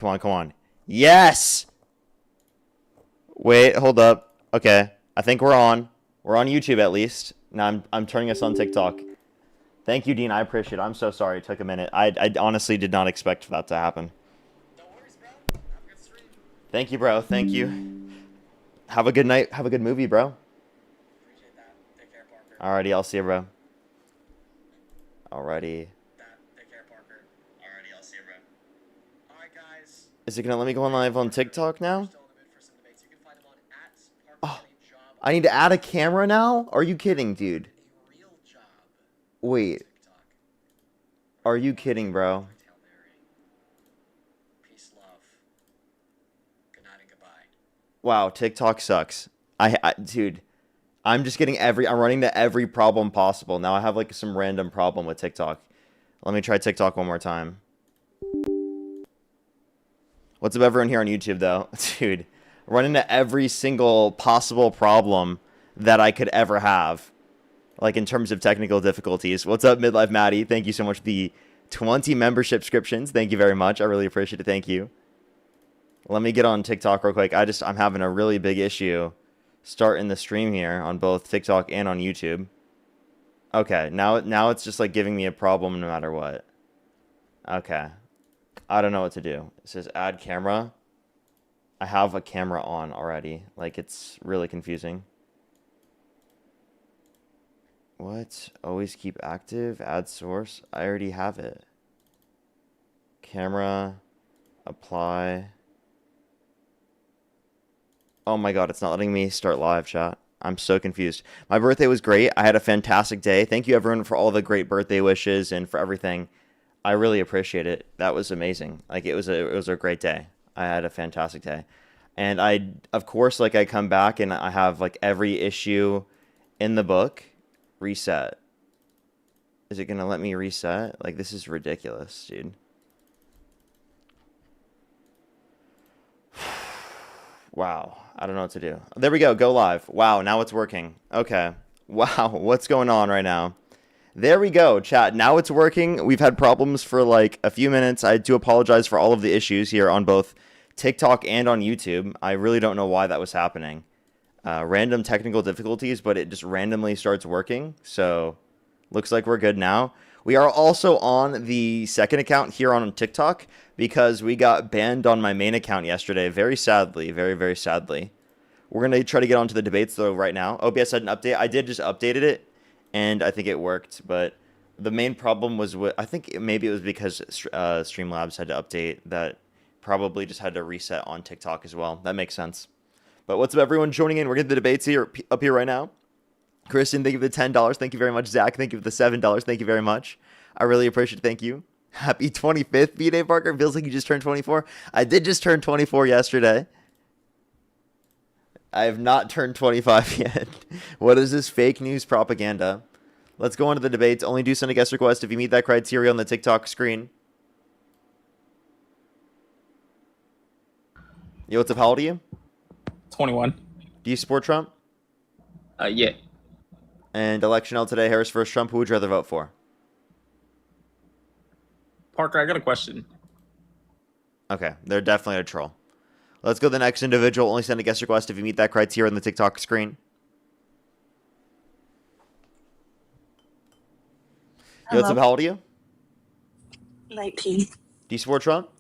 Come on, come on. Yes! Wait, hold up. Okay, I think we're on. We're on YouTube at least. Now I'm turning us on TikTok. Thank you, Dean. I appreciate it. I'm so sorry it took a minute. I honestly did not expect that to happen. No worries, bro. Have a good stream. Thank you, bro. Thank you. Have a good night. Have a good movie, bro. Appreciate that. Take care, Parker. Alrighty, I'll see you, bro. Alrighty. Take care, Parker. Alrighty, I'll see you, bro. Alright, guys. Is it gonna let me go on live on TikTok now? Still in the mood for some debates. You can find him on Oh, @ParkerGetAJob. I need to add a camera now? Are you kidding, dude? A real job. Wait. TikTok. Are you kidding, bro? Hail Mary. Peace, love. Good night and goodbye. Wow, TikTok sucks. Dude, I'm just getting I'm running to every problem possible. Now I have like some random problem with TikTok. Let me try TikTok one more time. What's up, everyone here on YouTube, though? Dude, running into every single possible problem that I could ever have. Like, in terms of technical difficulties. What's up, Midlife Maddie? Thank you so much for the 20 membership subscriptions. Thank you very much. I really appreciate it. Thank you. Let me get on TikTok real quick. I'm having a really big issue starting the stream here on both TikTok and on YouTube. Okay, now it's just like giving me a problem no matter what. Okay. I don't know what to do. It says add camera. I have a camera on already. Like, it's really confusing. What? Always keep active? Add source? I already have it. Camera. Apply. Oh my god, it's not letting me start live, chat. I'm so confused. My birthday was great. I had a fantastic day. Thank you, everyone, for all the great birthday wishes and for everything. I really appreciate it. That was amazing. Like, it was a great day. I had a fantastic day. And of course, like, I come back and I have, like, every issue in the book. Reset. Is it going to let me reset? Like, this is ridiculous, dude. Wow. I don't know what to do. There we go. Go live. Wow. Now it's working. Okay. Wow. What's going on right now? There we go, chat. Now it's working. We've had problems for like a few minutes. I do apologize for all of the issues here on both TikTok and on YouTube. I really don't know why that was happening. Random technical difficulties, but it just randomly starts working. So looks like we're good now. We are also on the second account here on TikTok because we got banned on my main account yesterday. Very sadly, very, very sadly. We're going to try to get onto the debates though right now. OBS had an update. I did just updated it and I think it worked. But the main problem was I think maybe it was because Streamlabs had to update that probably just had to reset on TikTok as well. That makes sense. But what's up, everyone joining in? We're getting the debates here up here right now. Christian, thank you for the $10. Thank you very much. Zach, thank you for the $7. Thank you very much. I really appreciate it. Thank you. Happy 25th B-Day, Parker. Feels like you just turned 24. I did just turn 24 yesterday. I have not turned 25 yet. What is this fake news propaganda? Let's go on to the debates. Only do send a guest request if you meet that criteria on the TikTok screen. Yo, what's up? How old are you? 21. Do you support Trump? Yeah. And election held today, Harris versus Trump. Who would you rather vote for? Parker, I got a question. Okay, they're definitely a troll. Let's go to the next individual. Only send a guest request if you meet that criteria on the TikTok screen. Yo, what's up? How old are you? 19. Do you support Trump?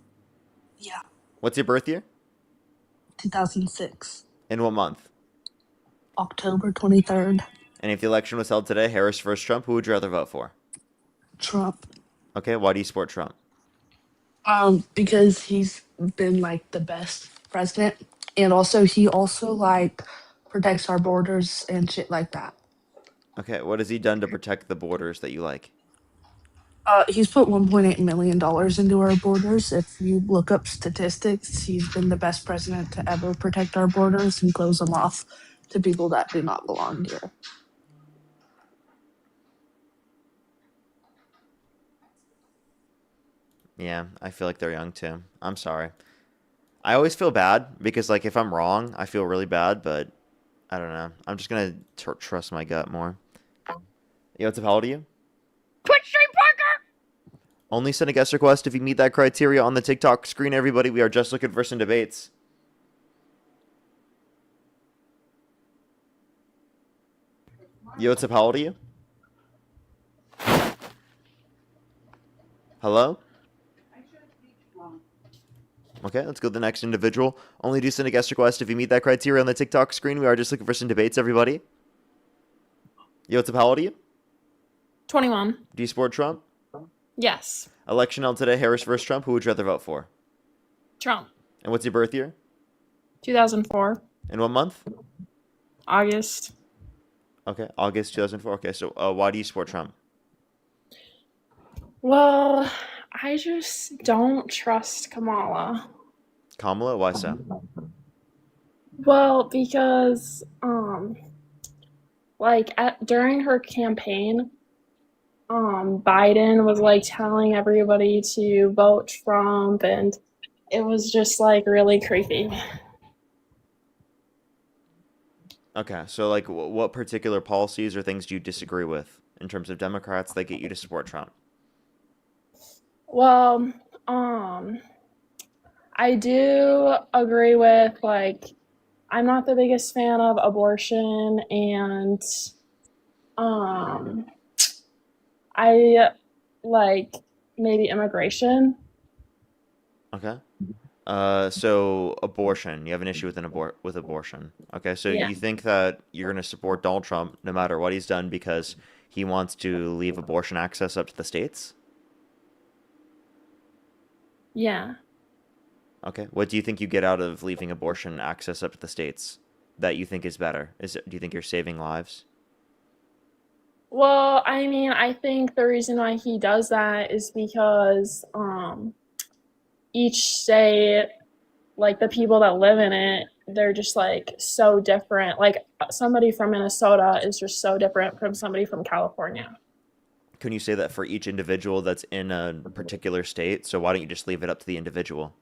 Yeah. What's your birth year? 2006. In what month? October 23rd. And if the election was held today, Harris versus Trump, who would you rather vote for? Trump. Okay, why do you support Trump? Because he's been like the best president, and also he also like protects our borders and shit like that. Okay, what has he done to protect the borders that you like? He's put $1.8 million into our borders. If you look up statistics, he's been the best president to ever protect our borders and close them off to people that do not belong here. Yeah, I feel like they're young too. I'm sorry. I always feel bad because, like, if I'm wrong, I feel really bad, but I don't know. I'm just going to trust my gut more. Yo, what's up? How old are you? Twitch stream Parker! Only send a guest request if you meet that criteria on the TikTok screen, everybody. We are just looking for some debates. Yo, what's up? How old are you? Hello? Okay, let's go to the next individual. Only do send a guest request if you meet that criteria on the TikTok screen. We are just looking for some debates, everybody. Yo, what's up? How old are you? 21. Do you support Trump? Yes. Election held today, Harris versus Trump. Who would you rather vote for? Trump. And what's your birth year? 2004. In what month? August. Okay, August 2004. Okay, so why do you support Trump? Well, I just don't trust Kamala. Kamala? Why so? Well, because during her campaign, Biden was like telling everybody to vote Trump, and it was just like really creepy. Okay, so like what particular policies or things do you disagree with in terms of Democrats that get you to support Trump? Well, I do agree with I'm not the biggest fan of abortion, and I like maybe immigration. Okay. So abortion. You have an issue with with abortion. Okay, so Yeah. you think that you're going to support Donald Trump no matter what he's done because he wants to leave abortion access up to the states? Yeah. Okay. What do you think you get out of leaving abortion access up to the states that you think is better? Do you think you're saving lives? Well, I mean, I think the reason why he does that is because each state, like the people that live in it, they're just like so different. Like somebody from Minnesota is just so different from somebody from California. Can you say that for each individual that's in a particular state? So why don't you just leave it up to the individual?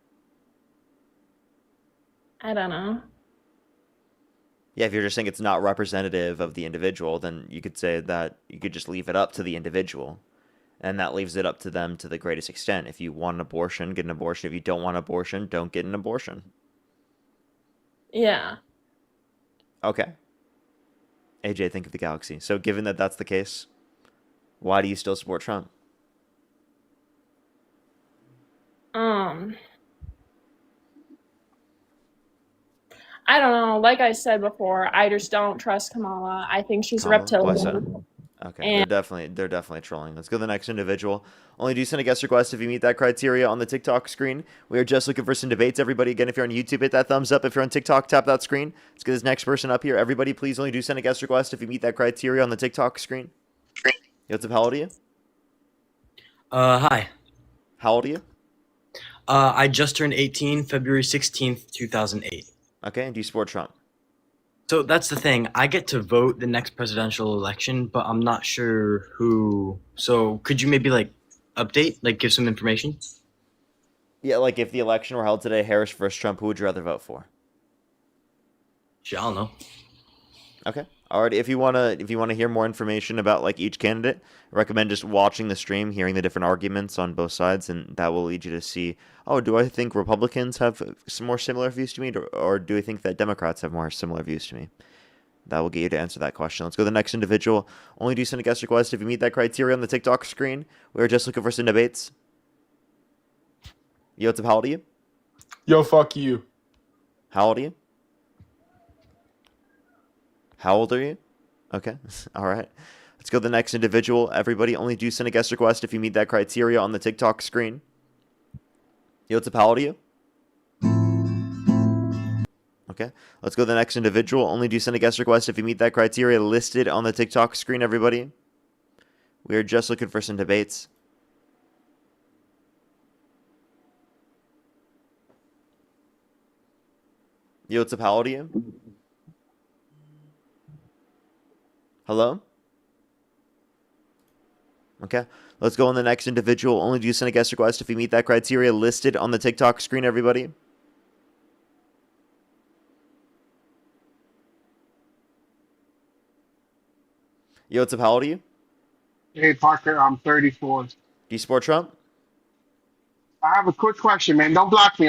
I don't know. Yeah, if you're just saying it's not representative of the individual, then you could say that you could just leave it up to the individual. And that leaves it up to them to the greatest extent. If you want an abortion, get an abortion. If you don't want an abortion, don't get an abortion. Yeah. Okay. AJ, think of the galaxy. So given that that's the case, why do you still support Trump? Um, I don't know. Like I said before, I just don't trust Kamala. I think she's Kamala? Why so? reptilian. Okay, And they're definitely trolling. Let's go to the next individual. Only do send a guest request if you meet that criteria on the TikTok screen. We are just looking for some debates. Everybody, again, if you're on YouTube, hit that thumbs up. If you're on TikTok, tap that screen. Let's get this next person up here. Everybody, please only do send a guest request if you meet that criteria on the TikTok screen. Yo, what's up? How old are you? Hi. How old are you? I just turned 18, February 16th, 2008. Okay, and do you support Trump? So that's the thing. I get to vote the next presidential election, but I'm not sure who. So could you maybe update, give some information? Yeah, like if the election were held today, Harris versus Trump, who would you rather vote for? Shit, I don't know. Okay. Alright, if you wanna hear more information about like each candidate, I recommend just watching the stream, hearing the different arguments on both sides, and that will lead you to see, oh, do I think Republicans have some more similar views to me, or do I think that Democrats have more similar views to me? That will get you to answer that question. Let's go to the next individual. Only do send a guest request if you meet that criteria on the TikTok screen. We're just looking for some debates. Yo, what's up? How old are you? Yo, fuck you. How old are you? How old are you? Okay. All right. Let's go to the next individual. Everybody, only do send a guest request if you meet that criteria on the TikTok screen. Yo, what's up? How old are you? Okay. Let's go to the next individual. Only do send a guest request if you meet that criteria listed on the TikTok screen, everybody. We are just looking for some debates. Yo, what's up? How old are you? Hello? Okay. Let's go on the next individual. Only do send a guest request if you meet that criteria listed on the TikTok screen, everybody. Yo, what's up? How old are you? Hey, Parker, I'm 34. Do you support Trump? I have a quick question, man. Don't block me.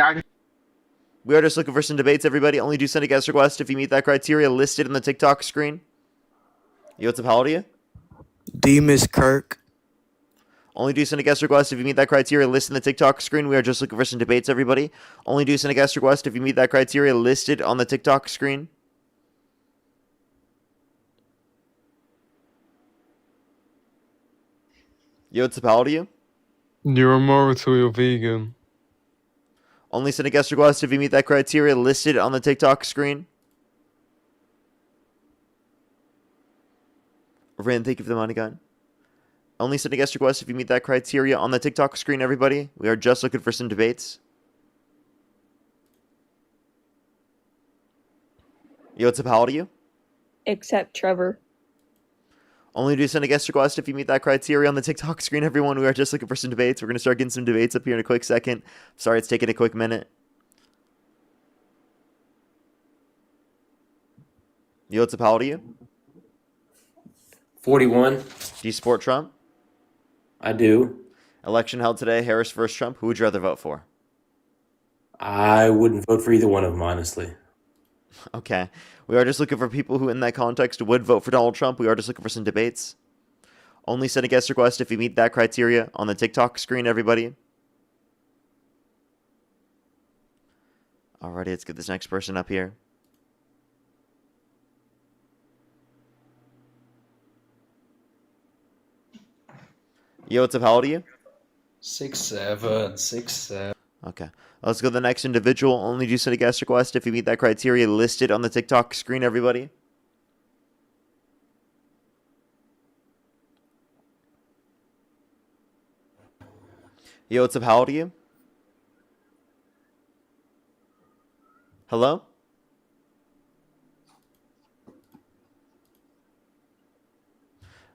We are just looking for some debates, everybody. Only do send a guest request if you meet that criteria listed on the TikTok screen. Yo, what's up? How old are you? Demas Kirk. Only do send a guest request if you meet that criteria listed on the TikTok screen. We are just looking for some debates, everybody. Only do send a guest request if you meet that criteria listed on the TikTok screen. Yo, what's up? How old are you? You're a marital, you're vegan. Only send a guest request if you meet that criteria listed on the TikTok screen. Rin, thank you for the money gun. Only send a guest request if you meet that criteria on the TikTok screen, everybody. We are just looking for some debates. Yo, what's up? How old are you? Except Trevor. Only do send a guest request if you meet that criteria on the TikTok screen, everyone. We are just looking for some debates. We're going to start getting some debates up here in a quick second. Sorry, it's taking a quick minute. Yo, what's up? How old are you? 41. Do you support Trump? I do. Election held today, Harris versus Trump. Who would you rather vote for? I wouldn't vote for either one of them, honestly. Okay. We are just looking for people who, in that context, would vote for Donald Trump. We are just looking for some debates. Only send a guest request if you meet that criteria on the TikTok screen, everybody. Alrighty, let's get this next person up here. Yo, what's up? How old are you? 6'7", 6'7". Okay. Let's go to the next individual. Only do send a guest request if you meet that criteria listed on the TikTok screen, everybody. Yo, what's up? How old are you? Hello?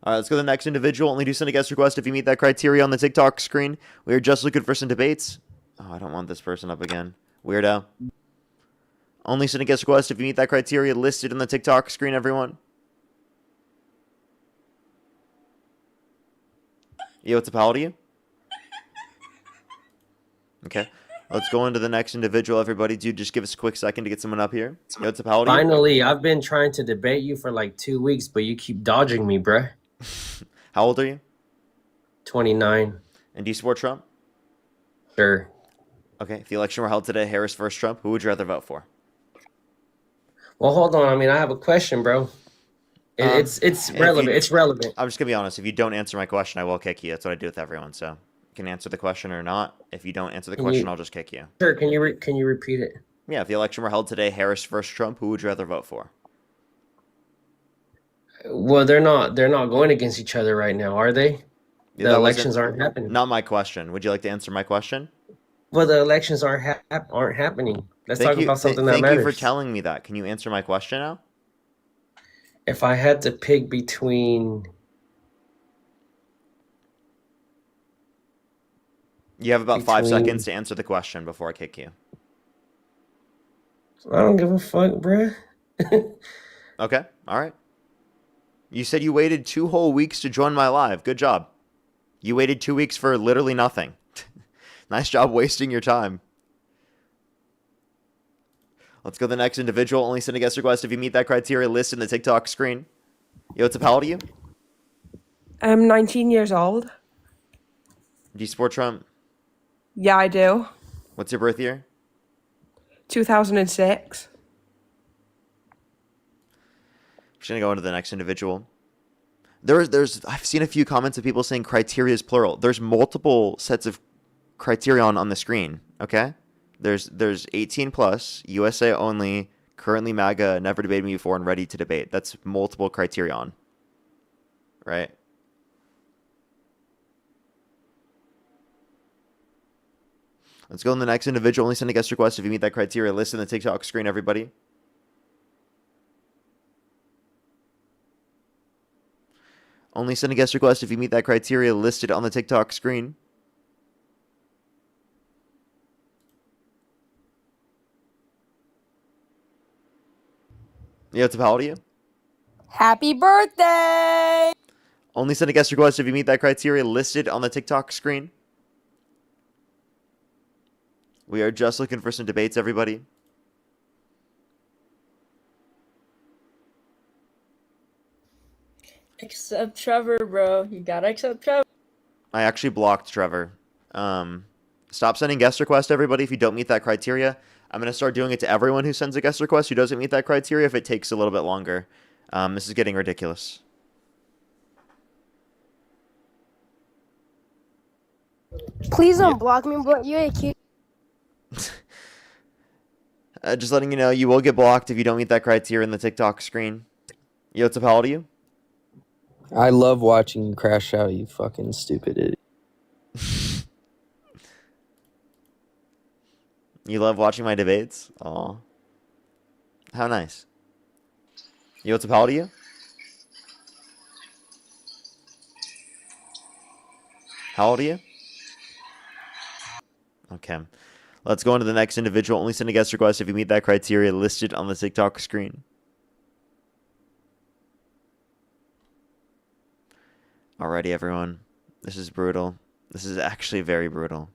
All right, let's go to the next individual. Only do send a guest request if you meet that criteria on the TikTok screen. We are just looking for some debates. Oh, I don't want this person up again. Weirdo. Only send a guest request if you meet that criteria listed on the TikTok screen, everyone. Yo, what's up? How old are you? Okay. Let's go into the next individual, everybody. Dude, just give us a quick second to get someone up here. Yo, what's up? How old are you? Finally, I've been trying to debate you for like 2 weeks, but you keep dodging me, bruh. How old are you? 29. And do you support Trump? Sure. Okay. If the election were held today, Harris versus Trump, who would you rather vote for? Well, hold on. I mean, I have a question, bro. It's relevant. It's relevant. I'm just going to be honest. If you don't answer my question, I will kick you. That's what I do with everyone. So you can answer the question or not. If you don't answer the question, I'll just kick you. Sure. Can you repeat it? Yeah. If the election were held today, Harris versus Trump, who would you rather vote for? Well, they're not going against each other right now, are they? Yeah, The elections aren't happening. Not my question. Would you like to answer my question? Well, the elections aren't happening. Let's talk about something that matters. Thank you for telling me that. Can you answer my question now? If I had to pick between... You have about 5 seconds to answer the question before I kick you. I don't give a fuck, bruh. Okay. All right. You said you waited 2 whole weeks to join my live. Good job. You waited 2 weeks for literally nothing. Nice job wasting your time. Let's go to the next individual. Only send a guest request if you meet that criteria listed in the TikTok screen. Yo, what's up? How old are you? I'm 19 years old. Do you support Trump? Yeah, I do. What's your birth year? 2006. Just gonna go into the next individual. I've seen a few comments of people saying criteria is plural. There's multiple sets of criteria on the screen. Okay, there's 18 plus, USA only, currently MAGA, never debated me before, and ready to debate. That's multiple criterion, right? Let's go on the next individual. Only send a guest request if you meet that criteria listed in the TikTok screen, everybody. Only send a guest request if you meet that criteria listed on the TikTok screen. Yeah, what's up? How old are you? Happy birthday! Only send a guest request if you meet that criteria listed on the TikTok screen. We are just looking for some debates, everybody. Accept Trevor, bro. You gotta accept Trevor. I actually blocked Trevor. Stop sending guest requests, everybody, if you don't meet that criteria. I'm going to start doing it to everyone who sends a guest request who doesn't meet that criteria if it takes a little bit longer. This is getting ridiculous. Please don't block me, bro. You ain't cute. Just letting you know, you will get blocked if you don't meet that criteria in the TikTok screen. Yo, what's up, how old are you? I love watching you crash out, you fucking stupid idiot. You love watching my debates? Aw. How nice. Yo, what's up, how old are you? How old are you? Okay. Let's go on to the next individual. Only send a guest request if you meet that criteria listed on the TikTok screen. Alrighty, everyone. This is brutal. This is actually very brutal.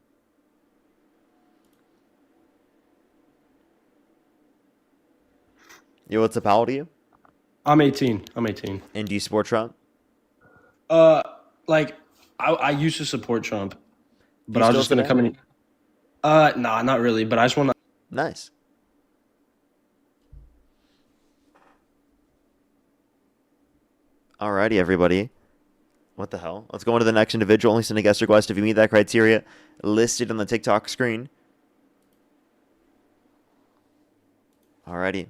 Yo, what's up? How old are you? I'm 18. I'm 18. And do you support Trump? Like I used to support Trump, but You I was still just gonna today? come in. Nah, not really. But I just want to. Nice. Alrighty, everybody. What the hell? Let's go on to the next individual. Only send a guest request if you meet that criteria listed on the TikTok screen. Alrighty.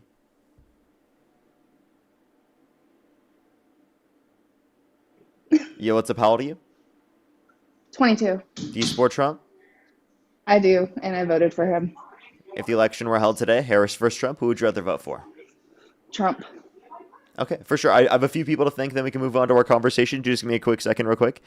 Yo, what's up? How old are you? 22. Do you support Trump? I do, and I voted for him. If the election were held today, Harris versus Trump, who would you rather vote for? Trump. Okay, for sure. I have a few people to thank, then we can move on to our conversation. Just give me a quick second, real quick.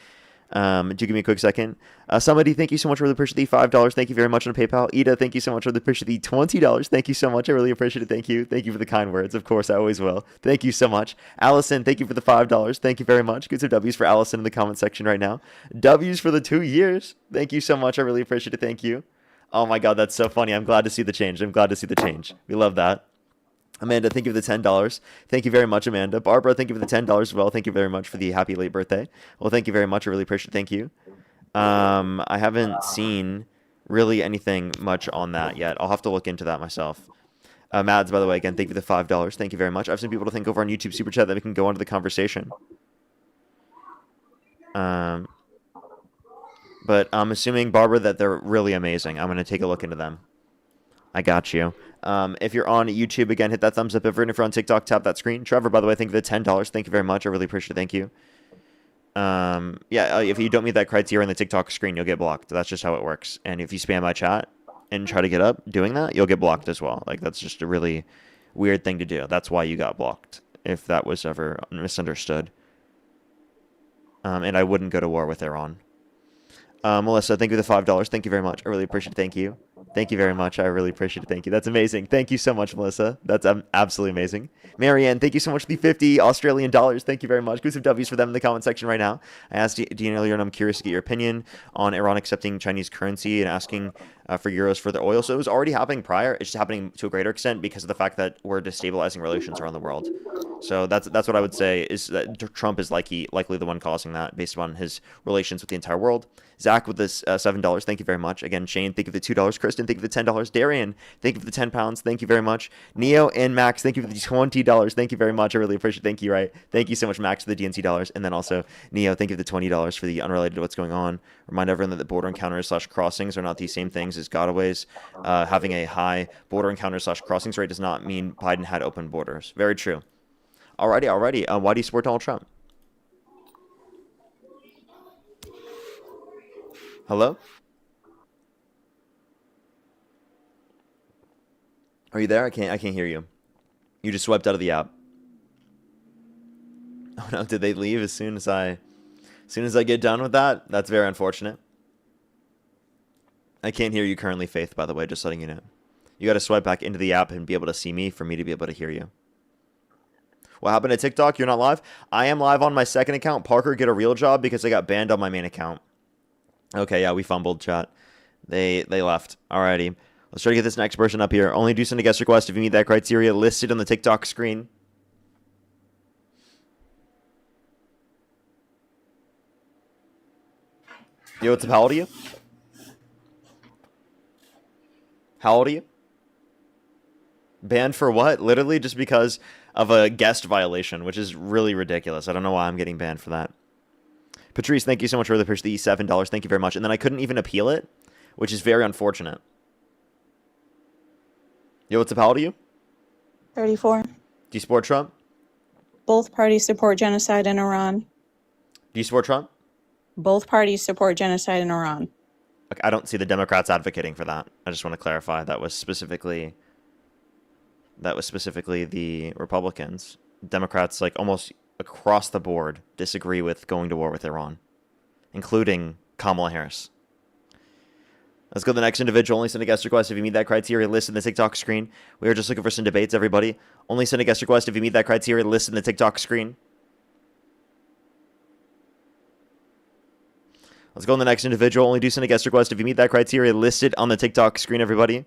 Do give me a quick second. Somebody, thank you so much. Really appreciate the $5. Thank you very much on PayPal. Ida, thank you so much. Really appreciate the $20. Thank you so much. I really appreciate it. Thank you. Thank you for the kind words. Of course, I always will. Thank you so much. Allison, thank you for the $5. Thank you very much. Get some W's for Allison in the comment section right now. W's for the 2 years. Thank you so much. I really appreciate it. Thank you. Oh my God, that's so funny. I'm glad to see the change. I'm glad to see the change. We love that. Amanda, thank you for the $10. Thank you very much, Amanda. Barbara, thank you for the $10 as well. Thank you very much for the happy late birthday. Well, thank you very much. I really appreciate it. Thank you. I haven't seen really anything much on that yet. I'll have to look into that myself. Mads, by the way, again, thank you for the $5. Thank you very much. I have some people to thank over on YouTube Super Chat that we can go on to the conversation. But I'm assuming, Barbara, that they're really amazing. I'm going to take a look into them. I got you. If you're on YouTube, again, hit that thumbs up. If you're on TikTok, tap that screen. Trevor, by the way, thank you for the $10. Thank you very much. I really appreciate it. Thank you. If you don't meet that criteria on the TikTok screen, you'll get blocked. That's just how it works. And if you spam my chat and try to get up doing that, you'll get blocked as well. Like, that's just a really weird thing to do. That's why you got blocked, if that was ever misunderstood. And I wouldn't go to war with Iran. Melissa, thank you for the $5. Thank you very much. I really appreciate it. Thank you. Thank you very much. I really appreciate it. Thank you. That's amazing. Thank you so much, Melissa. That's absolutely amazing. Marianne, thank you so much for the 50 Australian dollars. Thank you very much. Give some W's for them in the comment section right now. I asked Dean earlier, and I'm curious to get your opinion on Iran accepting Chinese currency and asking for euros for their oil. So it was already happening prior. It's just happening to a greater extent because of the fact that we're destabilizing relations around the world. So that's what I would say is that Trump is likely the one causing that based upon his relations with the entire world. Zach with this $7. Thank you very much. Again, Shane, thank you for the $2. Kristen, thank you for the $10. Darian, thank you for the £10. Thank you very much. Neo and Max, thank you for the $20. Thank you very much. I really appreciate it. Thank you, right? Thank you so much, Max, for the DNC dollars. And then also, Neo, thank you for the $20 for the unrelated to what's going on. Remind everyone that the border encounters / crossings are not the same things as gotaways. Having a high border encounters / crossings rate does not mean Biden had open borders. Very true. Alrighty. Why do you support Donald Trump? Hello? Are you there? I can't hear you. You just swiped out of the app. Oh no, did they leave as soon as I get done with that? That's very unfortunate. I can't hear you currently, Faith, by the way, just letting you know. You got to swipe back into the app and be able to see me for me to be able to hear you. What happened to TikTok? You're not live? I am live on my second account. Parker, get a real job because I got banned on my main account. Okay, yeah, we fumbled, chat. They left. Alrighty. Let's try to get this next person up here. Only do send a guest request if you meet that criteria listed on the TikTok screen. Yo, what's up? How old are you? How old are you? Banned for what? Literally just because of a guest violation, which is really ridiculous. I don't know why I'm getting banned for that. Patrice, thank you so much for the push, the $7. Thank you very much. And then I couldn't even appeal it, which is very unfortunate. Yo, what's up? How old are you? 34. Do you support Trump? Both parties support genocide in Iran. Do you support Trump? Both parties support genocide in Iran. Okay, I don't see the Democrats advocating for that. I just want to clarify that was specifically the Republicans. Democrats, like almost across the board, disagree with going to war with Iran, including Kamala Harris. Let's go to the next individual. Only send a guest request if you meet that criteria listed in the TikTok screen. We are just looking for some debates, everybody. Only send a guest request if you meet that criteria listed in the TikTok screen. Let's go on the next individual. Only do send a guest request if you meet that criteria listed on the TikTok screen, everybody.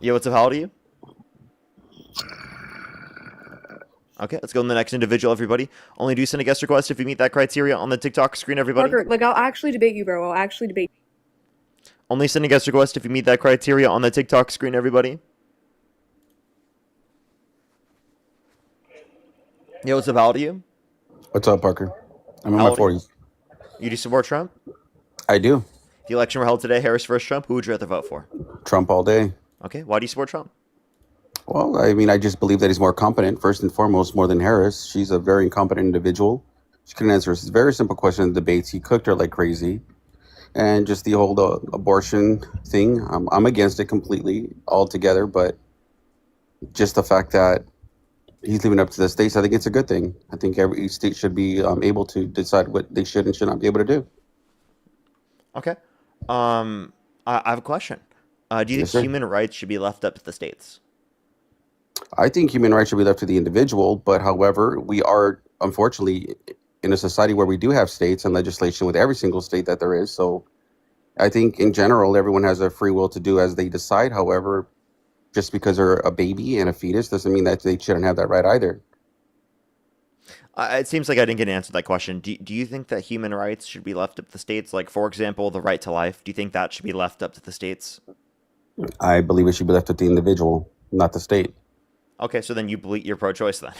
Yo, what's up? How old are you? Okay, let's go on the next individual, everybody. Only do send a guest request if you meet that criteria on the TikTok screen, everybody. Parker, like, I'll actually debate you, bro. I'll actually debate you. Only send a guest request if you meet that criteria on the TikTok screen, everybody. Yo, what's up? How old are you? What's up, Parker? I'm in How my old are you? 40s. You do support Trump? I do. If the election were held today, Harris versus Trump, who would you rather vote for? Trump all day. Okay, why do you support Trump? Well, I mean, I just believe that he's more competent, first and foremost, more than Harris. She's a very incompetent individual. She couldn't answer a very simple question in the debates. He cooked her like crazy. And just the whole abortion thing, I'm against it completely, altogether. But just the fact that he's leaving up to the states, I think it's a good thing. I think every state should be able to decide what they should and should not be able to do. Okay. I have a question. Do you Yes, think sir. human rights should be left up to the states? I think human rights should be left to the individual, but however, we are unfortunately in a society where we do have states and legislation with every single state that there is. So I think in general, everyone has a free will to do as they decide. However, just because they're a baby and a fetus doesn't mean that they shouldn't have that right either. It seems like I didn't get an answer to that question. Do you think that human rights should be left up to the states? Like, for example, the right to life. Do you think that should be left up to the states? I believe it should be left to the individual, not the state. Okay, so then you're pro-choice then.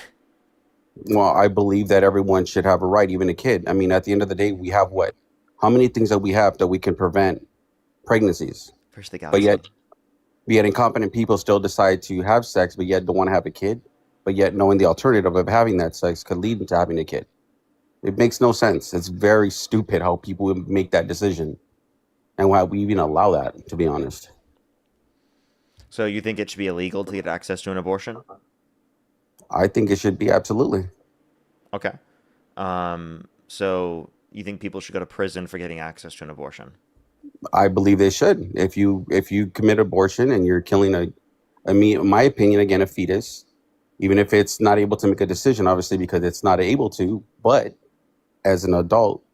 Well, I believe that everyone should have a right, even a kid. I mean, at the end of the day, we have what? How many things that we have that we can prevent pregnancies? First the But yet incompetent people still decide to have sex, but yet don't want to have a kid. But yet knowing the alternative of having that sex could lead into having a kid. It makes no sense. It's very stupid how people would make that decision and why we even allow that, to be honest. So you think it should be illegal to get access to an abortion? I think it should be, absolutely. Okay. So you think people should go to prison for getting access to an abortion? I believe they should. If you commit abortion and you're killing in my opinion, again, a fetus, even if it's not able to make a decision, obviously, because it's not able to, but as an adult,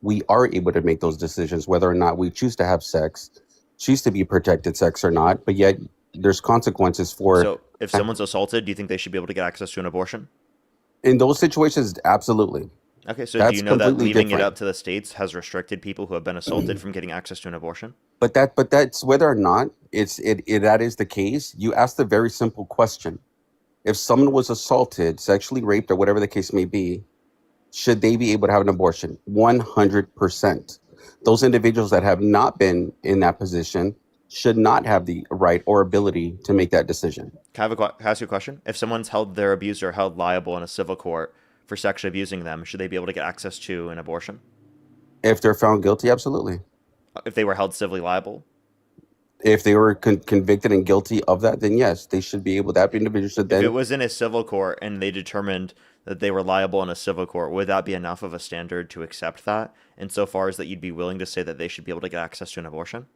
we are able to make those decisions, whether or not we choose to have sex, choose to be protected sex or not, but yet there's consequences for. So if someone's assaulted, do you think they should be able to get access to an abortion? In those situations, absolutely. Okay, so That's do you know that completely leaving it different. up to the states has restricted people who have been assaulted from getting access to an abortion? But that's whether or not that is the case. You asked a very simple question. If someone was assaulted, sexually raped, or whatever the case may be, should they be able to have an abortion? 100%. Those individuals that have not been in that position should not have the right or ability to make that decision. Can I ask you a question? If someone's held their abuser held liable in a civil court for sexually abusing them, should they be able to get access to an abortion? If they're found guilty, absolutely. If they were held civilly liable? If they were convicted and guilty of that, then yes, they should be able. That individual should then. If it was in a civil court and they determined that they were liable in a civil court, would that be enough of a standard to accept that? Insofar as that you'd be willing to say that they should be able to get access to an abortion?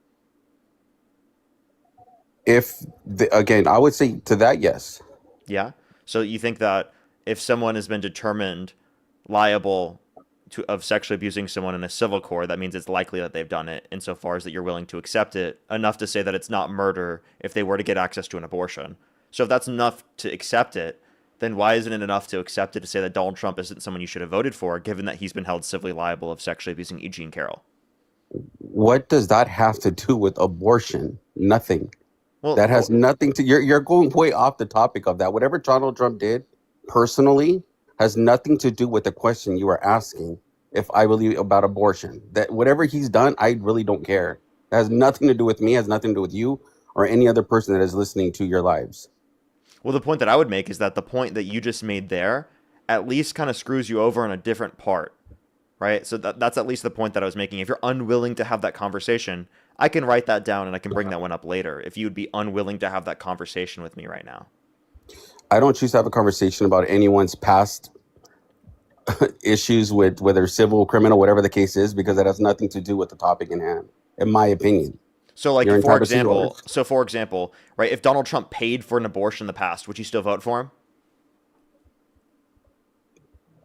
Again, I would say to that, yes. Yeah. So you think that if someone has been determined liable of sexually abusing someone in a civil court, that means it's likely that they've done it, insofar as that you're willing to accept it enough to say that it's not murder if they were to get access to an abortion. So if that's enough to accept it, then why isn't it enough to accept it to say that Donald Trump isn't someone you should have voted for, given that he's been held civilly liable of sexually abusing E. Jean Carroll? What does that have to do with abortion? Nothing. Well, that has nothing to. You're going way off the topic of that. Whatever Donald Trump did personally has nothing to do with the question you are asking. If I believe about abortion, that whatever he's done, I really don't care. It has nothing to do with me. Has nothing to do with you or any other person that is listening to your lives. Well, the point that I would make is that the point that you just made there at least kind of screws you over on a different part, right? So that's at least the point that I was making. If you're unwilling to have that conversation, I can write that down and I can bring that one up later. If you would be unwilling to have that conversation with me right now. I don't choose to have a conversation about anyone's past issues with whether civil, criminal, whatever the case is, because that has nothing to do with the topic in hand, in my opinion. So like, for example, right, if Donald Trump paid for an abortion in the past, would you still vote for him?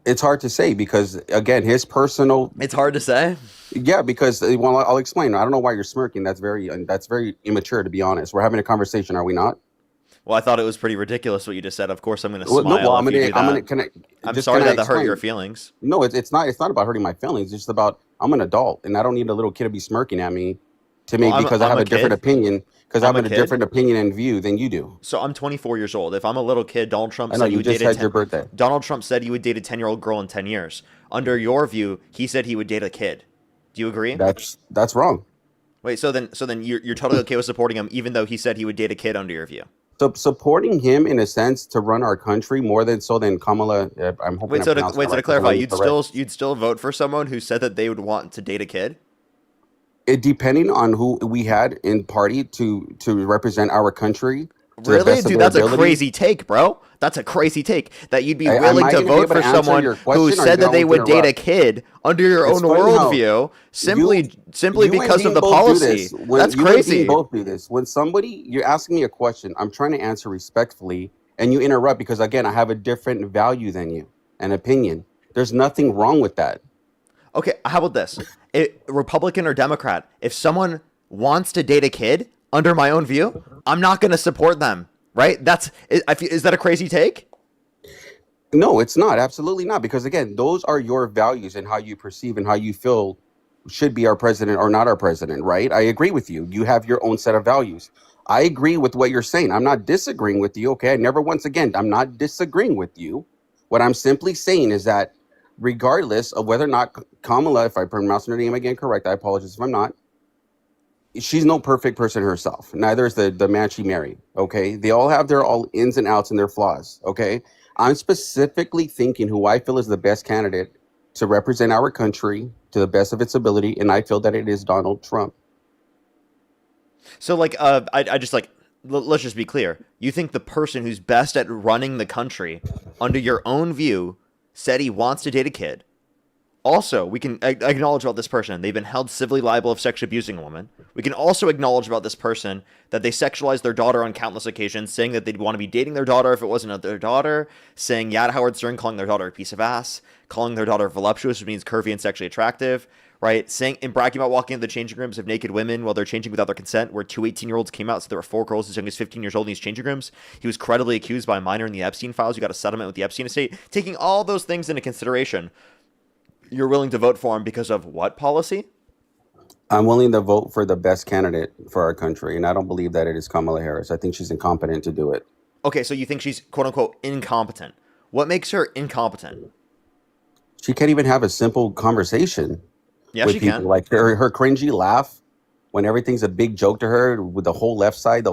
It's hard to say because, again, his personal... It's hard to say? Yeah, because, well, I'll explain. I don't know why you're smirking. That's very immature, to be honest. We're having a conversation, are we not? Well, I thought it was pretty ridiculous what you just said. Of course, I'm going to smile. I'm sorry that hurt your feelings. No, it's not. It's not about hurting my feelings. It's just about I'm an adult, and I don't need a little kid to be smirking at me because I have a different opinion. Because I have a different opinion and view than you do. So I'm 24 years old. If I'm a little kid, Donald Trump said you just had your birthday. Donald Trump said he would date a 10-year-old girl in 10 years. Under your view, he said he would date a kid. Do you agree? That's wrong. Wait, so then you're totally okay with supporting him, even though he said he would date a kid under your view? So supporting him in a sense to run our country more than Kamala. I'm hoping. So to clarify, you'd still vote for someone who said that they would want to date a kid? It depending on who we had in party to represent our country. Really, dude? That's a crazy take, bro. That's a crazy take. That you'd be willing to vote for someone who said that they would date a kid under your own worldview simply because of the policy. That's crazy. You both do this. When you're asking me a question, I'm trying to answer respectfully, and you interrupt because again, I have a different value than you, an opinion. There's nothing wrong with that. Okay, how about this? Republican or Democrat, if someone wants to date a kid under my own view, I'm not going to support them, right? Is that a crazy take? No, it's not. Absolutely not. Because again, those are your values and how you perceive and how you feel should be our president or not our president, right? I agree with you. You have your own set of values. I agree with what you're saying. I'm not disagreeing with you, okay? I'm not disagreeing with you. What I'm simply saying is that regardless of whether or not Kamala, if I pronounce her name again correct, I apologize if I'm not, she's no perfect person herself. Neither is the man she married, okay? They all have their all ins and outs and their flaws, okay? I'm specifically thinking who I feel is the best candidate to represent our country to the best of its ability, and I feel that it is Donald Trump. So, let's just be clear. You think the person who's best at running the country, under your own view, said he wants to date a kid. Also, we can acknowledge about this person, they've been held civilly liable of sexually abusing a woman. We can also acknowledge about this person that they sexualized their daughter on countless occasions, saying that they'd want to be dating their daughter if it wasn't their daughter, saying yeah to Howard Stern, calling their daughter a piece of ass, calling their daughter voluptuous, which means curvy and sexually attractive, right? Saying and bragging about walking into the changing rooms of naked women while they're changing without their consent, where two 18-year-olds came out, so there were 4 girls as young as 15 years old in these changing rooms. He was credibly accused by a minor in the Epstein files who got a settlement with the Epstein estate. Taking all those things into consideration, you're willing to vote for him because of what policy? I'm willing to vote for the best candidate for our country, and I don't believe that it is Kamala Harris. I think she's incompetent to do it. Okay, so you think she's quote-unquote incompetent. What makes her incompetent? She can't even have a simple conversation with she people. can. Like her cringy laugh when everything's a big joke to her with the whole left side,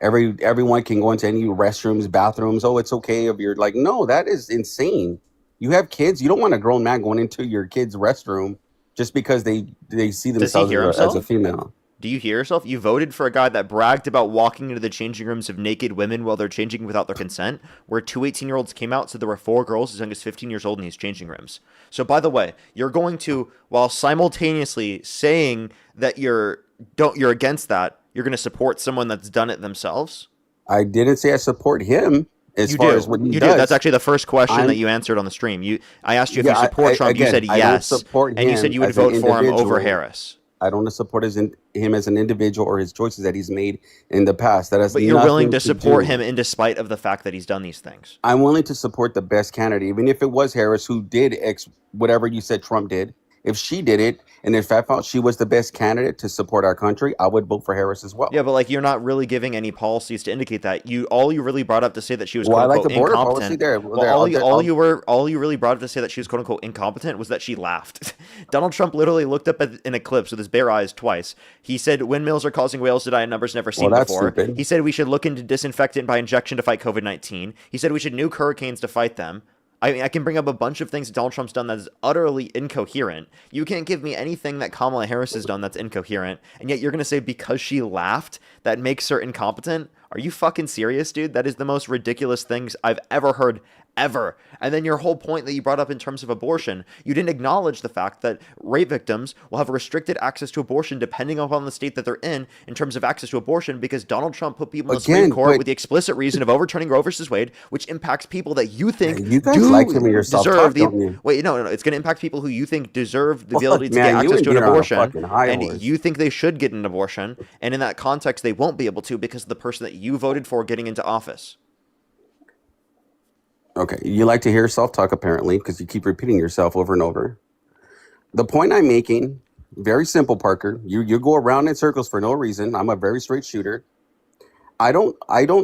everyone can go into any restrooms, bathrooms. Oh, it's okay if you're like, no, that is insane. You have kids. You don't want a grown man going into your kid's restroom just because they see themselves as a female. Do you hear yourself? You voted for a guy that bragged about walking into the changing rooms of naked women while they're changing without their consent, where two 18-year-olds came out, so there were 4 girls as young as 15 years old in these changing rooms. So, by the way, you're going to, while simultaneously saying that you're against that, you're going to support someone that's done it themselves? I didn't say I support him. As You far do. as what he You does, do. That's actually the first question that I'm you answered on the stream. I asked you if yeah. you support Trump. You Again, said I don't yes, support and you said him you would as an vote for him over individual. Harris. I don't support him as an individual or his choices that he's made in the past. That has But you're willing nothing to to support do. him in despite of the fact that he's done these things. I'm willing to support the best candidate, even if it was Harris who did X whatever you said Trump did. If she did it, and if I felt she was the best candidate to support our country, I would vote for Harris as well. Yeah, but like you're not really giving any policies to indicate that. All you really brought up to say that she was Well, I quote like unquote the border policy incompetent. there. Well, There, all you really brought up to say that she was quote unquote incompetent was that she laughed. Donald Trump literally looked up at an eclipse with his bare eyes twice. He said windmills are causing whales to die in numbers never seen that's before. stupid. He said we should look into disinfectant by injection to fight COVID-19. He said we should nuke hurricanes to fight them. I mean, I can bring up a bunch of things that Donald Trump's done that is utterly incoherent. You can't give me anything that Kamala Harris has done that's incoherent, and yet you're going to say because she laughed, that makes her incompetent? Are you fucking serious, dude? That is the most ridiculous things I've ever heard, ever. And then your whole point that you brought up in terms of abortion, you didn't acknowledge the fact that rape victims will have restricted access to abortion depending upon the state that they're in terms of access to abortion, because Donald Trump put people in the Supreme Court with the explicit reason of overturning Roe versus Wade, which impacts people that you think you guys like him and yourself deserve don't you? Wait, no, it's going to impact people who you think deserve the Fuck, ability to man, get you access and to an Dean are on a abortion, fucking high and horse. you think they should get an abortion, and in that context, they won't be able to because of the person that you voted for getting into office. Okay, you like to hear yourself talk apparently because you keep repeating yourself over and over. The point I'm making, very simple, Parker. You go around in circles for no reason. I'm a very straight shooter. I don't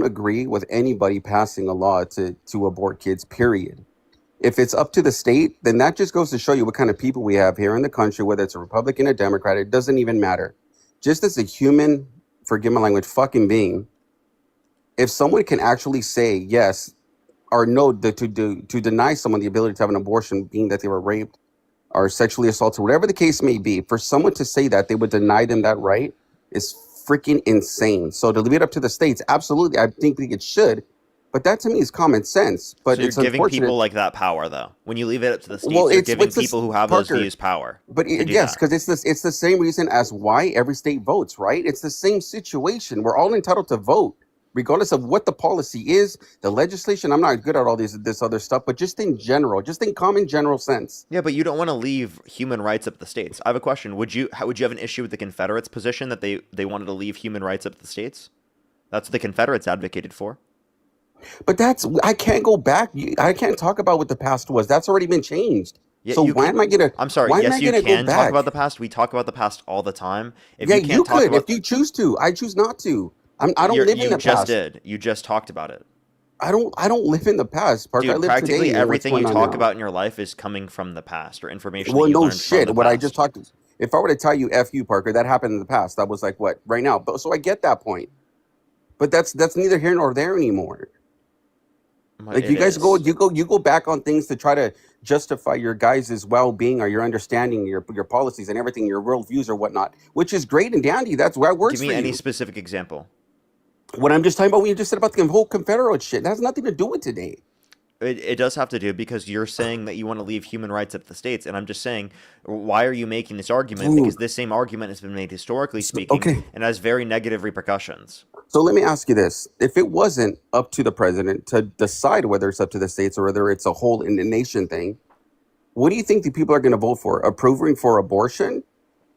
agree with anybody passing a law to abort kids, period. If it's up to the state, then that just goes to show you what kind of people we have here in the country, whether it's a Republican or Democrat, it doesn't even matter. Just as a human, forgive my language, fucking being, if someone can actually say yes or no to deny someone the ability to have an abortion, being that they were raped or sexually assaulted, whatever the case may be, for someone to say that they would deny them that right is freaking insane. So to leave it up to the states, absolutely, I think it should. But that to me is common sense. But So you're it's giving unfortunate. people like that power, though. When you leave it up to the states, Well, you're it's giving what's this, people who have Parker? those views power. But to do yes, that. because it's the same reason as why every state votes, right? It's the same situation. We're all entitled to vote, regardless of what the policy is, the legislation. I'm not good at all this other stuff, but just in general, just in common general sense. Yeah, but you don't want to leave human rights up to the states. I have a question. Would you have an issue with the Confederates' position that they wanted to leave human rights up to the states? That's what the Confederates advocated for. But I can't go back. I can't talk about what the past was. That's already been changed. Yeah, So you why can, am I gonna? I'm sorry. Why am Yes, I you gonna go can talk back? about the past. We talk about the past all the time. If Yeah, you can't you talk could about, if you choose to. I choose not to. I don't live in you the just past. did. You just talked about it. I don't live in the past, Parker. I Dude, live practically today. And what's everything you going on talk now. about in your life is coming from the past or information Well, that you no learned from shit. the What I past. just talked. If I were to tell you "f you," Parker, that happened in the past. That was like what right now. But so I get that point. But that's neither here nor there anymore. Like It you guys is. you go back on things to try to justify your guys' well-being or your understanding, your policies and everything, your worldviews or whatnot, which is great and dandy. That's why it works Give me for any you. specific example. What I'm just talking about, what you just said about the whole Confederate shit, that has nothing to do with today. It does have to do because you're saying that you want to leave human rights up to the states, and I'm just saying, why are you making this argument? Dude. Because this same argument has been made historically speaking, Okay. and has very negative repercussions. So let me ask you this. If it wasn't up to the president to decide whether it's up to the states or whether it's a whole in the nation thing, what do you think the people are going to vote for? Approving for abortion?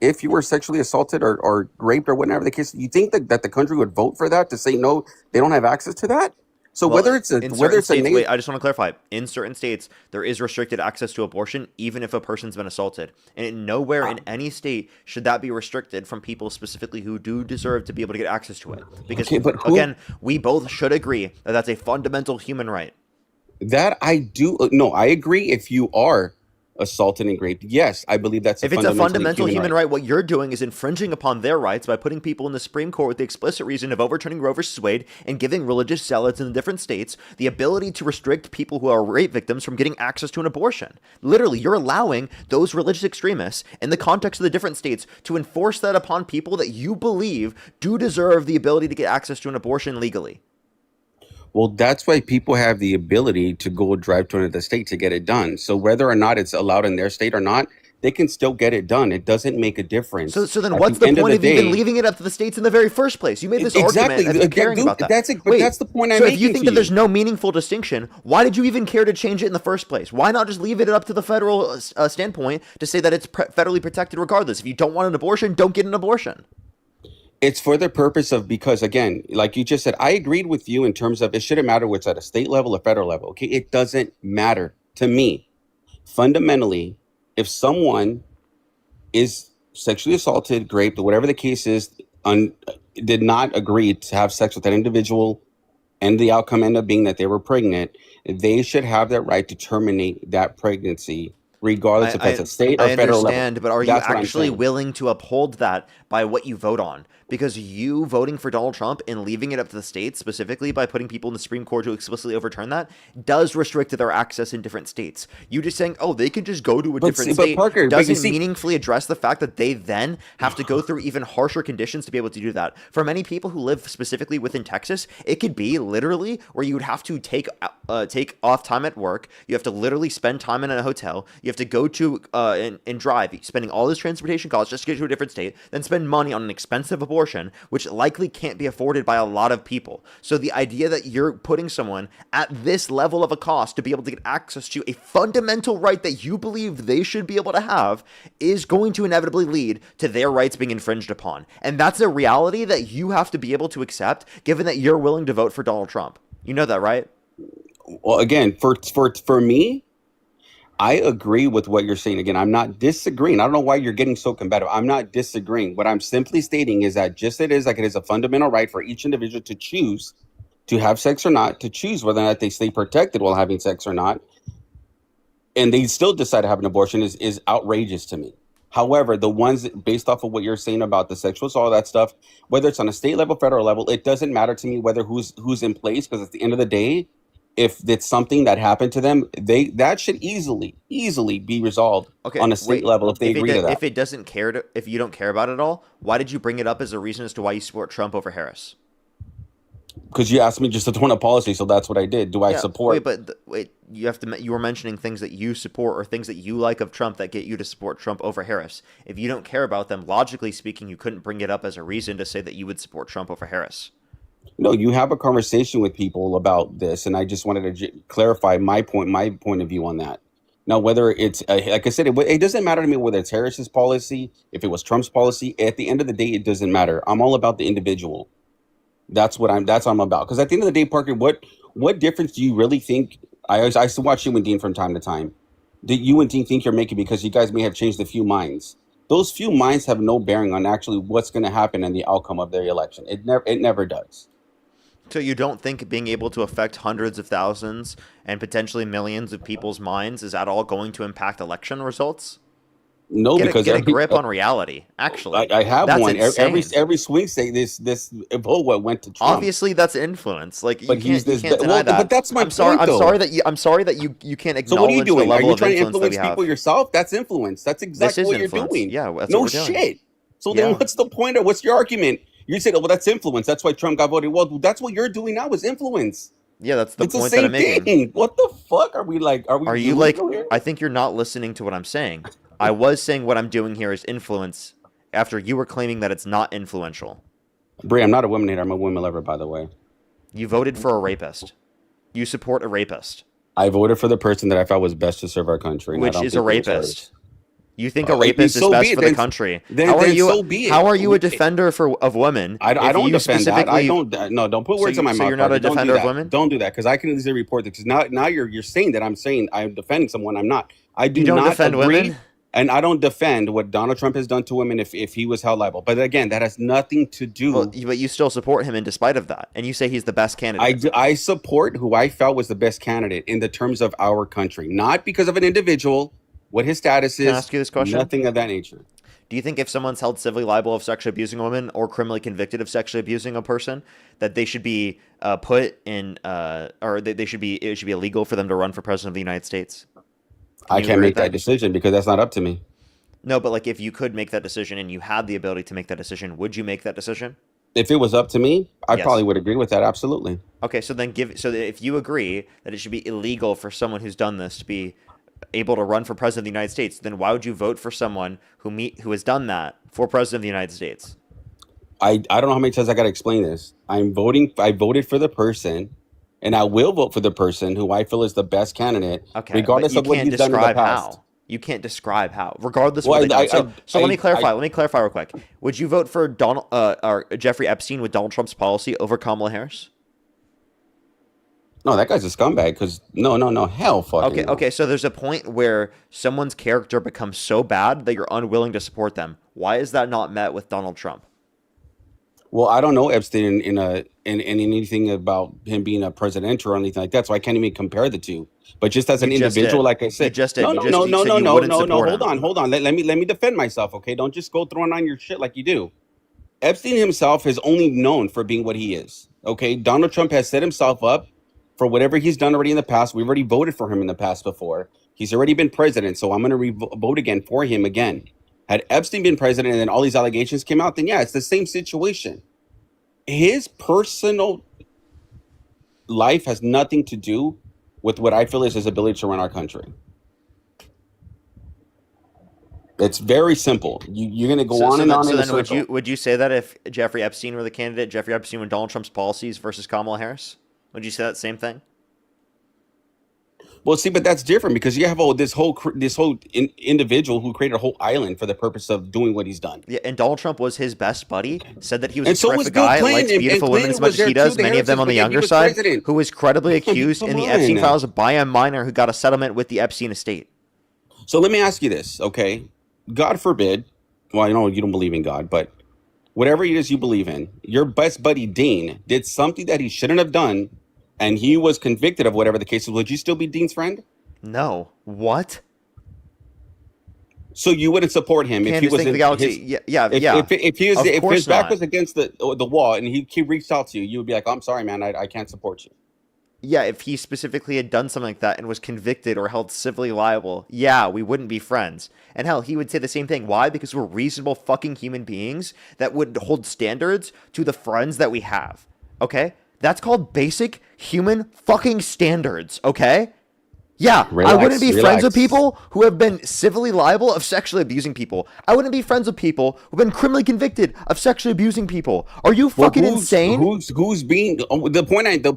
If you were sexually assaulted or raped or whatever the case, you think that the country would vote for that to say no, they don't have access to that? So Well, whether it's a in whether certain it's a states, nation, wait, I just want to clarify. In certain states, there is restricted access to abortion, even if a person's been assaulted. And nowhere in any state should that be restricted from people specifically who do deserve to be able to get access to it. Because, Okay, but who- again, we both should agree that that's a fundamental human right. that I do no, I agree. If you are assaulted and raped, yes, I believe that's If it's a fundamental human right. right, what you're doing is infringing upon their rights by putting people in the Supreme Court with the explicit reason of overturning Roe versus Wade and giving religious zealots in the different states the ability to restrict people who are rape victims from getting access to an abortion. Literally, you're allowing those religious extremists in the context of the different states to enforce that upon people that you believe do deserve the ability to get access to an abortion legally. Well, that's why people have the ability to go drive to another state to get it done. So whether or not it's allowed in their state or not, they can still get it done. It doesn't make a difference. So then At what's the end point of even day, leaving it up to the states in the very first place? You made this exactly argument as if caring about that. But that's the point I'm so making. if you think that there's no meaningful distinction, why did you even care to change it in the first place? Why not just leave it up to the federal standpoint to say that it's federally protected regardless? If you don't want an abortion, don't get an abortion. It's for the purpose of, because again, like you just said, I agreed with you in terms of it shouldn't matter what's at a state level or federal level. Okay, it doesn't matter to me. Fundamentally, if someone is sexually assaulted, raped, or whatever the case is, did not agree to have sex with that individual, and the outcome ended up being that they were pregnant, they should have that right to terminate that pregnancy, regardless if it's a state or federal level. I understand, but are you actually willing to uphold that by what you vote on? Because you voting for Donald Trump and leaving it up to the states, specifically by putting people in the Supreme Court to explicitly overturn that, does restrict their access in different states. You just saying, oh, they can just go to a different state, Parker, doesn't meaningfully address the fact that they then have to go through even harsher conditions to be able to do that. For many people who live specifically within Texas, it could be literally where you would have to take off time at work. You have to literally spend time in a hotel. You have to go to and drive, spending all this transportation costs just to get to a different state, then spend money on an expensive abortion, which likely can't be afforded by a lot of people. So the idea that you're putting someone at this level of a cost to be able to get access to a fundamental right that you believe they should be able to have is going to inevitably lead to their rights being infringed upon. And that's a reality that you have to be able to accept, given that you're willing to vote for Donald Trump. You know that, right? Well, again, for me, I agree with what you're saying. Again, I'm not disagreeing. I don't know why you're getting so combative. I'm not disagreeing. What I'm simply stating is that just it is like it is a fundamental right for each individual to choose to have sex or not, to choose whether or not they stay protected while having sex or not, and they still decide to have an abortion is outrageous to me. However, the ones based off of what you're saying about the sexual assault, all that stuff, whether it's on a state level, federal level, it doesn't matter to me whether who's in place, because at the end of the day, if it's something that happened to them, that should easily be resolved on a state level if they agree to that. If you don't care about it at all, why did you bring it up as a reason as to why you support Trump over Harris? Because you asked me just to tone a policy, so that's what I did. Do I support? You were mentioning things that you support or things that you like of Trump that get you to support Trump over Harris. If you don't care about them, logically speaking, you couldn't bring it up as a reason to say that you would support Trump over Harris. No, you have a conversation with people about this, and I just wanted to clarify my point of view on that. Now, whether it's like I said, it doesn't matter to me whether it's Harris's policy, if it was Trump's policy. At the end of the day, it doesn't matter. I'm all about the individual. That's what I'm about. Because at the end of the day, Parker, what difference do you really think? I still watch you and Dean from time to time. Do you and Dean think you're making because you guys may have changed a few minds? Those few minds have no bearing on actually what's going to happen in the outcome of their election. It never does. So you don't think being able to affect hundreds of thousands and potentially millions of people's minds is at all going to impact election results? No, because get a grip on reality. Actually, I have that's one. Insane. Every swing state, this vote went to Trump. Obviously, that's influence. Like but you can't deny that. But that's my I'm sorry. point, though. I'm sorry that you can't acknowledge. So what are you doing? The level Are you trying to of influence people yourself? That's influence. That's exactly what influence. you're doing. Yeah, that's no what we're doing. shit. So then, what's the point, or what's your argument? You say, "Oh, well, that's influence. That's why Trump got voted." Well, that's what you're doing now is influence. Yeah, that's the it's point the same that I'm making. Thing. What the fuck are we like? Are you like? I think you're not listening to what I'm saying. I was saying what I'm doing here is influence. After you were claiming that it's not influential. Brie, I'm not a woman hater. I'm a woman lover, by the way. You voted for a rapist. You support a rapist. I voted for the person that I thought was best to serve our country. Which is a rapist. You think a rapist is best for the country. How are you a defender of women? I don't defend that. I don't put words in my mouth. So you're not a defender of women? Don't do that, because I can easily report that. Because now you're saying that I'm saying I'm defending someone. I'm not. I do not defend agree, women? And I don't defend what Donald Trump has done to women if he was held liable. But again, that has nothing to do. Well, but you still support him in despite of that, and you say he's the best candidate. I support who I felt was the best candidate in the terms of our country, not because of an individual. What his status is. Can I ask you this question? Nothing of that nature. Do you think if someone's held civilly liable of sexually abusing a woman or criminally convicted of sexually abusing a person, that they should be put in, or it should be illegal for them to run for president of the United States? I can't make that decision because that's not up to me. No, but like if you could make that decision and you had the ability to make that decision, would you make that decision? If it was up to me, I probably would agree with that. Absolutely. Okay, so then if you agree that it should be illegal for someone who's done this to be able to run for president of the United States, then why would you vote for someone who has done that for president of the United States? I don't know how many times I got to explain this. I voted for the person, and I will vote for the person who I feel is the best candidate, Okay, regardless but of what he's done in the past. how. You can't describe how, regardless of Well, what they I- do. So let me clarify. Let me clarify real quick. Would you vote for or Jeffrey Epstein with Donald Trump's policy over Kamala Harris? No, that guy's a scumbag. Because no, hell, fucking. Okay. So there's a point where someone's character becomes so bad that you're unwilling to support them. Why is that not met with Donald Trump? Well, I don't know Epstein in anything about him being a president or anything like that, so I can't even compare the two. But just as an You just individual, did. like I said, You just did. no, You no, just- no, you no, said no, you no, wouldn't no, no. support Hold him. on. Let me defend myself, okay? Don't just go throwing on your shit like you do. Epstein himself is only known for being what he is. Okay, Donald Trump has set himself up for whatever he's done already in the past. We've already voted for him in the past before. He's already been president, so I'm going to vote again for him again. Had Epstein been president and then all these allegations came out, then yeah, it's the same situation. His personal life has nothing to do with what I feel is his ability to run our country. It's very simple. You're going to go on and on in a then circle. would you say that if Jeffrey Epstein were the candidate, Jeffrey Epstein with Donald Trump's policies versus Kamala Harris? Would you say that same thing? Well, see, but that's different because you have this whole individual who created a whole island for the purpose of doing what he's done. Yeah, and Donald Trump was his best buddy, said that he was And a so was terrific Bill guy, Clinton, likes and beautiful women Clinton as much was as he there does, too, the many of them on the Harrises, but yet he younger was side, president. who was credibly accused in the Come Epstein on. files by a minor who got a settlement with the Epstein estate. So let me ask you this, okay? God forbid, well, I know you don't believe in God, but whatever it is you believe in, your best buddy Dean did something that he shouldn't have done, and he was convicted of whatever the case was. Would you still be Dean's friend? No. What? So you wouldn't support him if he Candace was think in the galaxy. his, Yeah. if course his back not. was against the wall and he reached out to you, you would be like, I'm sorry, man, I can't support you. Yeah, if he specifically had done something like that and was convicted or held civilly liable, yeah, we wouldn't be friends. And hell, he would say the same thing. Why? Because we're reasonable fucking human beings that would hold standards to the friends that we have. Okay? That's called basic human fucking standards, okay? Yeah, I wouldn't be friends with people who have been civilly liable of sexually abusing people. I wouldn't be friends with people who've been criminally convicted of sexually abusing people. Are you fucking insane? Who's being the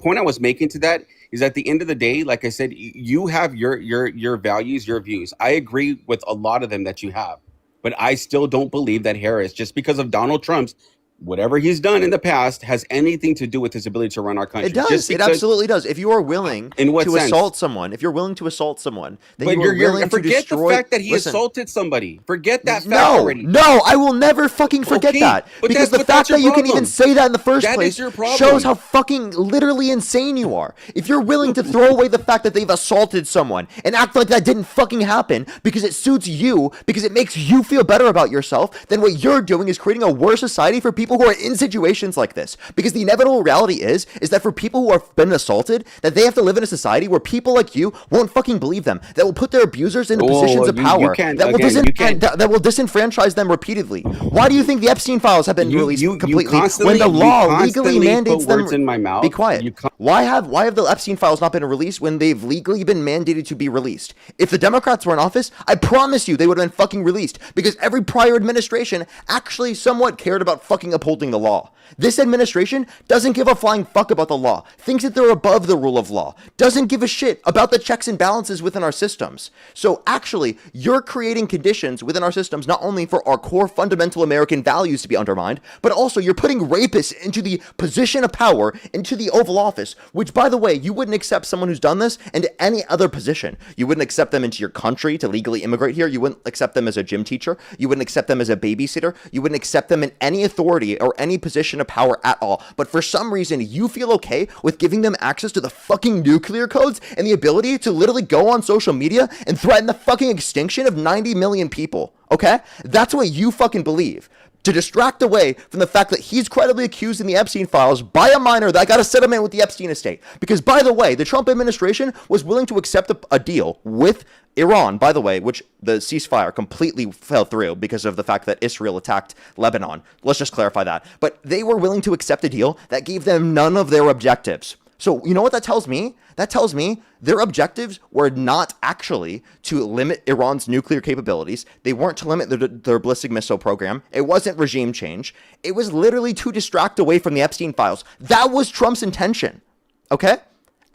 point I was making to that is at the end of the day, like I said, you have your values, your views. I agree with a lot of them that you have, but I still don't believe that Harris, just because of Donald Trump's whatever he's done in the past, has anything to do with his ability to run our country. It does. Just It because, absolutely does. If you are willing in what to sense? assault someone, then But you are willing to forget destroy. the fact that he Listen, assaulted somebody. Forget that fact no, already. no, I will never fucking forget Okay, that. but Because that's the fact your that you can problem. even say that in the first That place is your problem. shows how fucking literally insane you are. If you're willing to throw away the fact that they've assaulted someone and act like that didn't fucking happen because it suits you, because it makes you feel better about yourself, then what you're doing is creating a worse society for people who are in situations like this. Because the inevitable reality is that for people who have been assaulted, that they have to live in a society where people like you won't fucking believe them, that will put their abusers into positions of power, that will disenfranchise them repeatedly. Why do you think the Epstein files have been released completely when the law legally mandates them? Words in my mouth. Be quiet. Why have the Epstein files not been released when they've legally been mandated to be released? If the Democrats were in office, I promise you they would have been fucking released, because every prior administration actually somewhat cared about fucking upholding the law. This administration doesn't give a flying fuck about the law, thinks that they're above the rule of law, doesn't give a shit about the checks and balances within our systems. So actually, you're creating conditions within our systems not only for our core fundamental American values to be undermined, but also you're putting rapists into the position of power, into the Oval Office, which, by the way, you wouldn't accept someone who's done this into any other position. You wouldn't accept them into your country to legally immigrate here. You wouldn't accept them as a gym teacher. You wouldn't accept them as a babysitter. You wouldn't accept them in any authority or any position of power at all. But for some reason, you feel okay with giving them access to the fucking nuclear codes and the ability to literally go on social media and threaten the fucking extinction of 90 million people. Okay? That's what you fucking believe. To distract away from the fact that he's credibly accused in the Epstein files by a minor that got a settlement with the Epstein estate. Because, by the way, the Trump administration was willing to accept a deal with Iran, by the way, which the ceasefire completely fell through because of the fact that Israel attacked Lebanon. Let's just clarify that. But they were willing to accept a deal that gave them none of their objectives. So you know what that tells me? That tells me their objectives were not actually to limit Iran's nuclear capabilities. They weren't to limit their ballistic missile program. It wasn't regime change. It was literally to distract away from the Epstein files. That was Trump's intention. Okay?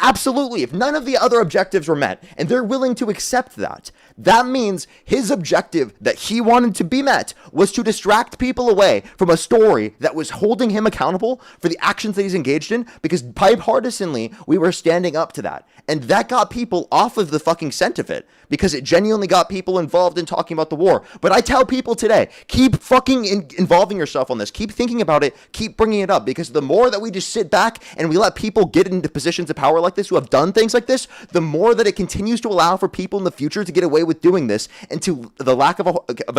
Absolutely. If none of the other objectives were met, and they're willing to accept that, that means his objective that he wanted to be met was to distract people away from a story that was holding him accountable for the actions that he's engaged in, because bipartisanly, we were standing up to that. And that got people off of the fucking scent of it, because it genuinely got people involved in talking about the war. But I tell people today, keep fucking involving yourself on this. Keep thinking about it. Keep bringing it up, because the more that we just sit back and we let people get into positions of power like this, who have done things like this, the more that it continues to allow for people in the future to get away with doing this, and to the lack of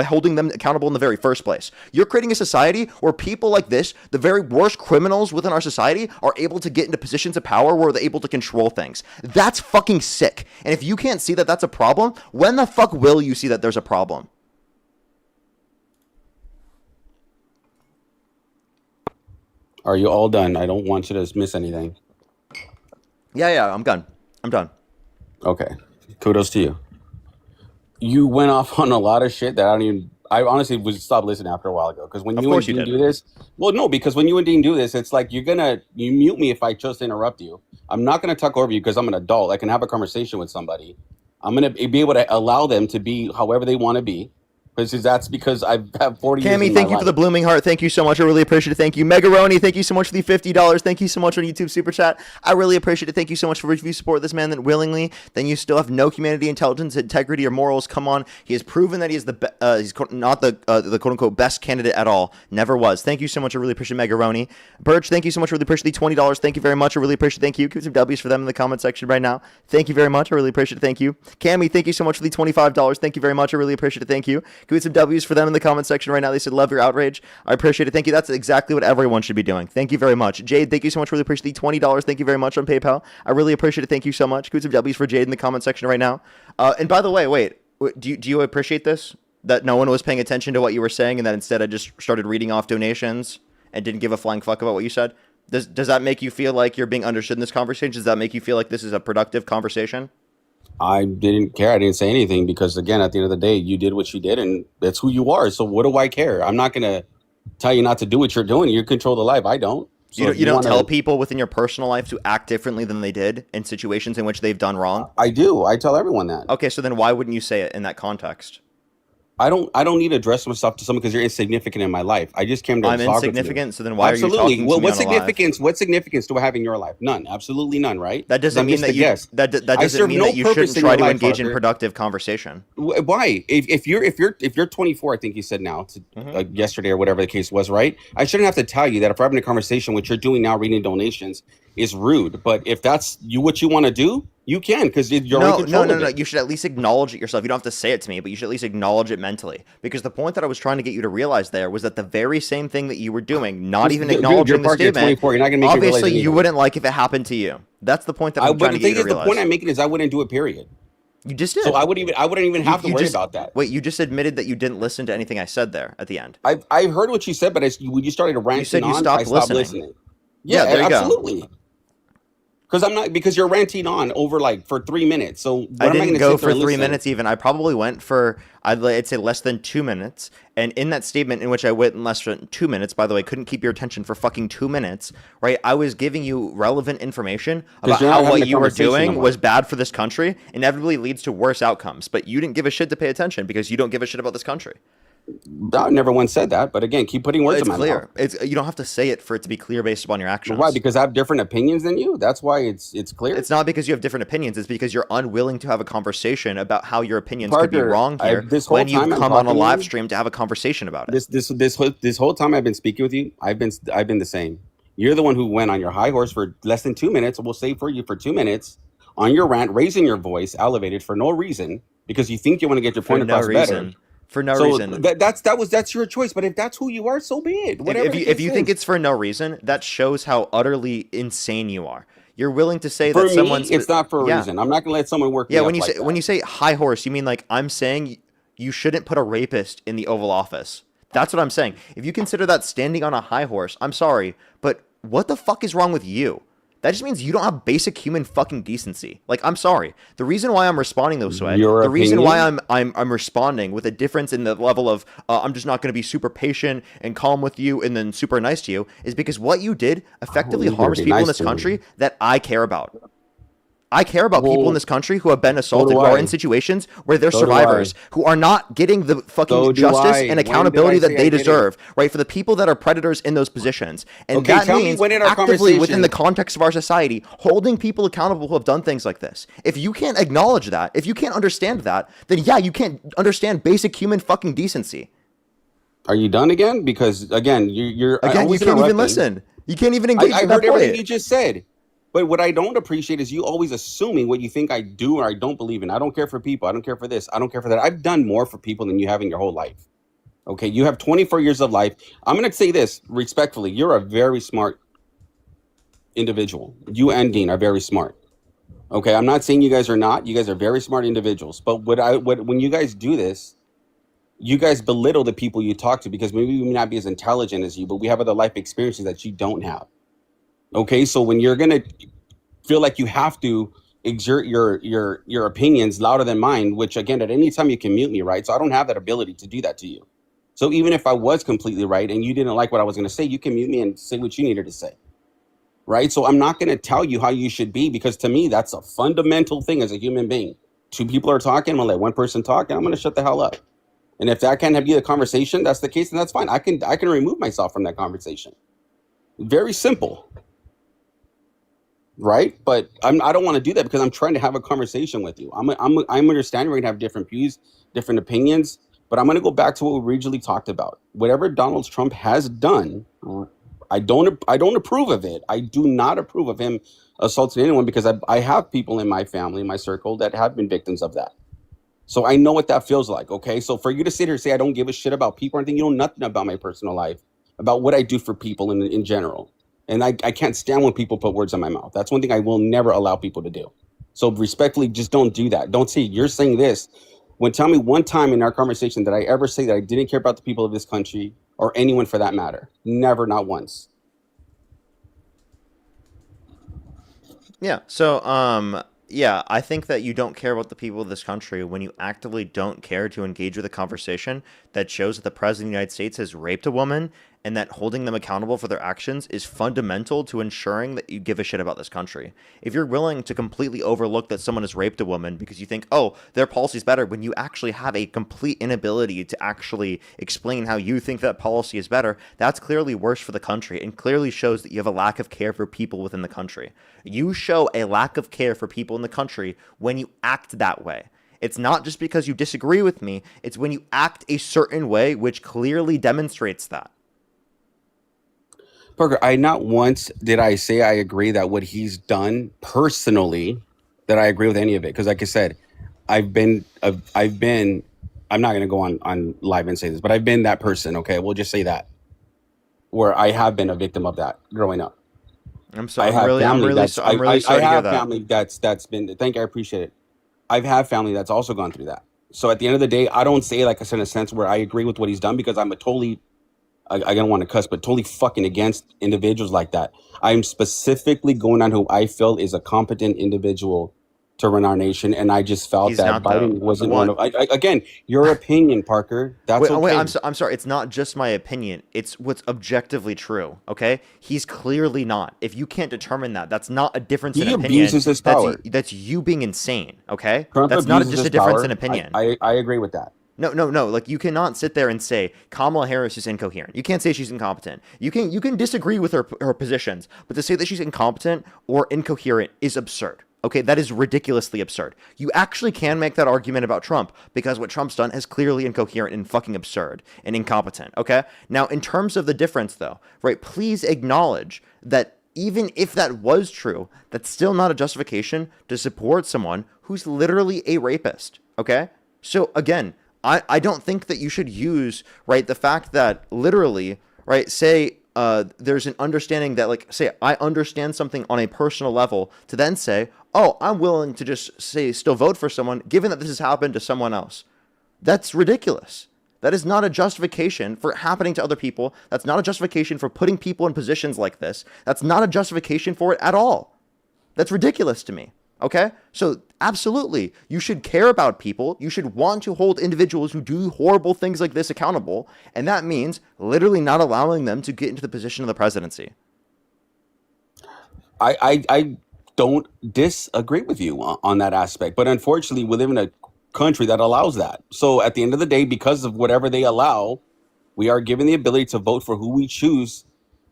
holding them accountable in the very first place. You're creating a society where people like this, the very worst criminals within our society, are able to get into positions of power where they're able to control things. That's fucking sick. And if you can't see that that's a problem, when the fuck will you see that there's a problem? Are you all done? I don't want you to miss anything. Yeah, I'm done. I'm done. Okay. Kudos to you. You went off on a lot of shit that I honestly would stop listening after a while ago. Because when you and Dean do this, well, no, because when you and Dean do this, it's like you mute me if I just interrupt you. I'm not gonna talk over you because I'm an adult. I can have a conversation with somebody. I'm gonna be able to allow them to be however they want to be. Because that's because I have 40 years. Cammy, thank you for the blooming heart. Thank you so much. I really appreciate it. Thank you. Megaroni, thank you so much for the $50. Thank you so much on YouTube Super Chat. I really appreciate it. Thank you so much for if you support this man that willingly, then you still have no humanity, intelligence, integrity, or morals. Come on. He has proven that he is he's not the quote-unquote best candidate at all. Never was. Thank you so much. I really appreciate Megaroni. Birch, thank you so much. I really appreciate the $20. Thank you very much. I really appreciate it. Thank you. Give some W's for them in the comment section right now. Thank you very much. I really appreciate it. Thank you. Cammy, thank you so much for the $25. Thank you very much. I really appreciate it. Thank you. Give some W's for them in the comment section right now. They said, love your outrage. I appreciate it. Thank you. That's exactly what everyone should be doing. Thank you very much. Jade, thank you so much. Really appreciate the $20. Thank you very much on PayPal. I really appreciate it. Thank you so much. Give some W's for Jade in the comment section right now. And by the way, wait, do you appreciate this? That no one was paying attention to what you were saying, and that instead I just started reading off donations and didn't give a flying fuck about what you said? Does that make you feel like you're being understood in this conversation? Does that make you feel like this is a productive conversation? I didn't care. I didn't say anything because, again, at the end of the day, you did what you did, and that's who you are. So what do I care? I'm not going to tell you not to do what you're doing. You control the life. I don't. So you don't tell people within your personal life to act differently than they did in situations in which they've done wrong? I do. I tell everyone that. Okay, so then why wouldn't you say it in that context? I don't need to address myself to someone because you're insignificant in my life. I just came to talk with you. I'm insignificant, so then why are you talking to me what on significance? What significance do I have in your life? None. Absolutely none. Right? That doesn't mean that you. That doesn't mean that you shouldn't try to engage in productive conversation. Why? If you're 24, I think you said now, yesterday or whatever the case was, right? I shouldn't have to tell you that if we're having a conversation, what you're doing now, reading donations, is rude. But if that's what you want to do, you can, because you're in control of it. No. You should at least acknowledge it yourself. You don't have to say it to me, but you should at least acknowledge it mentally. Because the point that I was trying to get you to realize there was that the very same thing that you were doing, not even acknowledging the statement, 24, you're not gonna make obviously you wouldn't like if it happened to you. That's the point that I'm trying to get you to realize. The point I'm making is I wouldn't do it, period. You just did. So I wouldn't even have to worry about that. Wait, you just admitted that you didn't listen to anything I said there at the end. I heard what you said, but when you started ranting, you said you stopped listening. Yeah, there you absolutely. go. Because you're ranting on over for 3 minutes. So I didn't go for 3 minutes even. I probably went for, I'd say less than 2 minutes. And in that statement in which I went in less than 2 minutes, by the way, couldn't keep your attention for fucking 2 minutes, right? I was giving you relevant information about how what you were doing was bad for this country, inevitably leads to worse outcomes. But you didn't give a shit to pay attention because you don't give a shit about this country. I never once said that, but again, keep putting words in my mouth. You don't have to say it for it to be clear based upon your actions. Why? Because I have different opinions than you? That's why it's clear? It's not because you have different opinions. It's because you're unwilling to have a conversation about how your opinions could be wrong here when you come on a live stream to have a conversation about it. This whole time I've been speaking with you, I've been the same. You're the one who went on your high horse for less than 2 minutes. We'll say for you for 2 minutes on your rant, raising your voice, elevated for no reason, because you think you want to get your point across better. For no reason. That's your choice. But if that's who you are, so be it. If you think it's for no reason, that shows how utterly insane you are. You're willing to say that someone's. It's not for a reason. I'm not gonna let someone work. Yeah, when you say high horse, you mean like I'm saying you shouldn't put a rapist in the Oval Office. That's what I'm saying. If you consider that standing on a high horse, I'm sorry, but what the fuck is wrong with you? That just means you don't have basic human fucking decency. Like, I'm sorry. The reason why I'm responding this way, Your the reason why opinion? I'm responding with a difference in the level of I'm just not going to be super patient and calm with you and then super nice to you, is because what you did effectively you're gonna harms be people in nice this to me. country that I care about. I care about people in Well, this country who have been so assaulted, do who are I. in situations where they're So do survivors, I. who are not getting the fucking So do justice I. and When did I accountability that say they I didn't? deserve, right? For the people that are predators in those positions. And Okay, that tell me means when in our actively within the conversation. context of our society, holding people accountable who have done things like this. If you can't acknowledge that, if you can't understand that, then yeah, you can't understand basic human fucking decency. Are you done again? Because again, you're Again, you always can't even interrupting. listen. You can't even engage I with that heard everything point. you just said. But what I don't appreciate is you always assuming what you think I do or I don't believe in. I don't care for people. I don't care for this. I don't care for that. I've done more for people than you have in your whole life. Okay, you have 24 years of life. I'm going to say this respectfully. You're a very smart individual. You and Dean are very smart. Okay, I'm not saying you guys are not. You guys are very smart individuals. But when you guys do this, you guys belittle the people you talk to because maybe we may not be as intelligent as you, but we have other life experiences that you don't have. Okay, so when you're gonna feel like you have to exert your opinions louder than mine, which again, at any time you can mute me, right? So I don't have that ability to do that to you. So even if I was completely right and you didn't like what I was gonna say, you can mute me and say what you needed to say, right? So I'm not gonna tell you how you should be because to me that's a fundamental thing as a human being. Two people are talking, I'm gonna let one person talk, and I'm gonna shut the hell up. And if that can't be the conversation, that's the case, then that's fine. I can remove myself from that conversation. Very simple. Right, but I don't want to do that because I'm trying to have a conversation with you. I'm understanding we're gonna have different views, different opinions, but I'm gonna go back to what we originally talked about. Whatever Donald Trump has done, I don't approve of it. I do not approve of him assaulting anyone because I have people in my family, in my circle that have been victims of that. So I know what that feels like. Okay, so for you to sit here and say I don't give a shit about people or anything, you know nothing about my personal life, about what I do for people in general. And I can't stand when people put words in my mouth. That's one thing I will never allow people to do. So respectfully, just don't do that. Don't say you're saying this. Tell me one time in our conversation that I ever say that I didn't care about the people of this country or anyone for that matter. Never, not once. Yeah. So, yeah, I think that you don't care about the people of this country when you actively don't care to engage with a conversation that shows that the president of the United States has raped a woman and that holding them accountable for their actions is fundamental to ensuring that you give a shit about this country. If you're willing to completely overlook that someone has raped a woman because you think, oh, their policy's better, when you actually have a complete inability to actually explain how you think that policy is better, that's clearly worse for the country and clearly shows that you have a lack of care for people within the country. You show a lack of care for people in the country when you act that way. It's not just because you disagree with me, it's when you act a certain way which clearly demonstrates that. Parker, I not once did I say I agree that what he's done personally, that I agree with any of it. Because like I said, I'm not going to go on live and say this, but I've been that person, okay? We'll just say that. Where I have been a victim of that growing up. I'm sorry. I'm really sorry to hear I have that. family that's been, thank you, I appreciate it. I've had family that's also gone through that. So at the end of the day, I don't say like I said in a sense where I agree with what he's done because I'm I don't want to cuss, but totally fucking against individuals like that. I'm specifically going on who I feel is a competent individual to run our nation, and I just felt that Biden wasn't one of. Again, your opinion, Parker. That's okay. I'm sorry. It's not just my opinion. It's what's objectively true. Okay, he's clearly not. If you can't determine that, that's not a difference in opinion. He abuses his power. That's you being insane. Okay, Trump that's not abuses just his a difference power. in opinion. I agree with that. No. Like, you cannot sit there and say Kamala Harris is incoherent. You can't say she's incompetent. You can disagree with her positions, but to say that she's incompetent or incoherent is absurd. Okay, that is ridiculously absurd. You actually can make that argument about Trump because what Trump's done is clearly incoherent and fucking absurd and incompetent. Okay, now in terms of the difference, though, right? Please acknowledge that even if that was true, that's still not a justification to support someone who's literally a rapist. Okay, so again, I don't think that you should use, right, the fact that literally, right, say there's an understanding that, like, say I understand something on a personal level to then say, oh, I'm willing to just say still vote for someone given that this has happened to someone else. That's ridiculous. That is not a justification for happening to other people. That's not a justification for putting people in positions like this. That's not a justification for it at all. That's ridiculous to me. Okay? So absolutely, you should care about people. You should want to hold individuals who do horrible things like this accountable. And that means literally not allowing them to get into the position of the presidency. I don't disagree with you on that aspect. But unfortunately, we live in a country that allows that. So at the end of the day, because of whatever they allow, we are given the ability to vote for who we choose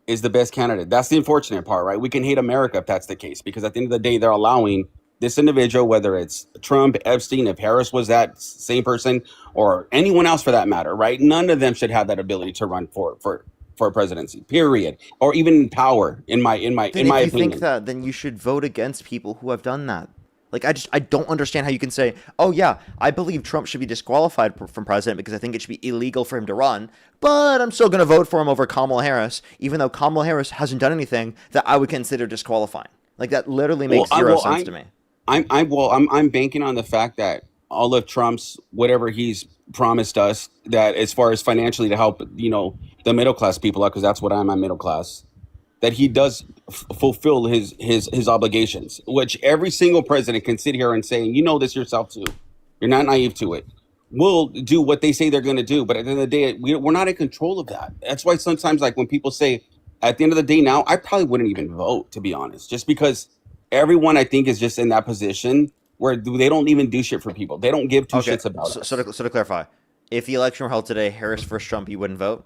is the best candidate. That's the unfortunate part, right? We can hate America if that's the case, because at the end of the day, they're allowing this individual, whether it's Trump, Epstein, if Harris was that same person, or anyone else for that matter, right? None of them should have that ability to run for a presidency, period, or even in power. In my Then opinion, if you think that, then you should vote against people who have done that. Like, I don't understand how you can say, oh yeah, I believe Trump should be disqualified from president because I think it should be illegal for him to run, but I'm still going to vote for him over Kamala Harris, even though Kamala Harris hasn't done anything that I would consider disqualifying. Like, that literally makes zero sense to me. I'm banking on the fact that all of Trump's whatever he's promised us, that as far as financially to help, the middle class people out, because that's what I'm middle class, that he does fulfill his obligations, which every single president can sit here and say, and you know this yourself too, you're not naive to it, will do what they say they're going to do. But at the end of the day, we're not in control of that. That's why sometimes, like when people say, at the end of the day now, I probably wouldn't even vote, to be honest, just because everyone I think is just in that position where they don't even do shit for people. They don't give two shits about it. So to clarify, if the election were held today, Harris versus Trump, you wouldn't vote?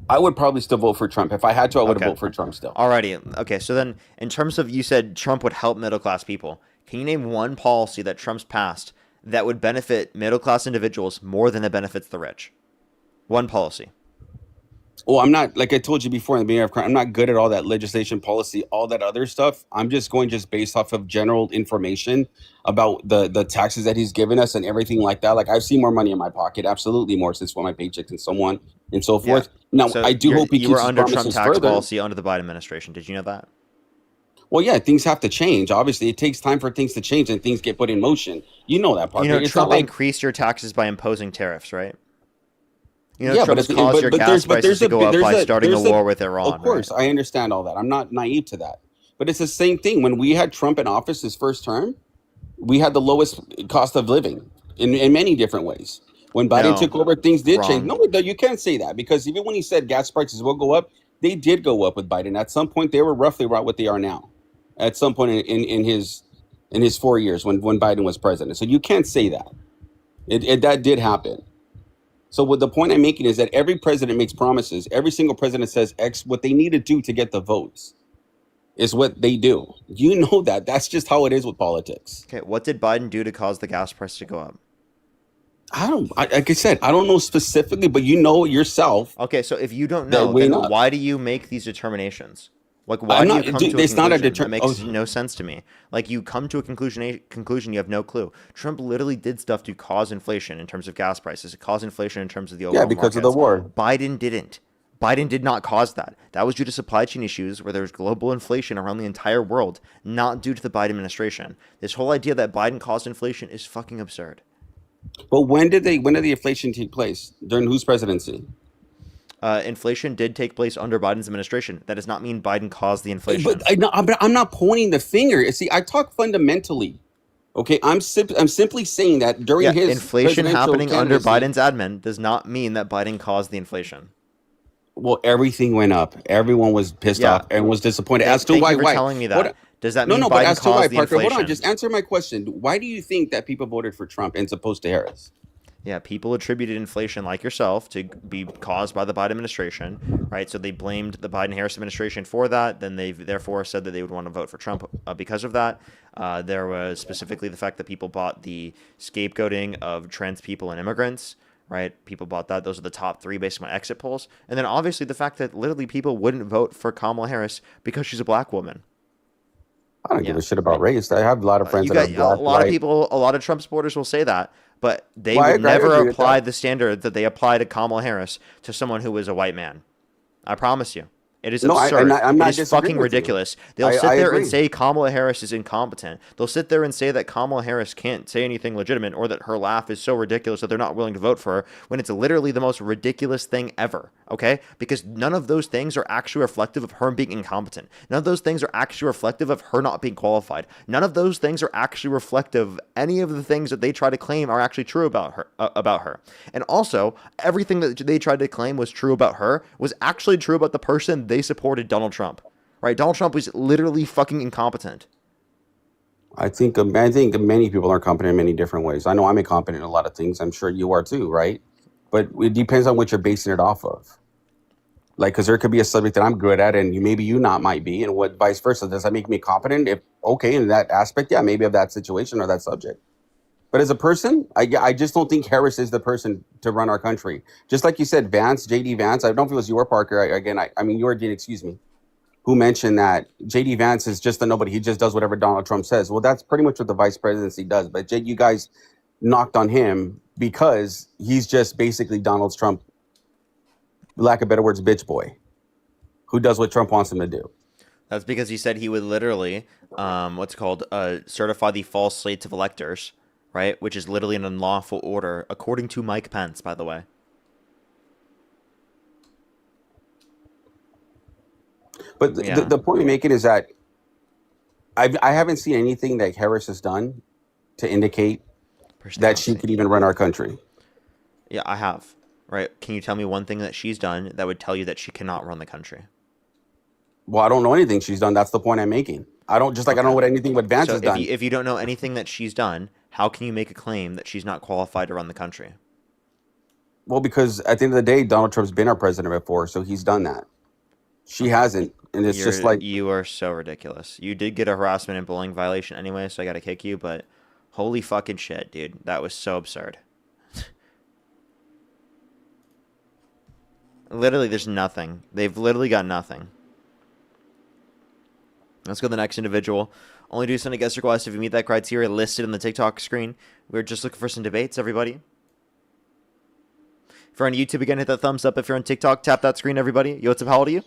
I would probably still vote for Trump. If I had to, I would vote for Trump still. Alrighty. Okay, so then in terms of, you said Trump would help middle-class people. Can you name one policy that Trump's passed that would benefit middle-class individuals more than it benefits the rich? One policy. Well, I'm not, like I told you before in the beginning of crime, I'm not good at all that legislation, policy, all that other stuff. I'm just going based off of general information about the taxes that he's given us and everything like that. Like, I've seen more money in my pocket, absolutely more since my paychecks and so on and so forth. Now, So I do hope he you keeps were his under Trump promises tax further. policy under the Biden administration. Did you know that? Well, yeah, things have to change. Obviously, it takes time for things to change and things get put in motion. You know that part. You know, It's Trump not like, increased your taxes by imposing tariffs, right? You know, yeah, Trump has caused your gas prices to go up by starting a war with Iran. Of course, I understand all that. I'm not naive to that. But it's the same thing. When we had Trump in office his first term, we had the lowest cost of living in many different ways. When Biden No, took over, things did wrong. change. No, you can't say that, because even when he said gas prices will go up, they did go up with Biden. At some point, they were roughly right what they are now. At some point in his 4 years when Biden was president. So you can't say that. That did happen. So what the point I'm making is that every president makes promises. Every single president says X, what they need to do to get the votes is what they do. You know that. That's just how it is with politics. Okay, what did Biden do to cause the gas price to go up? Like I said, I don't know specifically, but you know yourself. Okay, so if you don't that know, we're then not. why do you make these determinations? Like, why I'm do not- you come dude, to a it's not a conclusion? That makes oh. no sense to me. Like, you come to a conclusion, you have no clue. Trump literally did stuff to cause inflation in terms of gas prices, to cause inflation in terms of the overall Yeah, because of the markets. war. Biden didn't. Biden did not cause that. That was due to supply chain issues where there was global inflation around the entire world, not due to the Biden administration. This whole idea that Biden caused inflation is fucking absurd. But when did the inflation take place? During whose presidency? Inflation did take place under Biden's administration. That does not mean Biden caused the inflation. But I'm not pointing the finger. See, I talk fundamentally. Okay, I'm simply saying that during his inflation presidential happening under candidacy- Biden's admin does not mean that Biden caused the inflation. Well, everything went up. Everyone was pissed off. Everyone was disappointed. As to Thank why? you for why? telling me that. What- Does that no, mean no, Biden but as to why, caused the Parker, inflation? hold on. Just answer my question. Why do you think that people voted for Trump as opposed to Harris? Yeah, people attributed inflation, like yourself, to be caused by the Biden administration, right? So they blamed the Biden-Harris administration for that. Then they therefore said that they would want to vote for Trump because of that. There was specifically the fact that people bought the scapegoating of trans people and immigrants, right? People bought that. Those are the top three based on exit polls. And then obviously the fact that literally people wouldn't vote for Kamala Harris because she's a black woman. I don't give a shit about race. I have a lot of friends that are black, a lot white. of people, a lot of Trump supporters will say that, but they Well, I would agree- I never agree with apply that. the standard that they apply to Kamala Harris to someone who is a white man. I promise you. It is No, absurd. I'm not It is disagreeing fucking with you. ridiculous. They'll I sit there and agree. say Kamala Harris is incompetent. They'll sit there and say that Kamala Harris can't say anything legitimate or that her laugh is so ridiculous that they're not willing to vote for her when it's literally the most ridiculous thing ever, okay? Because none of those things are actually reflective of her being incompetent. None of those things are actually reflective of her not being qualified. None of those things are actually reflective of any of the things that they try to claim are actually true about her. And also, everything that they tried to claim was true about her was actually true about the person they supported, Donald Trump. Right? Donald Trump was literally fucking incompetent. I think many people are competent in many different ways. I know I'm incompetent in a lot of things. I'm sure you are too, right? But it depends on what you're basing it off of. Like, because there could be a subject that I'm good at, and you not might be, and what vice versa. Does that make me competent? If okay, in that aspect, yeah, maybe of that situation or that subject. But as a person, I just don't think Harris is the person to run our country. Just like you said, Vance, JD Vance. I don't know if it was you or Parker. I mean, you or Dean, excuse me, who mentioned that JD Vance is just a nobody. He just does whatever Donald Trump says. Well, that's pretty much what the vice presidency does. But you guys knocked on him because he's just basically Donald Trump, lack of better words, bitch boy, who does what Trump wants him to do. That's because he said he would literally, certify the false slates of electors, right? Which is literally an unlawful order, according to Mike Pence, by the way. But the point you're making is that I haven't seen anything that Harris has done to indicate that she could even run our country. Yeah, I have. Right? Can you tell me one thing that she's done that would tell you that she cannot run the country? Well, I don't know anything she's done. That's the point I'm making. I don't know what Vance has done. If you don't know anything that she's done, how can you make a claim that she's not qualified to run the country? Well, because at the end of the day, Donald Trump's been our president before, so he's done that. She hasn't, and it's just like... You are so ridiculous. You did get a harassment and bullying violation anyway, so I gotta kick you, but holy fucking shit, dude. That was so absurd. Literally, there's nothing. They've literally got nothing. Let's go to the next individual. Only do send a guest request if you meet that criteria listed on the TikTok screen. We're just looking for some debates, everybody. If you're on YouTube, again, hit that thumbs up. If you're on TikTok, tap that screen, everybody. Yo, what's up? How old are you?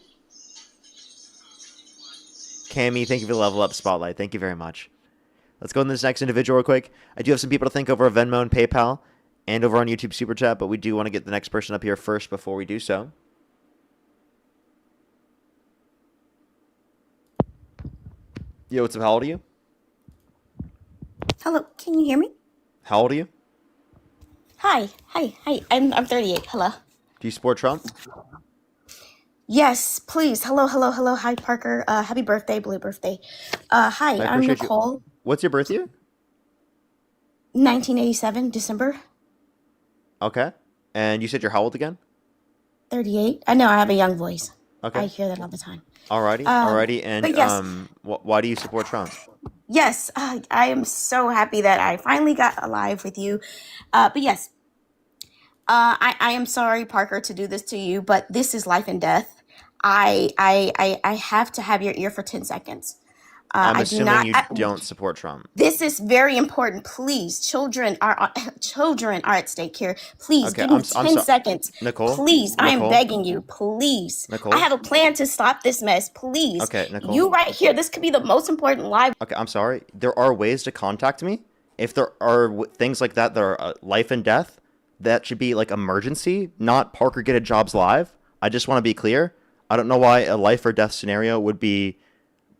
Cammy, thank you for the level up spotlight. Thank you very much. Let's go to this next individual real quick. I do have some people to thank over Venmo and PayPal and over on YouTube Super Chat, but we do want to get the next person up here first before we do so. Yo, what's up? How old are you? Hello, can you hear me? How old are you? Hi. I'm 38. Hello. Do you support Trump? Yes, please. Hello. Hi, Parker. Happy birthday, blue birthday. Hi, I'm Nicole. What's your birth year? 1987, December. Okay. And you said you're how old again? 38. I know I have a young voice. Okay. I hear that all the time. Alrighty. And yes. Why do you support Trump? Yes, I am so happy that I finally got alive with you. But yes, I am sorry, Parker, to do this to you, but this is life and death. I have to have your ear for 10 seconds. I'm assuming you don't support Trump. This is very important. Please, children are at stake here. Please give me 10 seconds. Nicole, please, I am begging you. Please, Nicole, I have a plan to stop this mess. Please, okay, Nicole, you right here. This could be the most important live. Okay, I'm sorry. There are ways to contact me. If there are things like that are life and death, that should be like emergency, not Parker get a jobs live. I just want to be clear. I don't know why a life or death scenario would be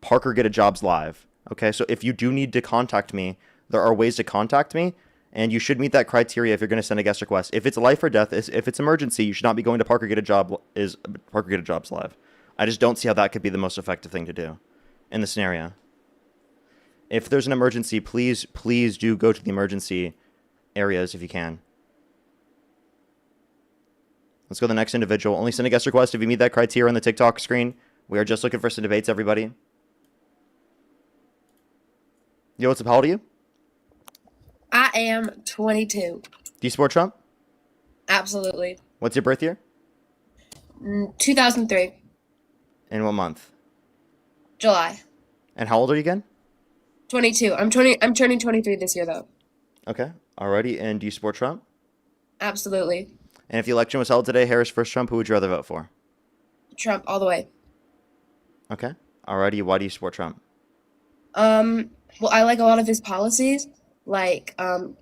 Parker get a jobs live. Okay, so if you do need to contact me, there are ways to contact me, and you should meet that criteria if you're going to send a guest request. If it's life or death, if it's emergency, you should not be going to Parker get a jobs live. I just don't see how that could be the most effective thing to do in the scenario. If there's an emergency, please do go to the emergency areas if you can. Let's go to the next individual. Only send a guest request if you meet that criteria on the TikTok screen. We are just looking for some debates, everybody. Yo, what's up? How old are you? I am 22. Do you support Trump? Absolutely. What's your birth year? 2003. In what month? July. And how old are you again? 22. I'm turning 23 this year though. Okay. Alrighty. And do you support Trump? Absolutely. And if the election was held today, Harris versus Trump, who would you rather vote for? Trump all the way. Okay. Alrighty. Why do you support Trump? Well, I like a lot of his policies. Like,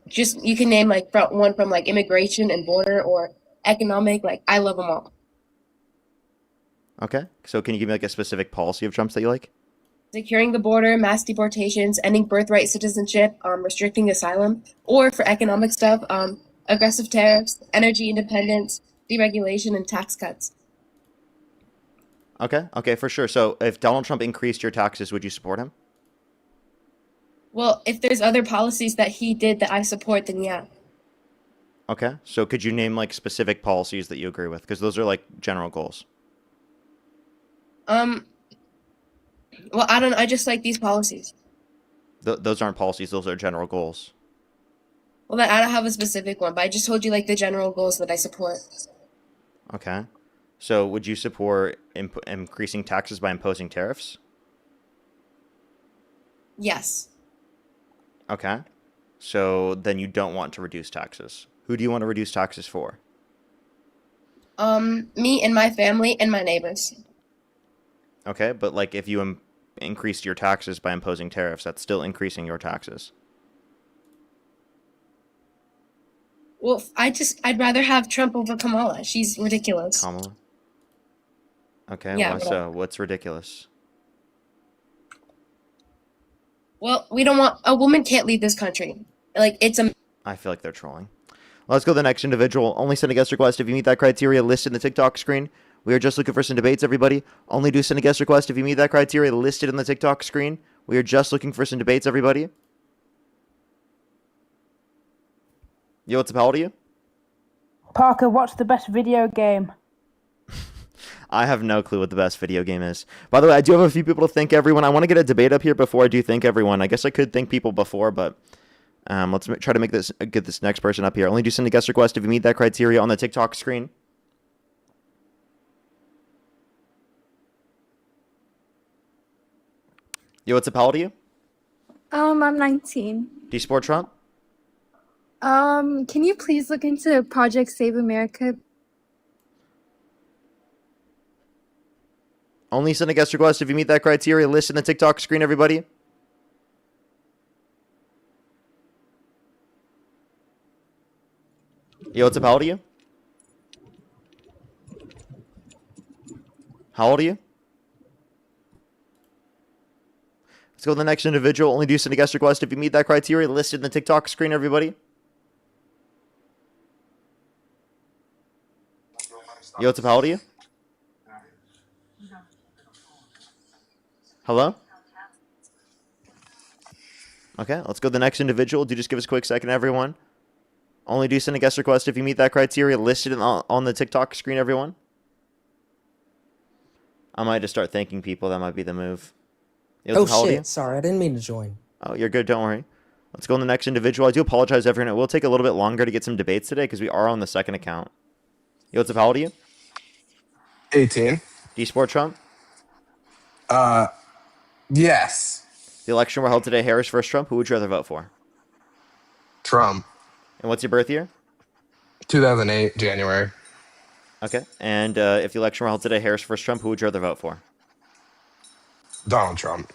just you can name like one from like immigration and border or economic. Like, I love them all. Okay. So can you give me like a specific policy of Trump's that you like? Securing the border, mass deportations, ending birthright citizenship, restricting asylum, or for economic stuff, aggressive tariffs, energy independence, deregulation, and tax cuts. Okay. Okay, for sure. So if Donald Trump increased your taxes, would you support him? Well, if there's other policies that he did that I support, then yeah. Okay. So could you name like specific policies that you agree with? Because those are like general goals. Well, I don't. I just like these policies. Those aren't policies. Those are general goals. Well, then I don't have a specific one, but I just told you like the general goals that I support. Okay. So would you support increasing taxes by imposing tariffs? Yes. Okay. So then you don't want to reduce taxes. Who do you want to reduce taxes for? Me and my family and my neighbors. Okay, but like if you increased your taxes by imposing tariffs, that's still increasing your taxes. Well, I'd rather have Trump over Kamala. She's ridiculous. Kamala? Okay, Yeah, why whatever. so? What's ridiculous? Well, we don't want a woman can't lead this country. Like it's a. I feel like they're trolling. Let's go to the next individual. Only send a guest request if you meet that criteria listed in the TikTok screen. We are just looking for some debates, everybody. Only do send a guest request if you meet that criteria listed in the TikTok screen. We are just looking for some debates, everybody. Yo, what's up? How old are you? Parker, what's the best video game? I have no clue what the best video game is. By the way, I do have a few people to thank everyone. I want to get a debate up here before I do thank everyone. I guess I could thank people before, but let's try to get this next person up here. Only do send a guest request if you meet that criteria on the TikTok screen. Yo, what's up? How old are you? I'm 19. Do you support Trump? Can you please look into Project Save America? Only send a guest request if you meet that criteria listed in the TikTok screen, everybody. Yo, what's up? How old are you? How old are you? Let's go to the next individual. Only do send a guest request if you meet that criteria listed in the TikTok screen, everybody. Yo, what's up? How old are you? Hello? Okay, let's go to the next individual. Do just give us a quick second, everyone. Only do send a guest request if you meet that criteria listed on the TikTok screen, everyone. I might just start thanking people. That might be the move. Yo, what's up? How old are you? Sorry, I didn't mean to join. Oh, you're good. Don't worry. Let's go on the next individual. I do apologize, everyone. It will take a little bit longer to get some debates today because we are on the second account. Yo, what's up? How old are you? 18. Do you support Trump? Yes. The election were held today. Harris versus Trump. Who would you rather vote for? Trump. And what's your birth year? 2008, January. Okay. And if the election were held today, Harris versus Trump, who would you rather vote for? Donald Trump.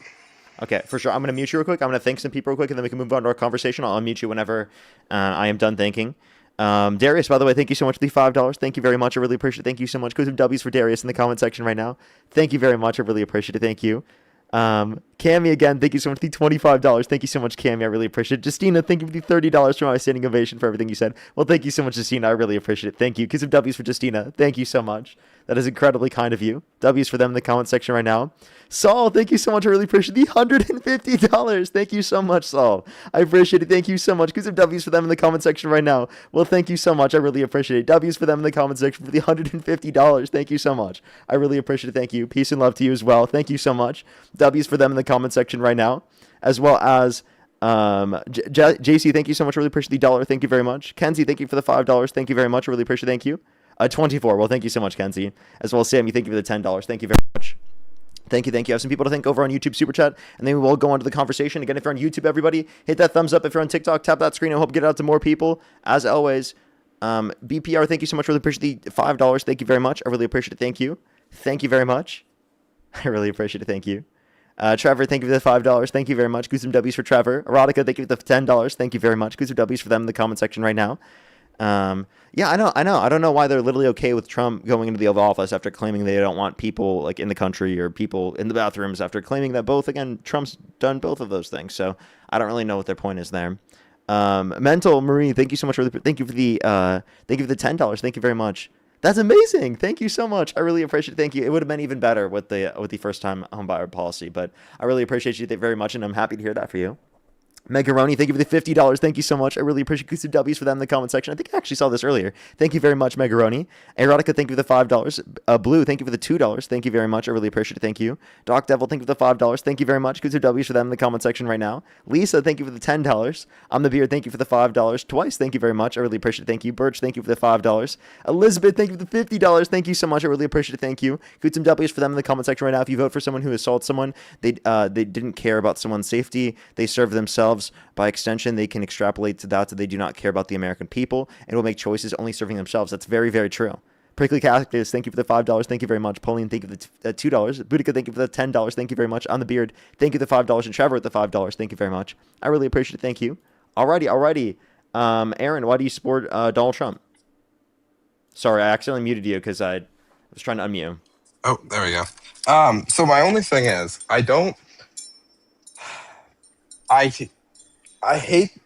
Okay, for sure. I'm going to mute you real quick. I'm going to thank some people real quick, and then we can move on to our conversation. I'll unmute you whenever I am done thanking. Darius, by the way, thank you so much for the $5. Thank you very much. I really appreciate it. Thank you so much. Go some W's for Darius in the comment section right now. Thank you very much. I really appreciate it. Thank you. Cammy, again, thank you so much for the $25. Thank you so much, Cammy. I really appreciate it. Justina, thank you for the $30 for my standing ovation for everything you said. Well, thank you so much, Justina. I really appreciate it. Thank you. Give some W's for Justina. Thank you so much. That is incredibly kind of you. W's for them in the comment section right now. Saul, thank you so much. I really appreciate the $150. Thank you so much, Saul. I appreciate it. Thank you so much. Give some W's for them in the comment section right now. Well, thank you so much. I really appreciate it. W's for them in the comment section for the $150. Thank you so much. I really appreciate it. Thank you. Peace and love to you as well. Thank you so much. W's for them in the comment section right now, as well as JC, thank you so much. I really appreciate the $1. Thank you very much. Kenzie, thank you for the $5. Thank you very much. I really appreciate it. Thank you. 24. Well, thank you so much, Kenzie. As well as Sammy, thank you for the $10. Thank you very much. Thank you. I have some people to thank over on YouTube Super Chat, and then we will go on to the conversation. Again, if you're on YouTube, everybody, hit that thumbs up. If you're on TikTok, tap that screen. I hope get it out to more people. As always, BPR, thank you so much. Really appreciate the $5. Thank you very much. I really appreciate it. Thank you. Thank you very much. I really appreciate it. Thank you. Trevor, thank you for the $5. Thank you very much. Goosum W's for Trevor. Erotica, thank you for the $10. Thank you very much. Goosum W's for them in the comment section right now. Yeah, I know. I don't know why they're literally okay with Trump going into the Oval Office after claiming they don't want people like in the country or people in the bathrooms after claiming that both, again, Trump's done both of those things. So I don't really know what their point is there. Mental Marie, thank you so much thank you for the $10. Thank you very much. That's amazing. Thank you so much. I really appreciate it. Thank you. It would have been even better with the first time home buyer policy, but I really appreciate you very much, and I'm happy to hear that for you. Megaroni, thank you for the $50. Thank you so much. I really appreciate Goosey W's for them in the comment section. I think I actually saw this earlier. Thank you very much, Megaroni. Erotica, thank you for the $5. Blue, thank you for the $2. Thank you very much. I really appreciate it. Thank you. Doc Devil, thank you for the $5. Thank you very much. Goosey W's for them in the comment section right now. Lisa, thank you for the $10. I'm the Beard, thank you for the $5. Twice, thank you very much. I really appreciate it. Thank you. Birch, thank you for the $5. Elizabeth, thank you for the $50. Thank you so much. I really appreciate it. Thank you. Goosey W's for them in the comment section right now. If you vote for someone who assaults someone, they didn't care about someone's safety. They serve themselves. By extension, they can extrapolate to that they do not care about the American people and will make choices only serving themselves. That's very, very true. Prickly Cactus, thank you for the $5. Thank you very much. Pauline, thank you for the $2. Boudica, thank you for the $10. Thank you very much. On the Beard, thank you for the $5. And Trevor at the $5. Thank you very much. I really appreciate it. Thank you. Alrighty. Aaron, why do you support Donald Trump? Sorry, I accidentally muted you because I was trying to unmute. Oh, there we go. So my only thing is, I hate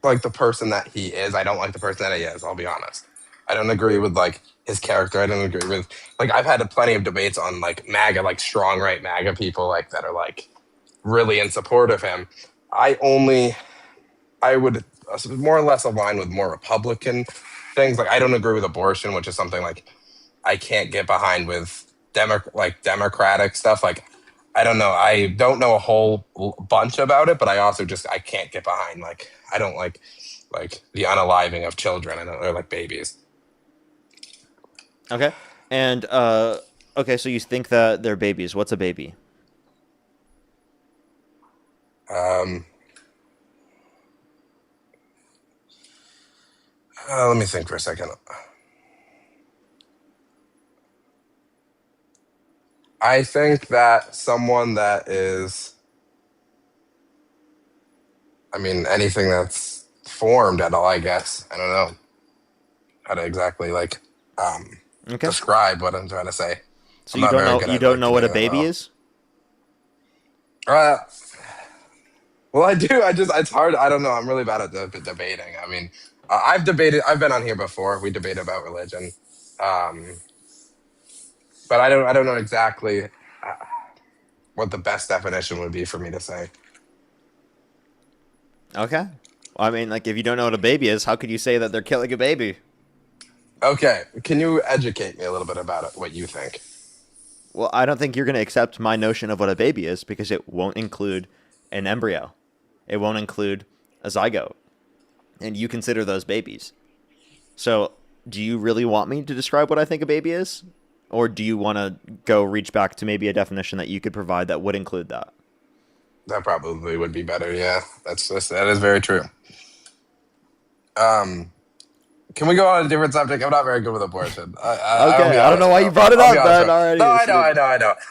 like the person that he is. I don't like the person that he is. I'll be honest. I don't agree with like his character. I don't agree with like I've had plenty of debates on like MAGA, like strong right MAGA people like that are like really in support of him. I would more or less align with more Republican things. Like I don't agree with abortion, which is something like I can't get behind with Democratic stuff. Like I don't know. I don't know a whole bunch about it, but I also I can't get behind I don't like the unaliving of children or like babies. Okay. And okay, so you think that they're babies. What's a baby? Let me think for a second. I think that someone that is, anything that's formed at all, I guess. I don't know how to exactly describe what I'm trying to say. So you don't know what a baby is? Well, I do. It's hard. I don't know. I'm really bad at debating. I've been on here before. We debate about religion. But I don't know exactly what the best definition would be for me to say. Okay. Well, if you don't know what a baby is, how could you say that they're killing a baby? Okay. Can you educate me a little bit about it, what you think? Well, I don't think you're going to accept my notion of what a baby is because it won't include an embryo. It won't include a zygote. And you consider those babies. So, do you really want me to describe what I think a baby is? Or do you want to go reach back to maybe a definition that you could provide that would include that? That probably would be better. Yeah, that is very true. Can we go on a different subject? I'm not very good with abortion. I don't know why you brought it up, man. Already. No,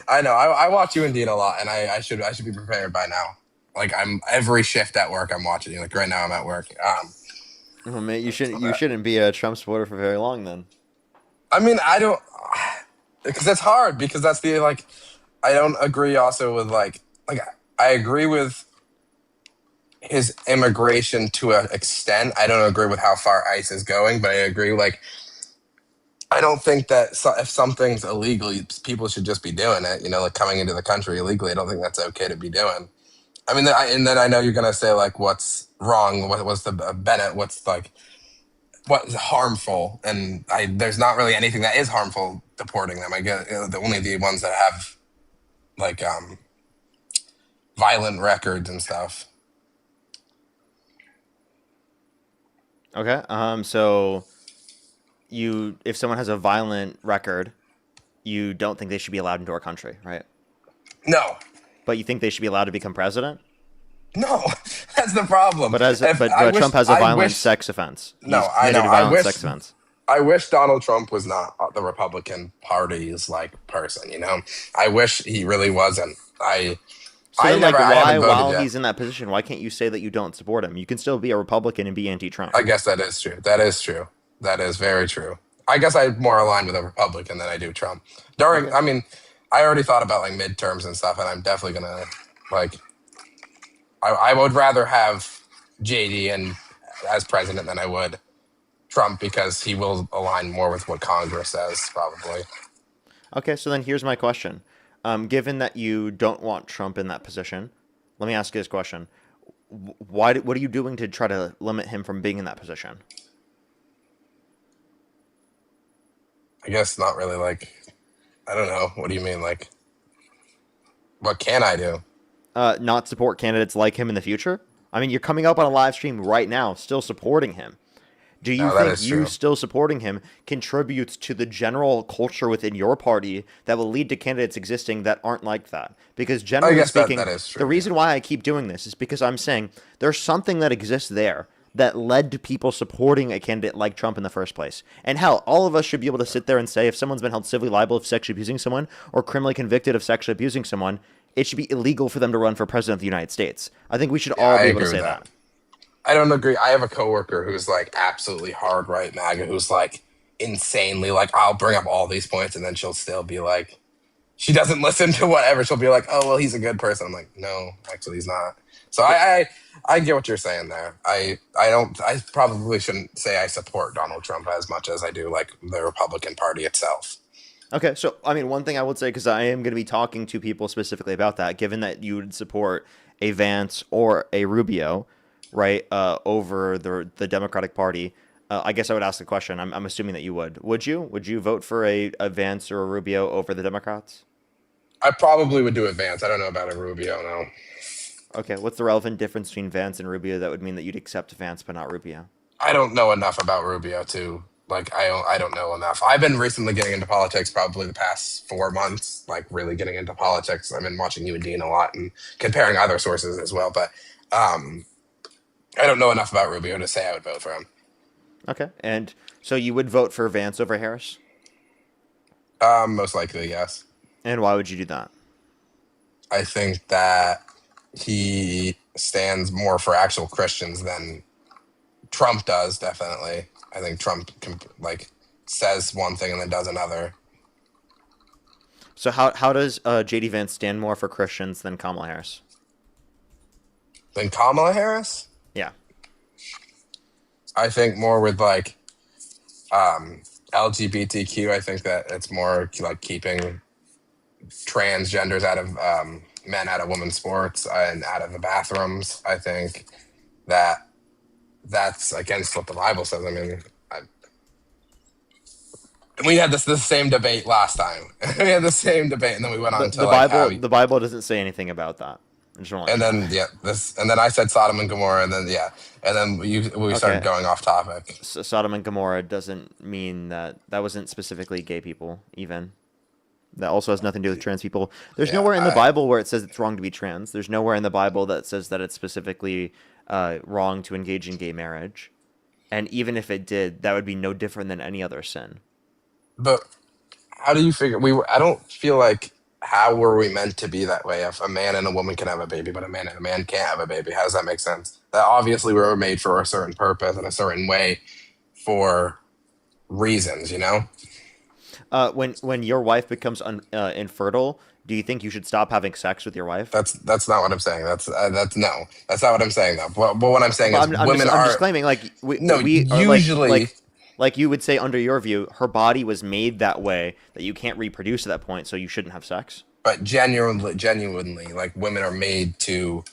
I know. I watch you and Dean a lot, and I should be prepared by now. I'm every shift at work. I'm watching you. Right now, I'm at work. Well, mate, you shouldn't be a Trump supporter for very long then. I don't, because it's hard because that's the I don't agree also with I agree with his immigration to an extent. I don't agree with how far ICE is going, but I agree I don't think that if something's illegal, people should just be doing it. Coming into the country illegally. I don't think that's okay to be doing. And then I know you're gonna say what's wrong? What's the Bennett? What's what's harmful? And there's not really anything that is harmful deporting them. I get only the ones that have violent records and stuff. Okay. So if someone has a violent record, you don't think they should be allowed into our country, right? No. But you think they should be allowed to become president? No, that's the problem. But Trump has a violent sex offense. No, I know. Sex offense. I wish Donald Trump was not the Republican Party's like person. I wish he really wasn't. So then, I haven't voted while yet. he's in that position, why can't you say that you don't support him? You can still be a Republican and be anti-Trump. I guess that is true. That is true. That is very true. I guess I'm more aligned with a Republican than I do Trump. I mean, I already thought about like midterms and stuff, and I'm definitely gonna like. I would rather have JD and as president than I would Trump because he will align more with what Congress says, probably. Okay, so then here's my question. Given that you don't want Trump in that position, let me ask you this question. What are you doing to try to limit him from being in that position? I guess not really like, I don't know. What do you mean? Like, what can I do? Not support candidates like him in the future? I mean, you're coming up on a live stream right now, still supporting him. Do you think you still supporting him contributes to the general culture within your party that will lead to candidates existing that aren't like that? Because generally speaking, that is true, the reason why I keep doing this is because I'm saying there's something that exists there that led to people supporting a candidate like Trump in the first place. And hell, all of us should be able to sit there and say if someone's been held civilly liable of sexually abusing someone or criminally convicted of sexually abusing someone, it should be illegal for them to run for president of the United States. I think we should all be able to say that. I don't agree. I have a coworker who's like absolutely hard right MAGA, who's like insanely like, I'll bring up all these points and then she'll still be like, she doesn't listen to whatever. She'll be like, oh, well, he's a good person. I'm like, no, actually he's not. So I get what you're saying there. I probably shouldn't say I support Donald Trump as much as I do like the Republican Party itself. Okay, so I mean, one thing I would say, because I am going to be talking to people specifically about that, given that you would support a Vance or a Rubio, right, over the Democratic Party, I guess I would ask the question. I'm assuming that you would. Would you? Would you vote for a Vance or a Rubio over the Democrats? I probably would do a Vance. I don't know about a Rubio, no. Okay, what's the relevant difference between Vance and Rubio that would mean that you'd accept Vance but not Rubio? I don't know enough about Rubio to like. I don't know enough. I've been recently getting into politics, probably the past 4 months. Like really getting into politics. I've been watching you and Dean a lot and comparing other sources as well. But I don't know enough about Rubio to say I would vote for him. Okay, and so you would vote for Vance over Harris? Most likely, yes. And why would you do that? I think that he stands more for actual Christians than Trump does, definitely. I think Trump says one thing and then does another. So how does J.D. Vance stand more for Christians than Kamala Harris? Than Kamala Harris? Yeah. I think more with like LGBTQ. I think that it's more like keeping transgenders out of men out of women's sports and out of the bathrooms. I think that that's against what the Bible says. I mean, we had the same debate last time. We had the same debate, and then we went on to the Bible doesn't say anything about that. And then and then I said Sodom and Gomorrah, and then we started going off topic. So Sodom and Gomorrah doesn't mean that wasn't specifically gay people, even. That also has nothing to do with trans people. There's nowhere in the Bible where it says it's wrong to be trans. There's nowhere in the Bible that says that it's specifically wrong to engage in gay marriage. And even if it did, that would be no different than any other sin. But how do you figure I don't feel like how were we meant to be that way? If a man and a woman can have a baby, but a man and a man can't have a baby, how does that make sense? That obviously we were made for a certain purpose and a certain way for reasons, you know? When your wife becomes infertile, do you think you should stop having sex with your wife? That's not what I'm saying. That's no. That's not what I'm saying though. But what I'm saying is I'm just claiming like we usually like you would say under your view, her body was made that way that you can't reproduce at that point, so you shouldn't have sex. But genuinely, like women are made to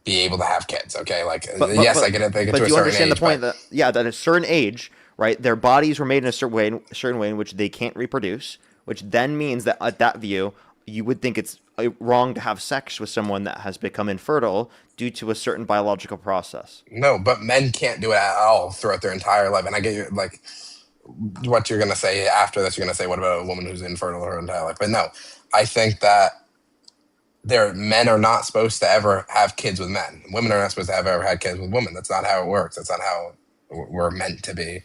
be able to have kids. Okay, like yes, I get it. They get to a certain age. But do you understand the point that that at a certain age, right, their bodies were made in a certain way in which they can't reproduce, which then means that at that view, you would think it's wrong to have sex with someone that has become infertile due to a certain biological process. No, but men can't do it at all throughout their entire life. And I get you, like, what you're going to say after this. You're going to say, what about a woman who's infertile her entire life? But no, I think that men are not supposed to ever have kids with men. Women are not supposed to have ever had kids with women. That's not how it works. That's not how we're meant to be.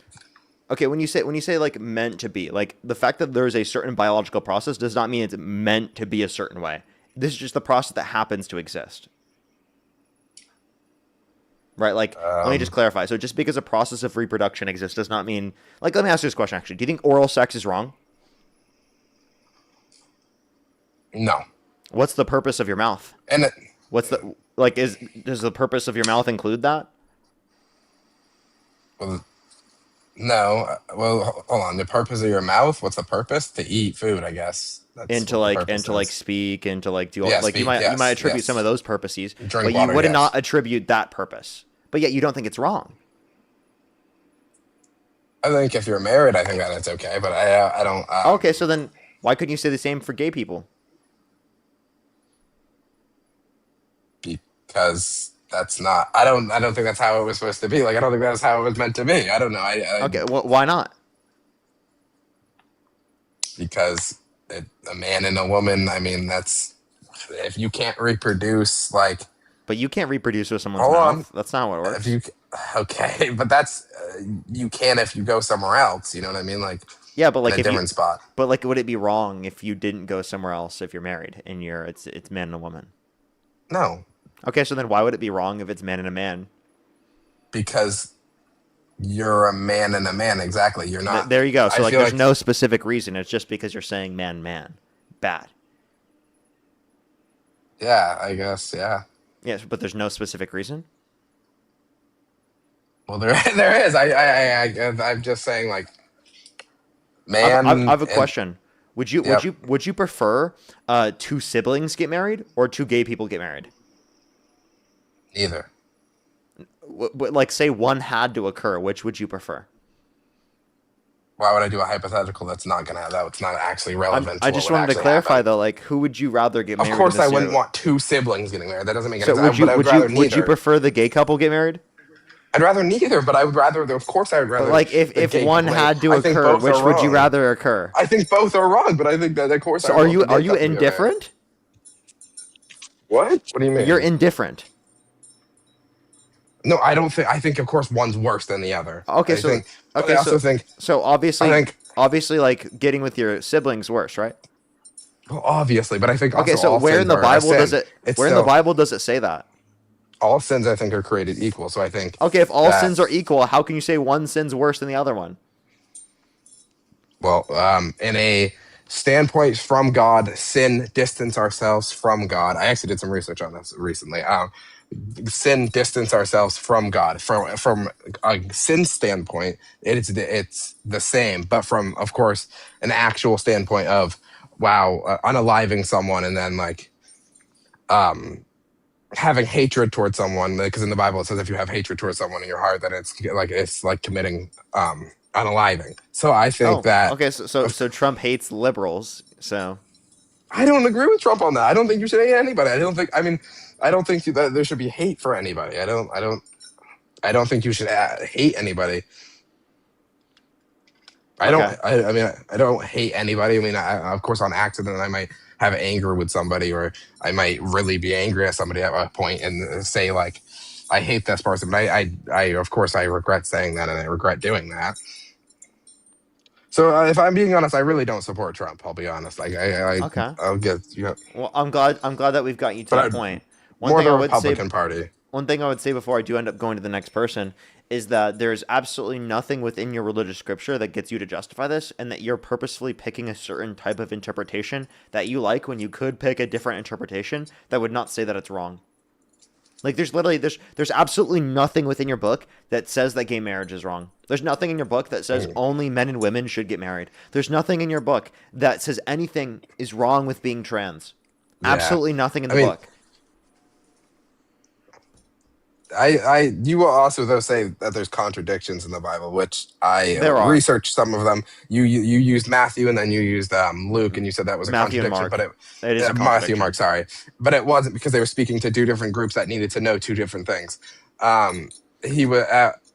Okay, when you say like meant to be, like the fact that there's a certain biological process does not mean it's meant to be a certain way. This is just the process that happens to exist. Right? Like, let me just clarify. So just because a process of reproduction exists does not mean, like, let me ask you this question actually. Do you think oral sex is wrong? No. What's the purpose of your mouth? And What's the, like, does the purpose of your mouth include that? well, no. Well, hold on. The purpose of your mouth? What's the purpose? To eat food, I guess. That's And to what the like, purpose is. speak, and to like do all, Yeah, like speak, you might yes, attribute some of yes. those purposes, Drink but you water, would yes. not attribute that purpose. But yet you don't think it's wrong. I think if you're married, I think that it's okay, but I don't. Okay, so then why couldn't you say the same for gay people? Because that's not. I don't think that's how it was supposed to be. Like I don't think that's how it was meant to be. I don't know. Okay, well, why not? Because a man and a woman. I mean, that's if you can't reproduce, like. But you can't reproduce with someone's Hold mouth. on. That's not what it works. If you okay, but that's you can if you go somewhere else. You know what I mean? Like Yeah, but like in a if you, different spot. but like, would it be wrong if you didn't go somewhere else if you're married and it's man and a woman? No, Okay, so then why would it be wrong if it's man and a man? because you're a man and a man. Exactly. You're not. There you go. So I like, feel there's no specific reason. It's just because you're saying man, man, bad. Yeah, I guess. Yeah. Yes, but there's no specific reason. Well, there is. I'm just saying, like, man. I have a and- question. Would you Yep. would you prefer two siblings get married or two gay people get married? Neither. Like, say one had to occur, which would you prefer? Why would I do a hypothetical that's not gonna have that? It's not actually relevant. I to just what would wanted to actually clarify happen. though, like, who would you rather get married? Of course, in this I wouldn't year? want two siblings getting married. That doesn't make any So sense. But I would rather would you neither. prefer the gay couple get married? I'd rather neither, but I would rather. Of course, I would rather. But like, the if gay one couple. had to I think occur, both which are would you wrong. rather occur? I think both are wrong, but I think that of course. So I are want you the gay couple to get married. indifferent? What? What do you mean? You're indifferent. No, I don't think. I think, of course, one's worse than the other. Okay, I so think, but I also think. so obviously, I think. like getting with your siblings worse, right? Well, obviously, but I think. Okay, Also so all where in sins the are a Bible sin. does it? It's Where in the still- Bible does it say that? All sins, I think, are created equal. So I think. Okay, if all that- sins are equal, how can you say one sin's worse than the other one? Well, in a standpoint from God, sin distance ourselves from God. I actually did some research on this recently. Sin distance ourselves from God. From a sin standpoint, it's the same, but from, of course, an actual standpoint of unaliving someone and then like having hatred towards someone, because in the Bible it says if you have hatred towards someone in your heart, then it's like committing unaliving. So I think that okay, so Trump hates liberals, so I don't agree with Trump on that. I don't think you should hate anybody. I don't think that there should be hate for anybody. I don't think you should hate anybody. I don't hate anybody. I mean, of course, on accident, I might have anger with somebody, or I might really be angry at somebody at a point and say like, I hate this person. But I of course, I regret saying that and I regret doing that. So if I'm being honest, I really don't support Trump. I'll be honest. Like okay. I'll get you. Well, I'm glad that we've got you to that point. More the Republican Party. One thing I would say before I do end up going to the next person is that there's absolutely nothing within your religious scripture that gets you to justify this, and that you're purposefully picking a certain type of interpretation that you like when you could pick a different interpretation that would not say that it's wrong. Like, there's absolutely nothing within your book that says that gay marriage is wrong. There's nothing in your book that says only men and women should get married. There's nothing in your book that says anything is wrong with being trans. Yeah. Absolutely nothing in the book. You will also though say that there's contradictions in the Bible, which There are. researched some of them. You used Matthew and then you used Luke, and you said that was a Matthew and contradiction. Mark. But It is a Matthew contradiction. Mark, sorry, but it wasn't, because they were speaking to two different groups that needed to know two different things.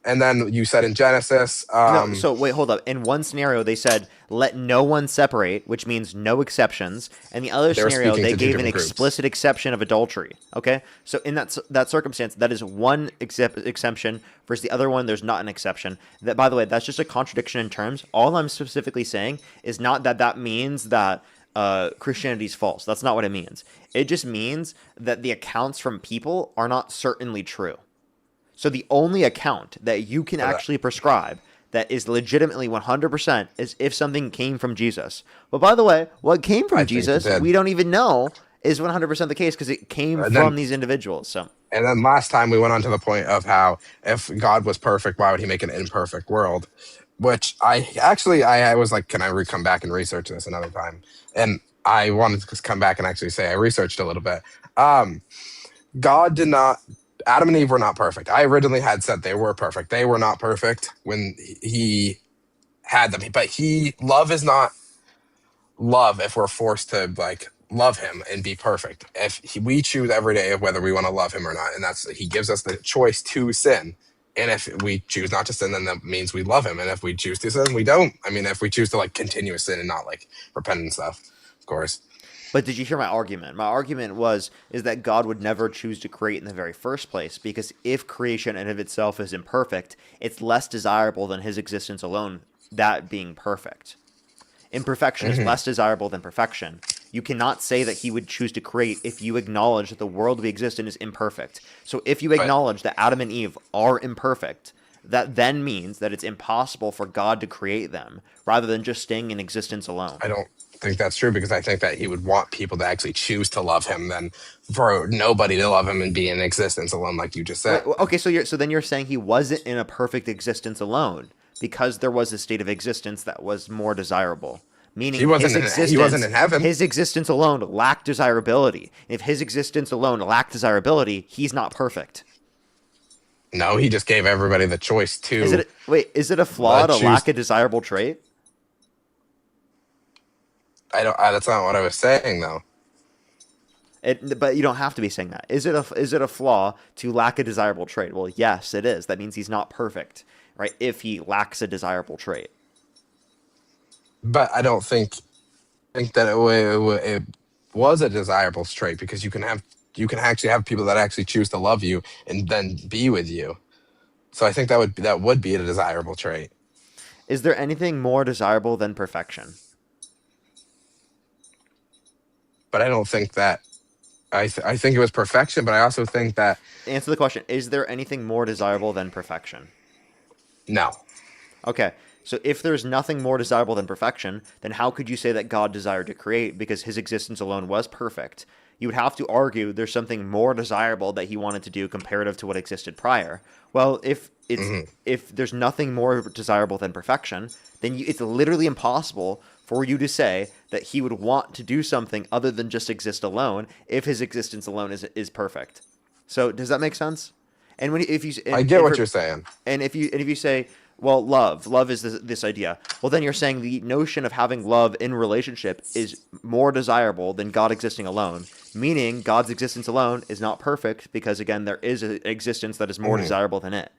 And then you said in Genesis, No, so wait, hold up. In one scenario, they said, let no one separate, which means no exceptions. And the other they were scenario, speaking they to two gave an different groups. explicit exception of adultery. Okay? So in that circumstance, that is one exemption versus the other one, there's not an exception. That, by the way, that's just a contradiction in terms. All I'm specifically saying is not that that means that Christianity is false. That's not what it means. It just means that the accounts from people are not certainly true. So the only account that you can actually prescribe that is legitimately 100% is if something came from Jesus. But by the way, what came from Jesus, we don't even know is 100% the case because it came from these individuals. So. And then last time we went on to the point of how if God was perfect, why would he make an imperfect world? Which I was like, can I come back and research this another time? And I wanted to come back and actually say I researched a little bit. God did not, Adam and Eve were not perfect. I originally had said they were perfect. They were not perfect when he had them. But love is not love if we're forced to like love him and be perfect. We choose every day of whether we want to love him or not. And he gives us the choice to sin. And if we choose not to sin, then that means we love him. And if we choose to sin, we don't. I mean, if we choose to like continue sin and not like repent and stuff, of course. But did you hear my argument? My argument is that God would never choose to create in the very first place, because if creation in of itself is imperfect, it's less desirable than his existence alone, that being perfect. Imperfection is less desirable than perfection. You cannot say that he would choose to create if you acknowledge that the world we exist in is imperfect. So if you acknowledge that Adam and Eve are imperfect, that then means that it's impossible for God to create them, rather than just staying in existence alone. I don't think that's true, because I think that he would want people to actually choose to love him than for nobody to love him and be in existence alone, like you just said. Wait, okay, so then you're saying he wasn't in a perfect existence alone because there was a state of existence that was more desirable. Meaning he wasn't in heaven. His existence alone lacked desirability. If his existence alone lacked desirability, he's not perfect. No, he just gave everybody the choice to. Is it a flaw to lack a desirable trait? That's not what I was saying, though. But you don't have to be saying that. Is it a flaw to lack a desirable trait? Well, yes, it is. That means he's not perfect, right? If he lacks a desirable trait. But I don't think that it was a desirable trait, because you can actually have people that actually choose to love you and then be with you. So I think that would be a desirable trait. Is there anything more desirable than perfection? But I don't think that. I think it was perfection, but I also think that. Answer the question. Is there anything more desirable than perfection? No. Okay. So if there's nothing more desirable than perfection, then how could you say that God desired to create because his existence alone was perfect? You would have to argue there's something more desirable that he wanted to do comparative to what existed prior. Well, if there's nothing more desirable than perfection, then it's literally impossible for you to say that he would want to do something other than just exist alone if his existence alone is perfect. So does that make sense? And I get what you're saying. And if you say, well, love is this idea. Well, then you're saying the notion of having love in relationship is more desirable than God existing alone, meaning God's existence alone is not perfect because, again, there is an existence that is more desirable than it.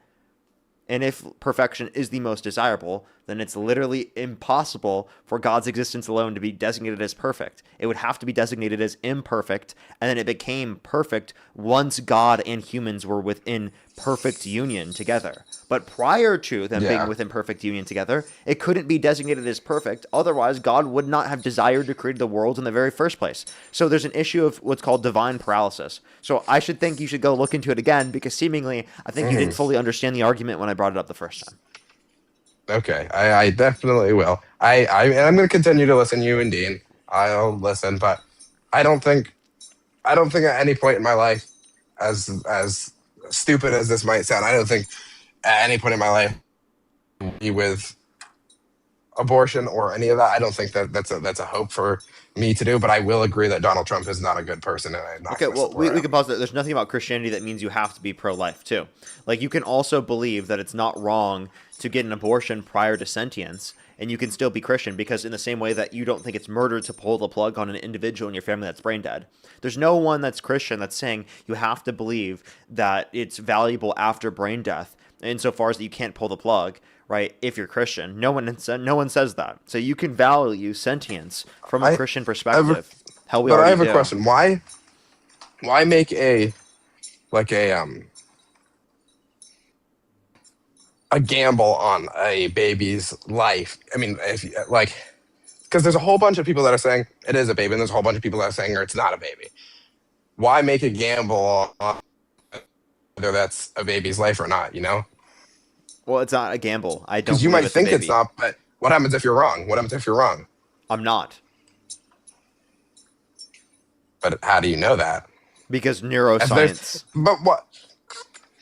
And if perfection is the most desirable, then it's literally impossible for God's existence alone to be designated as perfect. It would have to be designated as imperfect, and then it became perfect once God and humans were within perfect union together. But prior to them being within perfect union together, it couldn't be designated as perfect. Otherwise, God would not have desired to create the world in the very first place. So there's an issue of what's called divine paralysis. So I should think you should go look into it again, because seemingly I think you didn't fully understand the argument when I brought it up the first time. Okay, I definitely will. I'm going to continue to listen to you and Dean. I'll listen, but I don't think at any point in my life, as stupid as this might sound, I don't think at any point in my life be with abortion or any of that. I don't think that's a hope for me to do, but I will agree that Donald Trump is not a good person, and I'm not. Okay, well, we can pause there. There's nothing about Christianity that means you have to be pro-life too. Like, you can also believe that it's not wrong to get an abortion prior to sentience, and you can still be Christian, because in the same way that you don't think it's murder to pull the plug on an individual in your family that's brain dead, there's no one that's Christian that's saying you have to believe that it's valuable after brain death insofar as that you can't pull the plug, right? If you're Christian, no one says that. So you can value sentience from a Christian perspective. Hell, we But I already have a do. question. Why make a gamble on a baby's life? I mean, if like, because there's a whole bunch of people that are saying it is a baby, and there's a whole bunch of people that are saying it's not a baby. Why make a gamble on whether that's a baby's life or not? You know? Well, it's not a gamble. I don't Because you believe might it's a think baby. it's not, but what happens if you're wrong? What happens if you're wrong? I'm not. But how do you know that? Because neuroscience. But what?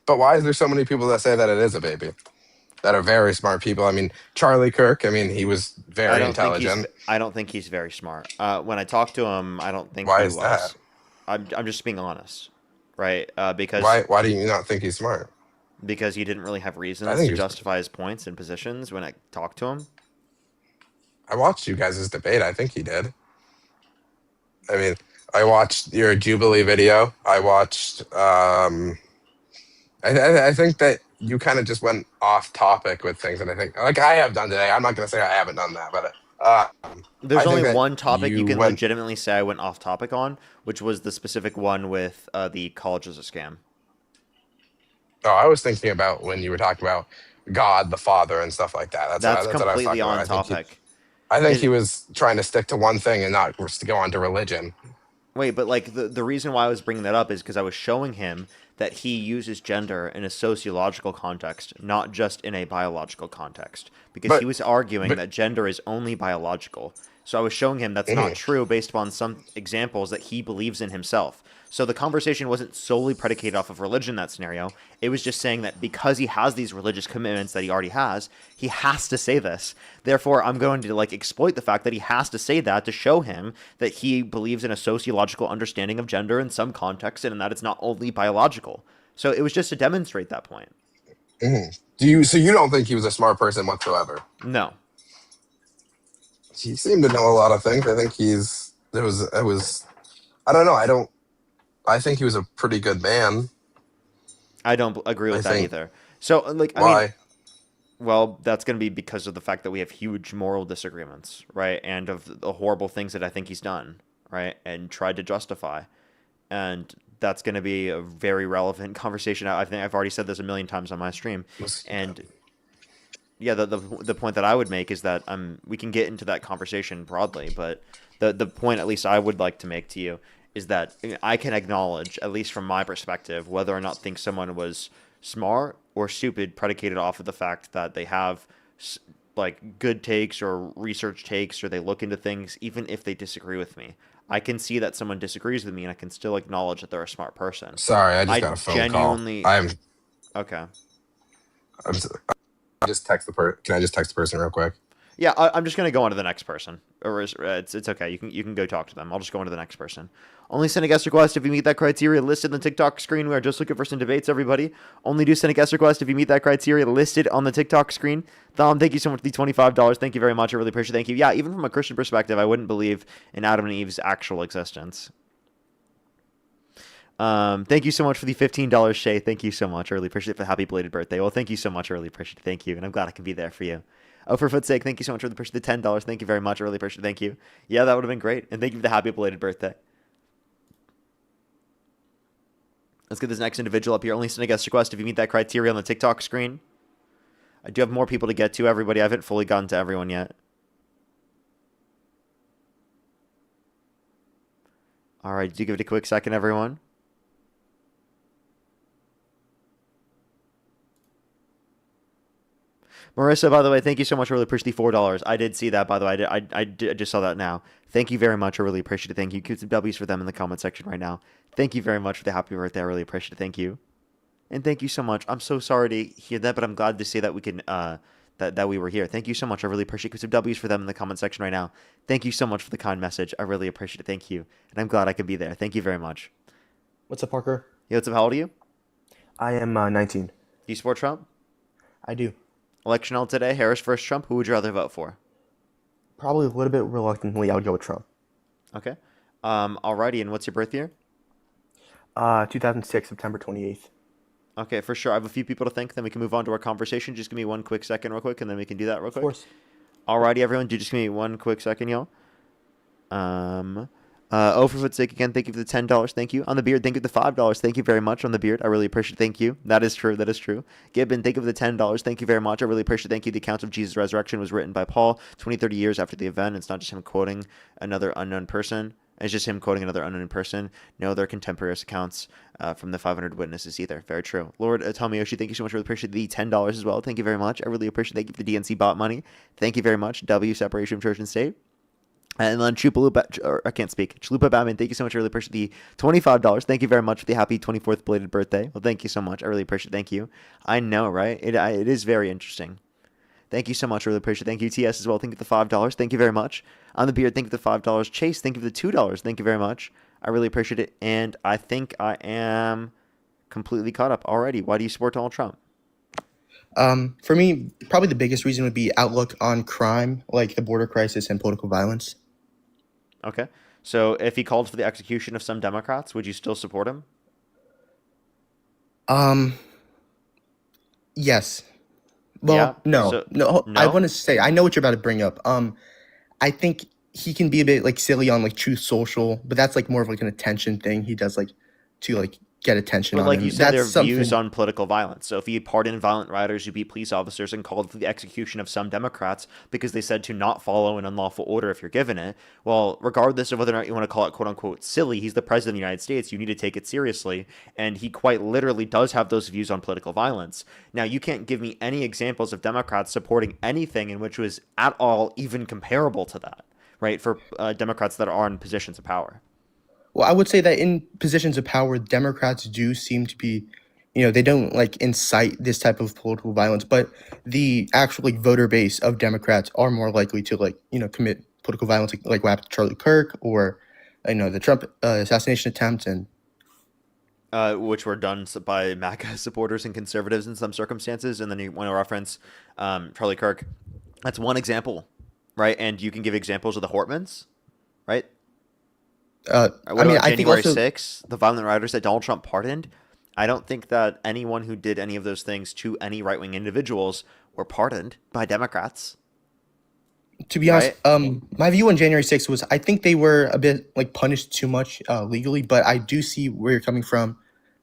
But why is there so many people that say that it is a baby? That are very smart people. I mean, Charlie Kirk. I mean, he was very intelligent. I don't think he's very smart. When I talked to him, I don't think Why he is was. that? I'm just being honest, right? Because Why do you not think he's smart? Because he didn't really have reasons think to he's- justify his points and positions when I talked to him. I watched you guys' debate. I think he did. I mean, I watched your Jubilee video. I watched. I think that you kind of just went off topic with things, and I think, like I have done today. I'm not going to say I haven't done that, but There's I think only that one topic you can went- legitimately say I went off topic on, which was the specific one with the college is a scam. Oh, I was thinking about when you were talking about God the Father and stuff like that. That's what I was completely talking on about. topic. I think he was trying to stick to one thing and not to go on to religion. Wait, but like the reason why I was bringing that up is because I was showing him that he uses gender in a sociological context, not just in a biological context. Because he was arguing that gender is only biological. So I was showing him that's not true based upon some examples that he believes in himself. So the conversation wasn't solely predicated off of religion in that scenario. It was just saying that because he has these religious commitments that he already has, he has to say this. Therefore, I'm going to like exploit the fact that he has to say that to show him that he believes in a sociological understanding of gender in some context and that it's not only biological. So it was just to demonstrate that point. So you don't think he was a smart person whatsoever? No. He seemed to know a lot of things. I think I don't know. I think he was a pretty good man. I don't agree with that either. So, like, I mean, well, that's going to be because of the fact that we have huge moral disagreements, right? And of the horrible things that I think he's done, right? And tried to justify. And that's going to be a very relevant conversation. I think I've already said this a million times on my stream. And yeah, the point that I would make is that we can get into that conversation broadly, but the point at least I would like to make to you is that I can acknowledge, at least from my perspective, whether or not think someone was smart or stupid predicated off of the fact that they have like good takes or research takes or they look into things, even if they disagree with me. I can see that someone disagrees with me and I can still acknowledge that they're a smart person. Sorry, I just got a phone call. Okay. Can I just text the person real quick? Yeah, I'm just gonna go on to the next person. Or it's okay. You can go talk to them. I'll just go on to the next person. Only send a guest request if you meet that criteria listed on the TikTok screen. We are just looking for some debates, everybody. Only do send a guest request if you meet that criteria listed on the TikTok screen. Thom, thank you so much for the $25. Thank you very much. I really appreciate it. Thank you. Yeah, even from a Christian perspective, I wouldn't believe in Adam and Eve's actual existence. Thank you so much for the $15, Shay. Thank you so much. I really appreciate it for the happy belated birthday. Well, thank you so much. I really appreciate it. Thank you. And I'm glad I can be there for you. Oh, for foot's sake, thank you so much for the $10. Thank you very much. I really appreciate it. Thank you. Yeah, that would have been great. And thank you for the happy belated birthday. Let's get this next individual up here. Only send a guest request if you meet that criteria on the TikTok screen. I do have more people to get to, everybody. I haven't fully gotten to everyone yet. All right, do give it a quick second, everyone. Marissa, by the way, thank you so much. I really appreciate the $4. I did see that, by the way. I just saw that now. Thank you very much. I really appreciate it. Thank you. Keep some W's for them in the comment section right now. Thank you very much for the happy birthday. I really appreciate it. Thank you. And thank you so much. I'm so sorry to hear that, but I'm glad to see that we can that we were here. Thank you so much. I really appreciate it. Keep some W's for them in the comment section right now. Thank you so much for the kind message. I really appreciate it. Thank you. And I'm glad I could be there. Thank you very much. What's up, Parker? Yo, what's up? How old are you? I am 19. Do you support Trump? I do. Election held today, Harris versus Trump. Who would you rather vote for? Probably a little bit reluctantly, I would go with Trump. Okay. Alrighty, and what's your birth year? 2006, September 28th. Okay, for sure. I have a few people to thank. Then we can move on to our conversation. Just give me one quick second, real quick, and then we can do that real quick. Of course. Alrighty, everyone. Just give me one quick second, y'all. Overfoot's sake again. Thank you for the $10. Thank you. On the beard, thank you for the $5. Thank you very much. On the beard, I really appreciate it. Thank you. That is true. That is true. Gibbon, thank you for the $10. Thank you very much. I really appreciate it. Thank you. The account of Jesus' resurrection was written by Paul 20, 30 years after the event. It's not just him quoting another unknown person. It's just him quoting another unknown person. No, they're contemporaneous accounts from the 500 witnesses either. Very true. Lord Tomiyoshi, thank you so much. Really appreciate the $10 as well. Thank you very much. I really appreciate it. Thank you for the DNC bot money. Thank you very much. W, separation of church and state. And then I can't speak. Chalupa Batman, thank you so much. I really appreciate the $25. Thank you very much for the happy 24th belated birthday. Well, thank you so much. I really appreciate it. Thank you. I know, right? It is very interesting. Thank you so much. I really appreciate it. Thank you, TS, as well. Thank you for the $5. Thank you very much. On the beard, thank you for the $5. Chase, thank you for the $2. Thank you very much. I really appreciate it. And I think I am completely caught up already. Why do you support Donald Trump? For me, probably the biggest reason would be outlook on crime, like the border crisis and political violence. Okay. So if he called for the execution of some Democrats, would you still support him? Yes. Well, Yeah. no, So, no. I no? want to say I know what you're about to bring up. I think he can be a bit like silly on like Truth Social, but that's like more of like an attention thing. He does like to like get attention But on like him. you said, That's their views something. on political violence. So if he pardoned violent rioters who beat police officers and called for the execution of some Democrats because they said to not follow an unlawful order if you're given it, well, regardless of whether or not you want to call it quote unquote silly, he's the president of the United States. You need to take it seriously. And he quite literally does have those views on political violence. Now, you can't give me any examples of Democrats supporting anything in which was at all even comparable to that, right? For Democrats that are in positions of power. Well, I would say that in positions of power, Democrats do seem to be, they don't like incite this type of political violence, but the actual like voter base of Democrats are more likely to like, commit political violence, like what happened to Charlie Kirk or, the Trump assassination attempt and. Which were done by MAGA supporters and conservatives in some circumstances. And then you want to reference Charlie Kirk. That's one example, right? And you can give examples of the Hortmans, right? What about I think January also 6th, the violent rioters that Donald Trump pardoned? I don't think that anyone who did any of those things to any right-wing individuals were pardoned by Democrats. to be honest, Right? my view on January 6th was I think they were a bit like punished too much legally, but I do see where you're coming from.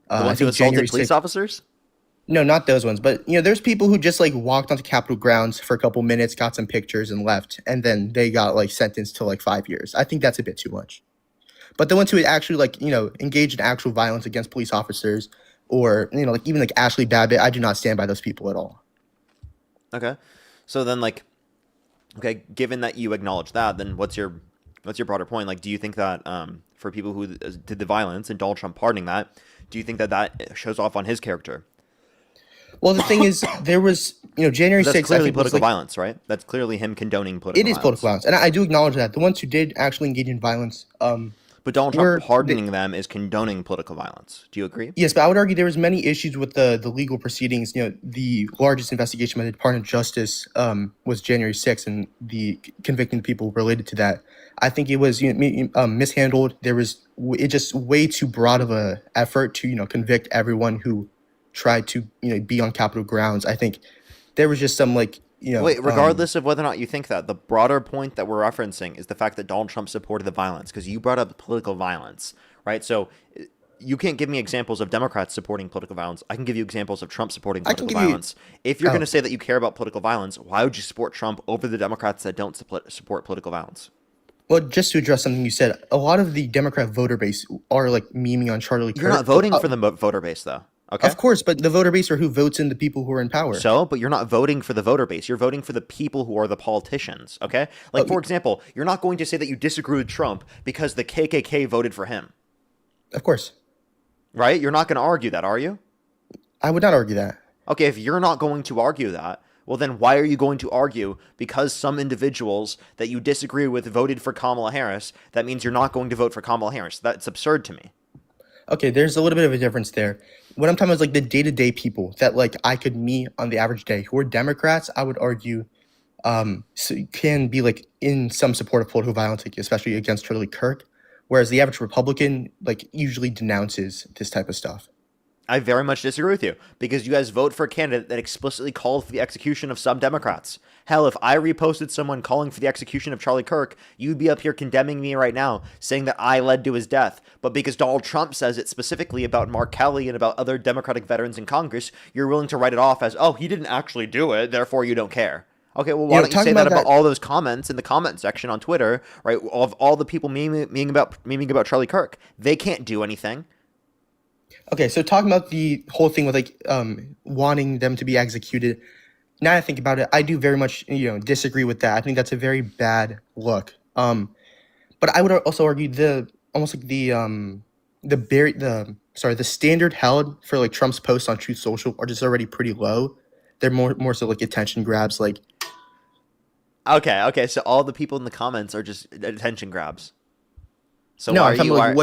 The I ones who think assaulted January police 6th. officers? No, not those ones, but there's people who just like walked onto Capitol grounds for a couple minutes, got some pictures, and left, and then they got like sentenced to like 5 years. I think that's a bit too much. But the ones who actually like engaged in actual violence against police officers, or like even like Ashley Babbitt, I do not stand by those people at all. Okay. So then, like, okay, given that you acknowledge that, then what's your broader point? Like, do you think that for people who did the violence and Donald Trump pardoning that, do you think that that shows off on his character? Well, the thing is, there was January 6th. That's clearly I think, was, political like, violence, right? That's clearly him condoning political It is violence. political violence, and I do acknowledge that. The ones who did actually engage in violence, But Donald were Trump pardoning them is condoning political violence. Do you agree? yes, but I would argue there was many issues with the legal proceedings. The largest investigation by the Department of Justice was January 6th, and the convicting people related to that. I think it was mishandled. There was it just way too broad of a effort to convict everyone who tried to be on Capitol grounds. I think there was just some like Wait, regardless of whether or not you think that, the broader point that we're referencing is the fact that Donald Trump supported the violence, because you brought up political violence, right? So you can't give me examples of Democrats supporting political violence. I can give you examples of Trump supporting political violence. If you're going to say that you care about political violence, why would you support Trump over the Democrats that don't support political violence? Well, just to address something you said, a lot of the Democrat voter base are like memeing on Charlie Kirk. You're not voting for the voter base, though. Okay. Of course, but the voter base are who votes in the people who are in power. So, but you're not voting for the voter base. You're voting for the people who are the politicians, okay? Like, for example, you're not going to say that you disagree with Trump because the KKK voted for him. Of course. Right? You're not going to argue that, are you? I would not argue that. Okay, if you're not going to argue that, well, then why are you going to argue because some individuals that you disagree with voted for Kamala Harris, that means you're not going to vote for Kamala Harris? That's absurd to me. Okay, there's a little bit of a difference there. What I'm talking about is like the day-to-day people that like I could meet on the average day who are Democrats, I would argue can be like in some support of political violence, like, especially against Charlie Kirk, whereas the average Republican like usually denounces this type of stuff. I very much disagree with you because you guys vote for a candidate that explicitly called for the execution of some Democrats. Hell, if I reposted someone calling for the execution of Charlie Kirk, you'd be up here condemning me right now, saying that I led to his death. But because Donald Trump says it specifically about Mark Kelly and about other Democratic veterans in Congress, you're willing to write it off as, oh, he didn't actually do it, therefore you don't care. Okay, well, why don't you say that about all those comments in the comment section on Twitter, right, of all the people memeing about Charlie Kirk? They can't do anything. Okay, so talking about the whole thing with like wanting them to be executed, now that I think about it, I do very much disagree with that. I think that's a very bad look. But I would also argue the standard held for like Trump's posts on Truth Social are just already pretty low. They're more so like attention grabs. Like, okay, so all the people in the comments are just attention grabs. So no, I'm talking about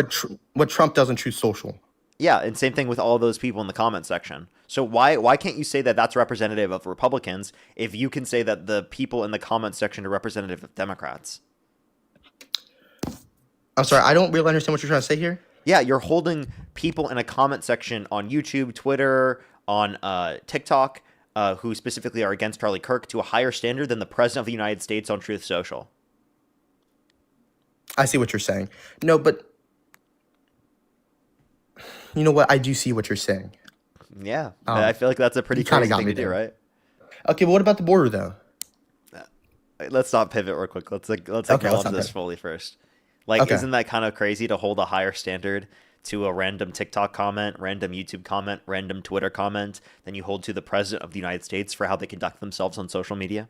what Trump does on Truth Social. Yeah, and same thing with all those people in the comment section. So why can't you say that that's representative of Republicans if you can say that the people in the comment section are representative of Democrats? I'm sorry, I don't really understand what you're trying to say here. Yeah, you're holding people in a comment section on YouTube, Twitter, on TikTok, who specifically are against Charlie Kirk to a higher standard than the President of the United States on Truth Social. I see what you're saying. No, but you know what? I do see what you're saying. Yeah, I feel like that's a pretty crazy thing to do, right? Okay, but what about the border, though? Let's not pivot real quick. Let's acknowledge this fully first. Like, isn't that kind of crazy to hold a higher standard to a random TikTok comment, random YouTube comment, random Twitter comment than you hold to the President of the United States for how they conduct themselves on social media?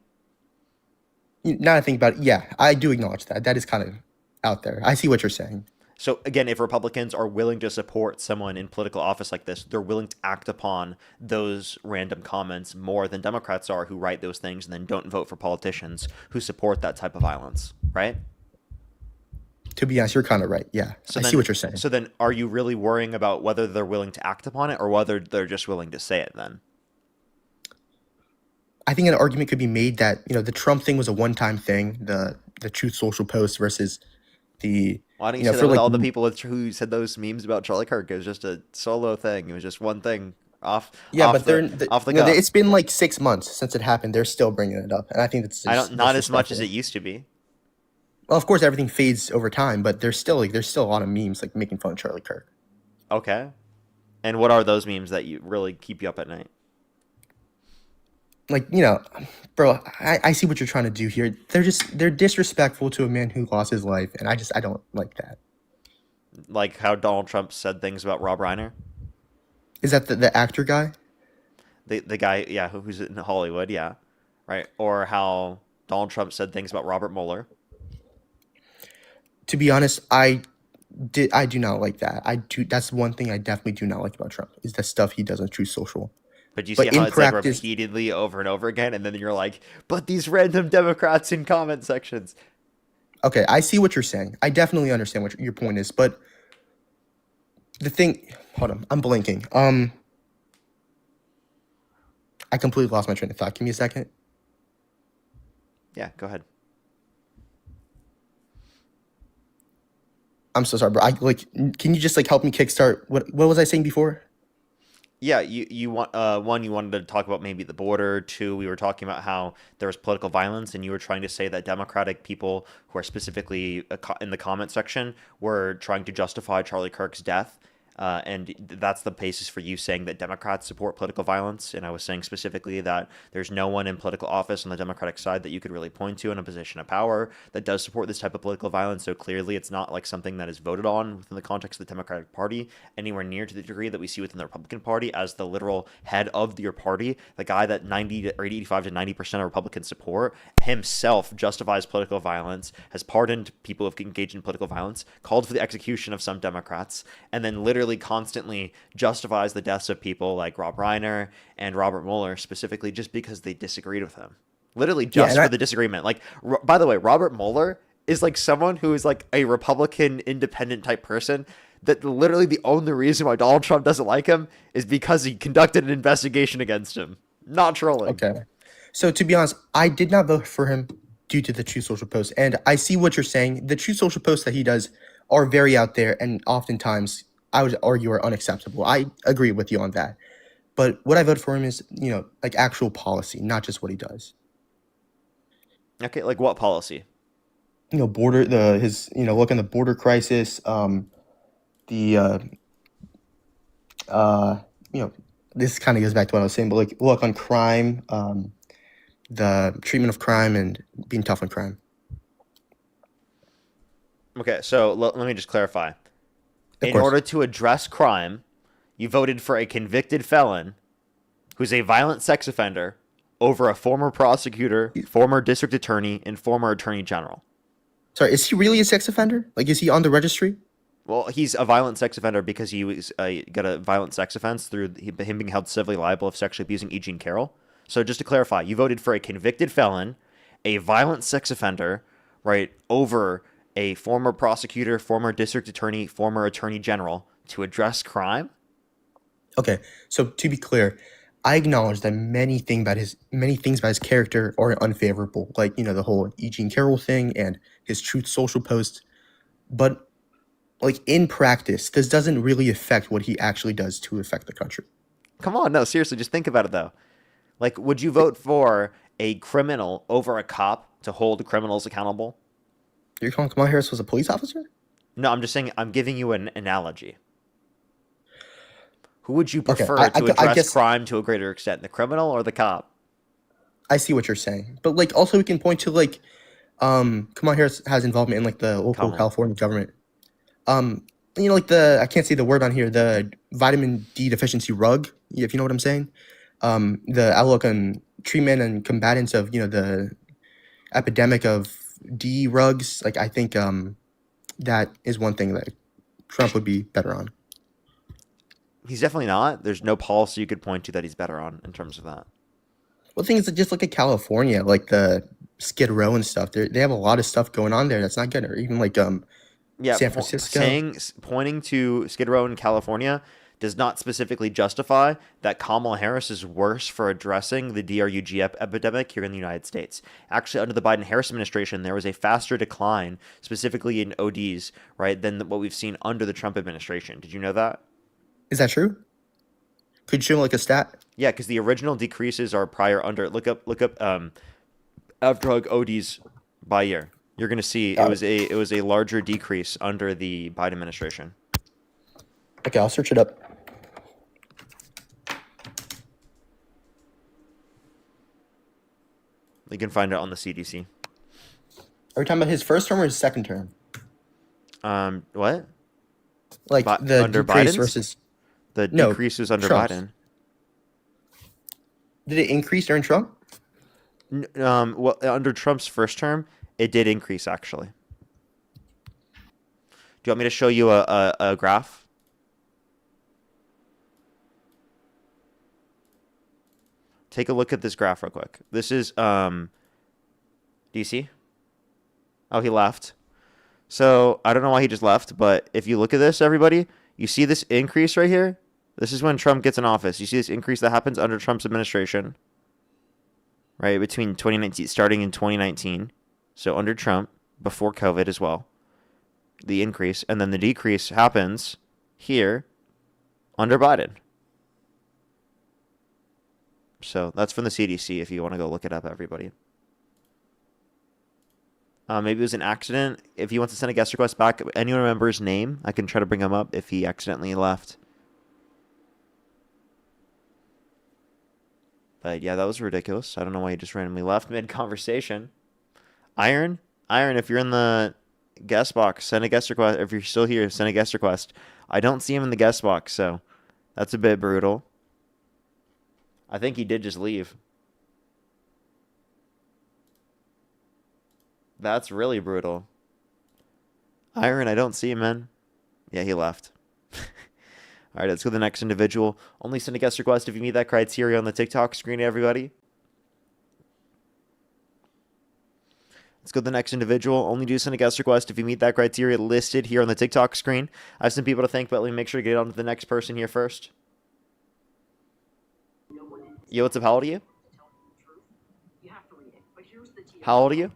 Now I think about it, yeah, I do acknowledge that. That is kind of out there. I see what you're saying. So again, if Republicans are willing to support someone in political office like this, they're willing to act upon those random comments more than Democrats are, who write those things and then don't vote for politicians who support that type of violence, right? To be honest, you're kind of right. Yeah, I see what you're saying. So then are you really worrying about whether they're willing to act upon it or whether they're just willing to say it then? I think an argument could be made that, the Trump thing was a one-time thing, the Truth Social post versus the... Why don't you say that with all the people who said those memes about Charlie Kirk? It was just a solo thing. It was just one thing off the cuff. It's been like 6 months since it happened. They're still bringing it up. And I think that's not as much as it used to be. Well, of course, everything fades over time, but there's still a lot of memes like making fun of Charlie Kirk. Okay. And what are those memes that you really keep you up at night? Like, bro, I see what you're trying to do here. They're disrespectful to a man who lost his life, and I don't like that. Like how Donald Trump said things about Rob Reiner? Is that the actor guy? The guy, yeah, who's in Hollywood, yeah. Right? Or how Donald Trump said things about Robert Mueller. To be honest, I do not like that. That's one thing I definitely do not like about Trump, is the stuff he does on Truth Social. But you see how it's like repeatedly over and over again, and then you're like, but these random Democrats in comment sections. Okay, I see what you're saying. I definitely understand what your point is, but the thing... Hold on, I'm blinking. I completely lost my train of thought. Give me a second. Yeah, go ahead. I'm so sorry, bro. Can you just help me kickstart? What was I saying before? Yeah, you want one, you wanted to talk about maybe the border. Two, we were talking about how there was political violence, and you were trying to say that Democratic people who are specifically in the comment section were trying to justify Charlie Kirk's death. And that's the basis for you saying that Democrats support political violence. And I was saying specifically that there's no one in political office on the Democratic side that you could really point to in a position of power that does support this type of political violence. So clearly it's not like something that is voted on within the context of the Democratic Party anywhere near to the degree that we see within the Republican Party as the literal head of your party. The guy that 85 to 90% of Republicans support himself justifies political violence, has pardoned people who've engaged in political violence, called for the execution of some Democrats, and then literally constantly justifies the deaths of people like Rob Reiner and Robert Mueller specifically just because they disagreed with him. Literally just for the disagreement. Like, by the way, Robert Mueller is like someone who is like a Republican independent type person that literally the only reason why Donald Trump doesn't like him is because he conducted an investigation against him. Not trolling. Okay. So to be honest, I did not vote for him due to the Truth Social posts. And I see what you're saying. The Truth Social posts that he does are very out there and oftentimes I would argue are unacceptable. I agree with you on that. But what I vote for him is, like actual policy, not just what he does. Okay, like what policy? Look on the border crisis, the this kind of goes back to what I was saying, but like look on crime, the treatment of crime and being tough on crime. Okay, so let me just clarify. Of In course. order to address crime, you voted for a convicted felon who's a violent sex offender over a former prosecutor, former district attorney, and former attorney general. Sorry, is he really a sex offender? Like, is he on the registry? Well, he's a violent sex offender because he was got a violent sex offense through him being held civilly liable of sexually abusing E. Jean Carroll. So just to clarify, you voted for a convicted felon, a violent sex offender, right, over a former prosecutor, former district attorney, former attorney general to address crime? Okay, so to be clear, I acknowledge that many things about his character are unfavorable, like the whole E. Jean Carroll thing and his Truth Social post. But like in practice, this doesn't really affect what he actually does to affect the country. Come on, no, seriously, just think about it though. Like, would you vote for a criminal over a cop to hold criminals accountable? You're calling Kamala Harris was a police officer? No, I'm just saying, I'm giving you an analogy. Who would you prefer I to address guess crime to a greater extent, the criminal or the cop? I see what you're saying, but like also we can point to like Kamala Harris has involvement in like the local California government. Like I can't say the word on here, the vitamin D deficiency rug, if you know what I'm saying. The outlook on treatment and combatants of the epidemic of D rugs. Like I think that is one thing that Trump would be better on. He's definitely not. There's no policy you could point to that he's better on in terms of that. Well, the thing is, just look at California, like the Skid Row and stuff. They have a lot of stuff going on there that's not good. Or even like San Francisco. Pointing to Skid Row in California does not specifically justify that Kamala Harris is worse for addressing the DRUG epidemic here in the United States. Actually, under the Biden-Harris administration, there was a faster decline, specifically in ODs, right, than what we've seen under the Trump administration. Did you know that? Is that true? Could you show like a stat? Yeah, because the original decreases are prior under. Look up drug ODs by year. You're gonna see it was a larger decrease under the Biden administration. Okay, I'll search it up. You can find it on the CDC. Are we talking about his first term or his second term? What? Like the under decrease Biden's? versus The decrease was under Trump's. Biden. Did it increase during Trump? Well, under Trump's first term, it did increase actually. Do you want me to show you a graph? Take a look at this graph real quick. This is do you see? Oh, he left. So I don't know why he just left, but if you look at this, everybody, you see this increase right here? This is when Trump gets in office. You see this increase that happens under Trump's administration, right? Between 2019, starting in 2019. So under Trump, before COVID as well, the increase. And then the decrease happens here under Biden. So that's from the CDC if you want to go look it up, everybody. Maybe it was an accident. If he wants to send a guest request back, anyone remember his name? I can try to bring him up if he accidentally left. But yeah, that was ridiculous. I don't know why he just randomly left mid-conversation. Iron, if you're in the guest box, send a guest request. If you're still here, send a guest request. I don't see him in the guest box, so that's a bit brutal. I think he did just leave. That's really brutal. Iron, I don't see him, man. Yeah, he left. All right, let's go to the next individual. Only send a guest request if you meet that criteria on the TikTok screen, everybody. Let's go to the next individual. Only do send a guest request if you meet that criteria listed here on the TikTok screen. I have some people to thank, but let me make sure to get on to the next person here first. Yo, what's up? How old are you? How old are you?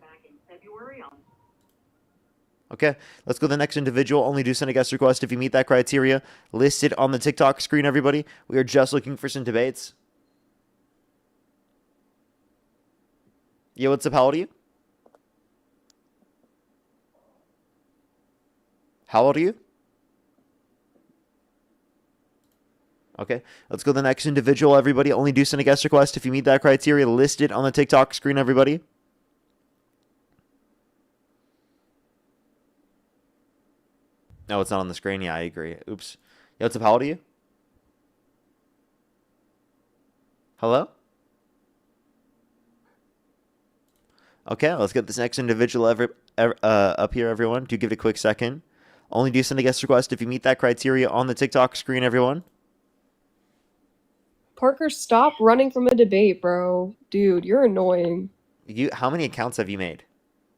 Okay, let's go to the next individual. Only do send a guest request if you meet that criteria listed on the TikTok screen, everybody. We are just looking for some debates. Yo, what's up? How old are you? How old are you? Okay, let's go to the next individual, everybody. Only do send a guest request if you meet that criteria listed on the TikTok screen, everybody. No, it's not on the screen. Yeah, I agree. Oops. Yo, what's up? How old are you? Hello? Okay, let's get this next individual up here, everyone. Do give it a quick second. Only do send a guest request if you meet that criteria on the TikTok screen, everyone. Parker, stop running from a debate, bro. Dude, you're annoying. How many accounts have you made?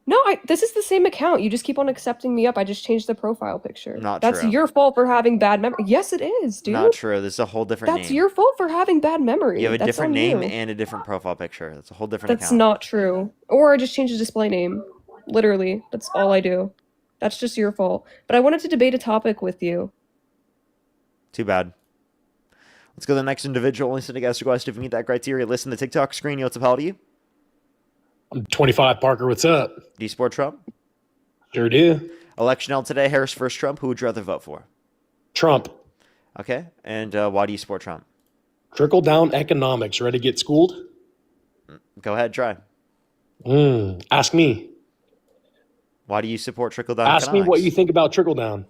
No, this is the same account. You just keep on accepting me up. I just changed the profile picture. Not That's true. your fault for having bad memory. Yes, it is, dude. Not true. This is a whole different name. That's your fault for having bad memory. You have a That's different on name you. and a different profile picture. That's a whole different That's account. not true. Or I just changed the display name. Literally. That's all I do. That's just your fault. But I wanted to debate a topic with you. Too bad. Let's go to the next individual. Only send a guest request if you meet that criteria. Listen to the TikTok screen. Yo, what's up? How old are you? I'm 25, Parker. What's up? Do you support Trump? Sure do. Election held today. Harris versus Trump. Who would you rather vote for? Trump. Okay. And why do you support Trump? Trickle down economics. Ready to get schooled? Go ahead. Try. Ask me. Why do you support trickle-down Ask economics? me what you think about trickle down.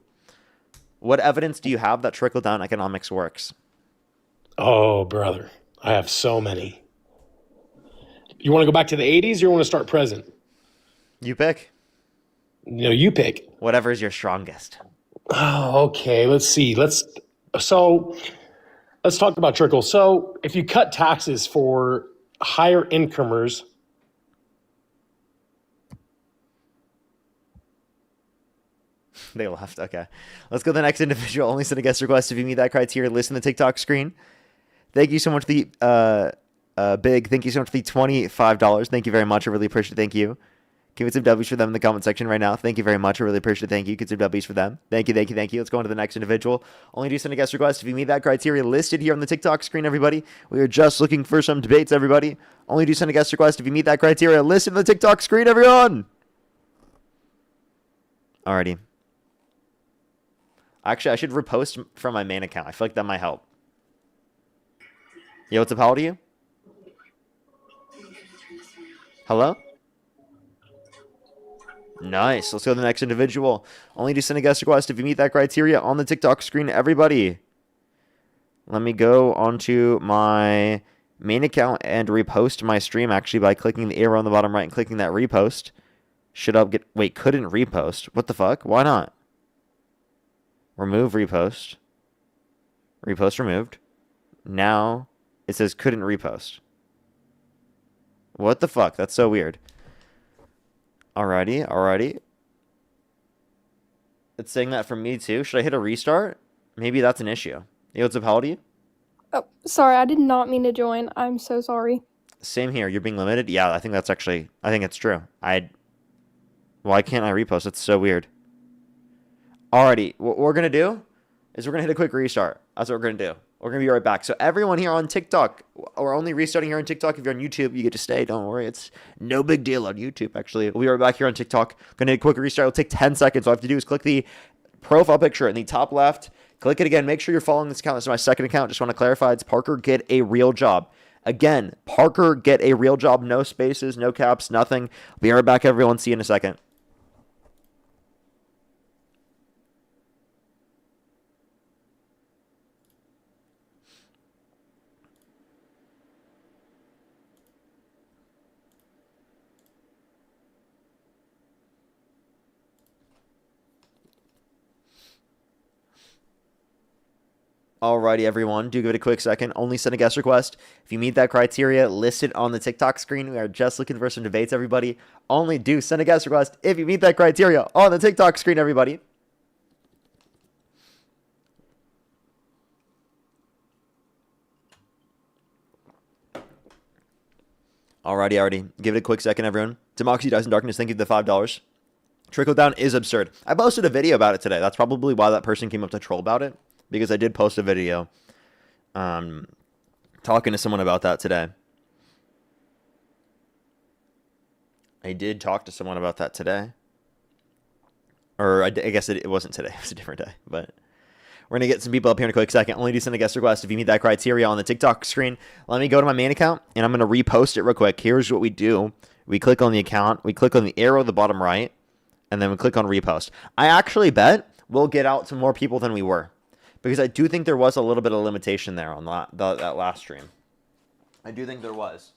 What evidence do you have that trickle-down economics works? Oh, brother. I have so many. You want to go back to the 80s or you want to start present? You pick. No, you pick. Whatever is your strongest. Oh, okay. Let's see. Let's talk about trickle. So if you cut taxes for higher incomers, They left. Okay. Let's go to the next individual. Only send a guest request if you meet that criteria. Listen to the TikTok screen. Thank you so much for the Big. Thank you so much for the $25. Thank you very much. I really appreciate it. Thank you. Give it some W's for them in the comment section right now. Thank you very much. I really appreciate it. Thank you. Give some W's for them. Thank you. Thank you. Thank you. Let's go on to the next individual. Only do send a guest request if you meet that criteria listed here on the TikTok screen, everybody. We are just looking for some debates, everybody. Only do send a guest request if you meet that criteria listed on the TikTok screen, everyone. Alrighty. Actually, I should repost from my main account. I feel like that might help. Yo, what's up? How old are you? Hello? Nice. Let's go to the next individual. Only do send a guest request if you meet that criteria on the TikTok screen, everybody. Let me go onto my main account and repost my stream actually by clicking the arrow on the bottom right and clicking that repost. Couldn't repost. What the fuck? Why not? Remove repost. Repost removed. Now it says couldn't repost. What the fuck? That's so weird. Alrighty. It's saying that from me too. Should I hit a restart? Maybe that's an issue. Yo, what's up? How old are you? Oh, sorry, I did not mean to join. I'm so sorry. Same here. You're being limited? Yeah, I think it's true. Why can't I repost? It's so weird. Alrighty, what we're going to do is we're going to hit a quick restart. That's what we're going to do. We're going to be right back. So everyone here on TikTok, we're only restarting here on TikTok. If you're on YouTube, you get to stay. Don't worry. It's no big deal on YouTube, actually. We'll be right back here on TikTok. Going to hit a quick restart. It'll take 10 seconds. All I have to do is click the profile picture in the top left. Click it again. Make sure you're following this account. This is my second account. Just want to clarify. It's Parker Get a Real Job. Again, Parker Get a Real Job. No spaces, no caps, nothing. Be right back, everyone. See you in a second. Alrighty, everyone. Do give it a quick second. Only send a guest request if you meet that criteria listed on the TikTok screen. We are just looking for some debates, everybody. Only do send a guest request if you meet that criteria on the TikTok screen, everybody. Alrighty. Give it a quick second, everyone. Democracy Dies in Darkness, thank you for the $5. Trickle down is absurd. I posted a video about it today. That's probably why that person came up to troll about it, because I did post a video talking to someone about that today. I did talk to someone about that today. Or I guess it wasn't today. It was a different day. But we're going to get some people up here in a quick second. Only do send a guest request if you meet that criteria on the TikTok screen. Let me go to my main account, and I'm going to repost it real quick. Here's what we do. We click on the account. We click on the arrow at the bottom right, and then we click on repost. I actually bet we'll get out to more people than we were, because I do think there was a little bit of limitation there on that last stream. I do think there was.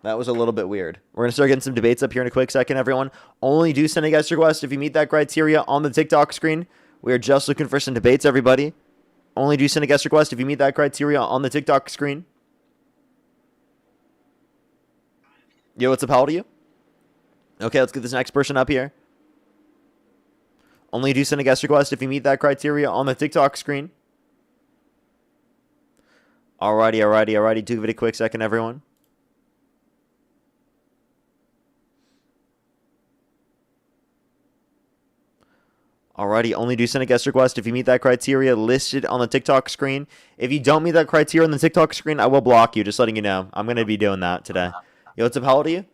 That was a little bit weird. We're going to start getting some debates up here in a quick second, everyone. Only do send a guest request if you meet that criteria on the TikTok screen. We are just looking for some debates, everybody. Only do send a guest request if you meet that criteria on the TikTok screen. Yo, what's up? How old are you? Okay, let's get this next person up here. Only do send a guest request if you meet that criteria on the TikTok screen. Alrighty. Do give it a quick second, everyone. Alrighty, only do send a guest request if you meet that criteria listed on the TikTok screen. If you don't meet that criteria on the TikTok screen, I will block you, just letting you know. I'm going to be doing that today. Yo, what's up? How old are you?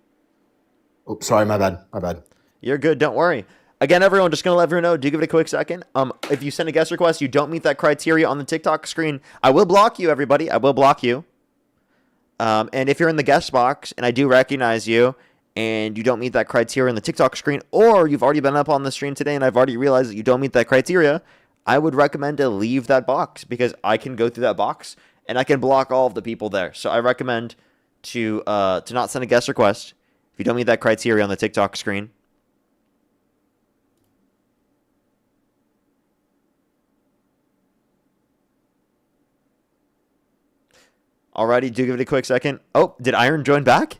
Oh, sorry, my bad. You're good, don't worry. Again, everyone, just going to let everyone know, do give it a quick second. If you send a guest request, you don't meet that criteria on the TikTok screen, I will block you, everybody. I will block you. And if you're in the guest box, and I do recognize you, and you don't meet that criteria on the TikTok screen, or you've already been up on the stream today and I've already realized that you don't meet that criteria, I would recommend to leave that box, because I can go through that box and I can block all of the people there. So I recommend to not send a guest request if you don't meet that criteria on the TikTok screen. Alrighty, do give it a quick second. Oh, did Iron join back?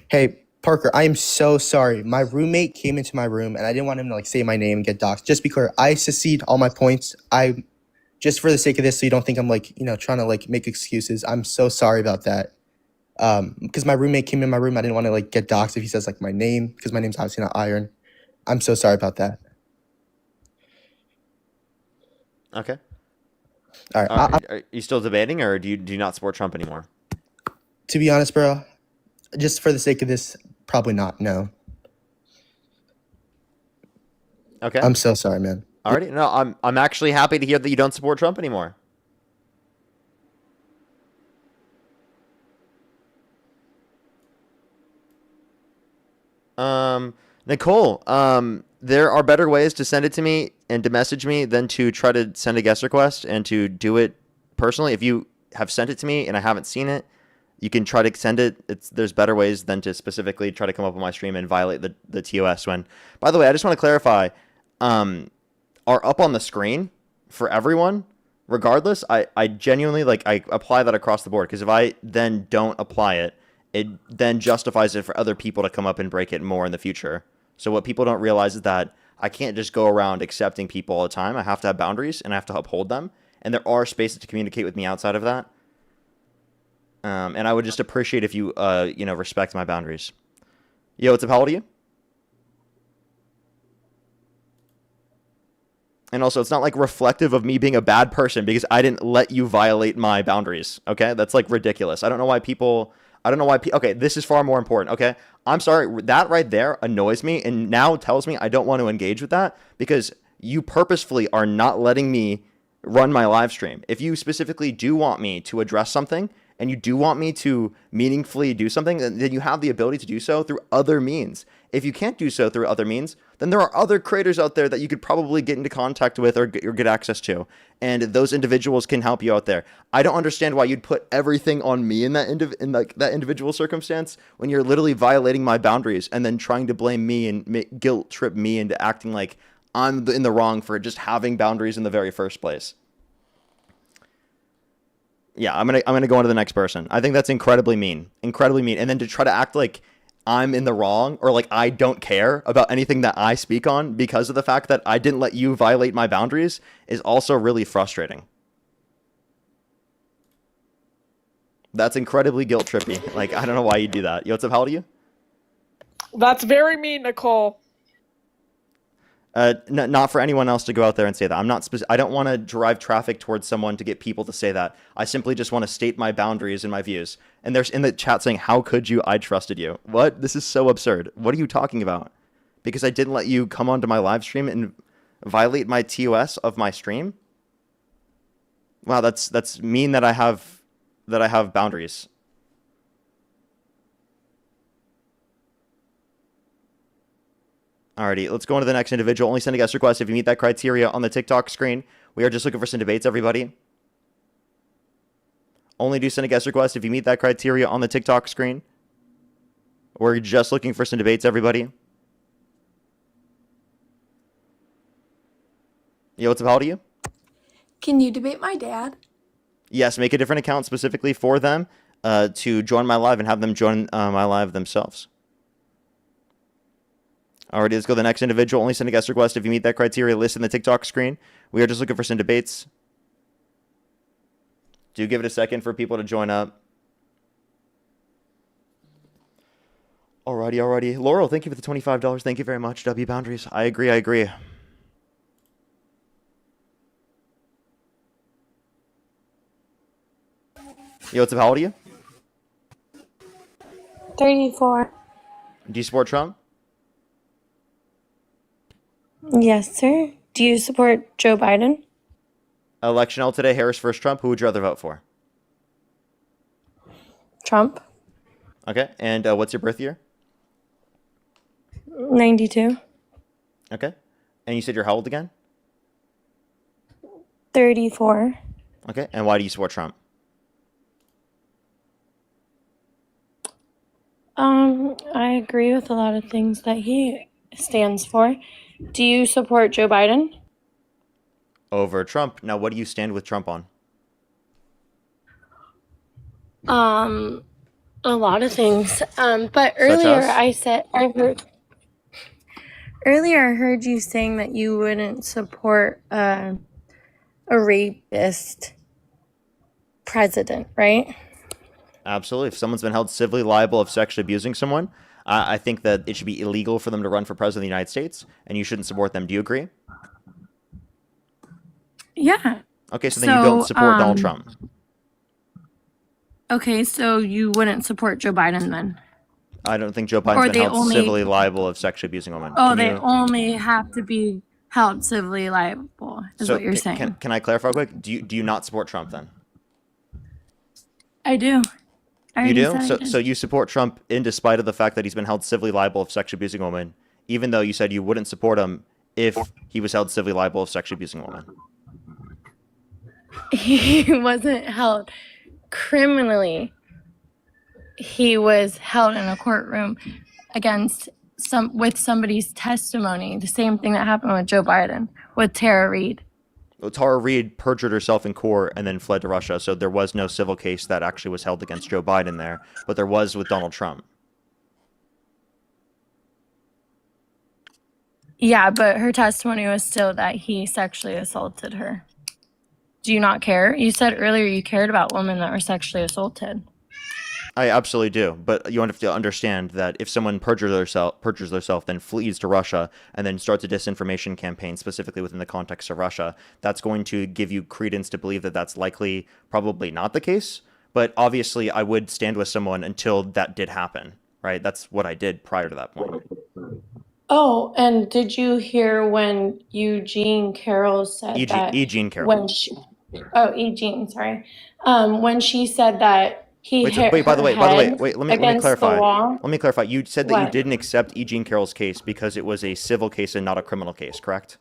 Hey, Parker, I am so sorry. My roommate came into my room, and I didn't want him to say my name and get doxxed. Just be clear, I secede all my points. I, just for the sake of this, so you don't think I'm trying to make excuses. I'm so sorry about that. Because my roommate came in my room, I didn't want to get doxxed if he says my name, because my name's obviously not Iron. I'm so sorry about that. Okay. All right. Are you still debating, or do you not support Trump anymore? To be honest, bro, just for the sake of this, probably not. No. Okay. I'm so sorry, man. Alrighty. No, I'm actually happy to hear that you don't support Trump anymore. Nicole, there are better ways to send it to me and to message me than to try to send a guest request and to do it personally. If you have sent it to me and I haven't seen it, you can try to send it. There's better ways than to specifically try to come up on my stream and violate the TOS. When, by the way, I just want to clarify, are up on the screen for everyone, regardless. I genuinely I apply that across the board, because if I then don't apply it, it then justifies it for other people to come up and break it more in the future. So what people don't realize is that I can't just go around accepting people all the time. I have to have boundaries and I have to uphold them. And there are spaces to communicate with me outside of that. And I would just appreciate if you, respect my boundaries. Yo, what's up? How old are you? And also, it's not reflective of me being a bad person because I didn't let you violate my boundaries. Okay, that's ridiculous. I don't know why people. Okay, this is far more important. Okay, I'm sorry. That right there annoys me, and now tells me I don't want to engage with that because you purposefully are not letting me run my live stream. If you specifically do want me to address something, and you do want me to meaningfully do something, then you have the ability to do so through other means. If you can't do so through other means, then there are other creators out there that you could probably get into contact with or get access to. And those individuals can help you out there. I don't understand why you'd put everything on me in that that individual circumstance when you're literally violating my boundaries and then trying to blame me and guilt trip me into acting like I'm in the wrong for just having boundaries in the very first place. Yeah, I'm gonna go on to the next person. I think that's incredibly mean. And then to try to act like I'm in the wrong or like I don't care about anything that I speak on because of the fact that I didn't let you violate my boundaries is also really frustrating. That's incredibly guilt trippy. I don't know why you do that. Yo, what's up? How old are you? That's very mean, Nicole. Not for anyone else to go out there and say that. I don't want to drive traffic towards someone to get people to say that. I simply just want to state my boundaries and my views. And there's in the chat saying, "How could you? I trusted you." What? This is so absurd. What are you talking about? Because I didn't let you come onto my live stream and violate my TOS of my stream? Wow, that's mean that I have boundaries. Alrighty, let's go on to the next individual. Only send a guest request if you meet that criteria on the TikTok screen. We are just looking for some debates, everybody. Only do send a guest request if you meet that criteria on the TikTok screen. We're just looking for some debates, everybody. Yo, what's up? How old are you? Can you debate my dad? Yes, make a different account specifically for them to join my live and have them join my live themselves. Alrighty, let's go to the next individual. Only send a guest request if you meet that criteria list in the TikTok screen. We are just looking for some debates. Do give it a second for people to join up. Alrighty. Laurel, thank you for the $25. Thank you very much. W Boundaries. I agree. Yo, what's up? How old are you? 34. Do you support Trump? Yes, sir. Do you support Joe Biden? Election L today, Harris versus Trump. Who would you rather vote for? Trump. Okay, and what's your birth year? 92. Okay, and you said you're how old again? 34. Okay, and why do you support Trump? I agree with a lot of things that he stands for. Do you support Joe Biden? Over Trump. Now, what do you stand with Trump on? A lot of things. But earlier I heard you saying that you wouldn't support a rapist president, right? Absolutely. If someone's been held civilly liable of sexually abusing someone, I think that it should be illegal for them to run for president of the United States, and you shouldn't support them. Do you agree? Yeah. Okay, so then you don't support Donald Trump. Okay, so you wouldn't support Joe Biden then? I don't think Joe Biden's been held civilly liable of sexually abusing a woman. Only have to be held civilly liable, is what you're saying. Can I clarify quick? Do you not support Trump then? I do. You do? So you support Trump in despite of the fact that he's been held civilly liable of sexually abusing a woman, even though you said you wouldn't support him if he was held civilly liable of sexually abusing a woman. He wasn't held criminally. He was held in a courtroom with somebody's testimony. The same thing that happened with Joe Biden, with Tara Reade. Well, Tara Reade perjured herself in court and then fled to Russia, so there was no civil case that actually was held against Joe Biden there, but there was with Donald Trump. Yeah, but her testimony was still that he sexually assaulted her. Do you not care? You said earlier you cared about women that were sexually assaulted. I absolutely do, but you have to understand that if someone perjures themselves, then flees to Russia, and then starts a disinformation campaign specifically within the context of Russia, that's going to give you credence to believe that that's likely probably not the case. But obviously, I would stand with someone until that did happen, right? That's what I did prior to that point. Oh, and did you hear when Eugene Carroll said that? Eugene Carroll. Eugene, sorry. When she said that he hit her by the way, let me clarify. Let me clarify. You said that you didn't accept E. Jean Carroll's case because it was a civil case and not a criminal case, correct?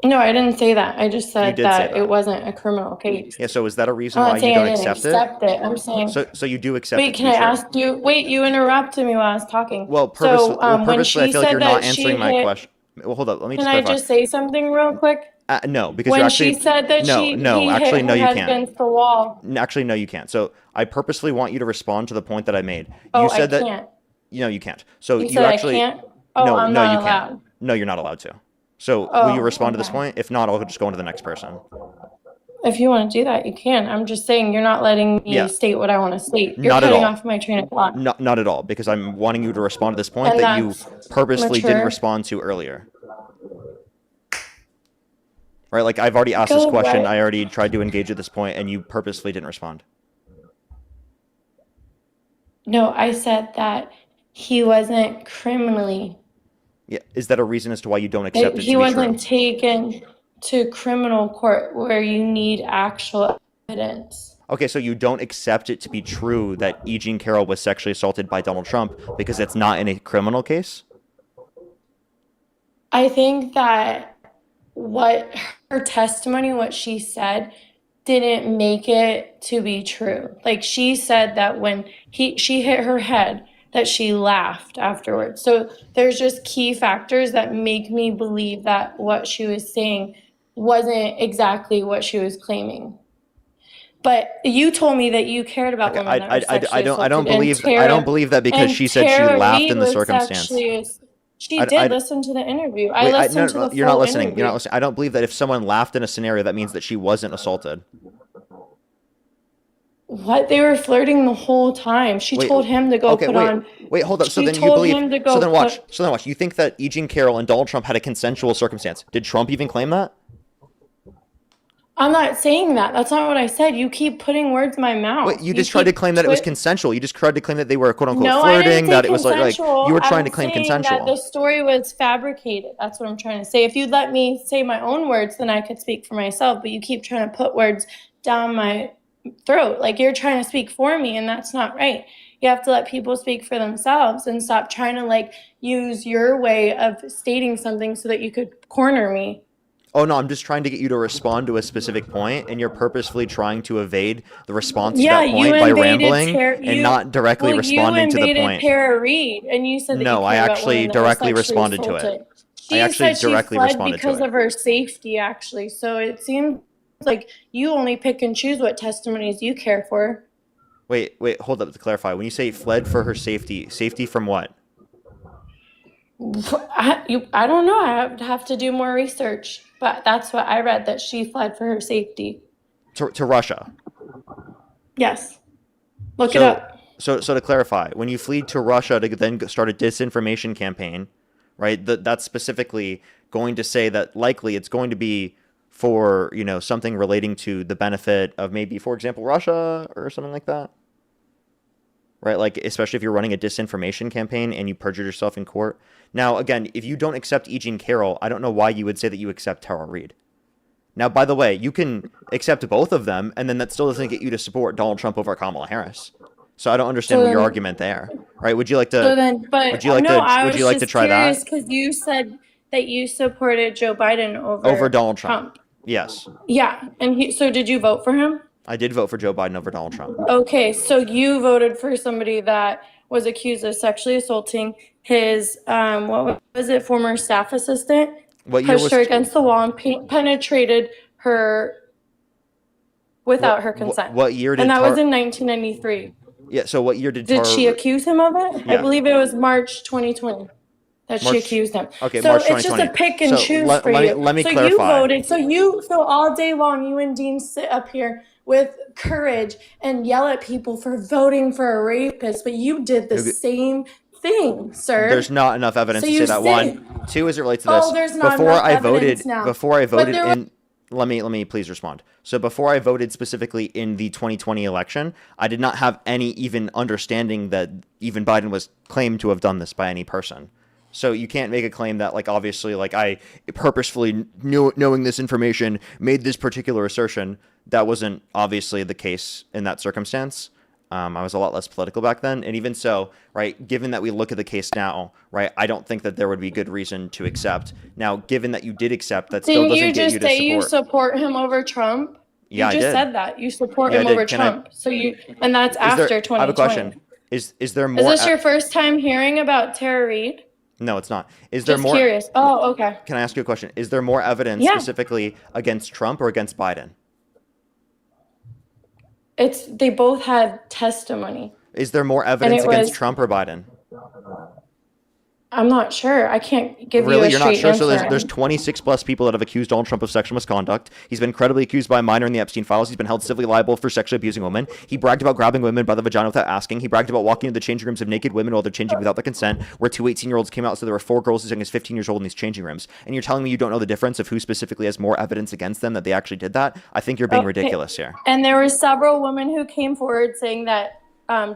No, I didn't say that. I just said that it wasn't a criminal case. Yeah, so is that a reason why you don't accept it? I'm saying. So you do accept it. Wait, can I ask you? Wait, you interrupted me while I was talking. Well, purposely, I feel like you're not answering my question. Well, hold up. Let me just clarify. Can I just say something real quick? No, because when you actually she said that no, he actually, hit no, her you head can't. against the wall. Actually, no, you can't. So I purposely want you to respond to the point that I made. Oh, you said I that. Can't. No, you can't. So you said actually. I can't? Oh, no, I'm no, not you allowed. can't. No, you're not allowed to. So will you respond to this point? If not, I'll just go on to the next person. If you want to do that, you can. I'm just saying you're not letting me Yeah. state what I want to state. You're Not at cutting all. off my train of thought. Not at all, because I'm wanting you to respond to this point And that you that's purposely didn't mature. respond to earlier. Right? Like, I've already asked this Go question. right. I already tried to engage at this point, and you purposely didn't respond. No, I said that he wasn't criminally. Yeah. Is that a reason as to why you don't accept it He to be wasn't true? taken to criminal court where you need actual evidence. Okay, so you don't accept it to be true that E. Jean Carroll was sexually assaulted by Donald Trump because it's not in a criminal case? I think that what her testimony, what she said, didn't make it to be true. Like, she said that when she hit her head, that she laughed afterwards. So there's just key factors that make me believe that what she was saying wasn't exactly what she was claiming. But you told me that you cared about Okay, women that were sexually I don't assaulted. believe that because And she said she Tara laughed Reid in the was circumstance. she did listen to the interview. I Wait, listened to the you're not full listening. interview. You're not listening. I don't believe that if someone laughed in a scenario, that means that she wasn't assaulted. What? They were flirting the whole time. She told him to go put on. Wait, hold up. So She then you told believe? him to go So then watch. put. So then watch. You think that E. Jean Carroll and Donald Trump had a consensual circumstance? Did Trump even claim that? I'm not saying that. That's not what I said. You keep putting words in my mouth. Wait, you just tried to claim that it was consensual. You just tried to claim that they were quote unquote No, I didn't flirting. say That it was like consensual. you were trying to I'm claim saying consensual. that the story was fabricated. That's what I'm trying to say. If you'd let me say my own words, then I could speak for myself. But you keep trying to put words down my throat. Like, you're trying to speak for me, and that's not right. You have to let people speak for themselves and stop trying to like use your way of stating something so that you could corner me. Oh no, I'm just trying to get you to respond to a specific point, and you're purposefully trying to evade the response to that point by rambling and not directly responding to the point. You invaded Tara Reid, and you said that No, you I care about actually women that were directly sexually responded to it. assaulted. I She actually said she directly fled responded to because it. of her safety, actually. So it seems like you only pick and choose what testimonies you care for. Wait, hold up to clarify. When you say fled for her safety, safety from what? I don't know. I would have to do more research, but that's what I read, that she fled for her safety. To Russia. Yes. Look it up. So to clarify, when you flee to Russia to then start a disinformation campaign, right? That's specifically going to say that likely it's going to be for, you know, something relating to the benefit of maybe, for example, Russia or something like that. Right? Like, especially if you're running a disinformation campaign and you perjured yourself in court. Now, again, if you don't accept E. Jean Carroll, I don't know why you would say that you accept Tara Reid. Now, by the way, you can accept both of them, and then that still doesn't get you to support Donald Trump over Kamala Harris. So I don't understand your argument there. Right? Would you like to? So then, but would you like to try that? Because you said that you supported Joe Biden over Donald Trump. Yes. Yeah, and so did you vote for him? I did vote for Joe Biden over Donald Trump. Okay, so you voted for somebody that was accused of sexually assaulting his what was it, former staff assistant? What year pushed her against the wall and penetrated her without her consent. What year did? And that was in 1993. Yeah. So what year did? Did she accuse him of it? Yeah. I believe it was March 2020 that she accused him. Okay, so March it's 2020. just a pick and choose for you. Let me so clarify. You voted. So all day long, you and Dean sit up here with courage and yell at people for voting for a rapist, but you did the same thing, sir. There's not enough evidence to say that. One, two, as it relates to this. There's not enough evidence now. Before I voted in, let me please respond. So before I voted specifically in the 2020 election, I did not have any even understanding that even Biden was claimed to have done this by any person. So you can't make a claim that, like, obviously, like, I purposefully knowing this information made this particular assertion. That wasn't obviously the case in that circumstance. I was a lot less political back then. And even so, right, given that we look at the case now, right, I don't think that there would be good reason to accept. Now, given that you did accept, that still doesn't get you to support. Didn't you just say you support him over Trump? Yeah, you just said that. You support him over Trump. And that's after 2020. I have a question. Is there more? Is this your first time hearing about Tara Reid? No, it's not. Is there more? Just curious. Oh, okay. Can I ask you a question? Is there more evidence specifically against Trump or against Biden? They both had testimony. Is there more evidence against Trump or Biden? I'm not sure. I can't give you Really, a you're not straight sure? So answer. there's 26 plus people that have accused Donald Trump of sexual misconduct. He's been credibly accused by a minor in the Epstein files. He's been held civilly liable for sexually abusing women. He bragged about grabbing women by the vagina without asking. He bragged about walking into the changing rooms of naked women while they're changing without their consent, where two 18-year-olds came out, so there were 4 girls as young as 15 years old in these changing rooms. And you're telling me you don't know the difference of who specifically has more evidence against them that they actually did that? I think you're being ridiculous here. And there were several women who came forward saying that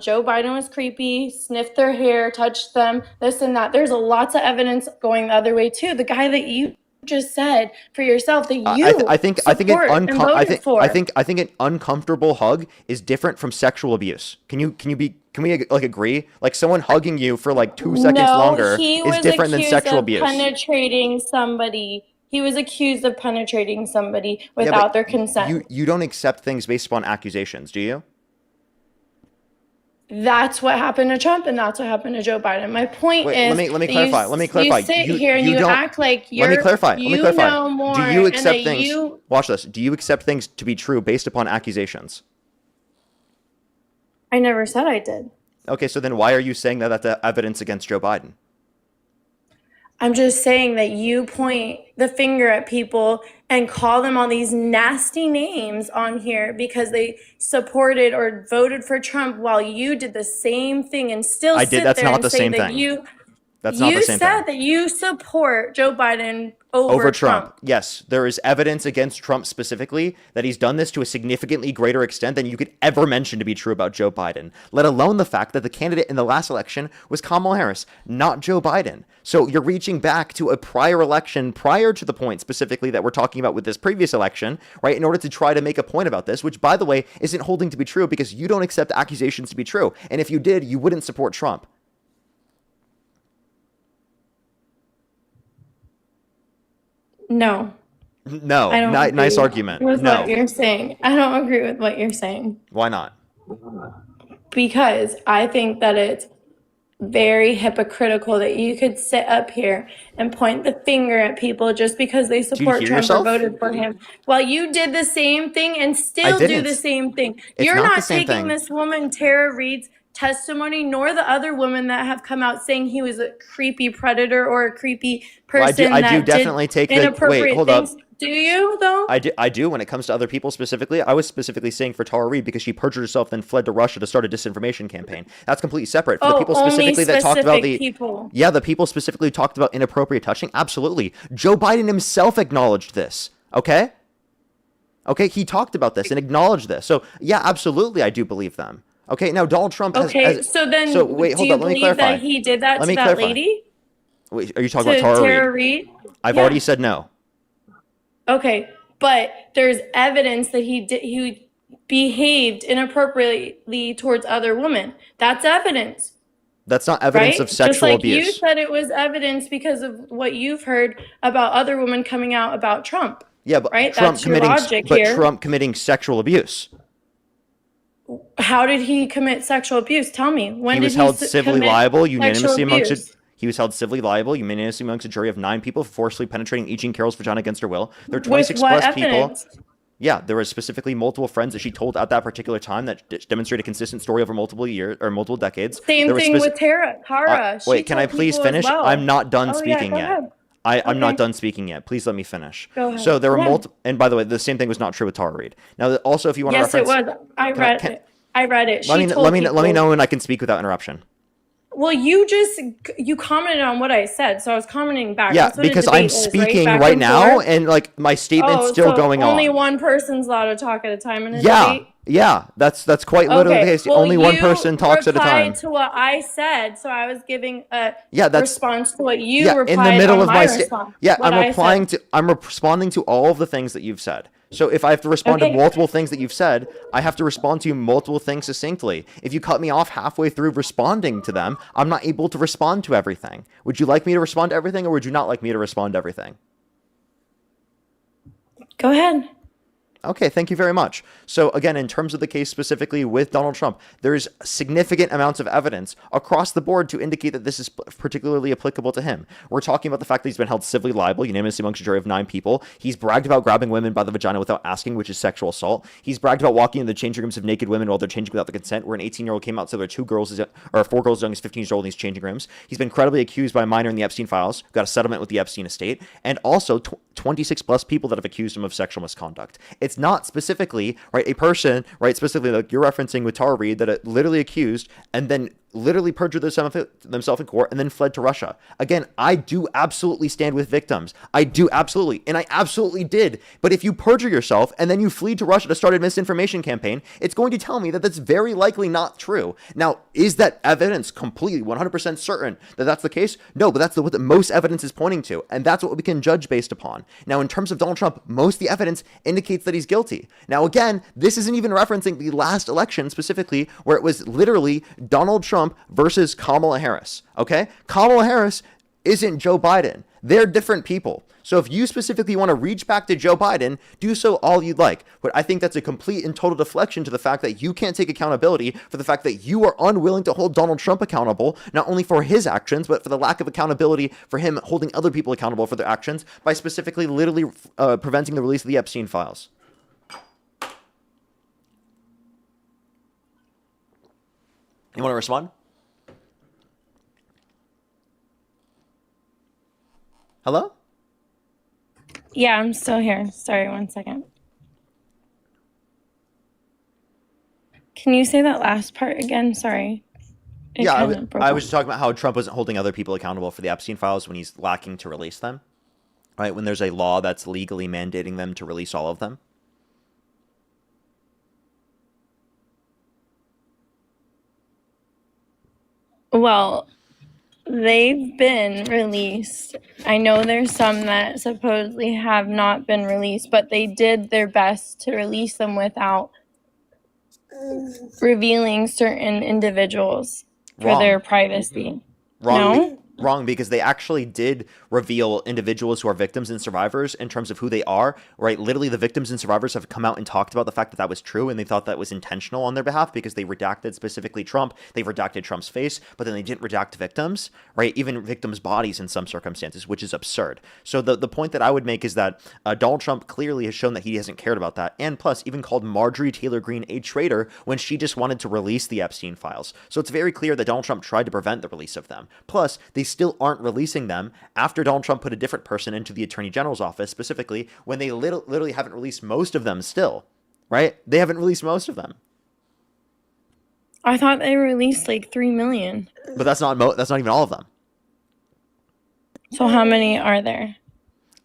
Joe Biden was creepy, sniffed their hair, touched them, this and that. There's lots of evidence going the other way too. The guy that you just said for yourself that you I think an uncomfortable hug is different from sexual abuse. Can we like agree? Like someone hugging you for like 2 seconds longer is different than sexual abuse. Penetrating somebody. He was accused of penetrating somebody without their consent. You don't accept things based upon accusations, do you? That's what happened to Trump, and that's what happened to Joe Biden. My point is, let me clarify. You sit here and you act like you're. Let me clarify. Know more. Do you accept things? You... Watch this. Do you accept things to be true based upon accusations? I never said I did. Okay, so then why are you saying that that's evidence against Joe Biden? I'm just saying that you point the finger at people and call them all these nasty names on here because they supported or voted for Trump while you did the same thing and still That's not the same thing. That's not the same thing. You said that you support Joe Biden over Trump. Yes, there is evidence against Trump specifically that he's done this to a significantly greater extent than you could ever mention to be true about Joe Biden, let alone the fact that the candidate in the last election was Kamala Harris, not Joe Biden. So you're reaching back to a prior election prior to the point specifically that we're talking about with this previous election, right, in order to try to make a point about this, which, by the way, isn't holding to be true because you don't accept accusations to be true. And if you did, you wouldn't support Trump. No. No. I don't agree Nice argument. with what you're saying. I don't agree with what you're saying. Why not? Because I think that it's very hypocritical that you could sit up here and point the finger at people just because they support Trump or voted for him, while you did the same thing and still do the same thing. You're not taking this woman Tara Reade's testimony, nor the other women that have come out saying he was a creepy predator or a creepy person. I do definitely take inappropriate wait, hold things. up. Do you though? I do when it comes to other people specifically. I was specifically saying for Tara Reade because she perjured herself then fled to Russia to start a disinformation campaign. That's completely separate. For the people specifically that talked about the people specifically who talked about inappropriate touching. Absolutely. Joe Biden himself acknowledged this. Okay, he talked about this and acknowledged this. So yeah, absolutely, I do believe them. Okay, now Donald Trump has... wait, hold on, let me clarify. That he did that to that lady? Wait, are you talking about Tara Reade? I've already said no. Okay, but there's evidence that he behaved inappropriately towards other women. That's evidence. That's not evidence of sexual abuse. You said it was evidence because of what you've heard about other women coming out about Trump. Yeah, but Trump committing sexual abuse. How did he commit sexual abuse? Tell me. When he was held civilly liable unanimously amongst he was held civilly liable unanimously amongst a jury of 9 people for forcibly penetrating E. Jean Carroll's vagina against her will. There were 26 plus people. Yeah, there were specifically multiple friends that she told at that particular time that demonstrated a consistent story over multiple years or multiple decades. Same thing with Tara. Wait, can I please finish? Well. I'm not done speaking yet. I'm not done speaking yet. Please let me finish. Go ahead. So there were multiple, and by the way, the same thing was not true with Tara Reade. Now, also, if you want to reference, yes, it was. I read it. Let me know when I can speak without interruption. Well, you commented on what I said, so I was commenting back. Yeah, because I'm speaking right now, and like my statement's still going on. Only one person's allowed to talk at a time in a debate. Yeah, that's quite literally the case. Only one person talks at a time. You replied to what I said, so I was giving a response to what you replied in the middle of my response. Yeah, I'm responding to all of the things that you've said. So if I have to respond to multiple things that you've said, I have to respond to multiple things succinctly. If you cut me off halfway through responding to them, I'm not able to respond to everything. Would you like me to respond to everything, or would you not like me to respond to everything? Go ahead. Okay, thank you very much. So again, in terms of the case specifically with Donald Trump, there's significant amounts of evidence across the board to indicate that this is particularly applicable to him. We're talking about the fact that he's been held civilly liable, unanimously amongst a jury of 9 people. He's bragged about grabbing women by the vagina without asking, which is sexual assault. He's bragged about walking in the changing rooms of naked women while they're changing without the consent, where an 18-year-old came out, so there are 2 girls, or 4 girls as young as 15 years old in these changing rooms. He's been credibly accused by a minor in the Epstein files, got a settlement with the Epstein estate, and also 26 plus people that have accused him of sexual misconduct. It's not specifically, right, a person, right, specifically like you're referencing with Tara Reid, that it literally accused and then literally perjured themselves in court and then fled to Russia. Again, I do absolutely stand with victims. I do absolutely. And I absolutely did. But if you perjure yourself and then you flee to Russia to start a misinformation campaign, it's going to tell me that that's very likely not true. Now, is that evidence completely 100% certain that that's the case? No, but that's what the most evidence is pointing to. And that's what we can judge based upon. Now, in terms of Donald Trump, most of the evidence indicates that he's guilty. Now, again, this isn't even referencing the last election specifically, where it was literally Donald Trump versus Kamala Harris. Okay? Kamala Harris isn't Joe Biden. They're different people. So if you specifically want to reach back to Joe Biden, do so all you'd like. But I think that's a complete and total deflection to the fact that you can't take accountability for the fact that you are unwilling to hold Donald Trump accountable, not only for his actions, but for the lack of accountability for him holding other people accountable for their actions by specifically literally preventing the release of the Epstein files. You want to respond? Hello? Yeah, I'm still here. Sorry, one second. Can you say that last part again? Sorry. I was just talking about how Trump wasn't holding other people accountable for the Epstein files when he's lacking to release them, right? When there's a law that's legally mandating them to release all of them. Well, they've been released. I know there's some that supposedly have not been released, but they did their best to release them without revealing certain individuals for their privacy. Wrong, because they actually did reveal individuals who are victims and survivors in terms of who they are, right? Literally, the victims and survivors have come out and talked about the fact that that was true, and they thought that was intentional on their behalf because they redacted specifically Trump. They redacted Trump's face, but then they didn't redact victims, right? Even victims' bodies in some circumstances, which is absurd. So the point that I would make is that Donald Trump clearly has shown that he hasn't cared about that, and plus even called Marjorie Taylor Greene a traitor when she just wanted to release the Epstein files. So it's very clear that Donald Trump tried to prevent the release of them. Plus, they still aren't releasing them after Donald Trump put a different person into the Attorney General's office, specifically when they literally haven't released most of them still, right? They haven't released most of them. I thought they released like 3 million. But that's not even all of them. So how many are there?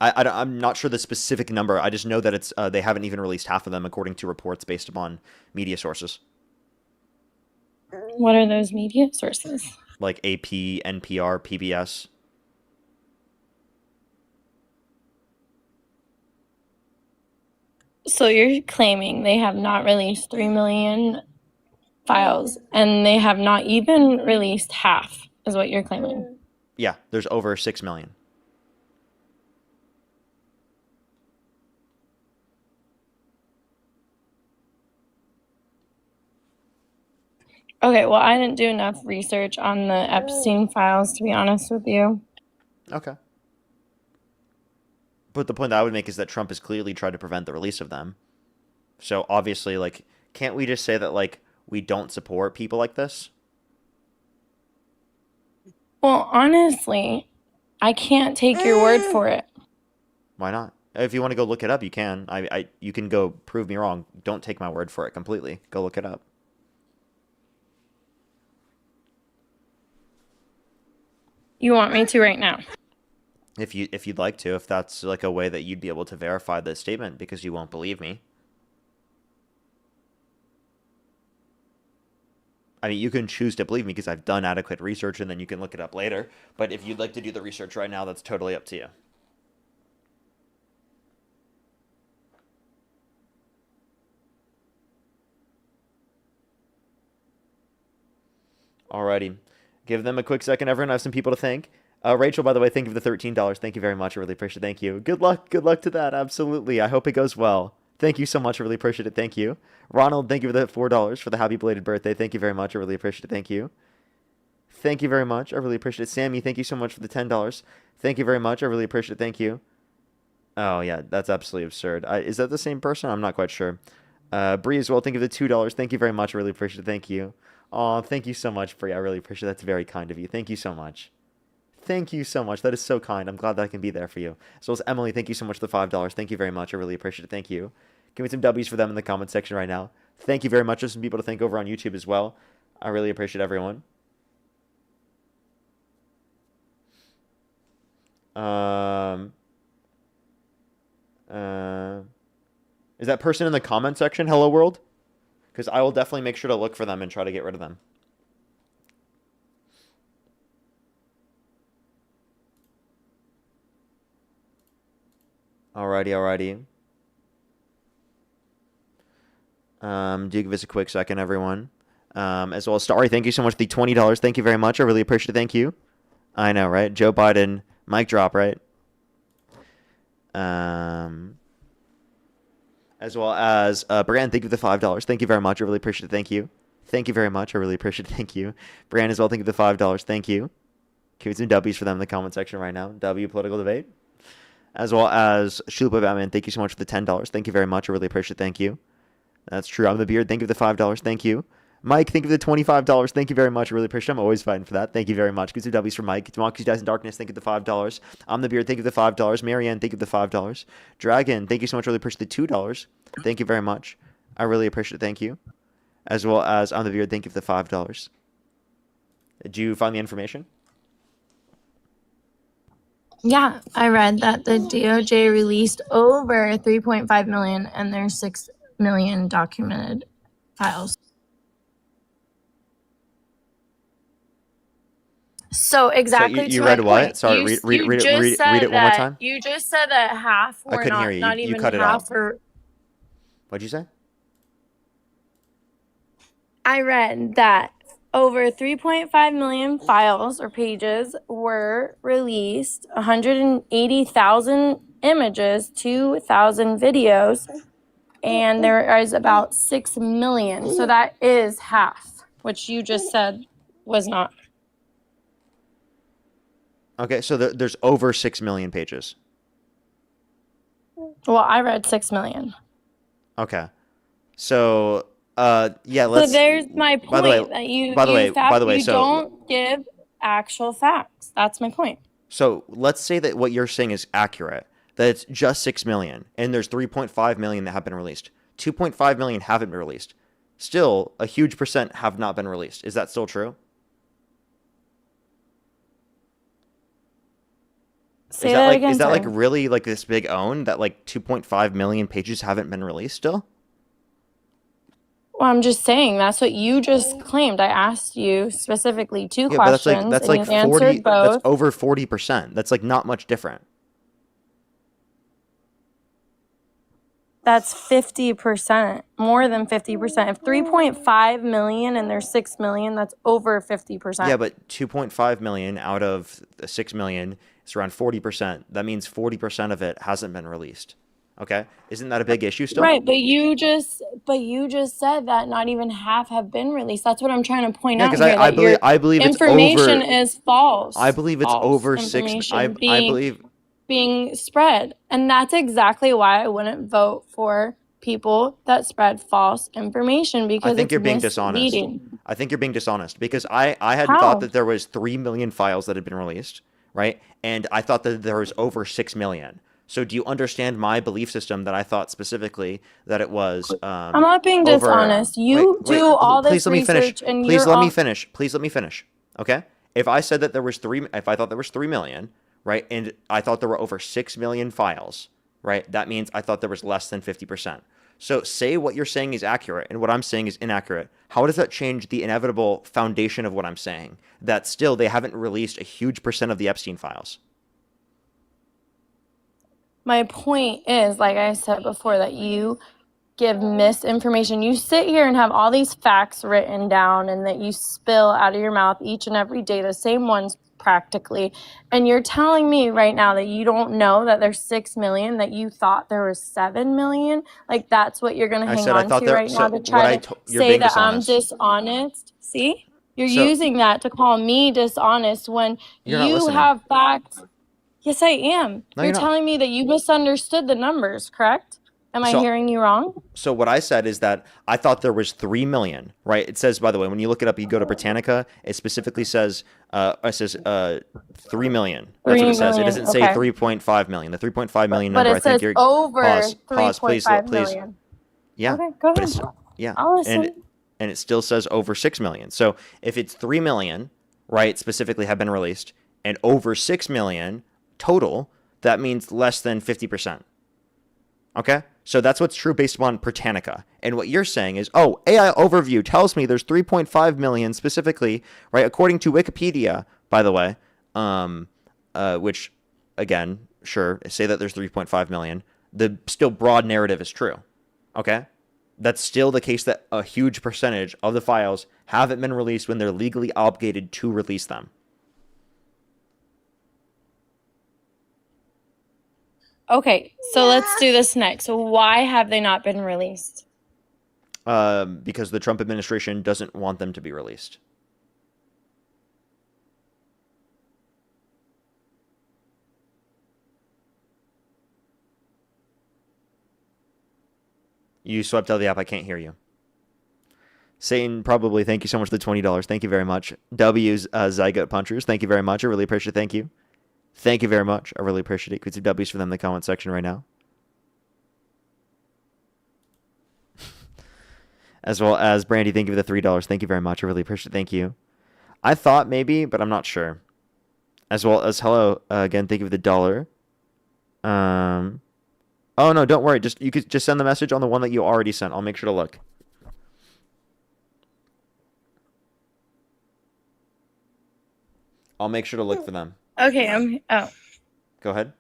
I'm not sure the specific number. I just know that it's they haven't even released half of them according to reports based upon media sources. What are those media sources? Like AP, NPR, PBS. So you're claiming they have not released 3 million files and they have not even released half, is what you're claiming? Yeah, there's over 6 million. Okay, well, I didn't do enough research on the Epstein files, to be honest with you. Okay. But the point that I would make is that Trump has clearly tried to prevent the release of them. So obviously, like, can't we just say that, like, we don't support people like this? Well, honestly, I can't take your word for it. Why not? If you want to go look it up, you can. You can go prove me wrong. Don't take my word for it completely. Go look it up. You want me to right now? If you'd like to, if that's like a way that you'd be able to verify the statement because you won't believe me. I mean, you can choose to believe me because I've done adequate research and then you can look it up later. But if you'd like to do the research right now, that's totally up to you. Alrighty. Give them a quick second, everyone. I have some people to thank. Rachel, by the way, thank you for the $13. Thank you very much. I really appreciate it. Thank you. Good luck. Good luck to that. Absolutely. I hope it goes well. Thank you so much. I really appreciate it. Thank you. Ronald, thank you for the $4 for the happy belated birthday. Thank you very much. I really appreciate it. Thank you. Thank you very much. I really appreciate it. Sammy, thank you so much for the $10. Thank you very much. I really appreciate it. Thank you. Oh, yeah, that's absolutely absurd. Is that the same person? I'm not quite sure. Bree as well, thank you for the $2. Thank you very much. I really appreciate it. Thank you. Oh, thank you so much, Bree. I really appreciate it. That's very kind of you. Thank you so much. Thank you so much. That is so kind. I'm glad that I can be there for you. As well as Emily, thank you so much for the $5. Thank you very much. I really appreciate it. Thank you. Give me some W's for them in the comment section right now. Thank you very much. There's some people to thank over on YouTube as well. I really appreciate everyone. Is that person in the comment section? Hello world? Because I will definitely make sure to look for them and try to get rid of them. Alrighty. Do give us a quick second, everyone. As well as Starry, thank you so much for the $20. Thank you very much. I really appreciate it. Thank you. I know, right? Joe Biden, mic drop, right? As well as Brand, thank you for the $5. Thank you very much. I really appreciate it. Thank you. Thank you very much. I really appreciate it. Thank you. Brand as well, thank you for the $5. Thank you. Give me some W's for them in the comment section right now. W political debate. As well as Shulupa Batman, thank you so much for the $10. Thank you very much. I really appreciate it. Thank you. That's true. I'm the Beard. Thank you for the $5. Thank you. Mike, thank you for the $25. Thank you very much. I really appreciate it. I'm always fighting for that. Thank you very much. Good some W's for Mike. Democracy Dies in Darkness, thank you for the $5. I'm the Beard. Thank you for the $5. Marianne, thank you for the $5. Dragon, thank you so much. I really appreciate the $2. Thank you very much. I really appreciate it. Thank you. As well as I'm the Beard. Thank you for the $5. Did you find the information? Yeah, I read that the DOJ released over 3.5 million and there's 6 million documented files. So exactly. So you to read my what? point. Sorry, You- read you it just said one more that- time. You just said that half I were couldn't hear you. not You even cut it half out. were. What'd you say? I read that over 3.5 million files or pages were released, 180,000 images, 2,000 videos, and there is about 6 million. So that is half, which you just said was not. Okay, so there's over 6 million pages. Well, I read 6 million. Okay. So, yeah, let's... So there's my point, By the way, that you you don't give actual facts. That's my point. So let's say that what you're saying is accurate, that it's just 6 million, and there's 3.5 million that have been released. 2.5 million haven't been released. Still, a huge percent have not been released. Is that still true? Say that again, is that like sorry. really like this big own that like 2.5 million pages haven't been released still? Well, I'm just saying that's what you just claimed. I asked you specifically two Yeah, but questions, that's and like you 40. answered both. That's over 40%. That's like not much different. That's 50%, more than 50%. If 3.5 million and there's 6 million, that's over 50%. Yeah, but 2.5 million out of the 6 million is around 40%. That means 40% of it hasn't been released. Okay, isn't that a big issue still? Right, but you just said that not even half have been released. That's what I'm trying to point Yeah, out because here. I believe it's information over. is false. I believe it's False over 6. information I being- believe. being spread, and that's exactly why I wouldn't vote for people that spread false information, because I think it's you're being dishonest. misleading. I think you're being dishonest because I had How? thought that there was 3 million files that had been released, right? And I thought that there was over 6 million. So do you understand my belief system that I thought specifically that it was I'm not being over... dishonest. You Wait, do all please this let me finish. research, and Please you're let me all... finish. Please let me finish. Okay? If I said that there was if I thought there was 3 million, right? And I thought there were over 6 million files, right? That means I thought there was less than 50%. So say what you're saying is accurate and what I'm saying is inaccurate. How does that change the inevitable foundation of what I'm saying? That still they haven't released a huge percent of the Epstein files. My point is, like I said before, that you give misinformation. You sit here and have all these facts written down, and that you spill out of your mouth each and every day, the same ones practically. And you're telling me right now that you don't know that there's 6 million, that you thought there was 7 million? Like, that's what you're going to I hang said I on thought to there. right now So to what try to you're say being that I'm dishonest. dishonest? See? You're So using that to call me dishonest when you're not you listening. have facts. Yes, I am. No, You're you're not. telling me that you misunderstood the numbers, correct? Am I So hearing you wrong? So what I said is that I thought there was 3 million, right? It says, by the way, when you look it up, you go to Britannica, it specifically says, 3 million. That's 3 what it says. It million. doesn't say Okay. 3.5 million. The 3.5 million But number, I it think says you're, over pause, please, 3.5 please. million. Yeah. Okay, go But ahead. it's, yeah. I'll listen. And it still says over 6 million. So if it's 3 million, right, specifically have been released, and over 6 million total, that means less than 50%. Okay? So that's what's true based upon Britannica. And what you're saying is, oh, AI overview tells me there's 3.5 million specifically, right? According to Wikipedia, by the way, which, again, sure, say that there's 3.5 million. The still broad narrative is true. Okay? That's still the case that a huge percentage of the files haven't been released when they're legally obligated to release them. Okay, so let's do this next. So why have they not been released? Because the Trump administration doesn't want them to be released. You swiped out of the app. I can't hear you. Satan, probably. Thank you so much for the $20. Thank you very much. W's Zygote Punchers. Thank you very much. I really appreciate it. Thank you. Thank you very much. I really appreciate it. Could some W's for them in the comment section right now. As well as Brandy, thank you for the $3. Thank you very much. I really appreciate it. Thank you. I thought maybe, but I'm not sure. As well as hello again. Thank you for the $1. Oh no, don't worry. You could just send the message on the one that you already sent. I'll make sure to look. I'll make sure to look for them. Okay, oh. Go ahead.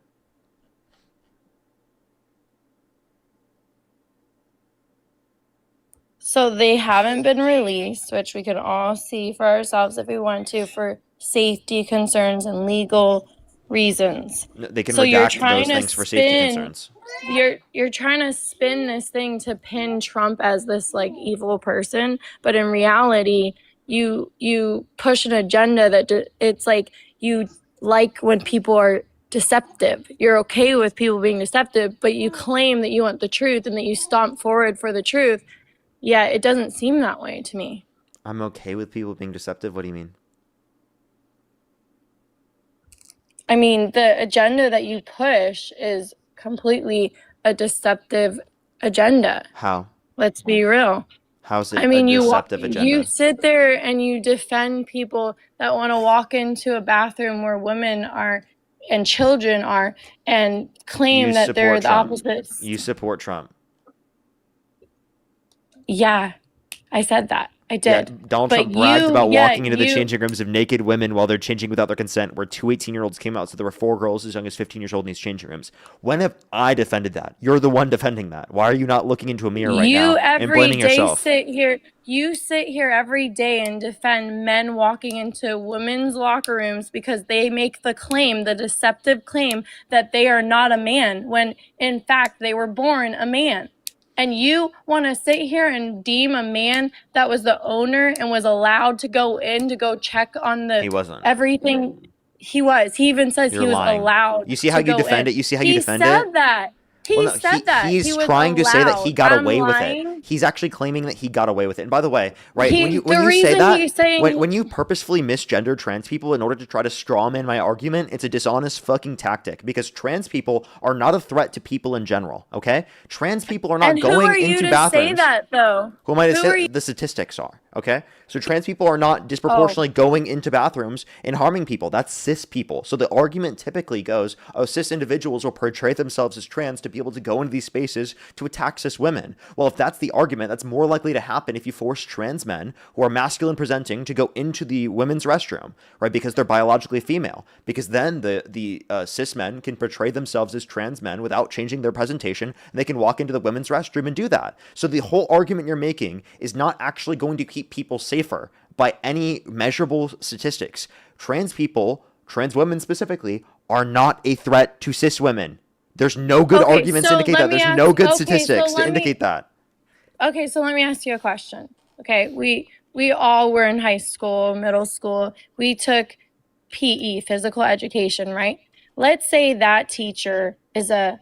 So they haven't been released, which we can all see for ourselves if we want to, for safety concerns and legal reasons. They can So you're redact trying those to things for safety spin, concerns. you're trying to spin this thing to pin Trump as this like evil person, but in reality, you push an agenda that it's like you like when people are deceptive. You're okay with people being deceptive, but you claim that you want the truth and that you stomp forward for the truth. Yeah, it doesn't seem that way to me. I'm okay with people being deceptive. What do you mean? I mean, the agenda that you push is completely a deceptive agenda. How? Let's be real. How's it I mean, a deceptive agenda? you sit there and you defend people that want to walk into a bathroom where women are and children are and claim that they're the opposites. You support Trump. Yeah, I said that. I did. Yeah, Donald Trump bragged about walking into the changing rooms of naked women while they're changing without their consent, where two 18-year-olds came out. So there were 4 girls as young as 15 years old in these changing rooms. When have I defended that? You're the one defending that. Why are you not looking into a mirror right now and blaming yourself? You sit here every day and defend men walking into women's locker rooms because they make the claim, the deceptive claim, that they are not a man, when in fact they were born a man. And you want to sit here and deem a man that was the owner and was allowed to go in to go check on the He wasn't. everything. He was. He even says You're he was lying. allowed. You see how to you go defend in. it? You see how you defend it? He said that. He said that. He's He was trying to say that he allowed. got I'm away with lying. it. He's actually claiming that he got away with it. And by the way, right, He- when you the say reason that, he's saying- when you purposefully misgender trans people in order to try to strawman my argument, it's a dishonest fucking tactic, because trans people are not a threat to people in general, okay? Trans people are not And going who are you into to bathrooms. say that though? Who am I to Who say are you- the statistics are, okay? So trans people are not disproportionately going into bathrooms and harming people. That's cis people. So the argument typically goes, oh, cis individuals will portray themselves as trans to be able to go into these spaces to attack cis women. Well, if that's the argument, that's more likely to happen if you force trans men who are masculine presenting to go into the women's restroom, right? Because they're biologically female. Because then the cis men can portray themselves as trans men without changing their presentation, and they can walk into the women's restroom and do that. So the whole argument you're making is not actually going to keep people safer by any measurable statistics. Trans people trans women specifically are not a threat to cis women. There's no good Okay, arguments to so indicate let that. me There's no ask. good Okay, so statistics to let me. indicate that. Okay, so let me ask you a question. Okay, we all were in high school, middle school. We took PE, physical education, right? Let's say that teacher is a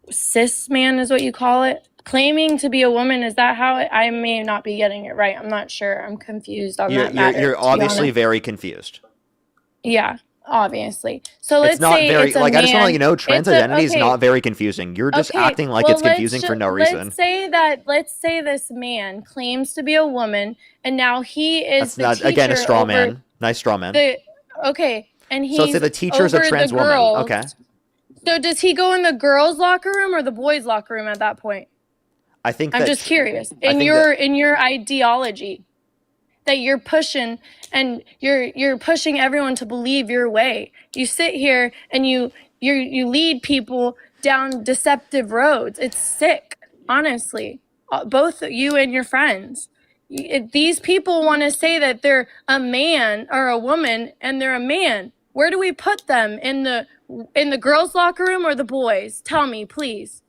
cis man, is what you call it, claiming to be a woman. Is that how I may not be getting it right? I'm not sure. I'm confused on that matter. You're to be obviously honest. very confused. Yeah, obviously. So It's let's not say very it's a like I just want to let man. you know trans It's a identity is okay. not very confusing. You're just Okay, acting like well, it's confusing for no reason. let's say this man claims to be a woman, and now he is That's the not again a teacher straw over man. Nice straw man. the okay, and So let's say he's the teacher's a over the trans woman. girls. Okay. So does he go in the girls' locker room or the boys' locker room at that point? I think I'm that just curious. I In think your ideology that you're pushing, and you're pushing everyone to believe your way. You sit here and you lead people down deceptive roads. It's sick, honestly. Both you and your friends. These people want to say that they're a man or a woman, and they're a man. Where do we put them, in the girls' locker room or the boys? Tell me, please.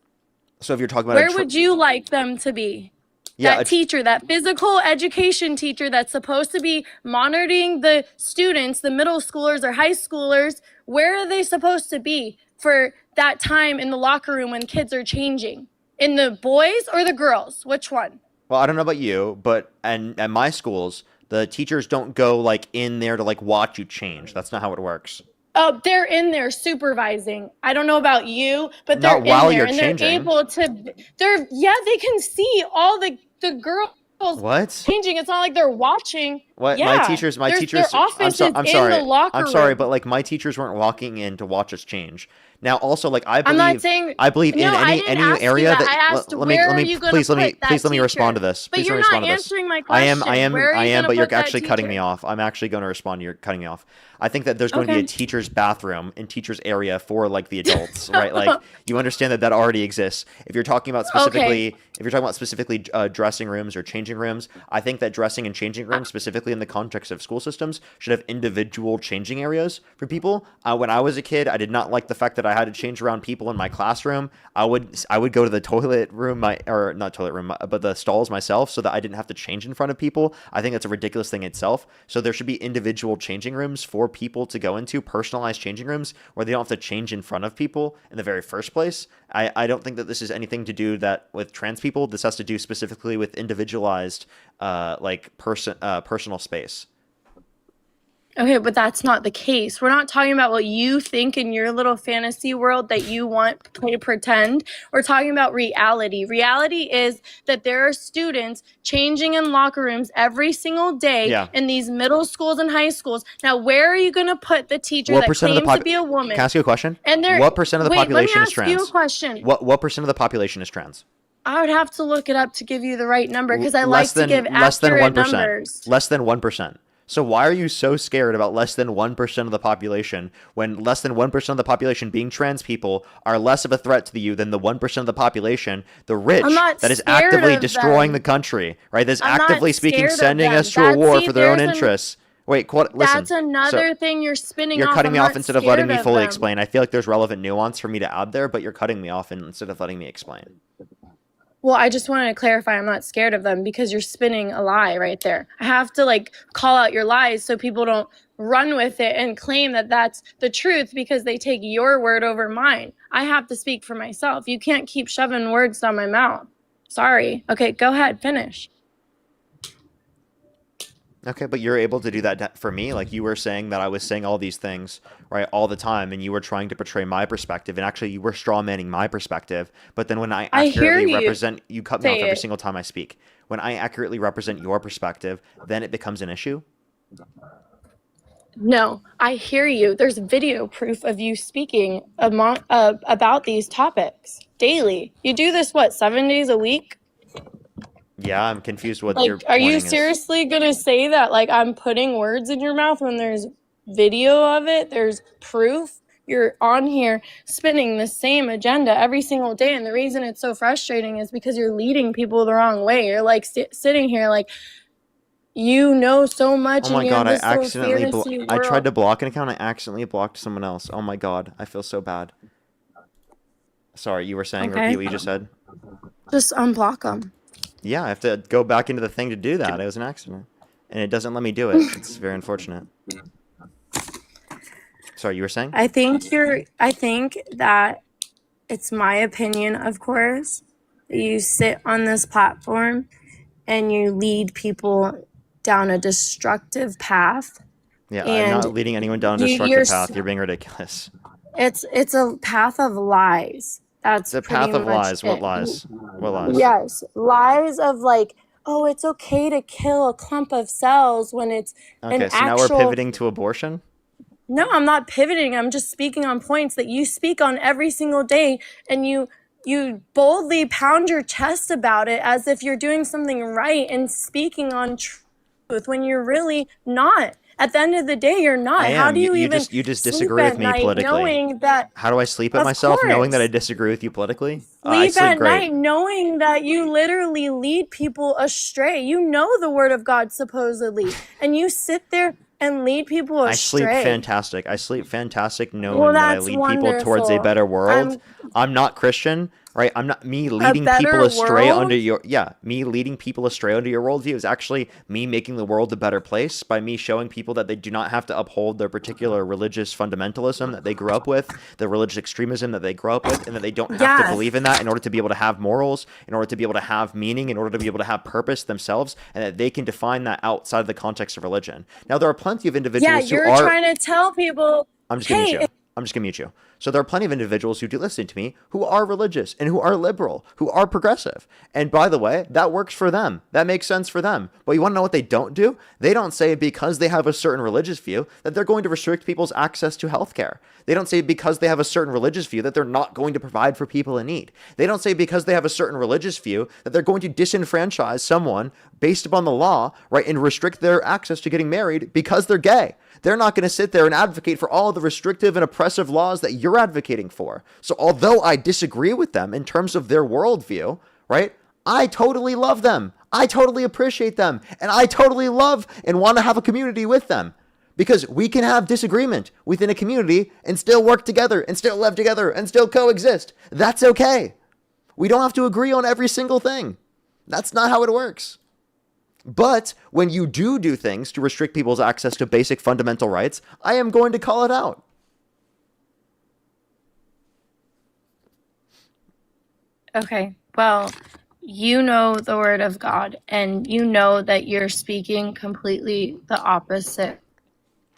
so if you're talking about Where would you like them to be? Yeah, That teacher, that physical education teacher that's supposed to be monitoring the students, the middle schoolers or high schoolers, where are they supposed to be for that time in the locker room when kids are changing? In the boys or the girls? Which one? well, I don't know about you, but and at my schools, the teachers don't go like in there to like watch you change. That's not how it works. Oh, they're in there supervising. I don't know about you, but they're Not while in there you're and changing. they're able to. They can see all the girls What? changing. It's not like they're watching. What Yeah, my teachers their office is I'm in sorry. the locker I'm sorry, room. but like my teachers weren't walking in to watch us change. Now also like I I'm not believe saying. I believe No, in I any didn't any ask you area that. that I asked let where are me you going please to let me put that please let me respond to teacher? this. But Please let you're me not respond to this. answering my I question. Where are you going but to you're put that actually cutting me teacher? off. I'm actually going to respond. You're cutting me off. I think that there's going to be a Okay. teacher's bathroom and teacher's area for like the adults, right? Like you understand that already exists. If you're talking about specifically dressing rooms or changing rooms, I think that dressing and changing rooms, specifically in the context of school systems, should have individual changing areas for people. When I was a kid, I did not like the fact that I had to change around people in my classroom. I would go to the toilet room, not toilet room, but the stalls myself, so that I didn't have to change in front of people. I think that's a ridiculous thing itself. So there should be individual changing rooms for people to go into, personalized changing rooms where they don't have to change in front of people in the very first place. I don't think that this is anything to do that with trans people. This has to do specifically with individualized personal space. Okay, but that's not the case. We're not talking about what you think in your little fantasy world that you want to pretend. We're talking about reality. Reality is that there are students changing in locker rooms every single day in these middle schools and high schools. Now, where are you going to put the teacher that claims to be a woman? Can I ask you a question? And What percent of the population is Let me ask you a trans? question. What percent of the population is trans? I would have to look it up to give you the right number because I like to give accurate numbers. Less than 1%. So why are you so scared about less than 1% of the population when less than 1% of the population being trans people are less of a threat to you than the 1% of the population, the rich, that is actively destroying the country, right? That's actively speaking, sending us to a war for their own interests. Wait, listen. That's another thing you're spinning off. You're cutting me off instead of letting me fully them. explain. I feel like there's relevant nuance for me to add there, but you're cutting me off instead of letting me explain. Well, I just wanted to clarify I'm not scared of them because you're spinning a lie right there. I have to call out your lies so people don't run with it and claim that that's the truth because they take your word over mine. I have to speak for myself. You can't keep shoving words down my mouth. Sorry. Okay, go ahead, finish. Okay, but you're able to do that for me? Like you were saying that I was saying all these things, right, all the time, and you were trying to portray my perspective, and actually you were strawmanning my perspective, but then when I accurately represent, you cut me off every single time I speak. When I accurately represent your perspective, then it becomes an issue? No, I hear you. There's video proof of you speaking about these topics daily. You do this, 7 days a week? Yeah, I'm confused what your Are you pointing is. seriously gonna say that I'm putting words in your mouth when there's video of it? There's proof. You're on here spinning the same agenda every single day, and the reason it's so frustrating is because you're leading people the wrong way. You're sitting here You know so much, Oh and my you god, have this little fantasy world. I tried to block an account, I accidentally blocked someone else. Oh my god, I feel so bad. Sorry, you were saying, Okay. repeat what you just said? Just unblock them. Yeah, I have to go back into the thing to do that. It was an accident. And it doesn't let me do it. It's very unfortunate. Sorry, you were saying? I think that it's my opinion, of course, that you sit on this platform and you lead people down a destructive path. Yeah, I'm And not leading anyone down a you're destructive path. You're being ridiculous. it's a path of lies. That's It's a pretty path of much lies. What it. lies? What lies? Yes, lies of like, oh, it's okay to kill a clump of cells when it's Okay, an so now we're actual. pivoting to abortion? No, I'm not pivoting. I'm just speaking on points that you speak on every single day, and you boldly pound your chest about it as if you're doing something right and speaking on truth when you're really not. At the end of the day, you're not. I am. How do you You even just sleep disagree at with me night politically. knowing that? How do I sleep at Of myself knowing that I course. disagree with you politically? I Sleep sleep at great. night knowing that you literally lead people astray. You know the word of God supposedly, and you sit there and lead people I sleep astray. fantastic. I sleep fantastic knowing Well, that I that's lead people towards a wonderful. better world. I'm not Christian, right? I'm not me leading people better astray world? under me leading people astray under your worldview is actually me making the world a better place by me showing people that they do not have to uphold their particular religious fundamentalism that they grew up with, the religious extremism that they grew up with, and that they don't have to Yes. believe in that in order to be able to have morals, in order to be able to have meaning, in order to be able to have purpose themselves, and that they can define that outside of the context of religion. Now, there are plenty of individuals Yeah, who you're are... trying to tell people, I'm just gonna mute hey, you. I'm just gonna mute you. So there are plenty of individuals who do listen to me who are religious and who are liberal, who are progressive. And by the way, that works for them. That makes sense for them. But you want to know what they don't do? They don't say because they have a certain religious view that they're going to restrict people's access to healthcare. They don't say because they have a certain religious view that they're not going to provide for people in need. They don't say because they have a certain religious view that they're going to disenfranchise someone based upon the law, right, and restrict their access to getting married because they're gay. They're not going to sit there and advocate for all the restrictive and oppressive laws that you're advocating for. So although I disagree with them in terms of their worldview, right, I totally love them. I totally appreciate them. And I totally love and want to have a community with them. Because we can have disagreement within a community and still work together and still live together and still coexist. That's okay. We don't have to agree on every single thing. That's not how it works. But when you do things to restrict people's access to basic fundamental rights, I am going to call it out. okay, well, you know the word of God, and you know that you're speaking completely the opposite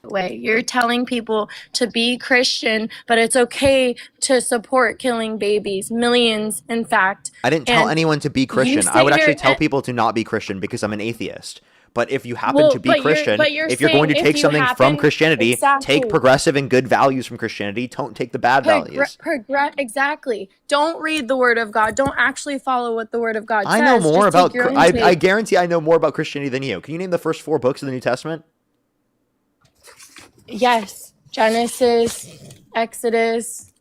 way. You're telling people to be Christian, but it's okay to support killing babies, millions, in fact. I didn't tell And anyone to be you Christian. I sit would actually here tell and, people to not be Christian because I'm an atheist. But if you happen well, to be but Christian, you're if you're going to saying take if you something from happen, Christianity, exactly. take progressive and good values from Christianity. Don't take the bad values. Exactly. Don't read the word of God. Don't actually follow what the word of God I says. know more Just take about. your own I take. guarantee I know more about Christianity than you. Can you name the first 4 books of the New Testament? Yes. Genesis, Exodus.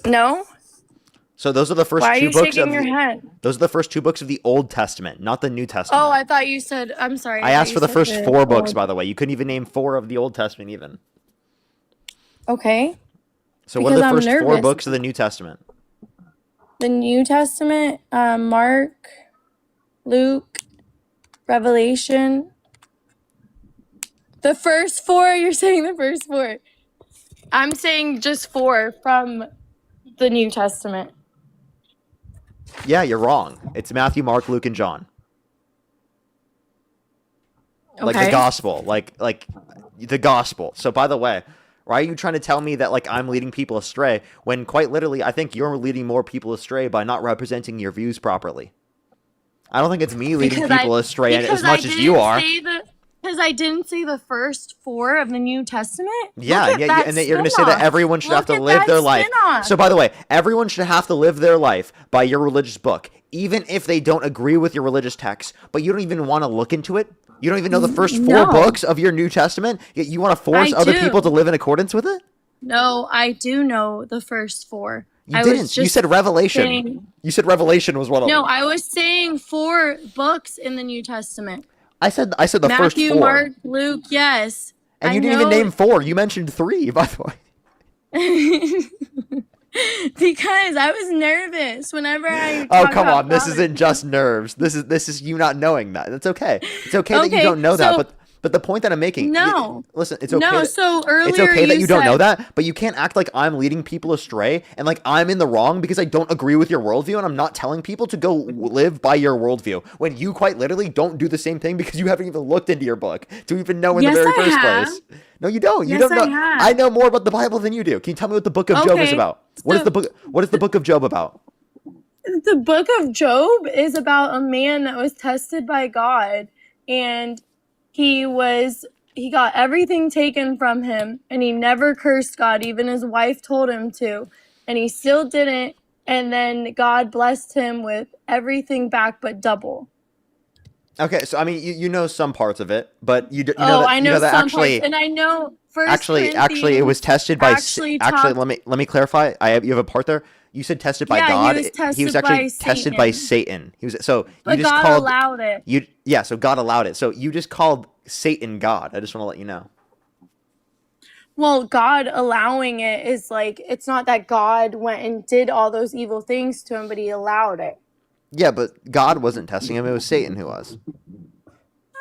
No? So those are the first Why are 2 you books shaking of your the, head? those are the first 2 books of the Old Testament, not the New Testament. Oh, I thought you said, I'm sorry. I thought asked you for the said first the 4 books, old- by the way. You couldn't even name 4 of the Old Testament even. Okay. So what are the Because I'm first 4 nervous. books of the New Testament? The New Testament, Mark, Luke, Revelation. The first 4, you're saying the first 4. I'm saying just 4 from the New Testament. Yeah, you're wrong. It's Matthew, Mark, Luke, and John. Like the Okay. gospel, like the gospel. So by the way, why are you trying to tell me that like I'm leading people astray when quite literally I think you're leading more people astray by not representing your views properly? I don't think it's me leading people astray as much as you are. Because I didn't say the first 4 of the New Testament? Yeah, Look at that and then you're going to say spin-off. that everyone should have Look to at live that their life. spin-off. So by the way, everyone should have to live their life by your religious book, even if they don't agree with your religious text, but you don't even want to look into it? You don't even know the first 4 No. books of your New Testament, yet you want to force I other do. people to live in accordance with it? No, I do know the first 4. You I didn't. was You just said Revelation. saying- You said Revelation was one of No, them. I was saying 4 books in the New Testament. I said the first Matthew, 4. Mark, Luke, yes. And I you didn't even know name 4. You mentioned 3, by the way. because I was nervous whenever I Oh, talk come about on. This God. isn't just nerves. This is you not knowing that. That's okay. It's okay that you Okay, don't know that, so but the point that I'm making, no. listen, it's okay. No, so It's earlier okay that you you don't know said that, but you can't act like I'm leading people astray and like I'm in the wrong because I don't agree with your worldview and I'm not telling people to go live by your worldview when you quite literally don't do the same thing because you haven't even looked into your book to even know in Yes, the very I first have. place. No, you don't. You Yes, don't know. I have. I know more about the Bible than you do. Can you tell me what the book of Job is Okay, about? What is so- the book? What is the book of Job about? The book of Job is about a man that was tested by God, and he got everything taken from him, and he never cursed God. Even his wife told him to, and he still didn't. And then God blessed him with everything back but double. Okay, so I mean, you know some parts of it, but you know that I you know know that some actually, parts, and I know First actually, it was tested by actually actually. talked- Let me clarify. You have a part there. You said tested by Yeah, he God. was He was tested actually by tested by Satan. Satan. He was so But you just God called allowed it. you. Yeah, so God allowed it. So you just called Satan God. I just want to let you know. Well, God allowing it is like, it's not that God went and did all those evil things to him, but he allowed it. Yeah, but God wasn't testing him. It was Satan who was.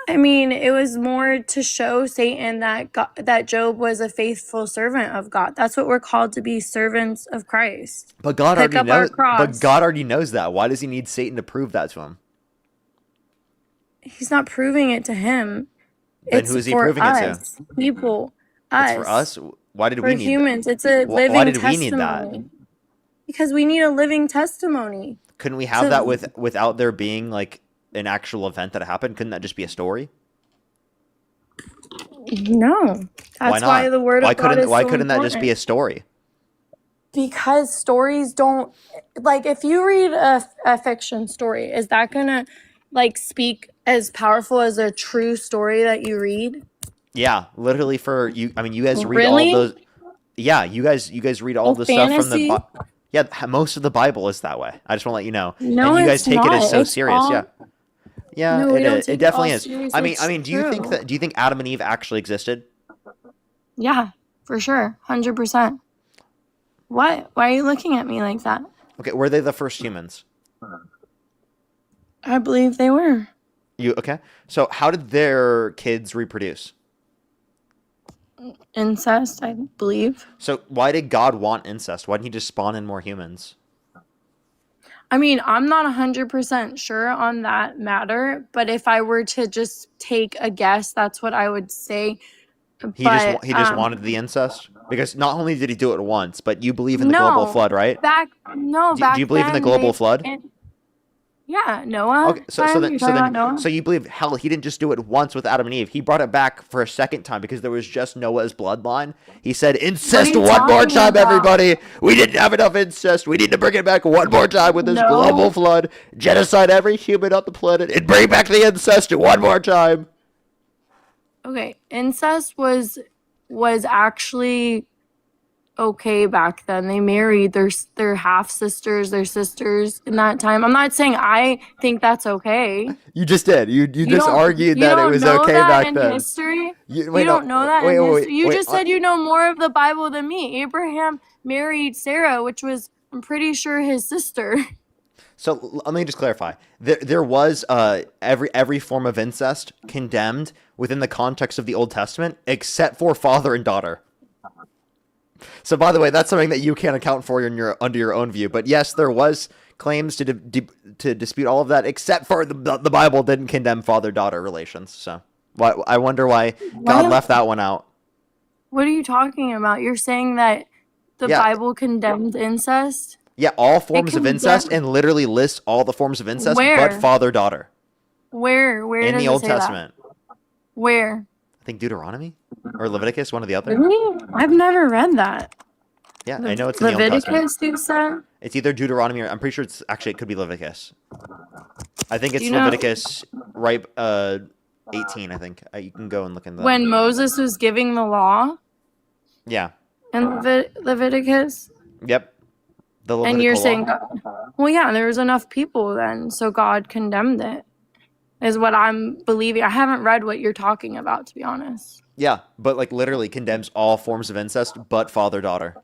I mean, it was more to show Satan that that Job was a faithful servant of God. That's what we're called to be, servants of Christ. But God Pick already up our knows. cross. But God already knows that. Why does he need Satan to prove that to him? He's not proving it to him. Then It's who is he for proving it to? us, people, us. It's for us. Why did For we need humans. that? It's a living Why did testimony. we need that? Because we need a living testimony. Couldn't we have So- that without there being like an actual event that happened? Couldn't that just be a story? No. That's why the word of God is Why so couldn't that just be a important. story? Because stories don't, like, if you read a fiction story, is that gonna like speak as powerful as a true story that you read? Yeah, literally for you. I mean, you guys read Really? all those. Yeah, you guys read all Oh, the stuff from the. fantasy? Yeah, most of the Bible is that way. I just want to let you know. No, and you guys it's take it as not. so It's serious. all- Yeah. Yeah, No, we it don't is. take It it definitely all is. serious. I mean, It's do you think true. do you think Adam and Eve actually existed? Yeah, for sure. 100%. What? Why are you looking at me like that? Okay, were they the first humans? I believe they were. You okay? So how did their kids reproduce? Incest, I believe. So why did God want incest? Why didn't he just spawn in more humans? I mean, I'm not 100% sure on that matter, but if I were to just take a guess, that's what I would say. He But just wanted the incest because not only did he do it once, but you believe in the global flood, right? Back Do you believe in the then global flood? Yeah, Noah. Okay, so You're talking about Noah? so you believe hell he didn't just do it once with Adam and Eve. He brought it back for a second time because there was just Noah's bloodline. He said incest you one more talking time, about? everybody. We didn't have enough incest. We need to bring it back one more time with this No. global flood. Genocide every human on the planet and bring back the incest one more time. Okay, incest was actually okay back then. They married their half sisters, their sisters in that time. I'm not saying I think that's okay. You just did. You just don't- argued you that it don't was know okay that back in then. history? You don't know that in history. You just wait, said you know more of the Bible than me. Abraham married Sarah, which was, I'm pretty sure, his sister. So let me just clarify. There was every form of incest condemned within the context of the Old Testament, except for father and daughter. So by the way, that's something that you can't account for under your own view. But yes, there was claims to dispute all of that, except for the Bible didn't condemn father-daughter relations. So I wonder why God left that one out. What are you talking about? You're saying that the Yeah. Bible condemned incest? Yeah, all forms of condemned- incest, and literally lists all the forms of incest, Where? but father-daughter Where in does the it Old say that? Testament. Where? I think Deuteronomy or Leviticus, one or the other. Really? I've never read that. Yeah, I know it's in the Old Testament. Leviticus, you said? It's either Deuteronomy or I'm pretty sure it could be Leviticus. I think it's Do you know- Leviticus, right? 18. I think you can go and look in that. When Moses was giving the law Yeah. in Leviticus? Yep. The Levitical And you're saying, law. well, yeah, there was enough people then, so God condemned it. is what I'm believing. I haven't read what you're talking about, to be honest. Yeah, but like literally condemns all forms of incest but father-daughter.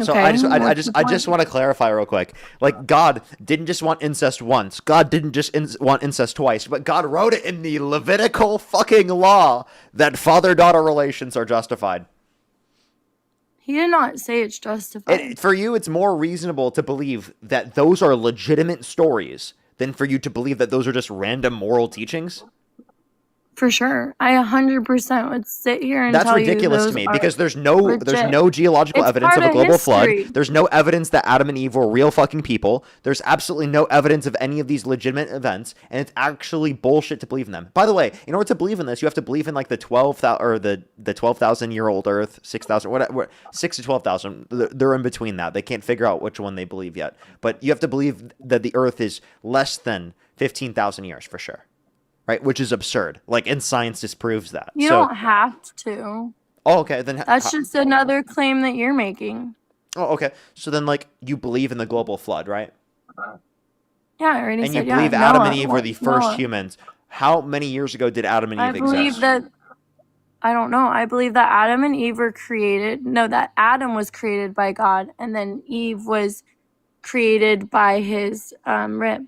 So Okay, what's the I just point? want to clarify real quick. Like, God didn't just want incest once. God didn't just want incest twice, but God wrote it in the Levitical fucking law that father-daughter relations are justified. He did not say it's justified. For you, it's more reasonable to believe that those are legitimate stories than for you to believe that those are just random moral teachings. For sure. I 100% would sit here and That's tell you ridiculous to those me are because there's legit. no geological It's evidence part of a global history. flood. There's no evidence that Adam and Eve were real fucking people. There's absolutely no evidence of any of these legitimate events, and it's actually bullshit to believe in them. By the way, in order to believe in this, you have to believe in like the 12,000-year-old Earth, 6,000, whatever, 6 to 12,000. They're in between that. They can't figure out which one they believe yet. But you have to believe that the Earth is less than 15,000 years for sure. Right, which is absurd. Like, and science disproves that. You don't have to. Oh, okay. Then That's just another claim that you're making. Oh, okay. So then, like, you believe in the global flood, right? Yeah, I already And said you believe yeah. Adam Noah, and Eve were the first Noah. humans. How many years ago did Adam and Eve I believe exist? that. I don't know. I believe that Adam and Eve were created. No, that Adam was created by God, and then Eve was created by his rib.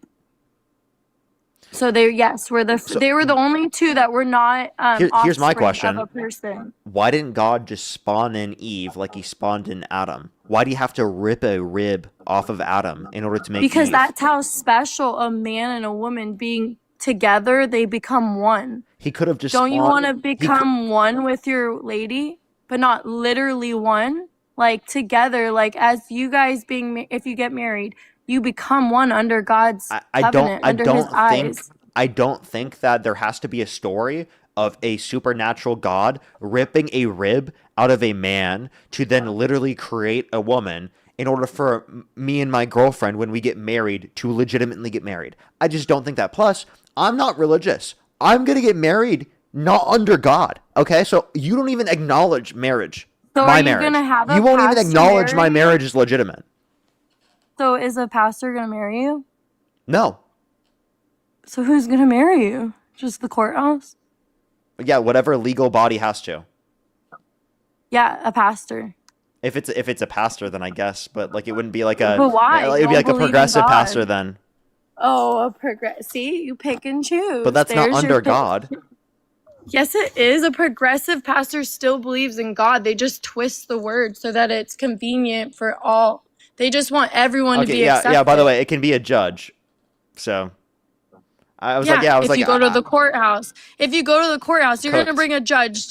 So they were they were the only two that were not Here's my offspring question. of a person. Why didn't God just spawn in Eve like he spawned in Adam? Why do you have to rip a rib off of Adam in order to make Because Eve? that's how special a man and a woman being together, they become one. He could have just Don't you spawned- want to become one with your lady, but not literally one? Like together, like as you guys if you get married, you become one under God's covenant, under his eyes. I don't think that there has to be a story of a supernatural God ripping a rib out of a man to then literally create a woman in order for me and my girlfriend, when we get married, to legitimately get married. I just don't think that. Plus, I'm not religious. I'm going to get married not under God. Okay? So you don't even acknowledge marriage. So my are you marriage. gonna have a You won't even pastor acknowledge my marry you? marriage is legitimate. So is a pastor gonna marry you? No. So who's gonna marry you? Just the courthouse? Yeah, whatever legal body has to. Yeah, a pastor. If it's a pastor, then I guess, but like it wouldn't be like a. But why? It would be Don't like a believe in progressive God. pastor then. Oh, See, you pick and choose. But that's not There's your under pick. God. Yes, it is. A progressive pastor still believes in God. They just twist the word so that it's convenient for all. They just want everyone to be Okay, accepted. yeah. By the way, it can be a judge. So I was like, if you go to the courthouse, you're gonna Cooked. bring a judge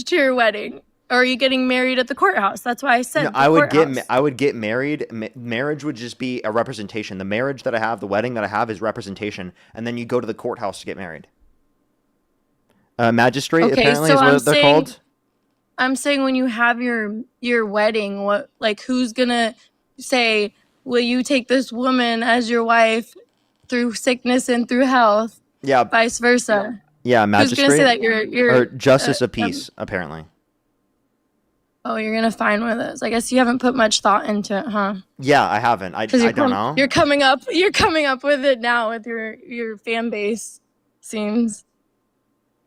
to your wedding. Or are you getting married at the courthouse? That's why I said No, the I would courthouse. get married. Marriage would just be a representation. The marriage that I have, the wedding that I have, is representation, and then you go to the courthouse to get married. Magistrate Okay, apparently so is what I'm they're saying- called. I'm saying when you have your wedding, who's gonna say, will you take this woman as your wife through sickness and through health? Yeah. Vice versa. Yeah, magistrate. Who's gonna say that you're or justice of peace apparently. Oh, you're gonna find one of those. I guess you haven't put much thought into it, huh? Yeah, I haven't. I don't know. You're coming up with it now with your fan base. Seems.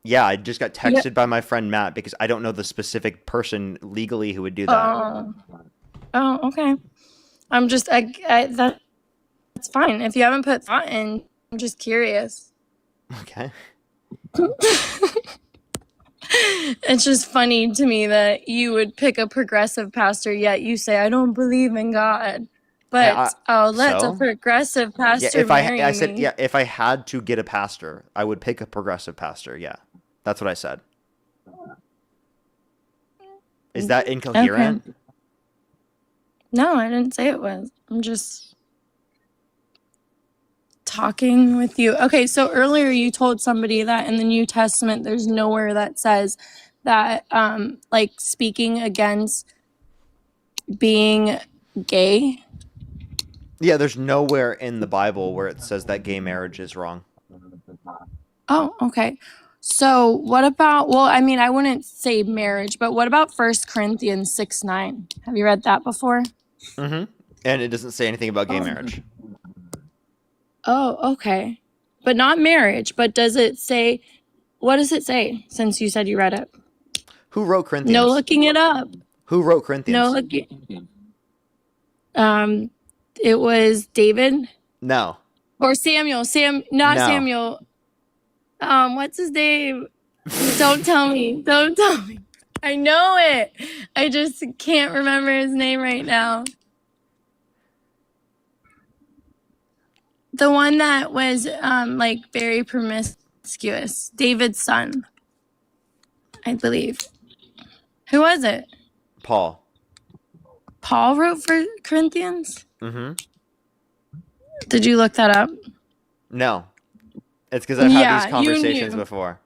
Yeah, I just got texted by my friend Matt because I don't know the specific person legally who would do that. Oh, okay. I'm just that's fine. If you haven't put thought in, I'm just curious. Okay. It's just funny to me that you would pick a progressive pastor, yet you say, I don't believe in God. But I'll let the progressive pastor marry I said, me. yeah, if I had to get a pastor, I would pick a progressive pastor. Yeah, that's what I said. Is that incoherent? Okay. No, I didn't say it was. I'm just talking with you. Okay, so earlier you told somebody that in the New Testament there's nowhere that says that like speaking against being gay. Yeah, there's nowhere in the Bible where it says that gay marriage is wrong. Oh, okay. So what about, well, I mean, I wouldn't say marriage, but what about 1 Corinthians 6:9? Have you read that before? Mm-hmm. And it doesn't say anything about gay marriage. Oh, okay. But not marriage. But does it say, what does it say since you said you read it? Who wrote Corinthians? No looking it up. Who wrote Corinthians? No looking. It was David No. or Samuel. Not No. Samuel. What's his name? Don't tell me. Don't tell me. I know it. I just can't remember his name right now. The one that was like very promiscuous. David's son, I believe. Who was it? Paul. Paul wrote for Corinthians? Mm-hmm. Did you look that up? No. It's because I've had Yeah, these you conversations knew. before.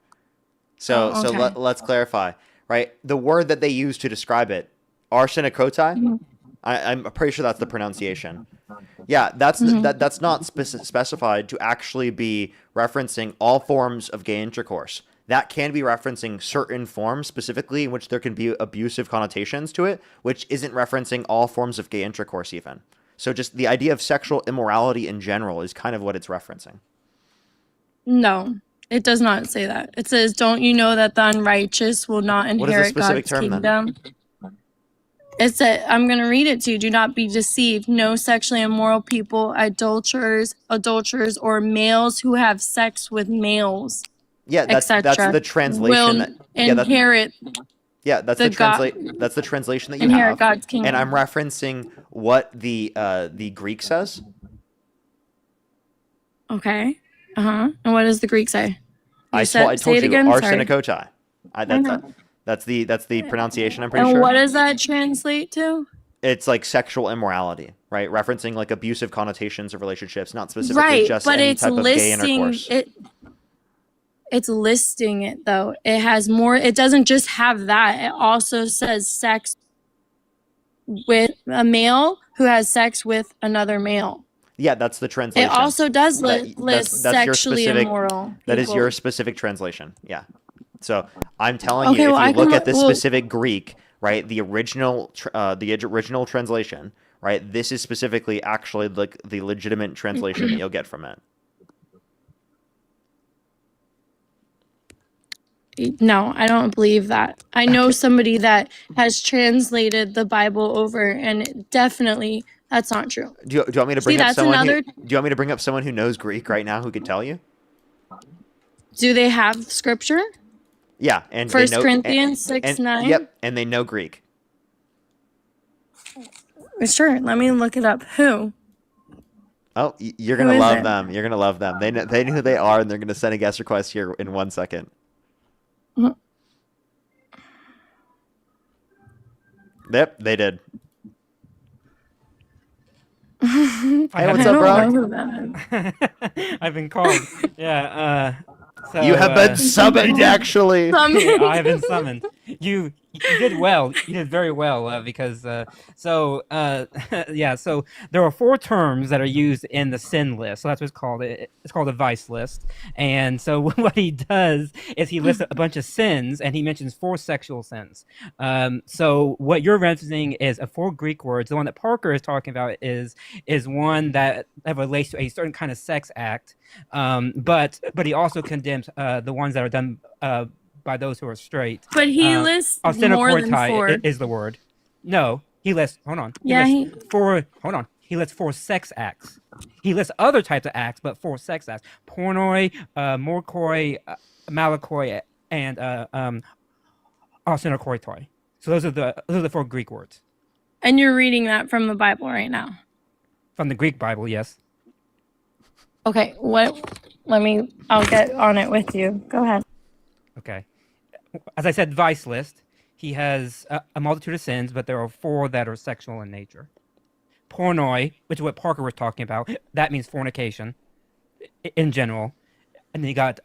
So Oh, okay. let's clarify, right? The word that they use to describe it, arsenicotai, Mhm. I'm pretty sure that's the pronunciation. Yeah, that's that's not specified to actually be referencing all forms of gay intercourse. That can be referencing certain forms specifically in which there can be abusive connotations to it, which isn't referencing all forms of gay intercourse even. So just the idea of sexual immorality in general is kind of what it's referencing. No, it does not say that. It says, "Don't you know that the unrighteous will not What is the inherit specific God's term then? kingdom?" It said, I'm going to read it to you. Do not be deceived. No sexually immoral people, adulterers, or males who have sex with males, Yeah, that's etc., the translation. will inherit that's the that's the translation that you inherit have. God's And I'm kingdom. referencing what the Greek says. Okay. And what does the Greek say? I Say told it you again. Sorry. arsenicotai. I know. That's the pronunciation, I'm pretty And sure. what does that translate to? It's like sexual immorality, right? Referencing like abusive connotations of relationships, not specifically Right, just but any it's type of gay listing intercourse. it. It's listing it though. It has more. It doesn't just have that. It also says sex with a male who has sex with another male. Yeah, that's the translation. It also does That- list that's your sexually specific. immoral That is your people. specific translation. Yeah. So I'm telling Okay, you, well, if you I can look at the well, specific Greek, right, the original translation, right, this is specifically actually like the legitimate translation that you'll get from it. no, I don't believe that. I know somebody that has translated the Bible over, and definitely that's not true. Do you want me to See, bring up that's someone another. do you want me to bring up someone who knows Greek right now who could tell you? Do they have scripture? Yeah, and they First know Corinthians 6:9. Yep, and they know Greek. Sure, let me look it up. Who? Oh, you're Who gonna is love it? them. You're gonna love them. They know who they are, and they're gonna send a guest request here in 1 second. Mhm. Yep, they did. Hey, what's up, bro? I've been called. Yeah. So You have been summoned, actually. Yeah, I have been summoned. You did well. You did very well because yeah. So there are 4 terms that are used in the sin list. So that's what it's called. It's called a vice list. And so what he does is he lists a bunch of sins and he mentions 4 sexual sins. So what you're referencing is 4 Greek words. The one that Parker is talking about is one that relates to a certain kind of sex act. But he also condemns the ones that are done by those who are straight. But he lists more than Austenocortai 4. is the word. No, he lists. Hold on. Yeah, He lists 4. Hold on. He lists 4 sex acts. He lists other types of acts, but 4 sex acts: pornoi, morkoi, malakoi, and austenocortai. So those are the 4 Greek words And you're reading that from the Bible right now. from the Greek Bible. Yes. Okay, I'll get on it with you. Go ahead. Okay. As I said, vice list. He has a multitude of sins, but there are 4 that are sexual in nature. Pornoi, which is what Parker was talking about, that means fornication in general. And then you got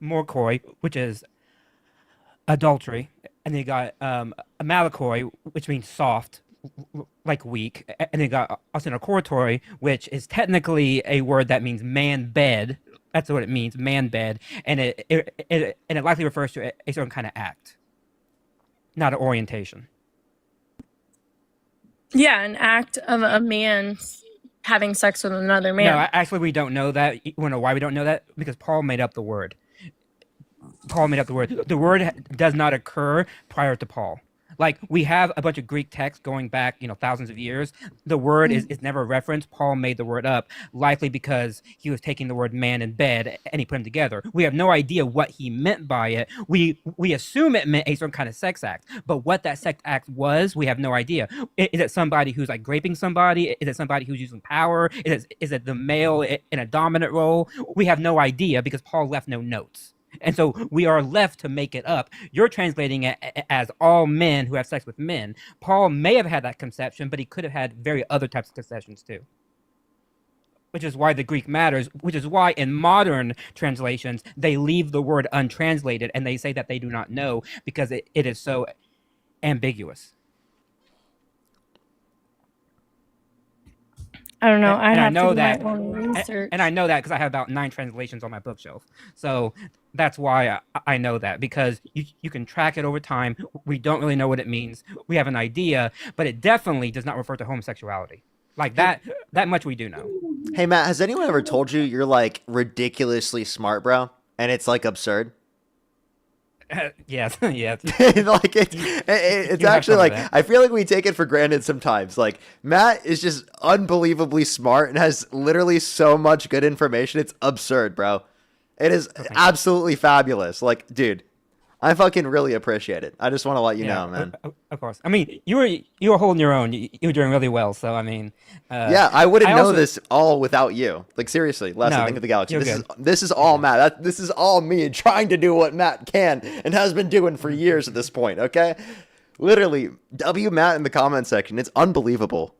morkoi, which is adultery. And then you got malakoi, which means soft, like weak. And then you got austenocortai, which is technically a word that means man bed. That's what it means, man bed, and it likely refers to a certain kind of act, not an orientation. Yeah, an act of a man having sex with another No, man. actually, we don't know that. You want to know why we don't know that? Because Paul made up the word. Paul made up the word. The word does not occur prior to Paul. Like, we have a bunch of Greek texts going back, thousands of years. The word is never referenced. Paul made the word up, likely because he was taking the word man in bed and he put them together. We have no idea what he meant by it. We assume it meant a certain kind of sex act, but what that sex act was, we have no idea. Is it somebody who's like raping somebody? Is it somebody who's using power? Is it the male in a dominant role? We have no idea because Paul left no notes. And so we are left to make it up. You're translating it as all men who have sex with men. Paul may have had that conception, but he could have had very other types of conceptions too. Which is why the Greek matters, which is why in modern translations, they leave the word untranslated and they say that they do not know because it is so ambiguous. I don't know. I And have I know to do that, my own research. and I know that because I have about 9 translations on my bookshelf. So that's why I know that, because you can track it over time. We don't really know what it means. We have an idea, but it definitely does not refer to homosexuality. Like that much we do know. Hey, Matt, has anyone ever told you you're like ridiculously smart, bro? And it's like absurd? Yes, yes. Like it's actually like, I feel like we take it for granted sometimes. Like, Matt is just unbelievably smart and has literally so much good information. It's absurd, bro. It is absolutely fabulous. Like, dude, I fucking really appreciate it. I just want to let you know, man. Of course. I mean, you were holding your own. You were doing really well. So I mean, yeah, I wouldn't know this all without you. Like, seriously, Leslie, think of the galaxy. This is all Matt. This is all me trying to do what Matt can and has been doing for years at this point. Okay, literally, W Matt in the comment section. It's unbelievable.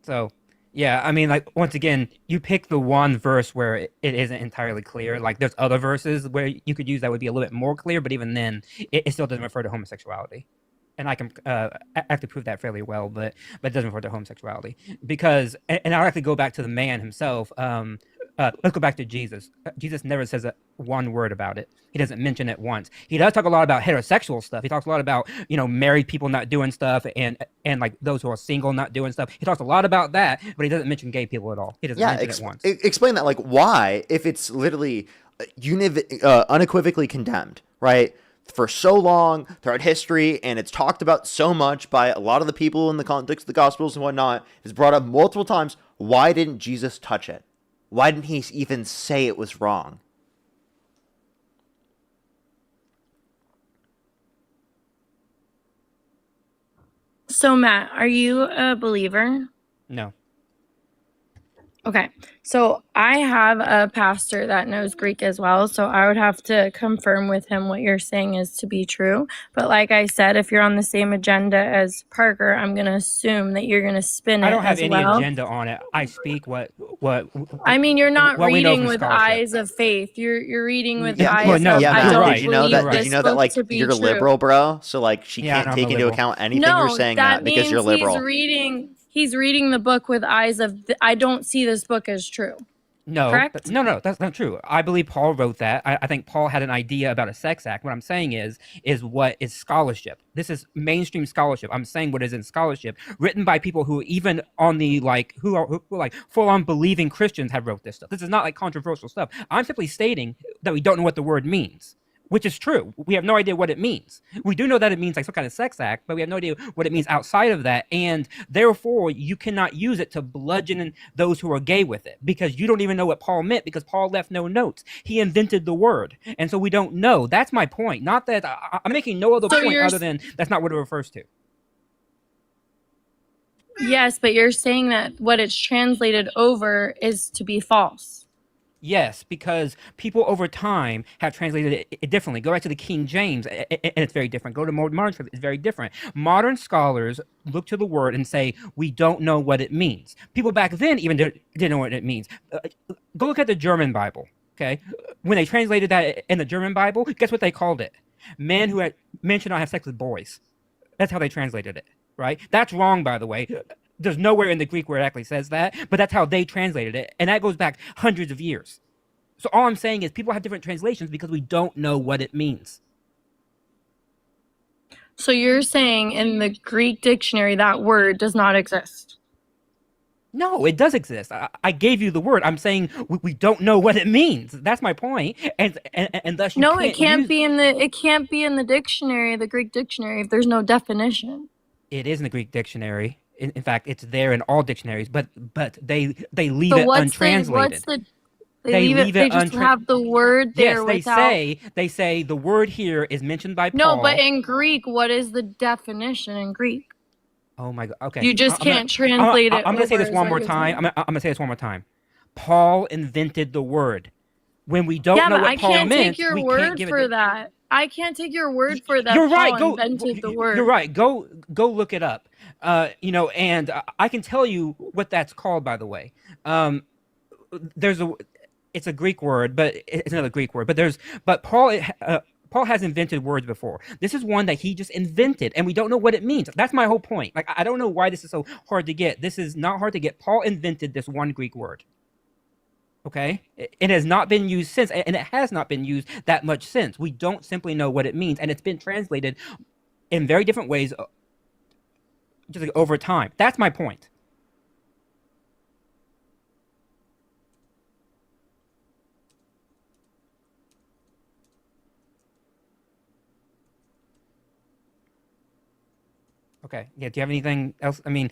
So. Yeah, I mean, like, once again, you pick the one verse where it isn't entirely clear. Like, there's other verses where you could use that would be a little bit more clear, but even then, it still doesn't refer to homosexuality. And I can actually prove that fairly well, but it doesn't refer to homosexuality. Because, and I'll actually go back to the man himself. Let's go back to Jesus. Jesus never says one word about it. He doesn't mention it once. He does talk a lot about heterosexual stuff. He talks a lot about, married people not doing stuff and like those who are single not doing stuff. He talks a lot about that, but he doesn't mention gay people at all. He doesn't mention it once. Explain that. Like, why, if it's literally unequivocally condemned, right? For so long throughout history, and it's talked about so much by a lot of the people in the context of the Gospels and whatnot, it's brought up multiple times. Why didn't Jesus touch it? Why didn't he even say it was wrong? So, Matt, are you a believer? No. Okay. So I have a pastor that knows Greek as well. So I would have to confirm with him what you're saying is to be true. But like I said, if you're on the same agenda as Parker, I'm going to assume that you're going to spin it. I don't have as any well. agenda on it. I speak what I mean, you're not what we know reading from with scholarship. eyes of faith. You're reading with Yeah, eyes well, no, of yeah, I Matt, don't did you know that? believe Did you know that this like book to be you're true. liberal, bro? So like she Yeah, can't I'm take a into liberal. account anything No, you're saying, that Matt, because you're means liberal. he's reading the book with eyes of I don't see this book as true. No, Correct? no, that's not true. I believe Paul wrote that. I think Paul had an idea about a sex act. What I'm saying is what is scholarship. This is mainstream scholarship. I'm saying what is in scholarship, written by people who even on the who are like full on believing Christians have wrote this stuff. This is not like controversial stuff. I'm simply stating that we don't know what the word means. Which is true. We have no idea what it means. We do know that it means like some kind of sex act, but we have no idea what it means outside of that. And therefore, you cannot use it to bludgeon those who are gay with it because you don't even know what Paul meant because Paul left no notes. He invented the word. And so we don't know. That's my point. Not that I'm making no other point other than that's not what it refers to. Yes, but you're saying that what it's translated over is to be false. Yes, because people over time have translated it differently. Go back to the King James, and it's very different. Go to modern, it's very different. Modern scholars look to the word and say, we don't know what it means. People back then even didn't know what it means. Go look at the German Bible, okay? When they translated that in the German Bible, guess what they called it? Men should not have sex with boys. That's how they translated it, right? That's wrong, by the way. There's nowhere in the Greek where it actually says that, but that's how they translated it, and that goes back hundreds of years. So all I'm saying is people have different translations because we don't know what it means. So you're saying in the Greek dictionary that word does not exist? No, it does exist. I gave you the word. I'm saying we don't know what it means. That's my point, and thus you No, can't it can't use. be in the dictionary, the Greek dictionary, if there's no definition. It is in the Greek dictionary. In fact, it's there in all dictionaries, but they leave So it what's untranslated. the they just have the word there Yes, without. they say the word here is mentioned by No, Paul. but in Greek, what is the definition in Greek? Oh my God. Okay. You just can't translate it. I'm gonna say this over, is one what more you're time. saying. I'm gonna say this one more time. Paul invented the word. When we don't Yeah, know but what I Paul can't meant, take your we can't word give it. for that. I can't take your word for that. You're Paul right. Go. invented the word. You're right. Go look it up. And I can tell you what that's called. By the way, it's a Greek word, but it's another Greek word. But Paul has invented words before. This is one that he just invented, and we don't know what it means. That's my whole point. Like, I don't know why this is so hard to get. This is not hard to get. Paul invented this one Greek word. Okay? It has not been used since, and it has not been used that much since. We don't simply know what it means, and it's been translated in very different ways just like over time. That's my point. Okay. Yeah. Do you have anything else? I mean,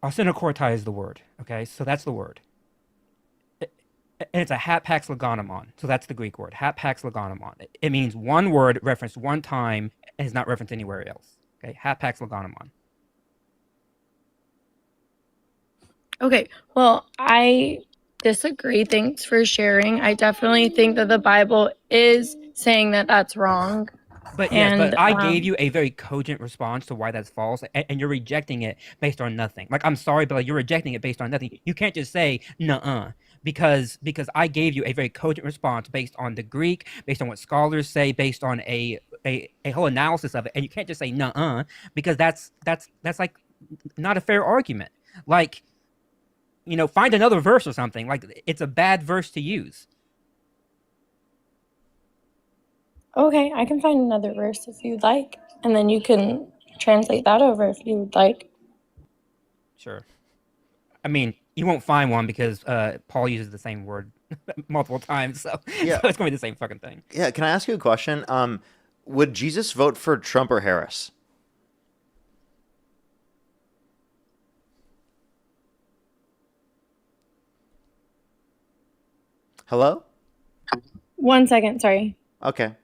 arsenokortai is the word. Okay. So that's the word. And it's a hapax legonomon. So that's the Greek word. Hapax legonomon. It means one word referenced one time and is not referenced anywhere else. Okay. Hapax legonomon. Okay, well, I disagree. Thanks for sharing. I definitely think that the Bible is saying that that's wrong. But yes, but I gave you a very cogent response to why that's false, and you're rejecting it based on nothing. Like, I'm sorry, but like, you're rejecting it based on nothing. You can't just say nuh-uh, because I gave you a very cogent response based on the Greek, based on what scholars say, based on a whole analysis of it, and you can't just say nuh-uh, because that's like not a fair argument. Like, find another verse or something. Like, it's a bad verse to use. Okay, I can find another verse if you'd like, and then you can translate that over if you would like. Sure. I mean, you won't find one because Paul uses the same word multiple times, so it's going to be the same fucking thing. Yeah, can I ask you a question? Would Jesus vote for Trump or Harris? Hello? 1 second, sorry. Okay.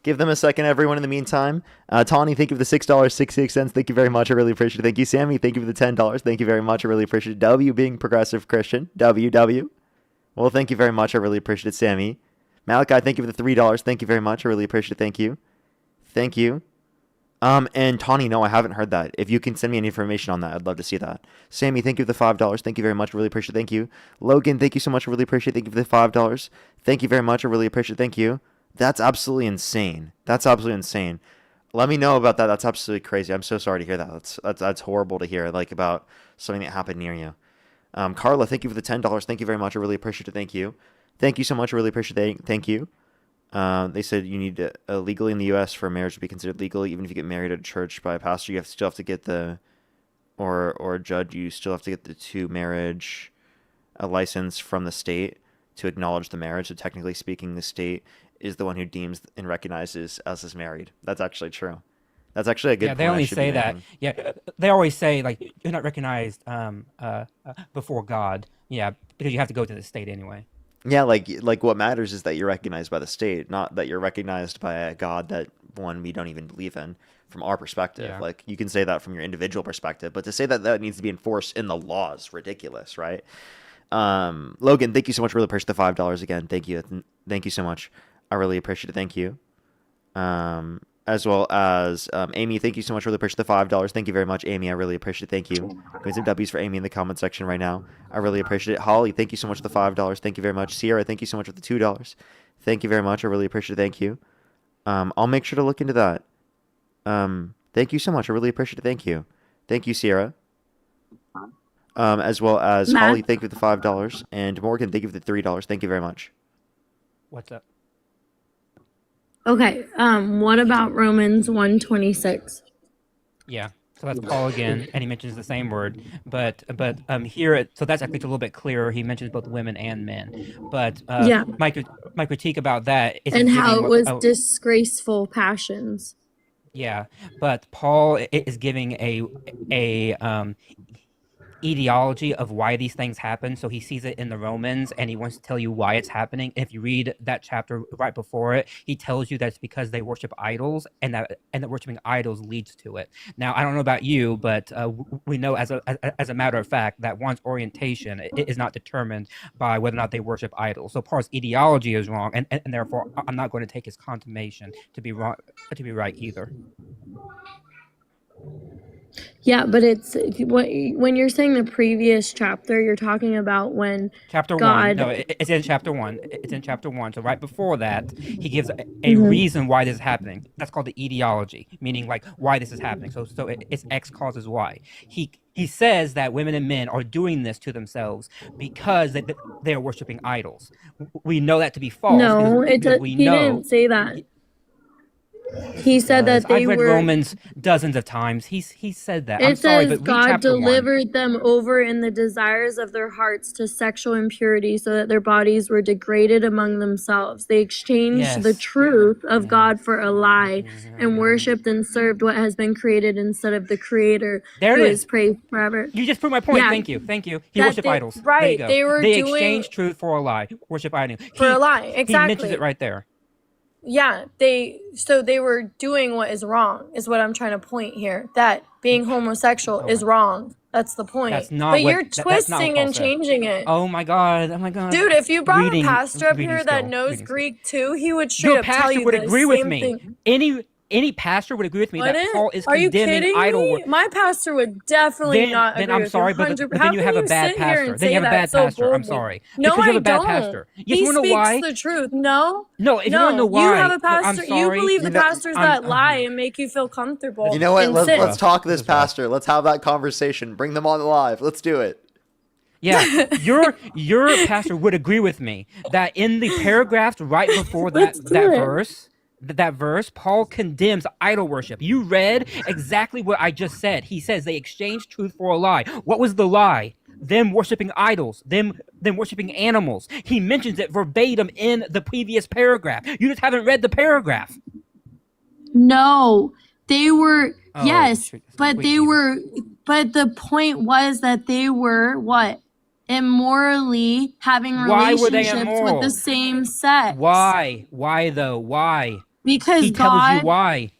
Give them a second, everyone, in the meantime. Tawny, thank you for the $6.66. Thank you very much. I really appreciate it. Thank you, Sammy. Thank you for the $10. Thank you very much. I really appreciate it. W being progressive Christian. W. Well, thank you very much. I really appreciate it, Sammy. Malachi, thank you for the $3. Thank you very much. I really appreciate it. Thank you. Thank you. And Tawny, no, I haven't heard that. If you can send me any information on that, I'd love to see that. Sammy, thank you for the $5. Thank you very much. I really appreciate it. Thank you. Logan, thank you so much. I really appreciate it. Thank you for the $5. Thank you very much. I really appreciate it. Thank you. That's absolutely insane. That's absolutely insane. Let me know about that. That's absolutely crazy. I'm so sorry to hear that. That's horrible to hear, like, about something that happened near you. Carla, thank you for the $10. Thank you very much. I really appreciate it. Thank you. Thank you so much. I really appreciate it. Thank you. They said you need to, legally in the U.S. for marriage to be considered legal, even if you get married at a church by a pastor, you still have to get or a judge, you still have to get the two marriage license from the state to acknowledge the marriage. So technically speaking, the state is the one who deems and recognizes us as married. That's actually true. That's actually a good point. Yeah, they only say that. Yeah, they always say, like, you're not recognized before God. Yeah, because you have to go to the state anyway. Yeah, like what matters is that you're recognized by the state, not that you're recognized by a God that, one, we don't even believe in from our perspective. Yeah. Like, you can say that from your individual perspective, but to say that that needs to be enforced in the law is ridiculous, right? Logan, thank you so much. Really appreciate the $5 again. Thank you. Thank you so much. I really appreciate it. Thank you. As well as Amy, thank you so much. Really appreciate the $5. Thank you very much, Amy. I really appreciate it. Thank you. Going some W's for Amy in the comment section right now. I really appreciate it. Holly, thank you so much for the $5. Thank you very much. Sierra, thank you so much for the $2. Thank you very much. I really appreciate it. Thank you. I'll make sure to look into that. Thank you so much. I really appreciate it. Thank you. Thank you, Sierra. As well as Matt? Holly, thank you for the $5. And Morgan, thank you for the $3. Thank you very much. What's up? Okay. What about Romans 1:26? Yeah. So that's Paul again, and he mentions the same word, but here, so that's actually a little bit clearer. He mentions both women and men, but Yeah. my critique about that is And he's how giving it was what disgraceful passions. yeah, but Paul is giving a etiology of why these things happen. So he sees it in the Romans and he wants to tell you why it's happening. If you read that chapter right before it, he tells you that it's because they worship idols and that worshiping idols leads to it. Now, I don't know about you, but we know as a matter of fact that one's orientation is not determined by whether or not they worship idols. So Paul's ideology is wrong, and therefore I'm not going to take his condemnation to be wrong, to be right either. Yeah, but it's when you're saying the previous chapter, you're talking about when Chapter God. 1. No, it's in chapter 1. It's in chapter 1. So right before that, he gives a reason why this is happening. That's called the etiology, meaning like why this is happening. So it's X causes Y. He says that women and men are doing this to themselves because they are worshiping idols. We know that to be false. No, because we he know. didn't say that. He said that they I've read were. Romans dozens of times. He said that. I'm It sorry, says but read God chapter 1. delivered them over in the desires of their hearts to sexual impurity so that their bodies were degraded among themselves. They exchanged the Yes. truth of God for a lie and worshipped and served what has been created instead of the Creator There who it is is. praised forever. You just proved my point. Yeah. Thank you. Thank you. He That worshiped they- idols. right, There you go. they were They doing- exchanged truth for a lie. Worship idols. For a lie, He mentions exactly. it right there. Yeah, they were doing what is wrong, is what I'm trying to point here. That being homosexual is wrong. That's the point. That's not but what. you're That's not what twisting Paul and said. changing it. Oh my god. Oh my god. Dude, if you brought Reading- a pastor up reading here that skill. knows Reading skill. Greek too, he would straight Your up tell pastor you would the agree with same me. thing. Any pastor would agree with me that Wouldn't? Paul is Are you condemning kidding idol me? worship. My pastor would definitely not agree Then I'm with sorry, you. but 100%. then How you can have a you bad sit here pastor. and Then say you have a that bad so pastor. I'm boldly? sorry. No, Because you have I a bad don't. pastor. Yes, He you wanna know speaks why? the truth. No. No, if you wanna know why, You have a look, I'm pastor. You sorry. believe the You know- pastors that lie and make you feel comfortable. You know what? in Let's sin. talk this pastor. Let's have that conversation. Bring them on live. Let's do it. Yeah, your pastor would agree with me that in the paragraphs right before that verse, Paul condemns idol worship. You read exactly what I just said. He says they exchanged truth for a lie. What was the lie? Them worshiping idols, them worshiping animals. He mentions it verbatim in the previous paragraph. You just haven't read the paragraph. No, they were Oh, yes, sweet but they Jesus. were. But the point was that they were what? Immorally having Why were they relationships immoral? with the same sex. Why? Why though? Why? Because He tells God. you why.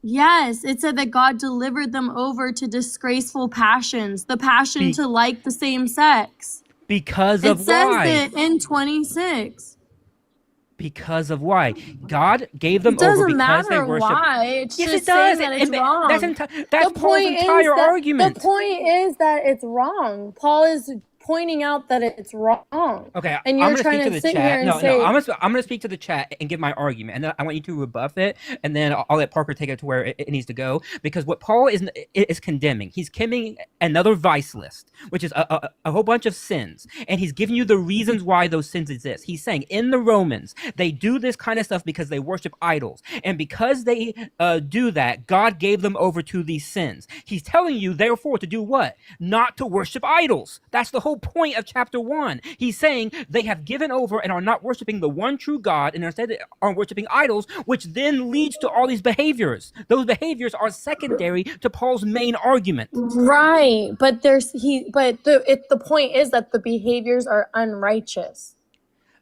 Yes, it said that God delivered them over to disgraceful passions, the passion to like the same sex. Because It of says why? it in 26. Because of why? God gave them It over doesn't because they matter worship. why. It's Yes, just it does. saying that it's wrong. That's Paul's entire argument. The point is that it's wrong. Paul is pointing out that it's wrong. Okay, and I'm you're gonna trying speak to to the sit here chat. and No, say, I'm gonna speak to the chat and give my argument, and then I want you to rebuff it, and then I'll let Parker take it to where it needs to go. Because what Paul is condemning, he's condemning another vice list, which is a whole bunch of sins, and he's giving you the reasons why those sins exist. He's saying in the Romans they do this kind of stuff because they worship idols, and because they do that, God gave them over to these sins. He's telling you, therefore, to do what? Not to worship idols. That's the whole point of chapter 1. He's saying they have given over and are not worshiping the one true God, and instead are worshiping idols, which then leads to all these behaviors. Those behaviors are secondary to Paul's main argument. right, but the point is that the behaviors are unrighteous.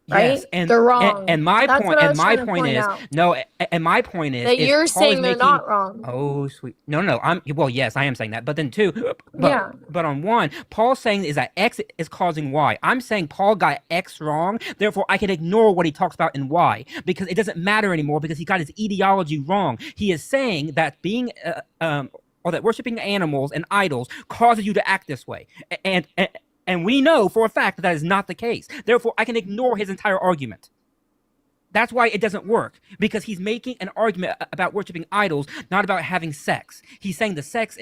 Right? Yes, and they're wrong. And my That's point what I and was my trying to point point is out. no, and my point is That is you're Paul saying is they're making, not wrong. Oh sweet, no, well yes, I am saying that, but then two, Yeah. but on one, Paul's saying is that X is causing Y. I'm saying Paul got X wrong, therefore I can ignore what he talks about in Y because it doesn't matter anymore because he got his etiology wrong. He is saying that being or that worshiping animals and idols causes you to act this way, and we know for a fact that is not the case. Therefore, I can ignore his entire argument. That's why it doesn't work, because he's making an argument about worshiping idols, not about having sex. He's saying the sex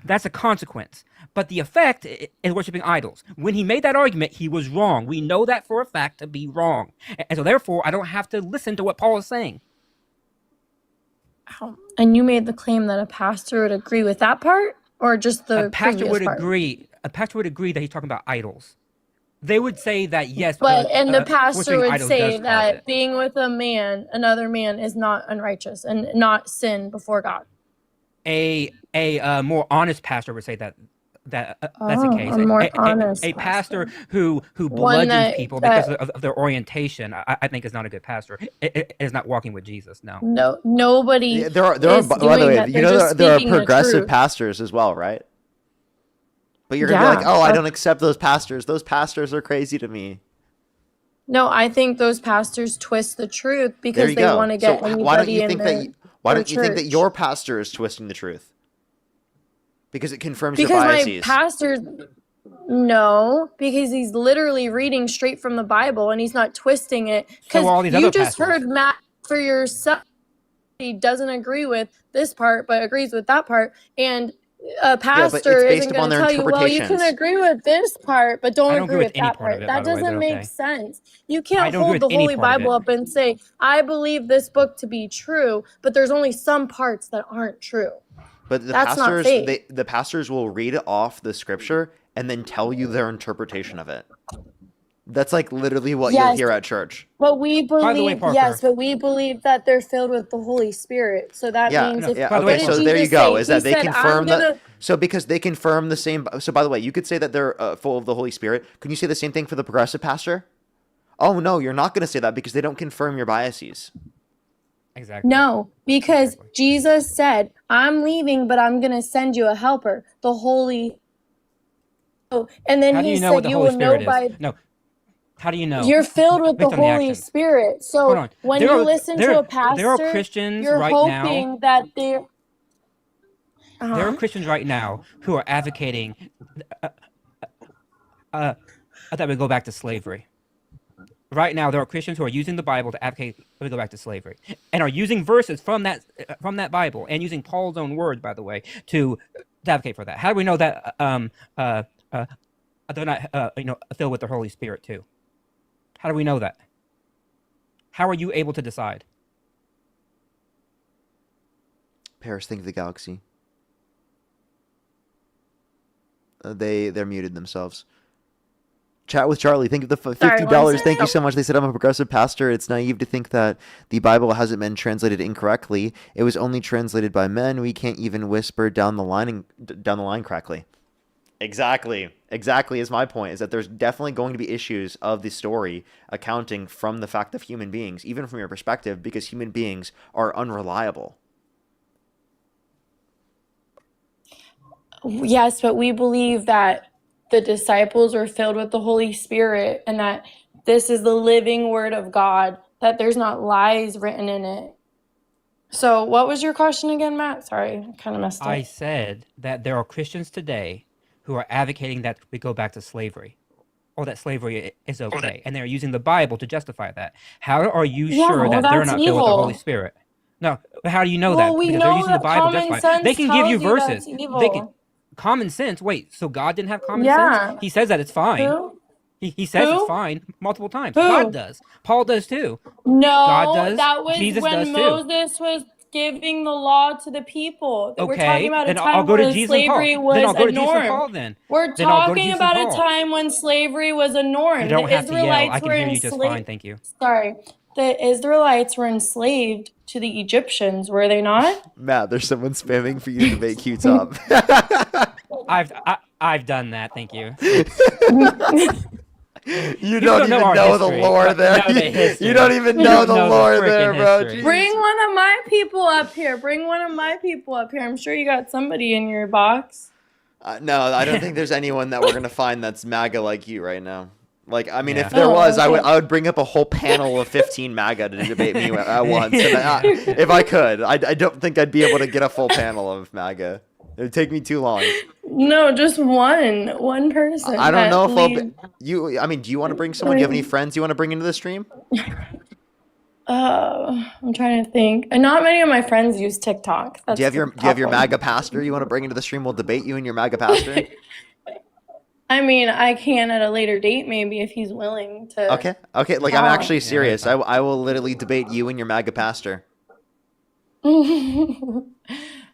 that's a consequence. But the effect is worshiping idols. When he made that argument, he was wrong. We know that for a fact to be wrong. And so therefore, I don't have to listen to what Paul is saying. And you made the claim that a pastor would agree with that part, or just the A pastor would part? agree. A pastor would agree that he's talking about idols. They would say that yes, But and the pastor worshiping would idols say does cause that it. being with another man, is not unrighteous and not sin before God. A more honest pastor would say that that's the case. A more honest a pastor who One bludgeons people because of their orientation, I think is not a good pastor. It is not walking with Jesus. No. No, nobody. Yeah, there are is by the doing way, that. you They're know just there are speaking the progressive truth. pastors as well, right? But you're gonna be like, oh, I don't accept those pastors. Those pastors are crazy to me. No, I think those pastors twist the truth There because you they go. want to So get anybody why don't you in think their, that why their don't you think that church. your pastor is twisting the truth? Because it confirms your Because my biases. pastor, no, because he's literally reading straight from the Bible and he's not twisting it. So Because are all these you other just pastors. heard Matt for yourself. He doesn't agree with this part, but agrees with that part. And a but pastor it's based isn't upon going to their tell you, well, you can interpretations. agree with this part, but don't I don't agree agree with with any that part of part. it, That by the way. Is that doesn't make okay? sense. You I can't don't agree hold with the any Holy part of Bible it. up and say, I believe this book to be true, but there's only some parts that aren't true. But the That's not pastors, faith. the pastors will read off the scripture and then tell you their interpretation of it. That's like literally what you'll Yes, hear at church. but we By the way, believe, Parker. yes, but we believe that they're filled with the Holy Spirit. So that Yeah, means No, if, yeah. by the what way, Okay, did so Parker. there you Jesus go. say? Is He that they said, I'm confirm that? gonna, So because they confirm the same. So by the way, you could say that they're full of the Holy Spirit. Can you say the same thing for the progressive pastor? Oh no, you're not going to say that because they don't confirm your biases. Exactly. no, because Exactly. Jesus said, I'm leaving, but I'm going to send you a helper, the Holy. Oh, and then How do he you know what said, the you Holy will know Spirit is? by, No. How do you know? you're filled with the Based on the Holy actions. Spirit. Hold So on. when There you are listen to a there are pastor, Christians you're right now. hoping that they're, There are Christians right now who are advocating that we go back to slavery. Right now, there are Christians who are using the Bible to advocate that we go back to slavery, and are using verses from that Bible and using Paul's own words, by the way, to advocate for that. How do we know that they're not filled with the Holy Spirit too? How do we know that? How are you able to decide? Paris, think of the galaxy. They're muted themselves. Chat with Charlie. Think of the $50. Sorry, Thank you so much. They said I'm a progressive pastor. It's naive to think that the Bible hasn't been translated incorrectly. It was only translated by men. We can't even whisper down the line correctly. Exactly is my point. Is that there's definitely going to be issues of the story accounting from the fact of human beings, even from your perspective, because human beings are unreliable. Yes, but we believe that the disciples were filled with the Holy Spirit and that this is the living word of God, that there's not lies written in it. So what was your question again, Matt? Sorry, I kind of messed up. I said that there are Christians today who are advocating that we go back to slavery, or that slavery is okay, and they're using the Bible to justify that. How are you sure that they're that's not filled with the Holy evil. Spirit? No, how do you know Well, that? we Because they're know using the that Bible to common justify it. They sense can give you tells you that's verses. They can evil. common sense. Wait, so God didn't have common Yeah. sense? He says that it's fine. Who? He says it's Who? fine multiple times. Who? God does. Paul does too. God No, does. that was Jesus when does too. Moses was giving the law to the people. We're talking Okay, about a then I'll time go to when Jesus and Paul. slavery Then was I'll go a to Jesus and norm. Paul then. We're Then I'll go to talking Jesus and about a Paul. time when slavery was a norm. You don't The have to yell. I Israelites can were hear you just fine, enslaved. thank you. Sorry. The Israelites were enslaved to the Egyptians, were they not? Matt, there's someone spamming for you to debate Q-Top. I've done that, thank you. You don't even know the lore there. You don't even know the lore there, bro. Jesus. Bring one of my people up here. Bring one of my people up here. I'm sure you got somebody in your box. No, I don't think there's anyone that we're gonna find that's MAGA like you right now. Like, I mean, Yeah. if there was, okay. I would bring up a whole panel of 15 MAGA to debate me at once. And if I could, I don't think I'd be able to get a full panel of MAGA. It would take me too long. No, just one person. I don't know if lead. I mean, do you want to bring someone? Do you have any friends you want to bring into the stream? I'm trying to think. And not many of my friends use TikTok. That's Do you have the your tough one. MAGA pastor you want to bring into the stream? We'll debate you and your MAGA pastor. I mean, I can at a later date, maybe, if he's willing to. Okay. Like, I'm actually serious. I will literally debate you and your MAGA pastor. Well,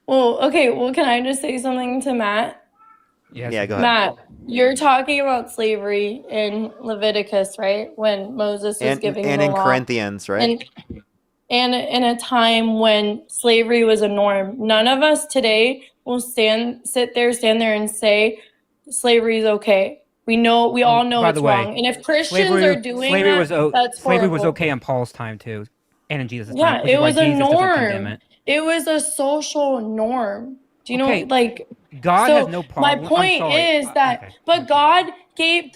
okay. Well, can I just say something to Matt? Yes. Yeah, go ahead. Matt, you're talking about slavery in Leviticus, right? When Moses was giving and the in law. Corinthians, right? And in a time when slavery was a norm. None of us today will stand there and say slavery is okay. We all know By it's the way, wrong. And if Christians are doing that's slavery horrible. was okay in Paul's time too, and in Jesus' Yeah, time. Which it is why was a Jesus doesn't condemn norm. it. It was a social norm. Do you know, like, God so has no problem. my point is that, but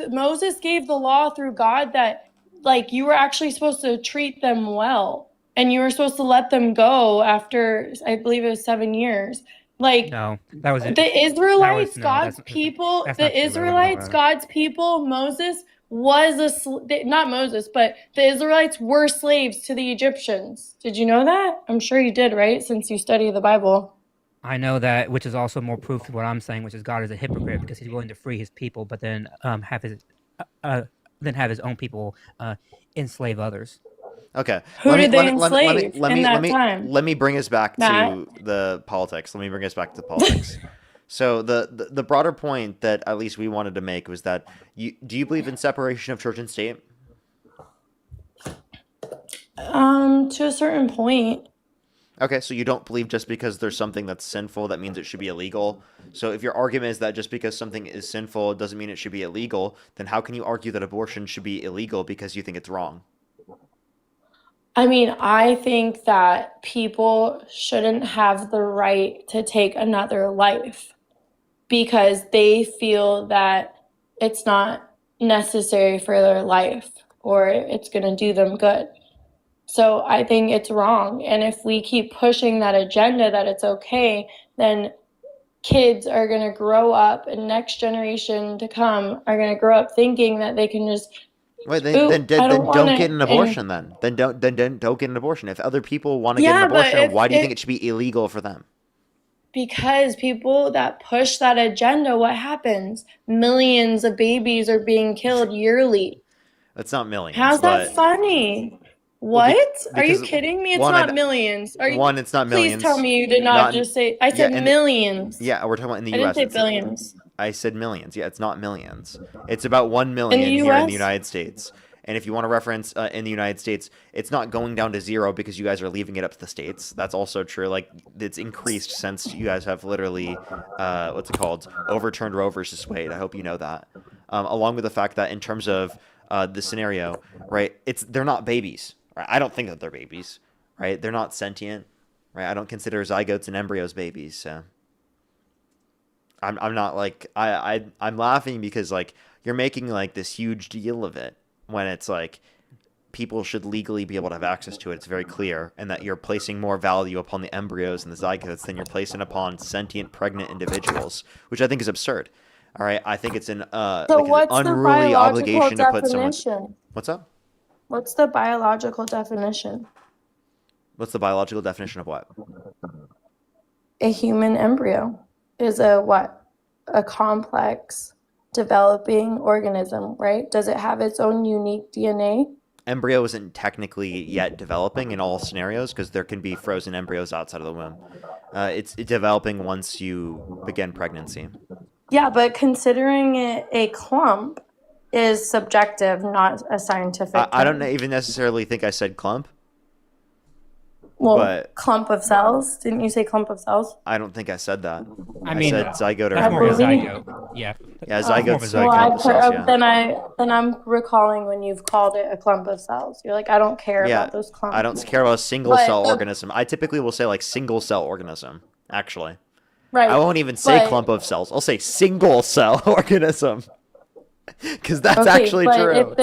Moses gave the law through God that, like, you were actually supposed to treat them well, and you were supposed to let them go after, I believe it was 7 years. Like, No, that was it. the Israelites, God's that's people, not the true. Israelites, God's people, Moses was not Moses, but the Israelites were slaves to the Egyptians. Did you know that? I'm sure you did, right? Since you study the Bible. I know that, which is also more proof of what I'm saying, which is God is a hypocrite because he's willing to free his people, but then have his own people enslave others. Okay. Who did they enslave in that time? Let me bring us back to the politics. So the broader point that at least we wanted to make was that do you believe in separation of church and state? To a certain point. Okay, so you don't believe just because there's something that's sinful that means it should be illegal. So if your argument is that just because something is sinful it doesn't mean it should be illegal, then how can you argue that abortion should be illegal because you think it's wrong? I mean, I think that people shouldn't have the right to take another life because they feel that it's not necessary for their life or it's going to do them good. So I think it's wrong. And if we keep pushing that agenda that it's okay, then kids are going to grow up and next generation to come are going to grow up thinking that they can just then don't get an abortion then. Then don't get an abortion. If other people want to get an abortion, why do you think it should be illegal for them? Because people that push that agenda, what happens? Millions of babies are being killed yearly. It's not millions. How's that funny? What? Are you kidding me? It's not millions. It's not millions. Please tell me you did not just say. I said millions. Yeah, we're talking about in the I U.S. didn't say billions. I said millions. Yeah, it's not millions. It's about 1 million here in the United States. And if you want to reference in the United States, it's not going down to 0 because you guys are leaving it up to the states. That's also true. Like, it's increased since you guys have literally, overturned Roe versus Wade. I hope you know that. Along with the fact that in terms of the scenario, right, they're not babies. Right? I don't think that they're babies. Right? They're not sentient. Right? I don't consider zygotes and embryos babies. So I'm not like I'm laughing because like you're making like this huge deal of it. When it's like people should legally be able to have access to it, it's very clear, and that you're placing more value upon the embryos and the zygotes than you're placing upon sentient pregnant individuals, which I think is absurd. All right, I think it's an unruly obligation to put someone. What's up? What's the biological definition? What's the biological definition of what? A human embryo is a complex developing organism, right? Does it have its own unique DNA? Embryo isn't technically yet developing in all scenarios because there can be frozen embryos outside of the womb. It's developing once you begin pregnancy. Yeah, but considering it a clump is subjective, not a scientific term. I don't even necessarily think I said clump. Well, clump of cells? Didn't you say clump of cells? I don't think I said that. I mean, said zygote or that's more of a zygote. Yeah. Yeah, zygote. Then I'm recalling when you've called it a clump of cells. You're like, I don't care about those clumps. I don't care about a single cell organism. I typically will say like single cell organism, actually. Right. I won't even say clump of cells. I'll say single cell organism. Because that's actually true.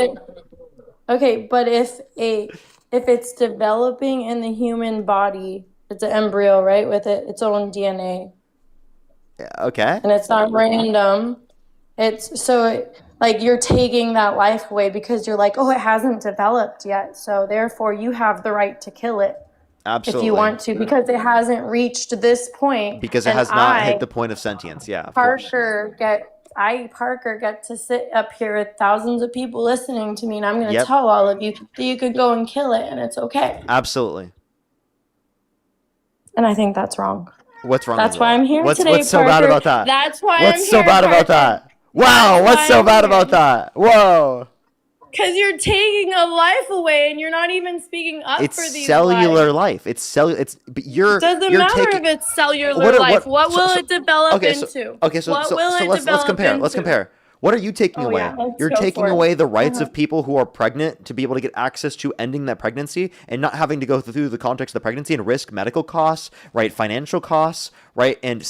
But if it's developing in the human body, it's an embryo, right, with its own DNA. Yeah, okay. And it's not random. Like you're taking that life away because you're like, oh, it hasn't developed yet. So therefore you have the right to kill it Absolutely. if you want to, because it hasn't reached this point. Because it And has not hit the point of sentience. Yeah, of course. Parker get to sit up here with thousands of people listening to me, and I'm going to Yep. tell all of you that you could go and kill it, and it's okay. Absolutely. And I think that's wrong. What's wrong That's with why that? I'm here today, What's so bad Parker. about that? That's why What's I'm so here, bad about Parker. that? Wow, That's what's why so I'm bad here. about that? Whoa. Because you're taking a life away, and you're not even speaking up It's for these cellular lives. life. It's cellular. It's but you're Doesn't you're matter taking if it's cellular life. What will it develop okay, into? so What will it let's develop compare. into? Let's compare. What are you taking Oh, away? yeah, let's You're go taking for it. away the rights Uh-huh. of people who are pregnant to be able to get access to ending that pregnancy and not having to go through the context of the pregnancy and risk medical costs, right? Financial costs, right? And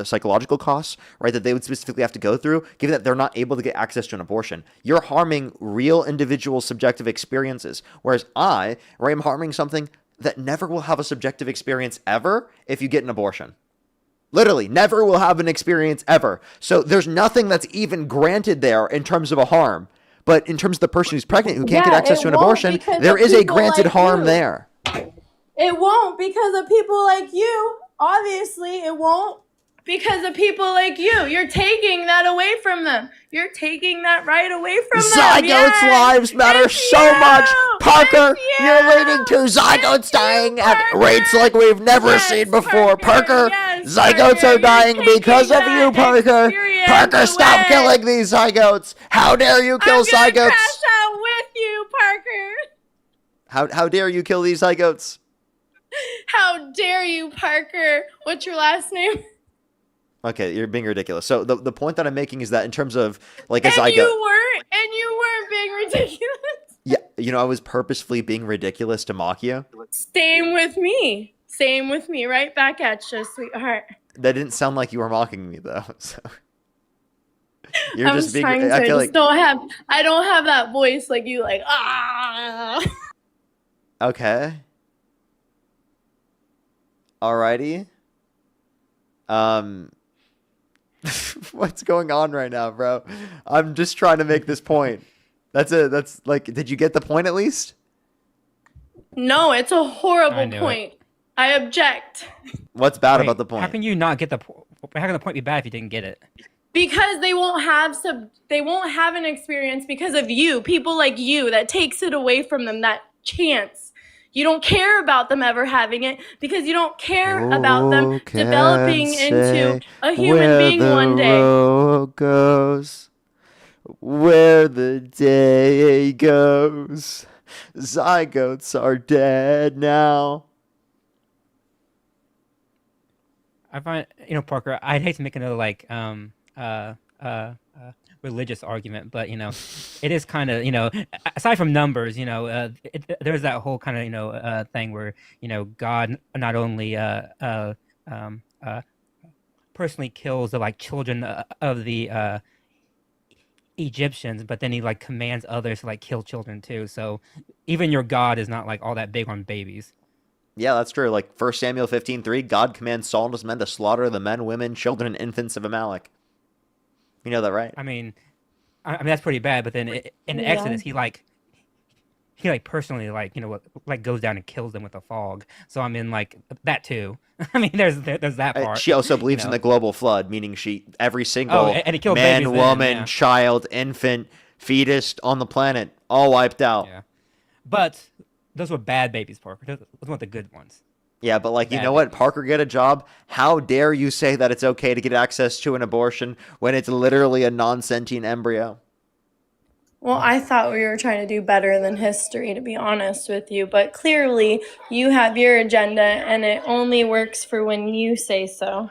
psychological costs, right? That they would specifically have to go through, given that they're not able to get access to an abortion. You're harming real individual subjective experiences, whereas I, right, am harming something that never will have a subjective experience ever if you get an abortion. Literally, never will have an experience ever. So there's nothing that's even granted there in terms of a harm. But in terms of the person who's pregnant who can't get access to an abortion, there is a granted harm there. It won't because of people like you. Obviously, it won't because of people like you. You're taking that away from them. You're taking that right away from them. Zygotes' lives matter so much. Parker, you're leading to zygotes dying at rates like we've never seen before. Parker, zygotes are dying because of you, Parker. Parker, stop killing these zygotes. How dare you kill zygotes? Crash out with you, Parker. How dare you kill these zygotes? How dare you, Parker? What's your last name? Okay, you're being ridiculous. So the point that I'm making is that in terms of like a zygote. You weren't being ridiculous. Yeah, I was purposefully being ridiculous to mock you. Same with me. Right back at you, sweetheart. That didn't sound like you were mocking me though. So you're I just was being. trying to. I feel I like don't have that voice like you. Like ah. Okay. Alrighty. What's going on right now, bro? I'm just trying to make this point. That's like, did you get the point at least? No, it's a horrible I knew point. I object. What's bad about the point? How can you not get the point? How can the point be bad if you didn't get it? Because they won't have an experience because of you, people like you, that takes it away from them, that chance. You don't care about them ever having it because you don't care about them developing into a human being one day. Road goes, where the day goes. Zygotes are dead now. I find, Parker, I'd hate to make another religious argument, but it is kind of aside from numbers, there's that whole kind of thing where God not only personally kills the children of the Egyptians, but then he commands others to kill children too. So even your God is not all that big on babies. Yeah, that's true. 1 Samuel 15:3, God commands Saul and his men to slaughter the men, women, children, and infants of Amalek. You know that, right? I mean that's pretty bad. But then in Exodus, he personally goes down and kills them with a fog. So I mean that too. I mean there's that part. She also believes in the global flood, meaning every single and he killed man, babies woman, then, child, infant, fetus on the planet, all wiped out. Yeah, but those were bad babies, Parker. Those weren't the good ones. Yeah, but you know what? Parker, get a job. How dare you say that it's okay to get access to an abortion when it's literally a non-sentient embryo? Well, I thought we were trying to do better than history, to be honest with you. But clearly, you have your agenda, and it only works for when you say so.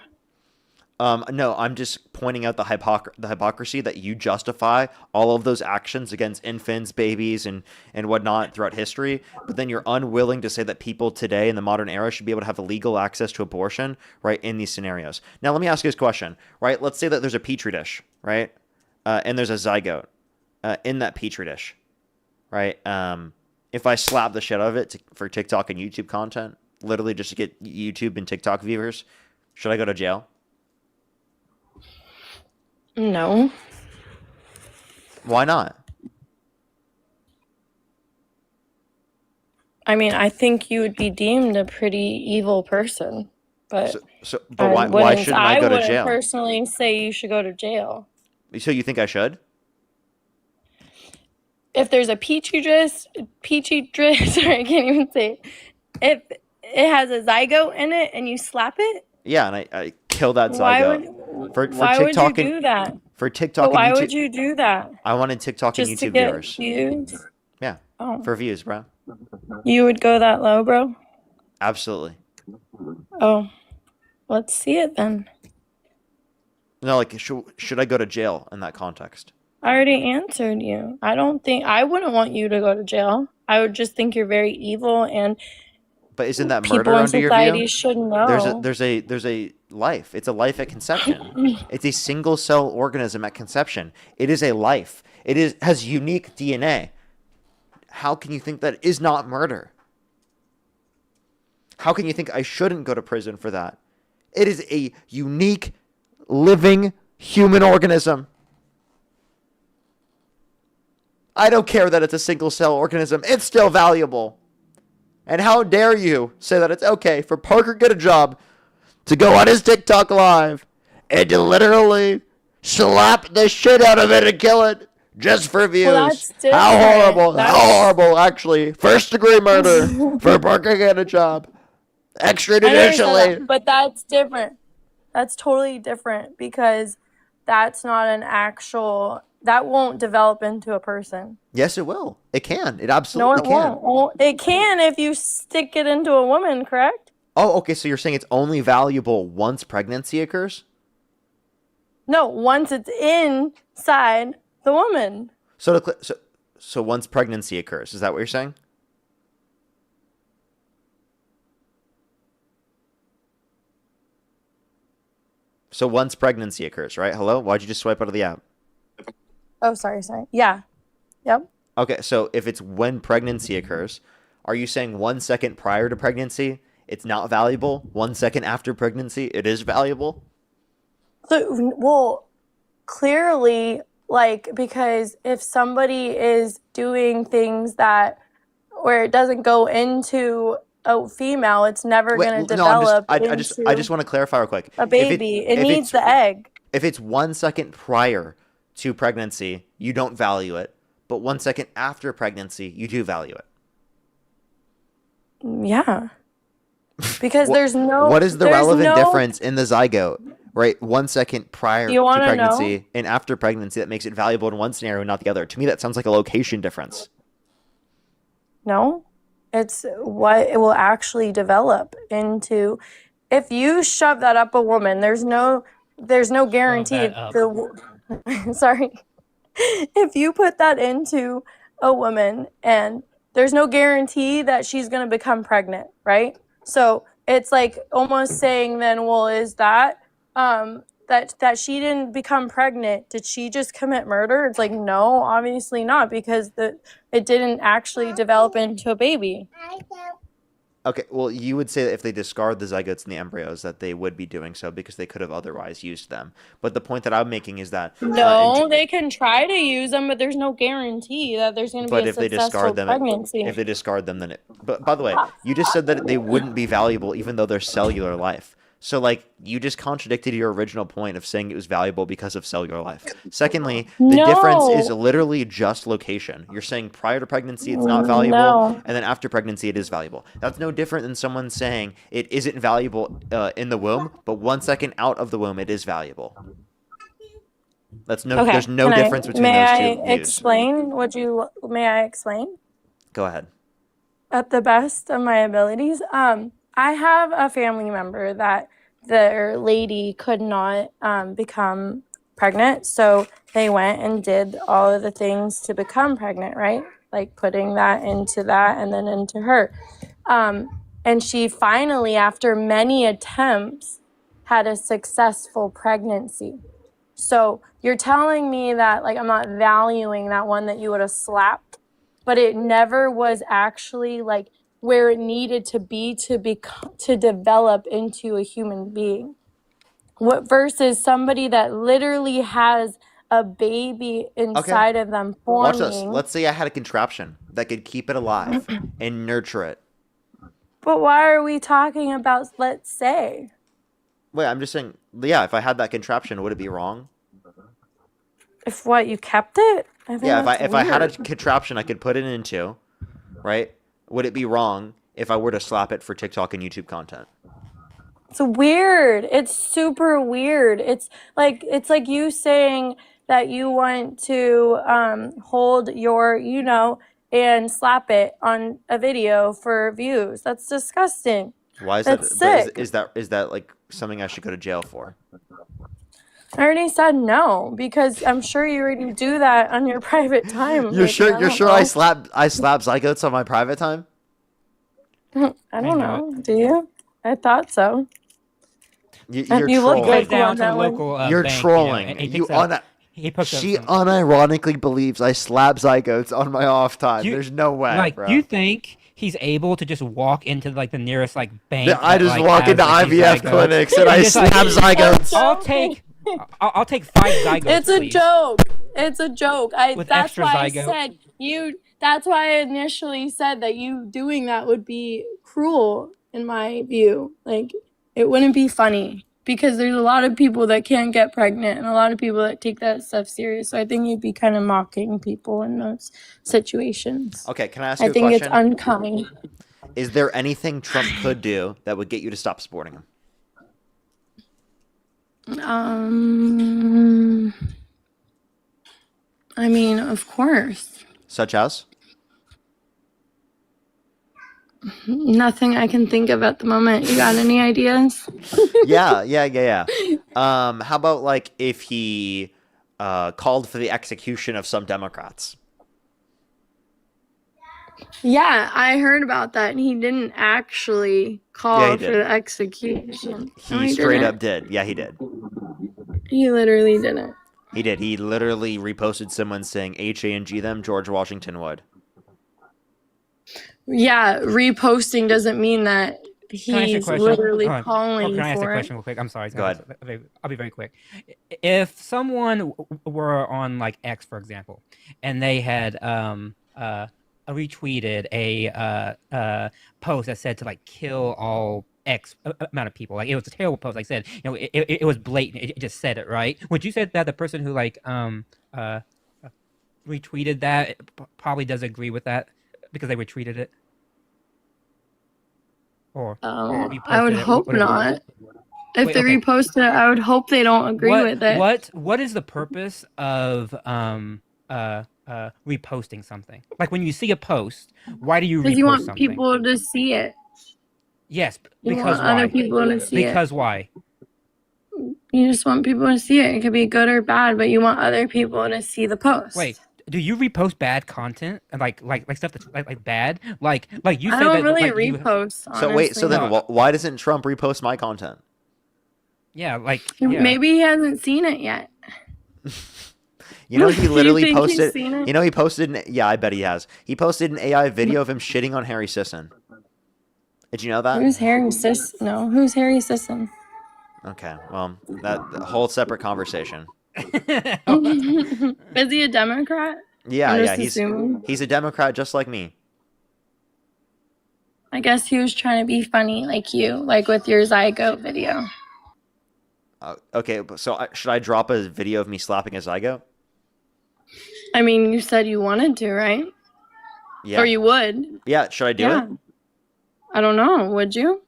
No, I'm just pointing out the hypocrisy that you justify all of those actions against infants, babies, and whatnot throughout history, but then you're unwilling to say that people today in the modern era should be able to have legal access to abortion, right, in these scenarios. Now, let me ask you this question, right? Let's say that there's a petri dish, right, and there's a zygote in that petri dish, right? If I slap the shit out of it for TikTok and YouTube content, literally just to get YouTube and TikTok viewers, should I go to jail? No. Why not? I mean, I think you would be deemed a pretty evil person, but But why shouldn't I go to wouldn't jail? personally say you should go to jail. So you think I should? If there's a peachy dress, sorry, I can't even say it. If it has a zygote in it and you slap it, Yeah, and I kill that why zygote for would TikTok you and do that? for TikTok But why and YouTube. would you do that? I wanted TikTok and Just to YouTube get viewers. views? Yeah, Oh. for views, bro. You would go that low, bro? Absolutely. Oh, let's see it then. No, like should I go to jail in that context? I already answered you. I wouldn't want you to go to jail. I would just think you're very evil, and But isn't that people murder in under your society view? should know. There's a life. It's a life at conception. It's a single cell organism at conception. It is a life. Has unique DNA. How can you think that is not murder? How can you think I shouldn't go to prison for that? It is a unique, living human organism. I don't care that it's a single cell organism. It's still valuable. And how dare you say that it's okay for Parker Get a Job to go on his TikTok live and to literally slap the shit out of it and kill it just for views. Well, that's How different. horrible. How horrible, actually. First degree murder for Parker Get a Job. I know you said Extrajudicially. that, but that's different. That's totally different because that's not an actual. That won't develop into a person. Yes, it will. It can. It No, absolutely it can. won't. Well, it can if you stick it into a woman, correct? Oh, okay. So you're saying it's only valuable once pregnancy occurs? No, once it's inside the woman. So once pregnancy occurs, is that what you're saying? So once pregnancy occurs, right? Hello? Why'd you just swipe out of the app? Oh, sorry. Yeah. Yep. Okay, so if it's when pregnancy occurs, are you saying 1 second prior to pregnancy, it's not valuable? 1 second after pregnancy, it is valuable? So, well, clearly, because if somebody is doing things where it doesn't go into a female, it's never going to develop I into just want to clarify real quick. a baby. It needs the egg. If it's 1 second prior to pregnancy, you don't value it. But 1 second after pregnancy, you do value it. Yeah. Because there's no. What is the there's relevant no- difference in the zygote, right? 1 second prior You to wanna pregnancy know? and after pregnancy that makes it valuable in one scenario and not the other. To me, that sounds like a location difference. No, it's what it will actually develop into. If you shove that up a woman, there's no guarantee. Sorry. If you put that into a woman and there's no guarantee that she's going to become pregnant, right? So it's like almost saying then, well, is that that she didn't become pregnant? Did she just commit murder? It's like, no, obviously not, because it didn't actually develop into a baby. Okay, well, you would say that if they discard the zygotes and the embryos, that they would be doing so because they could have otherwise used them. But the point that I'm making is that No, they can try to use them, but there's no guarantee that there's going to be a successful pregnancy. if they discard them, then it. But by the way, you just said that they wouldn't be valuable even though they're cellular life. So, you just contradicted your original point of saying it was valuable because of cellular life. Secondly, the difference is literally just location. You're saying prior to pregnancy, it's not valuable, and then after pregnancy, it is valuable. That's no different than someone saying it isn't valuable in the womb, but 1 second out of the womb, it is valuable. There's no difference between those two views. May I explain? Go ahead. At the best of my abilities, I have a family member that their lady could not become pregnant, so they went and did all of the things to become pregnant, right? Like putting that into that and then into her. And she finally, after many attempts, had a successful pregnancy. So you're telling me that I'm not valuing that one that you would have slapped, but it never was actually where it needed to be to develop into a human being. What versus somebody that literally has a baby Okay. inside of them Watch this. forming. Let's say I had a contraption that could keep it alive and nurture it. But why are we talking about let's say? Wait, I'm just saying, yeah, if I had that contraption, would it be wrong? If what, you kept it? I think Yeah, that's if I had a weird. contraption I could put it into, right? Would it be wrong if I were to slap it for TikTok and YouTube content? It's weird. It's super weird. It's like you saying that you want to hold your, and slap it on a video for views. That's disgusting. Why is That's that? sick. But is that like something I should go to jail for? I already said no because I'm sure you already do that on your private time. You're Maybe, sure? I You're don't sure know. I slap zygotes on my private time? I don't know. Do you? I thought so. You're You look trolling. like one that would. You're bank, trolling. and he You picks up- he picks up she some- unironically believes I slap zygotes on my off time. There's no way, Like, bro. you think he's able to just walk into like the nearest like bank? I that, just like, walk has, into like, these IVF zygotes, clinics and I just, slap zygotes. I'll take 5 zygotes. It's a please. joke. It's a joke. With That's extra why zygote. I said you. That's why I initially said that you doing that would be cruel in my view. Like it wouldn't be funny because there's a lot of people that can't get pregnant and a lot of people that take that stuff serious. So I think you'd be kind of mocking people in those situations. Okay, can I ask you a I think question? it's unkind. Is there anything Trump could do that would get you to stop supporting him? I mean, of course. Such as? Nothing I can think of at the moment. You got any ideas? Yeah. How about like if he called for the execution of some Democrats? Yeah, I heard about that, and he didn't actually call Yeah, he for did. the execution. No, He straight didn't. up did. Yeah, he did. He literally didn't. He did. He literally reposted someone saying H-A-N-G them, George Washington would. Yeah, reposting doesn't mean that Can I ask you a he's question? literally Hold on. calling Can I ask a for question it. real quick? I'm sorry. Go ahead. I'll be very quick. If someone were on like X, for example, and they had retweeted a post that said to like kill all X amount of people, like it was a terrible post. Like I said, it was blatant. It just said it, right? Would you say that the person who like retweeted that probably does agree with that because they retweeted it? Or I would reposted it, hope whatever. not. If Wait, they okay. repost it, I would hope they don't agree with it. What is the purpose of reposting something? Like when you see a post, why do you Because repost you want something? people to see it. Yes, You because want other why? people to see it. Because why? You just want people to see it. It could be good or bad, but you want other people to see the post. Wait, do you repost bad content and like stuff that's like bad? Like you I said don't that really like, repost. So wait, so then honestly. why doesn't Trump repost my content? Yeah, like Maybe he hasn't seen it yet. You know, he You literally think he's posted. seen it? You know, he posted. Yeah, I bet he has. He posted an AI video of him shitting on Harry Sisson. Did you know that? Who's Harry Sisson? No, who's Harry Sisson? Okay, well, that whole separate conversation. Is he a Democrat? Yeah, I'm yeah, just assuming. he's a Democrat just like me. I guess he was trying to be funny like you, like with your zygote video. Okay, so should I drop a video of me slapping a zygote? I mean, you said you wanted to, right? Yeah. Or you would. Yeah, should I do Yeah. it? I don't know. Would you?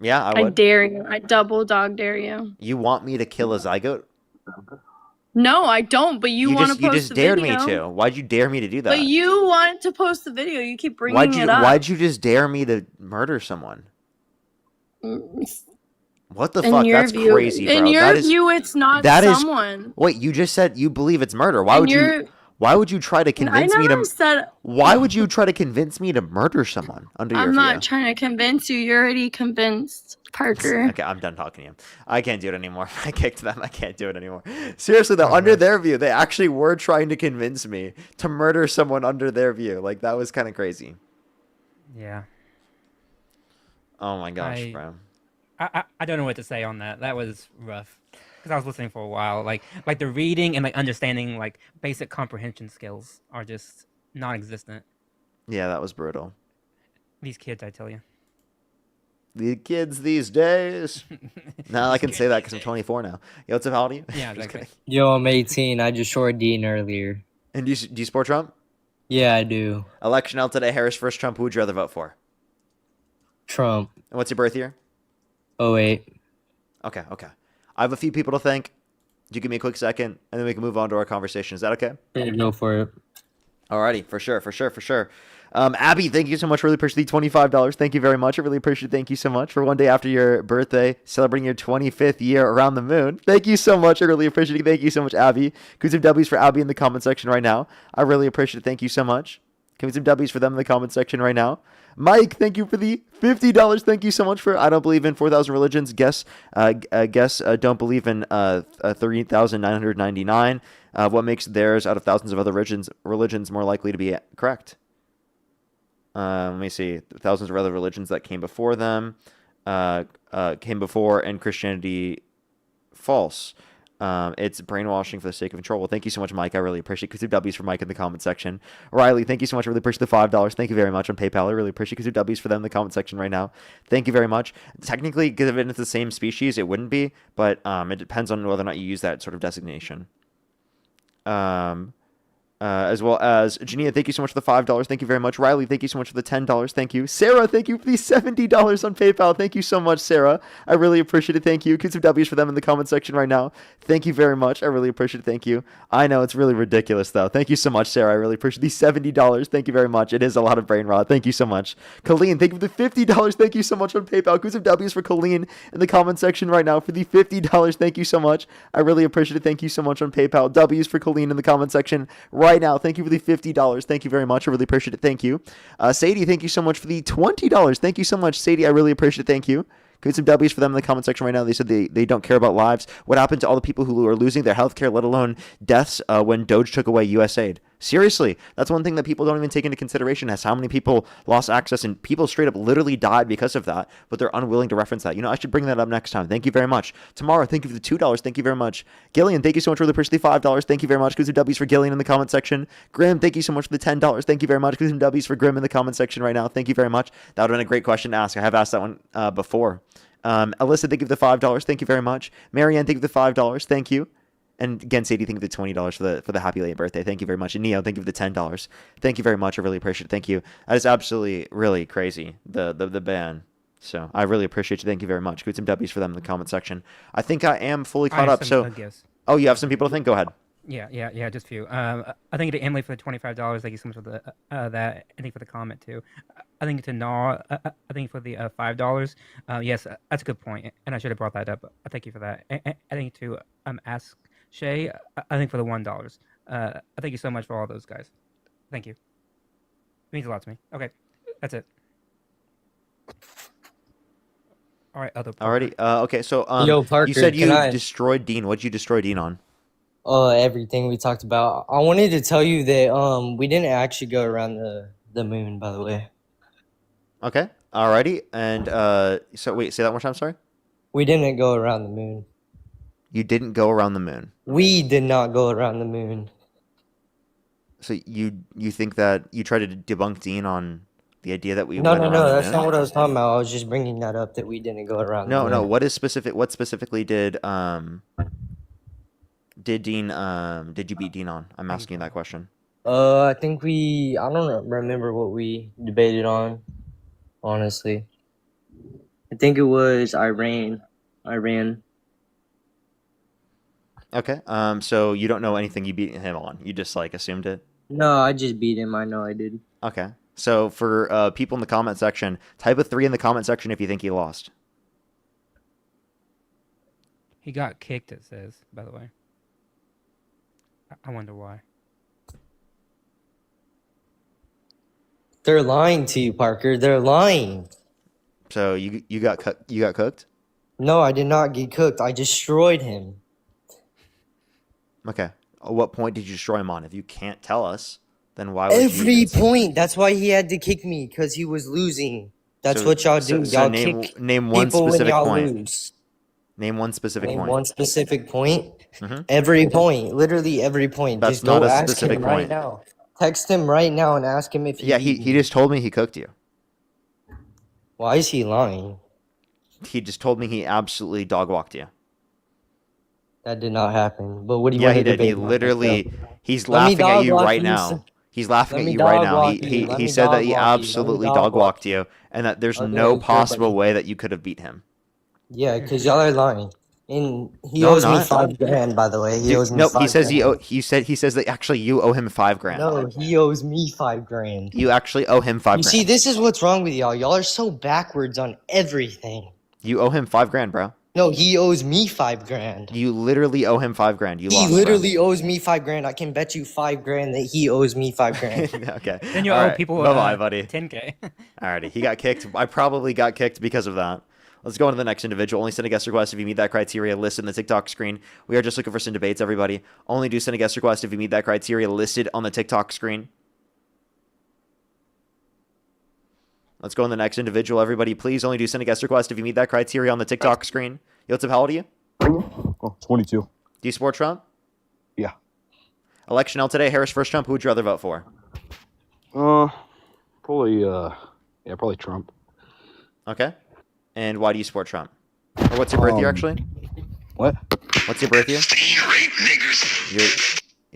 Yeah, I I would. dare you. I double dog dare you. You want me to kill a zygote? No, I don't. But you want to you post just the dared video. me to. Why'd you dare me to do that? But you want to post the video. You keep bringing it up. Why'd you just dare me to murder someone? What the In fuck? your That's view- crazy, bro. In your That is- view, it's not that is- someone. Wait, you just said you believe it's murder. In your- Why would you try to convince me never to? said. Why would you try to convince me to murder someone under your I'm view? not trying to convince you. You're already convinced, Parker. Okay, I'm done talking to you. I can't do it anymore. I kicked them. I can't do it anymore. Seriously, though, under their view, they actually were trying to convince me to murder someone under their view. Like, that was kind of crazy. Yeah. Oh my gosh, bro. I don't know what to say on that. That was rough. because I was listening for a while. Like the reading and like understanding like basic comprehension skills are just non-existent. Yeah, that was brutal. These kids, I tell you. The kids these days. Now I can say that because I'm 24 now. Yo, what's up, how old are you? Yeah, Just exactly. kidding. Yo, I'm 18. I just short Dean earlier. And do you support Trump? Yeah, I do. Election out today, Harris versus Trump. Who would you rather vote for? Trump. And what's your birth year? 08. Okay. I have a few people to thank. Do you give me a quick second, and then we can move on to our conversation? Is that okay? Yeah, go for it. Alrighty, for sure. Abby, thank you so much. Really appreciate the $25. Thank you very much. I really appreciate it. Thank you so much for one day after your birthday, celebrating your 25th year around the moon. Thank you so much. I really appreciate it. Thank you so much, Abby. Can we some W's for Abby in the comment section right now? I really appreciate it. Thank you so much. Can we some W's for them in the comment section right now? Mike, thank you for the $50. Thank you so much for I don't believe in 4,000 religions. Guess don't believe in 3,999. What makes theirs out of thousands of other religions more likely to be correct? Let me see. Thousands of other religions that came before them, and Christianity false. It's brainwashing for the sake of control. Well, thank you so much, Mike. I really appreciate it. Two W's for Mike in the comment section. Riley, thank you so much. I really appreciate the $5. Thank you very much on PayPal. I really appreciate it. Two W's for them in the comment section right now. Thank you very much. Technically, given it's the same species, it wouldn't be, but it depends on whether or not you use that sort of designation. As well as Jania, thank you so much for the $5. Thank you very much. Riley, thank you so much for the $10. Thank you. Sarah, thank you for the $70 on PayPal. Thank you so much, Sarah. I really appreciate it. Thank you. Get some W's for them in the comment section right now. Thank you very much. I really appreciate it. Thank you. I know it's really ridiculous though. Thank you so much, Sarah. I really appreciate the $70. Thank you very much. It is a lot of brain rot. Thank you so much. Colleen, thank you for the $50. Thank you so much on PayPal. Get some W's for Colleen in the comment section right now for the $50. Thank you so much. I really appreciate it. Thank you so much on PayPal. W's for Colleen in the comment section right now. Thank you for the $50. Thank you very much. I really appreciate it. Thank you. Sadie, thank you so much for the $20. Thank you so much, Sadie. I really appreciate it. Thank you. Get some W's for them in the comment section right now. They said they don't care about lives. What happened to all the people who are losing their health care, let alone deaths, when Doge took away USAID? Seriously, that's one thing that people don't even take into consideration, is how many people lost access, and people straight up literally died because of that, but they're unwilling to reference that. I should bring that up next time. Thank you very much. Tamara, thank you for the $2. Thank you very much. Gillian, thank you so much for the $5. Thank you very much. Get some W's for Gillian in the comment section. Grim, thank you so much for the $10. Thank you very much. Get some W's for Grim in the comment section right now. Thank you very much. That would have been a great question to ask. I have asked that one before. Alyssa, thank you for the $5. Thank you very much. Marianne, thank you for the $5. Thank you. And again, Sadie, thank you for the $20 for the happy late birthday. Thank you very much. And Neo, thank you for the $10. Thank you very much. I really appreciate it. Thank you. That is absolutely really crazy, the ban. So I really appreciate you. Thank you very much. Get some W's for them in the comment section. I think I am fully caught up. So, oh, you have some people to think? Go ahead. Yeah, just a few. I think to Emily for the $25. Thank you so much for the that. I think for the comment too. I think to Naw. I think for the $5. Yes, that's a good point, and I should have brought that up. Thank you for that. I think to Ask Shay. I think for the $1. I thank you so much for all those guys. Thank you. It means a lot to me. Okay, that's it. All right, other. Alrighty. Okay, so Yo, Parker, you said you can I- destroyed Dean. What'd you destroy Dean on? Everything we talked about. I wanted to tell you that we didn't actually go around the moon, by the way. Okay. Alrighty. And so wait, say that one more time. Sorry. We didn't go around the moon. You didn't go around the moon. We did not go around the moon. So you think that you tried to debunk Dean on the idea that we No, went no, around no. the That's moon? not what I was talking about. I was just bringing that up that we didn't go around. No, the no. moon. What specifically did Dean did you beat Dean on? I'm asking you that question. I think I don't remember what we debated on, honestly. I think it was Iran. Okay. So you don't know anything you beat him on. You just assumed it. No, I just beat him. I know I did. Okay. So for people in the comment section, type a 3 in the comment section if you think he lost. He got kicked. It says, by the way. I wonder why. They're lying to you, Parker. They're lying. So you got cooked? No, I did not get cooked. I destroyed him. Okay. At what point did you destroy him on? If you can't tell us, then why would you? Every point. That's why he had to kick me, because he was losing. That's what y'all do. Y'all kick name one people when specific y'all point. lose. Name one specific Name point. one specific point. Mhm. Every point, literally every point. That's Just not go a ask specific him right point. now. Text him right now and ask him if he Yeah, beat he me. just told me he cooked you. Why is he lying? He just told me he absolutely dog walked you. That did not happen. But what do you Yeah, want he to did. He debate? literally, he's Let me laughing at dog you walk right you. now. He's laughing Let at me you right dog now. walk you. Let He me said that dog he walk you. Let me absolutely dog dog walk walked you, and that there's Okay, no sure, possible buddy. way that you could have beat him. Yeah, because y'all are lying. And he No, I'm owes me not. $5,000, by the way. He Dude, owes me nope. He says $5,000. he says that actually you owe him $5,000. No, he owes me $5,000. You actually owe him $5,000. You see, this is what's wrong with y'all. Y'all are so backwards on everything. You owe him $5,000, bro. No, he owes me $5,000. You literally owe him $5,000. You He lost, literally owes me $5,000. I can bet you $5,000 that he owes me $5,000. Okay. Then you All owe right. people Bye-bye, buddy. 10K. Alrighty. He got kicked. I probably got kicked because of that. Let's go on to the next individual. Only send a guest request if you meet that criteria listed in the TikTok screen. We are just looking for some debates, everybody. Only do send a guest request if you meet that criteria listed on the TikTok screen. Let's go on the next individual, everybody. Please only do send a guest request if you meet that criteria on the TikTok screen. Yo, what's up? How old are you? Oh, 22. Do you support Trump? Yeah. Election held today. Harris versus Trump. Who would you rather vote for? Probably Trump. Okay. And why do you support Trump? Or what's your birth year, actually? What? What's your birth year?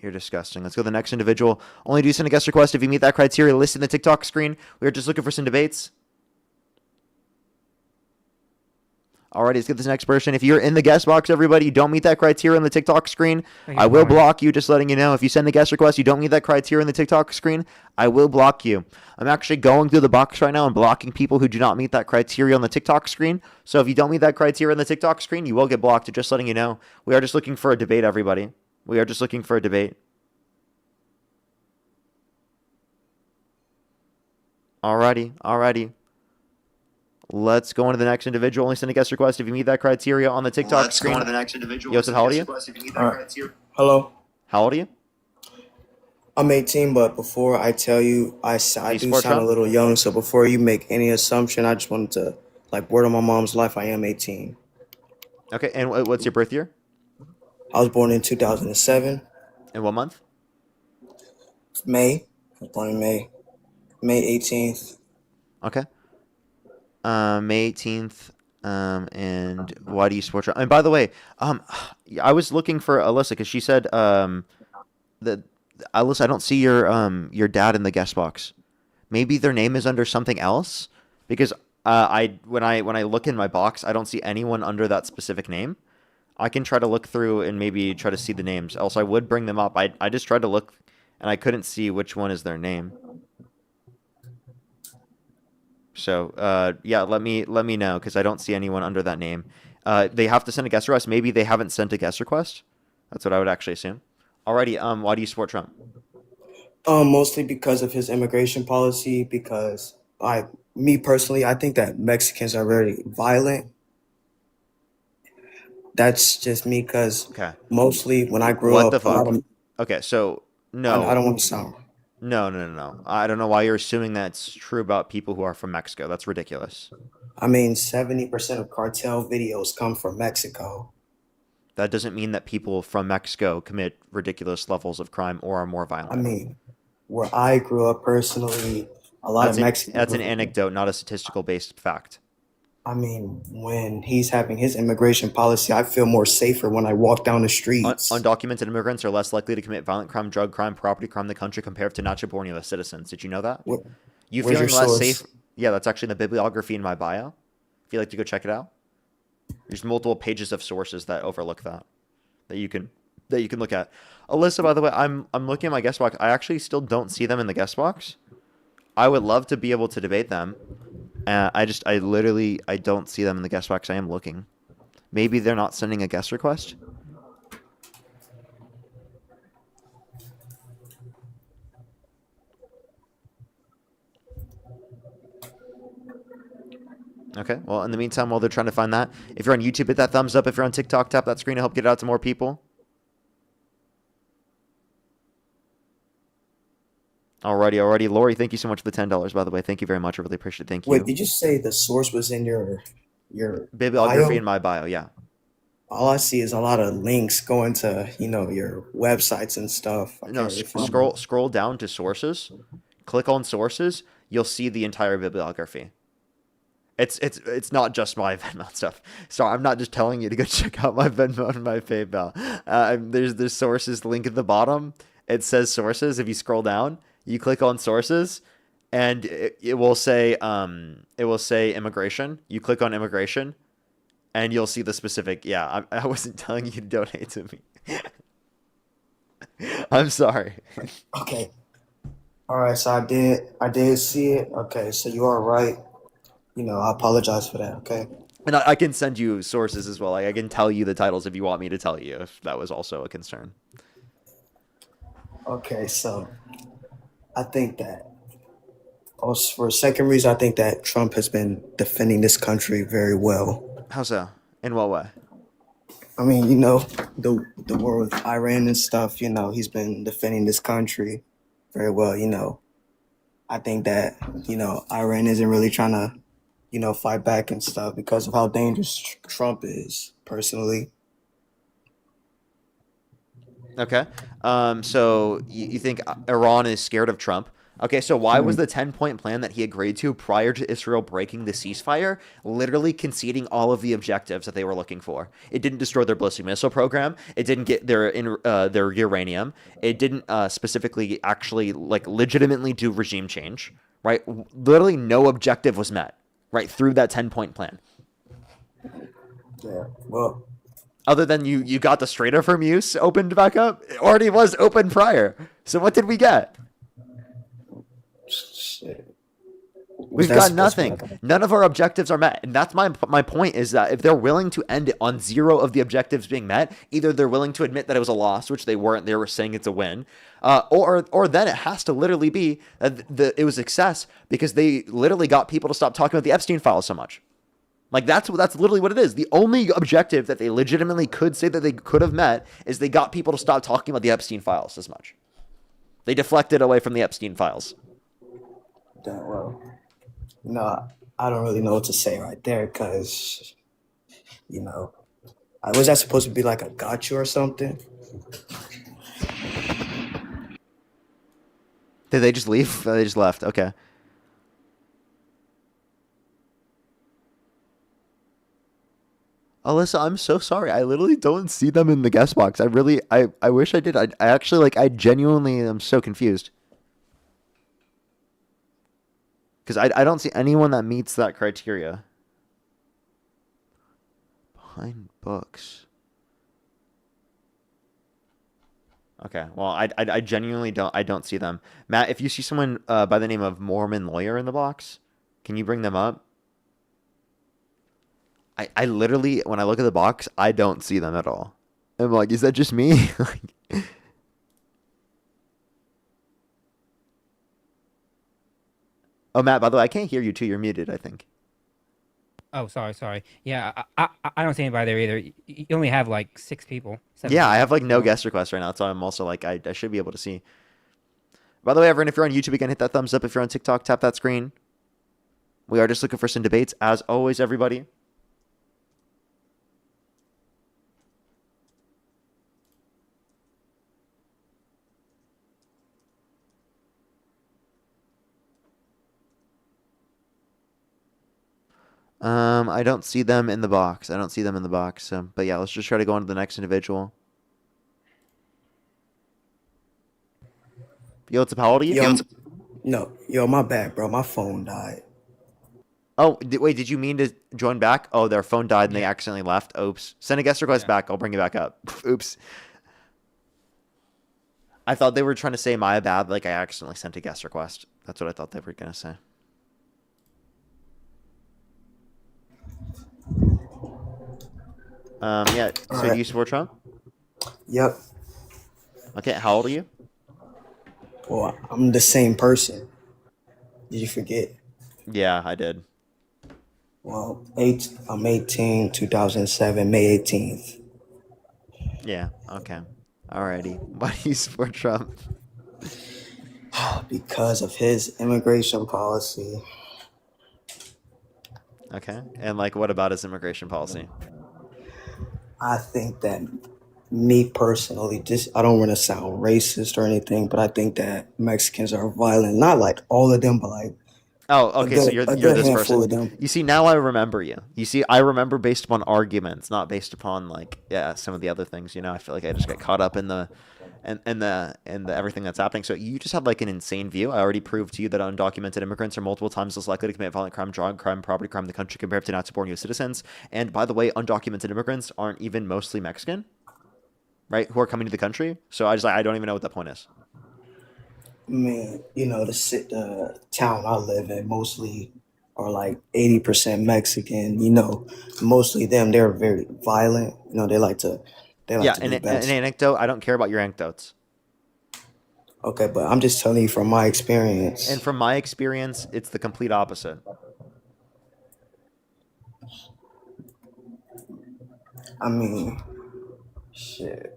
You're disgusting. Let's go to the next individual. Only do send a guest request if you meet that criteria listed in the TikTok screen. We are just looking for some debates. Alrighty, let's get this next person. If you're in the guest box, everybody, you don't meet that criteria on the TikTok screen, I will block you, just letting you know. If you send the guest request, you don't meet that criteria on the TikTok screen, I will block you. I'm actually going through the box right now and blocking people who do not meet that criteria on the TikTok screen. So if you don't meet that criteria on the TikTok screen, you will get blocked, just letting you know. We are just looking for a debate, everybody. We are just looking for a debate. Alrighty. Let's go on to the next individual. Only send a guest request if you meet that criteria on the TikTok screen. Let's go on to the next individual. Yo, so how old are you? Hello. How old are you? I'm 18, but before I tell you, I do support sound a Trump? little young. So before you make any assumption, I just wanted to, word on my mom's life, I am 18. Okay, and what's your birth year? I was born in 2007. And what month? May. I was born in May. May 18th. Okay. May 18th. And why do you support Trump? And by the way, I was looking for Alyssa because she said that Alyssa, I don't see your dad in the guest box. Maybe their name is under something else because when I look in my box, I don't see anyone under that specific name. I can try to look through and maybe try to see the names. Else I would bring them up. I just tried to look and I couldn't see which one is their name. So, yeah, let me know because I don't see anyone under that name. They have to send a guest request. Maybe they haven't sent a guest request. That's what I would actually assume. Alrighty, why do you support Trump? Mostly because of his immigration policy, because me personally, I think that Mexicans are very violent. That's just me because mostly when I grew What up, the fuck? Okay, so no. I don't want to sound. No. I don't know why you're assuming that's true about people who are from Mexico. That's ridiculous. I mean, 70% of cartel videos come from Mexico. That doesn't mean that people from Mexico commit ridiculous levels of crime or are more violent. I mean, where I grew up personally, a lot of Mexicans. That's an anecdote, not a statistical based fact. I mean, when he's having his immigration policy, I feel more safer when I walk down the streets. Undocumented immigrants are less likely to commit violent crime, drug crime, property crime in the country compared to natural-born U.S. citizens. Did you know that? You where's feeling your less source? safe? Yeah, that's actually in the bibliography in my bio. If you'd like to go check it out, there's multiple pages of sources that overlook that you can look at. Alyssa, by the way, I'm looking at my guest box. I actually still don't see them in the guest box. I would love to be able to debate them. I literally don't see them in the guest box. I am looking. Maybe they're not sending a guest request. Okay, well, in the meantime, while they're trying to find that, if you're on YouTube, hit that thumbs up. If you're on TikTok, tap that screen to help get it out to more people. Alrighty. Lori, thank you so much for the $10, by the way. Thank you very much. I really appreciate it. Thank you. Wait, did you say the source was in your bibliography bio? in my bio, yeah. All I see is a lot of links going to, your websites and stuff. I No, can't really find it. scroll down to sources. Click on sources. You'll see the entire bibliography. It's not just my Venmo stuff. So I'm not just telling you to go check out my Venmo and my PayPal. There's sources link at the bottom. It says sources. If you scroll down, you click on sources, and it will say immigration. You click on immigration, and you'll see the specific. Yeah, I wasn't telling you to donate to me. I'm sorry. Okay. All right. So I did see it. Okay. So you are right. I apologize for that. Okay. And I can send you sources as well. Like I can tell you the titles if you want me to tell you, if that was also a concern. Okay. So I think that also for a second reason, I think that Trump has been defending this country very well. How so? In what way? I mean, the war with Iran and stuff, he's been defending this country very well. I think that, Iran isn't really trying to, fight back and stuff because of how dangerous Trump is, personally. Okay. So you think Iran is scared of Trump? Okay, so why was the 10-point plan that he agreed to prior to Israel breaking the ceasefire literally conceding all of the objectives that they were looking for? It didn't destroy their ballistic missile program. It didn't get their uranium. It didn't specifically actually legitimately do regime change, right? Literally no objective was met, right, through that 10-point plan. Yeah, well, other than you got the Strait of Hormuz opened back up. It already was open prior. So what did we get? shit. We've got nothing. None of our objectives are met. And that's my point is that if they're willing to end it on 0 of the objectives being met, either they're willing to admit that it was a loss, which they weren't. They were saying it's a win. Or then it has to literally be that it was success because they literally got people to stop talking about the Epstein files so much. Like that's literally what it is. The only objective that they legitimately could say that they could have met is they got people to stop talking about the Epstein files as much. They deflected away from the Epstein files. Damn well. I don't really know what to say right there because, was that supposed to be like a gotcha or something? Did they just leave? They just left. Okay. Alyssa, I'm so sorry. I literally don't see them in the guest box. I wish I did. I actually, I genuinely am so confused. Because I don't see anyone that meets that criteria. Behind books. Okay, well, I genuinely don't see them. Matt, if you see someone by the name of Mormon Lawyer in the box, can you bring them up? I literally, when I look at the box, I don't see them at all. I'm like, is that just me? Oh, Matt, by the way, I can't hear you too. You're muted, I think. Oh, sorry. Yeah, I don't see anybody there either. You only have like 6 people. 7 Yeah, I people. have like no guest requests right now, so I'm also like, I should be able to see. By the way, everyone, if you're on YouTube, again, hit that thumbs up. If you're on TikTok, tap that screen. We are just looking for some debates, as always, everybody. I don't see them in the box. So, but yeah, let's just try to go on to the next individual. Yo, what's up? How old are you? Yo, my bad, bro. My phone died. Oh, wait, did you mean to join back? Oh, their phone died and they accidentally left. Oops. Send a guest request back. I'll bring you back up. Oops. I thought they were trying to say my bad, like I accidentally sent a guest request. That's what I thought they were going to say. Yeah, so do you support Trump? Yep. Okay, how old are you? Well, I'm the same person. Did you forget? Yeah, I did. Well, I'm 18, 2007, May 18th. Yeah, okay. Alrighty. Why do you support Trump? Because of his immigration policy. Okay. And like what about his immigration policy? I think that me personally, just I don't want to sound racist or anything, but I think that Mexicans are violent. Not like all of them, but like Oh, okay, so a you're good this handful person. of them. You see, now I remember you. You see, I remember based upon arguments, not based upon like some of the other things. I feel like I just get caught up in the everything that's happening. So you just have like an insane view. I already proved to you that undocumented immigrants are multiple times less likely to commit violent crime, drug crime, property crime in the country compared to natural-born U.S. citizens. And by the way, undocumented immigrants aren't even mostly Mexican, right? Who are coming to the country. So I don't even know what that point is. I mean, the town I live in mostly are like 80% Mexican. Mostly them. They're very violent. They like Yeah, to an do bad. anecdote. I don't care about your anecdotes. Okay, but I'm just telling you from my experience. And from my experience, it's the complete opposite. I mean, shit.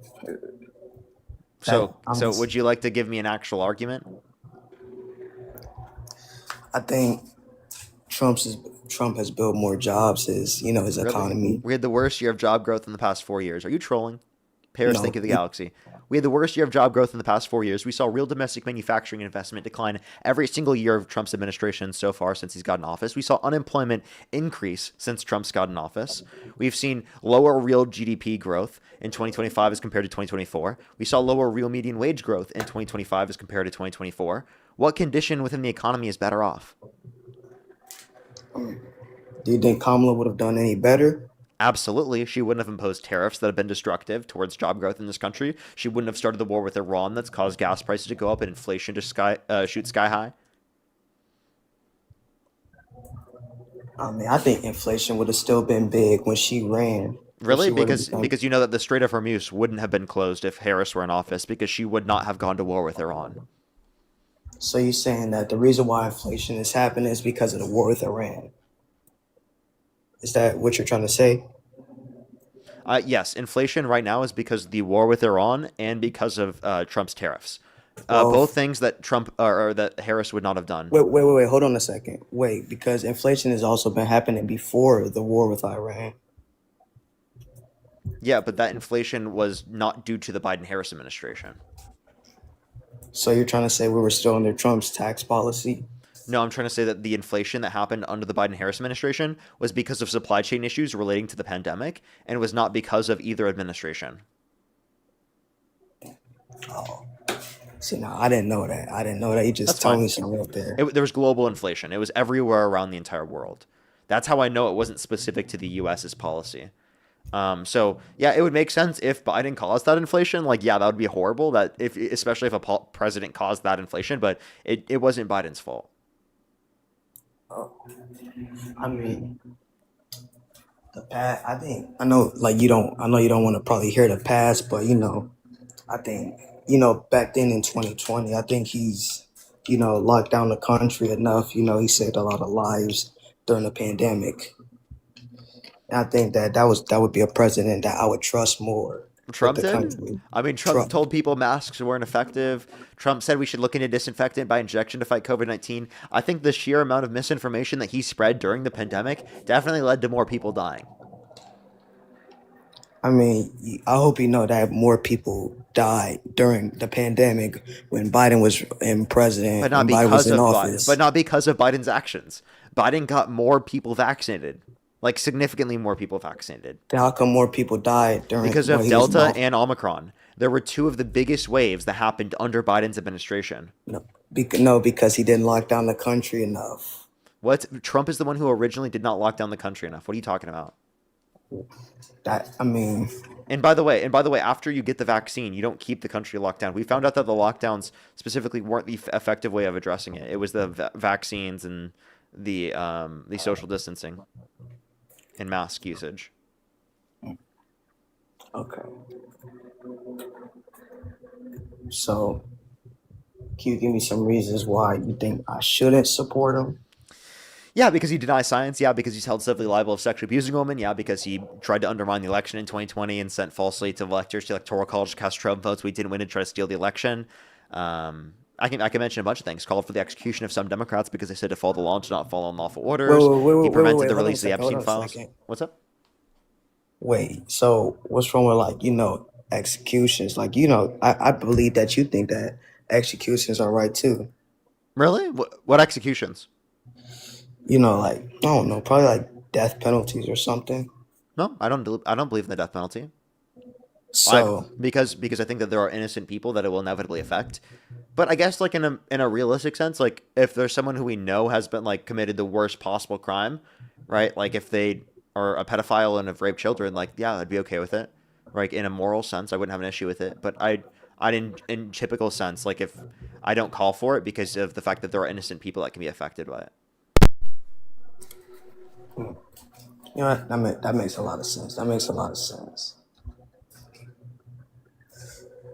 So I'm so would you like to give me an actual argument? I think Trump has built more jobs. His Really? economy. We had the worst year of job growth in the past 4 years. Are you trolling? Paris, think No, of the galaxy. We had the worst year of job growth in the past 4 years. We saw real domestic manufacturing investment decline every single year of Trump's administration so far since he's got in office. We saw unemployment increase since Trump's got in office. We've seen lower real GDP growth in 2025 as compared to 2024. We saw lower real median wage growth in 2025 as compared to 2024. What condition within the economy is better off? Do you think Kamala would have done any better? Absolutely. She wouldn't have imposed tariffs that have been destructive towards job growth in this country. She wouldn't have started the war with Iran that's caused gas prices to go up and inflation to shoot sky high. I mean, I think inflation would have still been big when she ran. Really? She would have Because become. because you know that the Strait of Hormuz wouldn't have been closed if Harris were in office because she would not have gone to war with Iran. So you're saying that the reason why inflation is happening is because of the war with Iran? Is that what you're trying to say? Yes, inflation right now is because of the war with Iran and because of Trump's tariffs. Well, Both things that Trump or that Harris would not have done. wait. Hold on a second. Wait, because inflation has also been happening before the war with Iran. Yeah, but that inflation was not due to the Biden-Harris administration. So you're trying to say we were still under Trump's tax policy? No, I'm trying to say that the inflation that happened under the Biden-Harris administration was because of supply chain issues relating to the pandemic and was not because of either administration. Oh, see, no, I didn't know that. You just That's told fine. me something up there. There was global inflation. It was everywhere around the entire world. That's how I know it wasn't specific to the U.S.'s policy. So yeah, it would make sense if Biden caused that inflation. Like, yeah, that would be horrible. Especially if a president caused that inflation, but it wasn't Biden's fault. Oh, I mean, the past. I know, like you don't. I know you don't want to probably hear the past, but I think back then in 2020, I think he's locked down the country enough. He saved a lot of lives during the pandemic. And I think that would be a president that I would trust more. Trump with the did? country. I mean, Trump told people masks weren't effective. Trump said we should look into disinfectant by injection to fight COVID-19. I think the sheer amount of misinformation that he spread during the pandemic definitely led to more people dying. I mean, I hope you know that more people died during the pandemic when Biden was in president, But not when Biden was because in of office. But not because of Biden's actions. Biden got more people vaccinated, like significantly more people vaccinated. Then how come more people died during Because when of he was in Delta office? and Omicron. There were two of the biggest waves that happened under Biden's administration. No, because he didn't lock down the country enough. Trump is the one who originally did not lock down the country enough. What are you talking about? And by the way, after you get the vaccine, you don't keep the country locked down. We found out that the lockdowns specifically weren't the effective way of addressing it. It was the vaccines and the social distancing and mask usage. Okay. So, can you give me some reasons why you think I shouldn't support him? Yeah, because he denies science. Yeah, because he's held civilly liable of sexually abusing a woman. Yeah, because he tried to undermine the election in 2020 and sent falsely to electors to Electoral College to cast Trump votes. We didn't win and try to steal the election. I can mention a bunch of things. Called for the execution of some Democrats because they said to follow the law and to not follow unlawful orders. He prevented the release of the Epstein files. What's up? Wait, so what's wrong with like, executions? Like, I believe that you think that executions are right too. Really? What executions? Like, I don't know, probably like death penalties or something. No, I don't believe in the death penalty. So, Because I think that there are innocent people that it will inevitably affect. But I guess like in a realistic sense, like if there's someone who we know has been like committed the worst possible crime, right? Like if they are a pedophile and have raped children, like yeah, I'd be okay with it. Like in a moral sense, I wouldn't have an issue with it. But I in typical sense, like if I don't call for it because of the fact that there are innocent people that can be affected by it. that makes a lot of sense. That makes a lot of sense.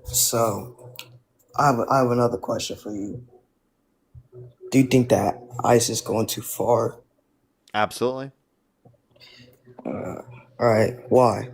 So, I have another question for you. Do you think that ICE is going too far? Absolutely. All right. Why?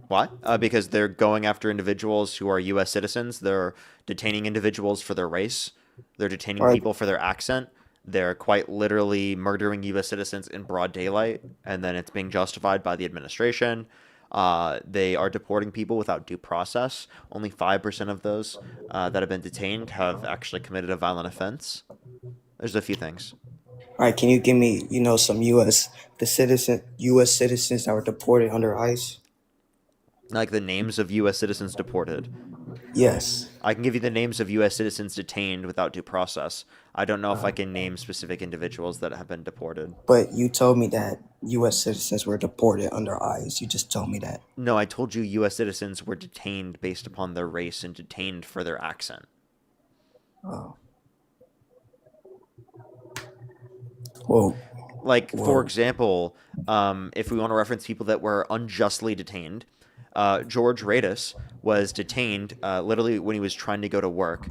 Why? Because they're going after individuals who are U.S. citizens. They're detaining individuals for their race. They're detaining Right. people for their accent. They're quite literally murdering U.S. citizens in broad daylight, and then it's being justified by the administration. They are deporting people without due process. Only 5% of those that have been detained have actually committed a violent offense. There's a few things. All right. Can you give me, some U.S. citizens that were deported under ICE? Like the names of U.S. citizens deported. Yes. I can give you the names of U.S. citizens detained without due process. I don't know if I can name specific individuals that have been deported. But you told me that U.S. citizens were deported under ICE. You just told me that. No, I told you U.S. citizens were detained based upon their race and detained for their accent. Oh. Whoa. Like, Whoa. for example, if we want to reference people that were unjustly detained, George Radis was detained literally when he was trying to go to work,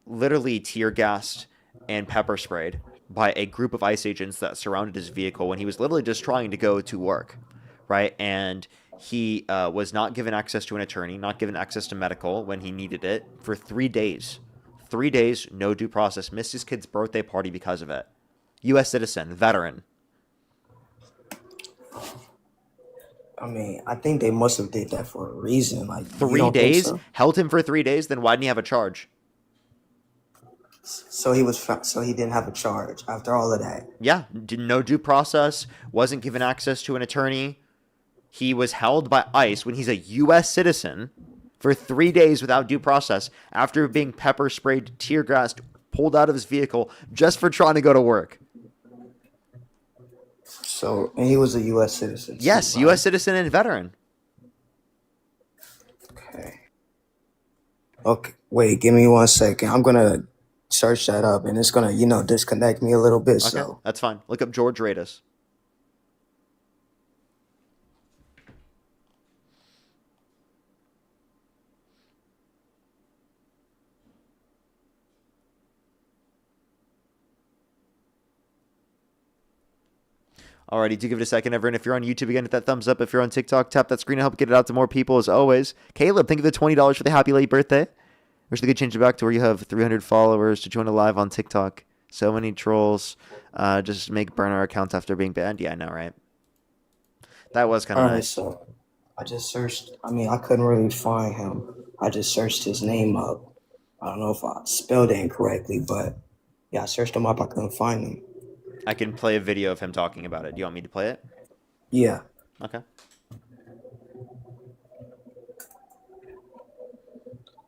literally tear gassed and pepper sprayed by a group of ICE agents that surrounded his vehicle when he was literally just trying to go to work, right? And he was not given access to an attorney, not given access to medical when he needed it for 3 days. 3 days, no due process, missed his kid's birthday party because of it. U.S. citizen, veteran. I mean, I think they must have did that for a reason. Like, you 3 don't think days? so? Held him for 3 days, then why didn't he have a charge? So so he didn't have a charge after all of that. Yeah, no due process, wasn't given access to an attorney. He was held by ICE when he's a U.S. citizen for 3 days without due process after being pepper sprayed, tear gassed, pulled out of his vehicle just for trying to go to work. So, and he was a U.S. citizen. Yes, too, U.S. citizen and veteran. right? Okay. Wait, give me 1 second. I'm gonna search that up, and it's gonna, disconnect me a little bit. Okay, So, that's fine. Look up George Radis. Alrighty, do give it a second, everyone. If you're on YouTube, again, hit that thumbs up. If you're on TikTok, tap that screen to help get it out to more people, as always. Caleb, thank you for the $20 for the happy late birthday. Wish they could change it back to where you have 300 followers to join a live on TikTok. So many trolls just make burner accounts after being banned. Yeah, I know, right? That was kind all of right. nice. So, I just searched. I mean, I couldn't really find him. I just searched his name up. I don't know if I spelled it incorrectly, but yeah, I searched him up. I couldn't find him. I can play a video of him talking about it. Do you want me to play it? Yeah. Okay.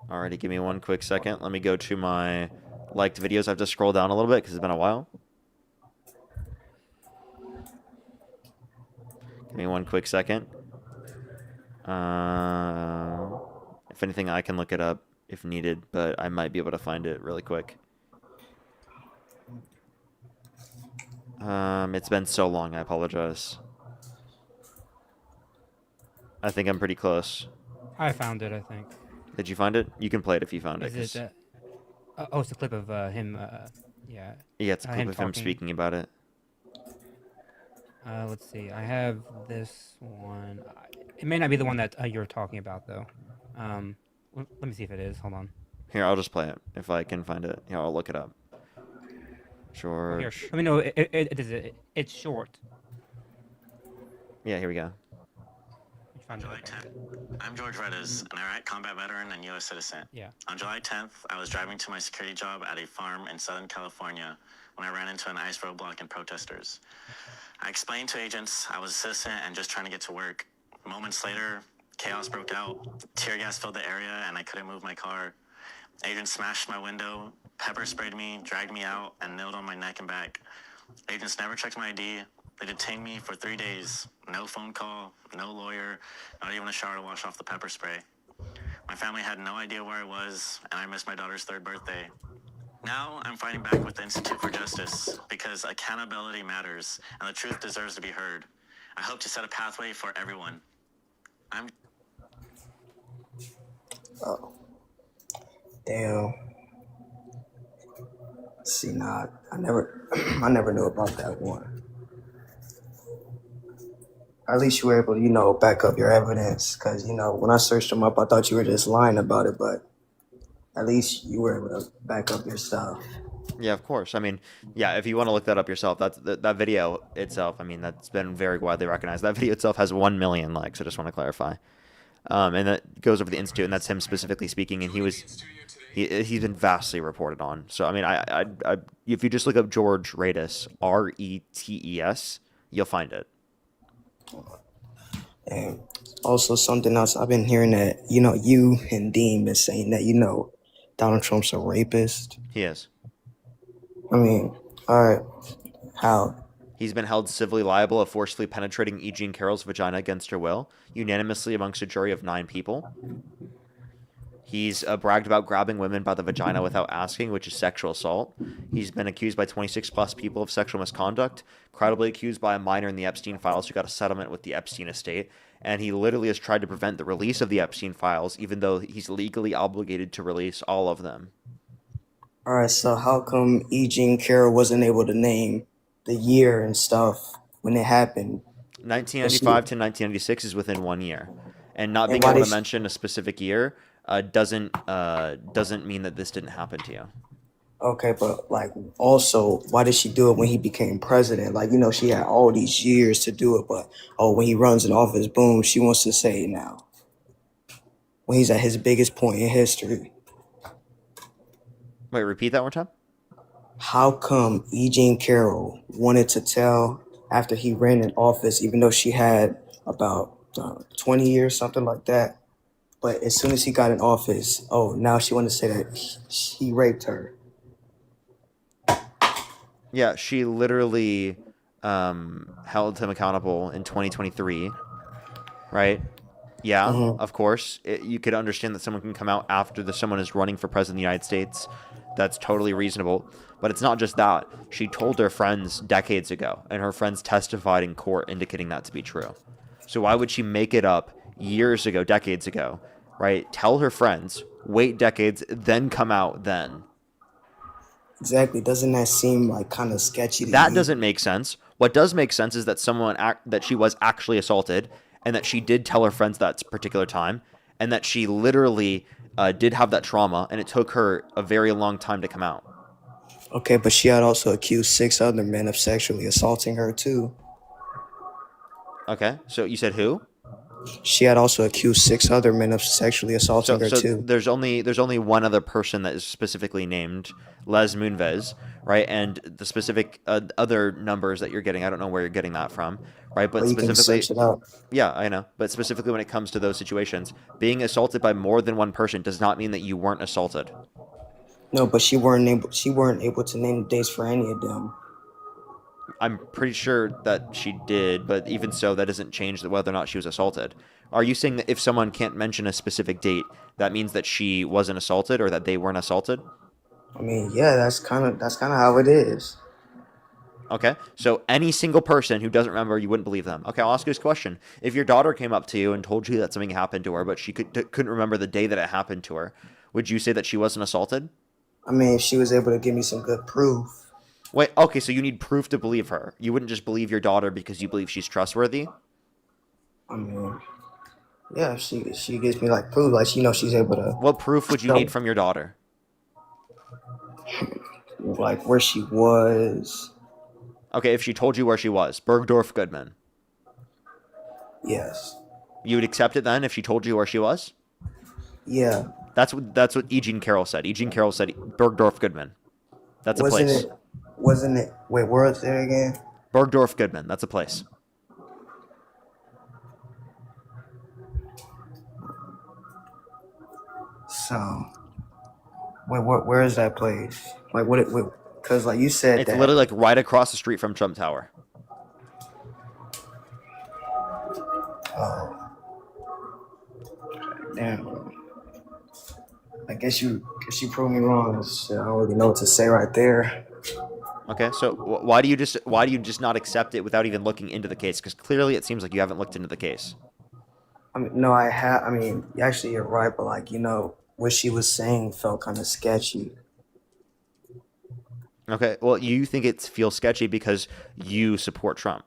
Alrighty, give me 1 quick second. Let me go to my liked videos. I have to scroll down a little bit because it's been a while. Give me 1 quick second. If anything, I can look it up if needed, but I might be able to find it really quick. It's been so long, I apologize. I think I'm pretty close. I found it, I think. Did you find it? You can play it if you found it. Is it? Oh, it's a clip of him. Yeah. Yeah, it's a clip him of him talking. speaking about it. Let's see. I have this one. It may not be the one that you're talking about, though. Let me see if it is. Hold on. Here, I'll just play it if I can find it. Here, I'll look it up. George. Here, let me know. It's short. Yeah, here we go. find July it. 10th. I'm George Reddes, an Iraq combat veteran and U.S. citizen. Yeah. On July 10th, I was driving to my security job at a farm in Southern California when I ran into an ICE roadblock and protesters. I explained to agents I was a citizen and just trying to get to work. Moments later, chaos broke out. Tear gas filled the area and I couldn't move my car. Agents smashed my window, pepper sprayed me, dragged me out, and knelt on my neck and back. Agents never checked my ID. They detained me for 3 days. No phone call, no lawyer, not even a shower to wash off the pepper spray. My family had no idea where I was, and I missed my daughter's 3rd birthday. Now I'm fighting back with the Institute for Justice because accountability matters and the truth deserves to be heard. I hope to set a pathway for everyone. Oh, damn. See, nah, I never knew about that one. At least you were able to, back up your evidence. Because, when I searched them up, I thought you were just lying about it. But at least you were able to back up your stuff. Yeah, of course. I mean, yeah, if you want to look that up yourself, that video itself, I mean, that's been very widely recognized. That video itself has 1 million likes. I just want to clarify. And that goes over the Institute, and that's him specifically speaking. And he's been vastly reported on. So, I mean, I if you just look up George Retes, Retes, you'll find it. And also something else, I've been hearing that, you and Dean been saying that, Donald Trump's a rapist. He is. I mean, all right, how? He's been held civilly liable of forcefully penetrating E. Jean Carroll's vagina against her will, unanimously amongst a jury of 9 people. He's bragged about grabbing women by the vagina without asking, which is sexual assault. He's been accused by 26 plus people of sexual misconduct, credibly accused by a minor in the Epstein files who got a settlement with the Epstein estate, and he literally has tried to prevent the release of the Epstein files, even though he's legally obligated to release all of them. All right, so how come E. Jean Carroll wasn't able to name the year and stuff when it happened? 1995 to 1996 is within 1 year, and not being why able did to mention a specific year doesn't mean that this didn't happen to you. Okay, but also, why did she do it when he became president? She had all these years to do it, but when he runs in office, boom, she wants to say it now. When he's at his biggest point in history. Wait, repeat that one time? How come E. Jean Carroll wanted to tell after he ran in office, even though she had about 20 years, something like that? But as soon as he got in office, now she wanted to say that he raped her. Yeah, she literally held him accountable in 2023, right? Yeah, of course. You could understand that someone can come out after someone is running for president of the United States. That's totally reasonable. But it's not just that. She told her friends decades ago, and her friends testified in court indicating that to be true. So why would she make it up years ago, decades ago, right? Tell her friends, wait decades, then come out then. Exactly. Doesn't that seem like kind of sketchy to That you? doesn't make sense. What does make sense is that that she was actually assaulted, and that she did tell her friends that particular time, and that she literally did have that trauma, and it took her a very long time to come out. Okay, but she had also accused 6 other men of sexually assaulting her too. Okay, so you said who? She had also accused 6 other men of sexually assaulting her So too. there's only one other person that is specifically named, Les Moonves, right? And the specific other numbers that you're getting, I don't know where you're getting that from, right? But Well, you can specifically, search it up. yeah, I know. But specifically when it comes to those situations, being assaulted by more than one person does not mean that you weren't assaulted. No, but she weren't able to name the dates for any of them. I'm pretty sure that she did, but even so, that doesn't change whether or not she was assaulted. Are you saying that if someone can't mention a specific date, that means that she wasn't assaulted or that they weren't assaulted? I mean, yeah, that's kind of how it is. Okay, so any single person who doesn't remember, you wouldn't believe them. Okay, I'll ask you this question. If your daughter came up to you and told you that something happened to her, but she couldn't remember the day that it happened to her, would you say that she wasn't assaulted? I mean, if she was able to give me some good proof. Wait, okay, so you need proof to believe her. You wouldn't just believe your daughter because you believe she's trustworthy? I mean, yeah, if she gives me proof, she's able to. What proof would you need from your daughter? Where she was. Okay, if she told you where she was, Bergdorf Goodman. Yes. You would accept it then if she told you where she was? Yeah. That's what E. Jean Carroll said. E. Jean Carroll said Bergdorf Goodman. That's a place. Wasn't it? Wait, where is it again? Bergdorf Goodman. That's a place. So, wait, where is that place? Like, because like you said It's that. literally like right across the street from Trump Tower. Oh. Damn. I guess you proved me wrong. Shit, I don't really know what to say right there. Okay, so why do you just not accept it without even looking into the case? Because clearly it seems like you haven't looked into the case. I mean, no, I have. I mean, actually, you're right, but like what she was saying felt kind of sketchy. Okay, well, you think it feels sketchy because you support Trump.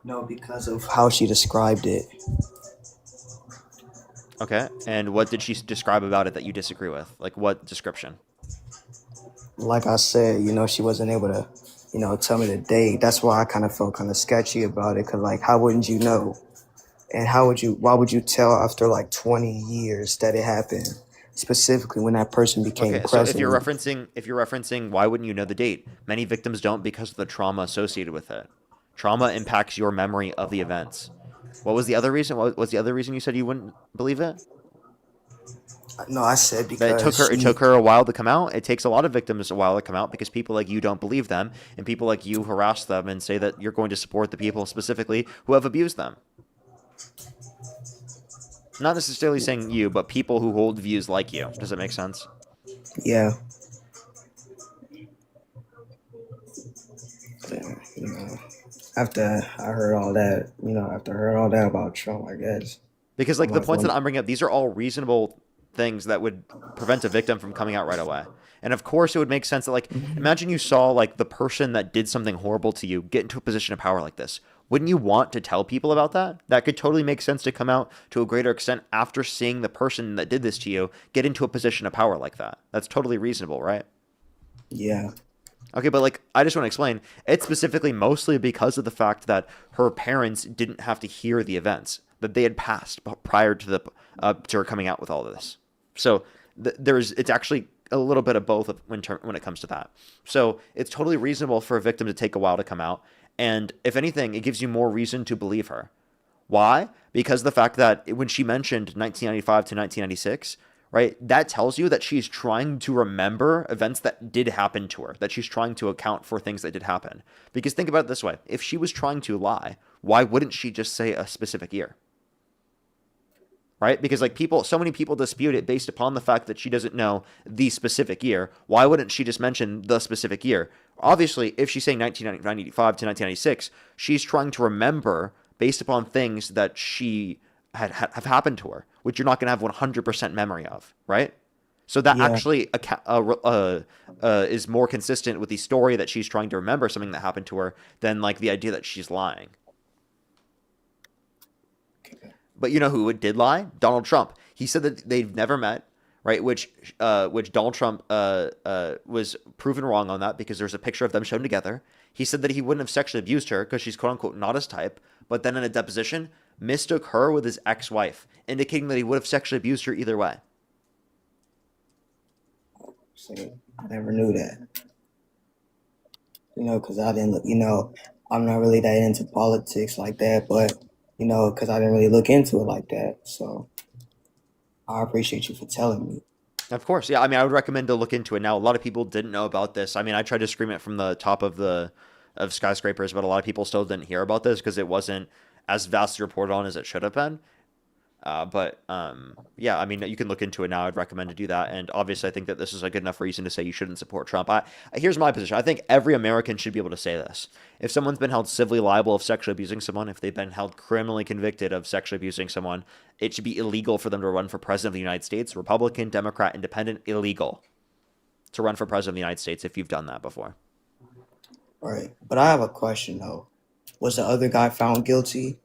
No, because of how she described it. Okay, and what did she describe about it that you disagree with? Like, what description? Like I said, she wasn't able to, tell me the date. That's why I kind of felt kind of sketchy about it. Cause like, how wouldn't you know? And why would you tell after like 20 years that it happened? Specifically when that person became Okay, president. so if you're referencing why wouldn't you know the date? Many victims don't because of the trauma associated with it. Trauma impacts your memory of the events. What was the other reason? What was the other reason you said you wouldn't believe it? No, I said because it took her a while to come out. It takes a lot of victims a while to come out because people like you don't believe them, and people like you harass them and say that you're going to support the people specifically who have abused them. Not necessarily saying you, but people who hold views like you. Does that make sense? Yeah. After I heard all that, about Trump, I guess. Because like the points that I'm bringing up, these are all reasonable things that would prevent a victim from coming out right away. And of course, it would make sense that like, imagine you saw like the person that did something horrible to you get into a position of power like this. Wouldn't you want to tell people about that? That could totally make sense to come out to a greater extent after seeing the person that did this to you get into a position of power like that. That's totally reasonable, right? Yeah. Okay, but like, I just want to explain, it's specifically mostly because of the fact that her parents didn't have to hear the events that they had passed prior to to her coming out with all of this. So it's actually a little bit of both when it comes to that. So it's totally reasonable for a victim to take a while to come out. And if anything, it gives you more reason to believe her. Why? Because of the fact that when she mentioned 1995 to 1996, right, that tells you that she's trying to remember events that did happen to her, that she's trying to account for things that did happen. Because think about it this way. If she was trying to lie, why wouldn't she just say a specific year? Right? Because like so many people dispute it based upon the fact that she doesn't know the specific year. Why wouldn't she just mention the specific year? Obviously, if she's saying 1995 to 1996, she's trying to remember based upon things that she have happened to her, which you're not going to have 100% memory of, right? So that actually is more consistent with the story that she's trying to remember something that happened to her than like the idea that she's lying. But you know who did lie? Donald Trump. He said that they've never met, right? Which Donald Trump was proven wrong on that because there's a picture of them shown together. He said that he wouldn't have sexually abused her because she's quote unquote not his type. But then in a deposition, mistook her with his ex-wife, indicating that he would have sexually abused her either way. See, I never knew that. Because I didn't look. I'm not really that into politics like that, but. Because I didn't really look into it like that. So I appreciate you for telling me. Of course. Yeah. I mean, I would recommend to look into it now. A lot of people didn't know about this. I mean, I tried to scream it from the top of skyscrapers, but a lot of people still didn't hear about this because it wasn't as vastly reported on as it should have been. Yeah, I mean, you can look into it now. I'd recommend to do that. And obviously, I think that this is a good enough reason to say you shouldn't support Trump. Here's my position. I think every American should be able to say this. If someone's been held civilly liable of sexually abusing someone, if they've been held criminally convicted of sexually abusing someone, it should be illegal for them to run for president of the United States. Republican, Democrat, Independent, illegal to run for president of the United States if you've done that before. All right. But I have a question, though. Was the other guy found guilty?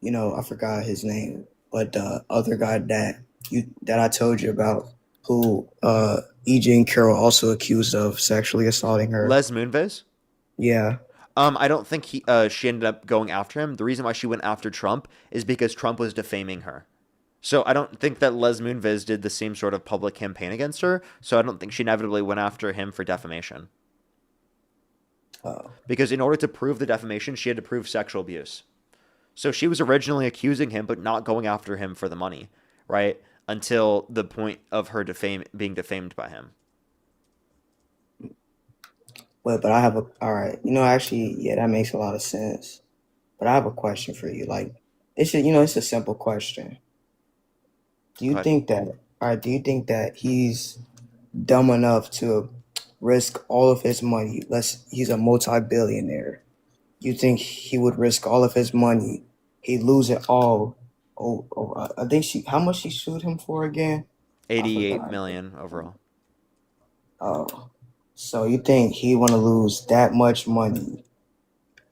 I forgot his name. But the other guy that I told you about, who E. Jean Carroll also accused of sexually assaulting her. Les Moonves? Yeah. I don't think she ended up going after him. The reason why she went after Trump is because Trump was defaming her. So I don't think that Les Moonves did the same sort of public campaign against her. So I don't think she inevitably went after him for defamation. Because in order to prove the defamation, she had to prove sexual abuse. So she was originally accusing him, but not going after him for the money, right? Until the point of her being defamed by him. But I have all right. Actually, yeah, that makes a lot of sense. But I have a question for you. Like, it's a simple question. Do you think that he's dumb enough to risk all of his money? He's a multi-billionaire. You think he would risk all of his money? He'd lose it all. I think how much she sued him for again? 88 million overall. Oh, so you think he want to lose that much money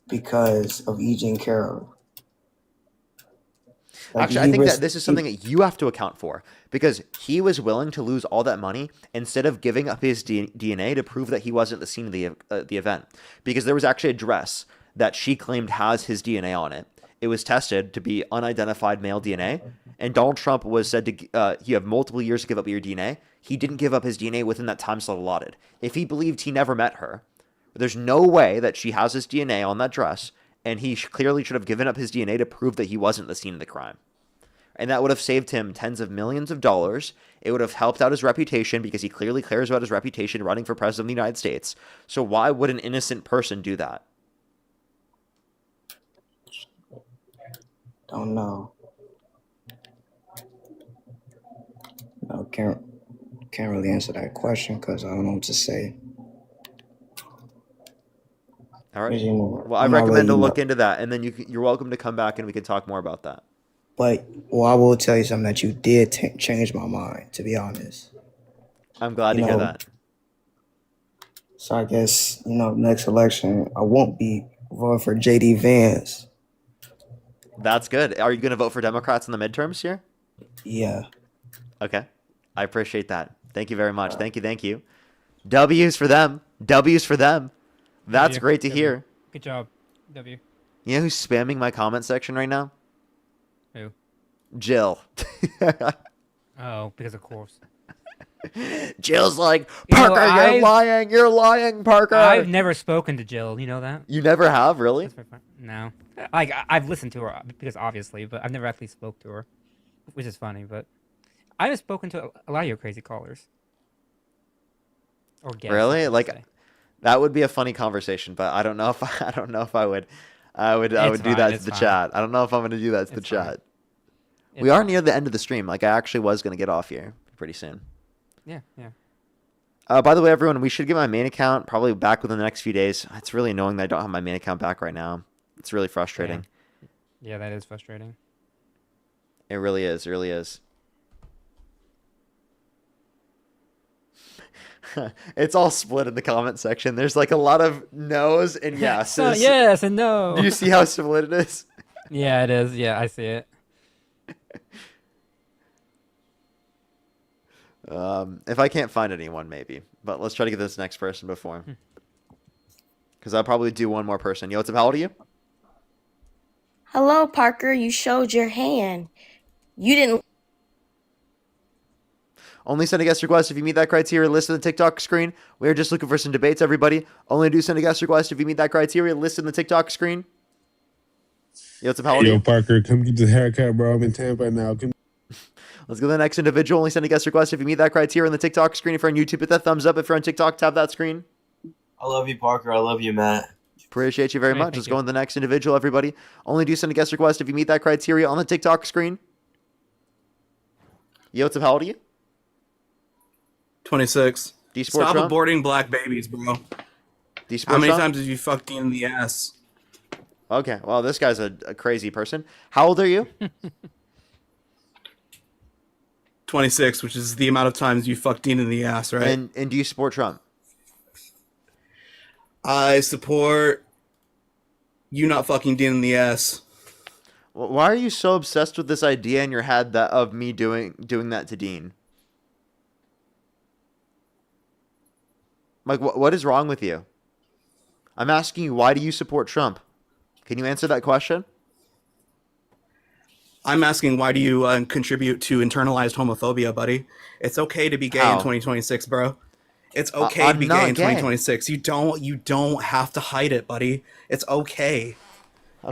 because of Eugene Carroll? Actually, I think that this is something that you have to account for, because he was willing to lose all that money instead of giving up his DNA to prove that he wasn't the scene of the event. Because there was actually a dress that she claimed has his DNA on it. It was tested to be unidentified male DNA, and Donald Trump was said to you have multiple years to give up your DNA. He didn't give up his DNA within that time slot allotted. If he believed he never met her, there's no way that she has his DNA on that dress, and he clearly should have given up his DNA to prove that he wasn't the scene of the crime. And that would have saved him tens of millions of dollars. It would have helped out his reputation, because he clearly cares about his reputation running for president of the United States. So why would an innocent person do that? Don't know. No, can't really answer that question because I don't know what to say. All right. Well, I recommend to look into that, and then you're welcome to come back and we can talk more about that. But I will tell you something that you did change my mind, to be honest. I'm glad to hear that. So I guess, next election, I won't be voting for J.D. Vance. That's good. Are you going to vote for Democrats in the midterms here? Yeah. Okay. I appreciate that. Thank you very much. Thank you. W's for them. W's for them. That's great to hear. Good job. W. You know who's spamming my comment section right now? Who? Jill. Oh, because of course. Jill's like, Parker, you're lying. You're lying, Parker. I've never spoken to Jill. You know that? You never have, really? No. Like, I've listened to her, because obviously, but I've never actually spoke to her, which is funny. But I've spoken to a lot of your crazy callers. Or guests. Really? Like, that would be a funny conversation, but I don't know if I would. I would do that to the chat. I don't know if I'm going to do that to the chat. We are near the end of the stream. Like, I actually was going to get off here pretty soon. Yeah. By the way, everyone, we should get my main account probably back within the next few days. It's really annoying that I don't have my main account back right now. It's really frustrating. Yeah, that is frustrating. It really is. It really is. It's all split in the comment section. There's like a lot of no's and yeses. So, yes and no. Do you see how split it is? Yeah, it is. Yeah, I see it. If I can't find anyone, maybe. But let's try to get this next person before. Because I'll probably do one more person. Yo, what's up? How old are you? Hello, Parker. You showed your hand. You didn't. Only send a guest request if you meet that criteria. List in the TikTok screen. We are just looking for some debates, everybody. Only do send a guest request if you meet that criteria. List in the TikTok screen. Yo, what's up? How old are you? Yo, Parker, come get this haircut, bro. I'm in Tampa now. Let's go to the next individual. Only send a guest request if you meet that criteria in the TikTok screen. If you're on YouTube, hit that thumbs up. If you're on TikTok, tap that screen. I love you, Parker. I love you, Matt. Appreciate you very much. Let's go on to the next individual, everybody. Only do send a guest request if you meet that criteria on the TikTok screen. Yo, what's up? How old are you? 26. Do you sport Stop Trump? aborting black babies, bro. Do you sport How many Trump? times have you fucked in the ass? Okay, well, this guy's a crazy person. How old are you? 26, which is the amount of times you fucked in the ass, right? And do you support Trump? I support you not fucking Dean in the ass. Why are you so obsessed with this idea in your head that of me doing that to Dean? Like, what is wrong with you? I'm asking you, why do you support Trump? Can you answer that question? I'm asking, why do you contribute to internalized homophobia, buddy? It's okay to be gay in How? 2026, bro. It's okay to I'm be not gay in gay. 2026. You don't have to hide it, buddy. It's okay.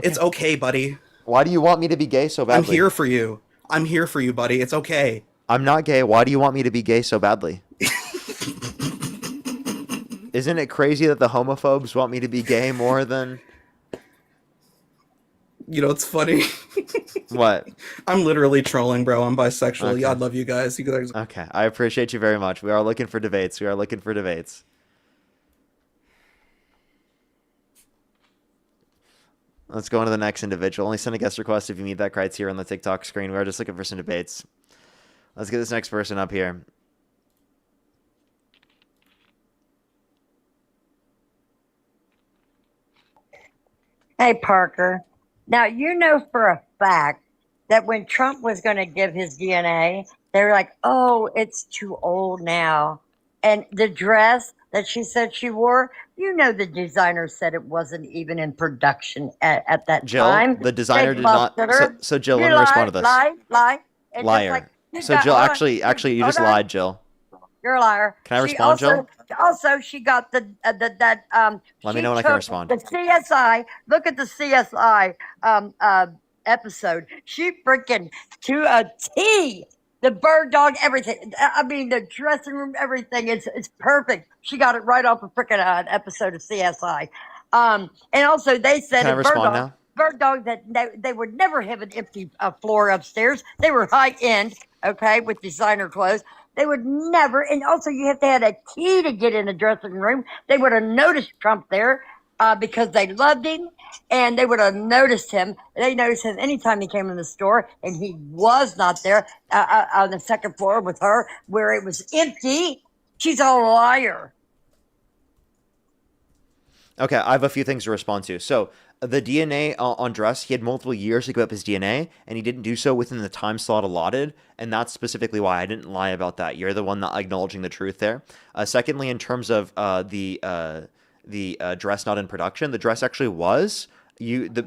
It's okay, buddy. Why do you want me to be gay so badly? I'm here for you. I'm here for you, buddy. It's okay. I'm not gay. Why do you want me to be gay so badly? Isn't it crazy that the homophobes want me to be gay more than... You know, it's funny. What? I'm literally trolling, bro. I'm bisexual. Okay. Yeah, I love you guys. You guys. Okay, I appreciate you very much. We are looking for debates. Let's go on to the next individual. Only send a guest request if you meet that criteria on the TikTok screen. We are just looking for some debates. Let's get this next person up here. Hey, Parker. Now, you know for a fact that when Trump was going to give his DNA, they were like, oh, it's too old now. And the dress that she said she wore, you know, the designer said it wasn't even in production at that Jill, time. the designer They did not... busted her. So Jill, You let me respond to this. Lie. And just Liar. like, you So got- Jill, hold on. actually, you Hold just on. lied, Jill. You're a liar. Can I She respond, Jill? Also, she got the Let me she know when I can took respond. The CSI. Look at the CSI episode. She freaking to a T. The bird dog, everything. I mean, the dressing room, everything. It's perfect. She got it right off a freaking episode of CSI. And also, they said Can I in respond now? Bird dog that they would never have an empty floor upstairs. They were high end, okay, with designer clothes. They would never, and also you have to have a key to get in the dressing room. They would have noticed Trump there because they loved him, and they would have noticed him. They noticed him anytime he came in the store, and he was not there on the second floor with her where it was empty. She's a liar. Okay, I have a few things to respond to. So the DNA on Dress, he had multiple years to give up his DNA, and he didn't do so within the time slot allotted, and that's specifically why I didn't lie about that. You're the one not acknowledging the truth there. Secondly, in terms of the dress not in production, the dress actually was.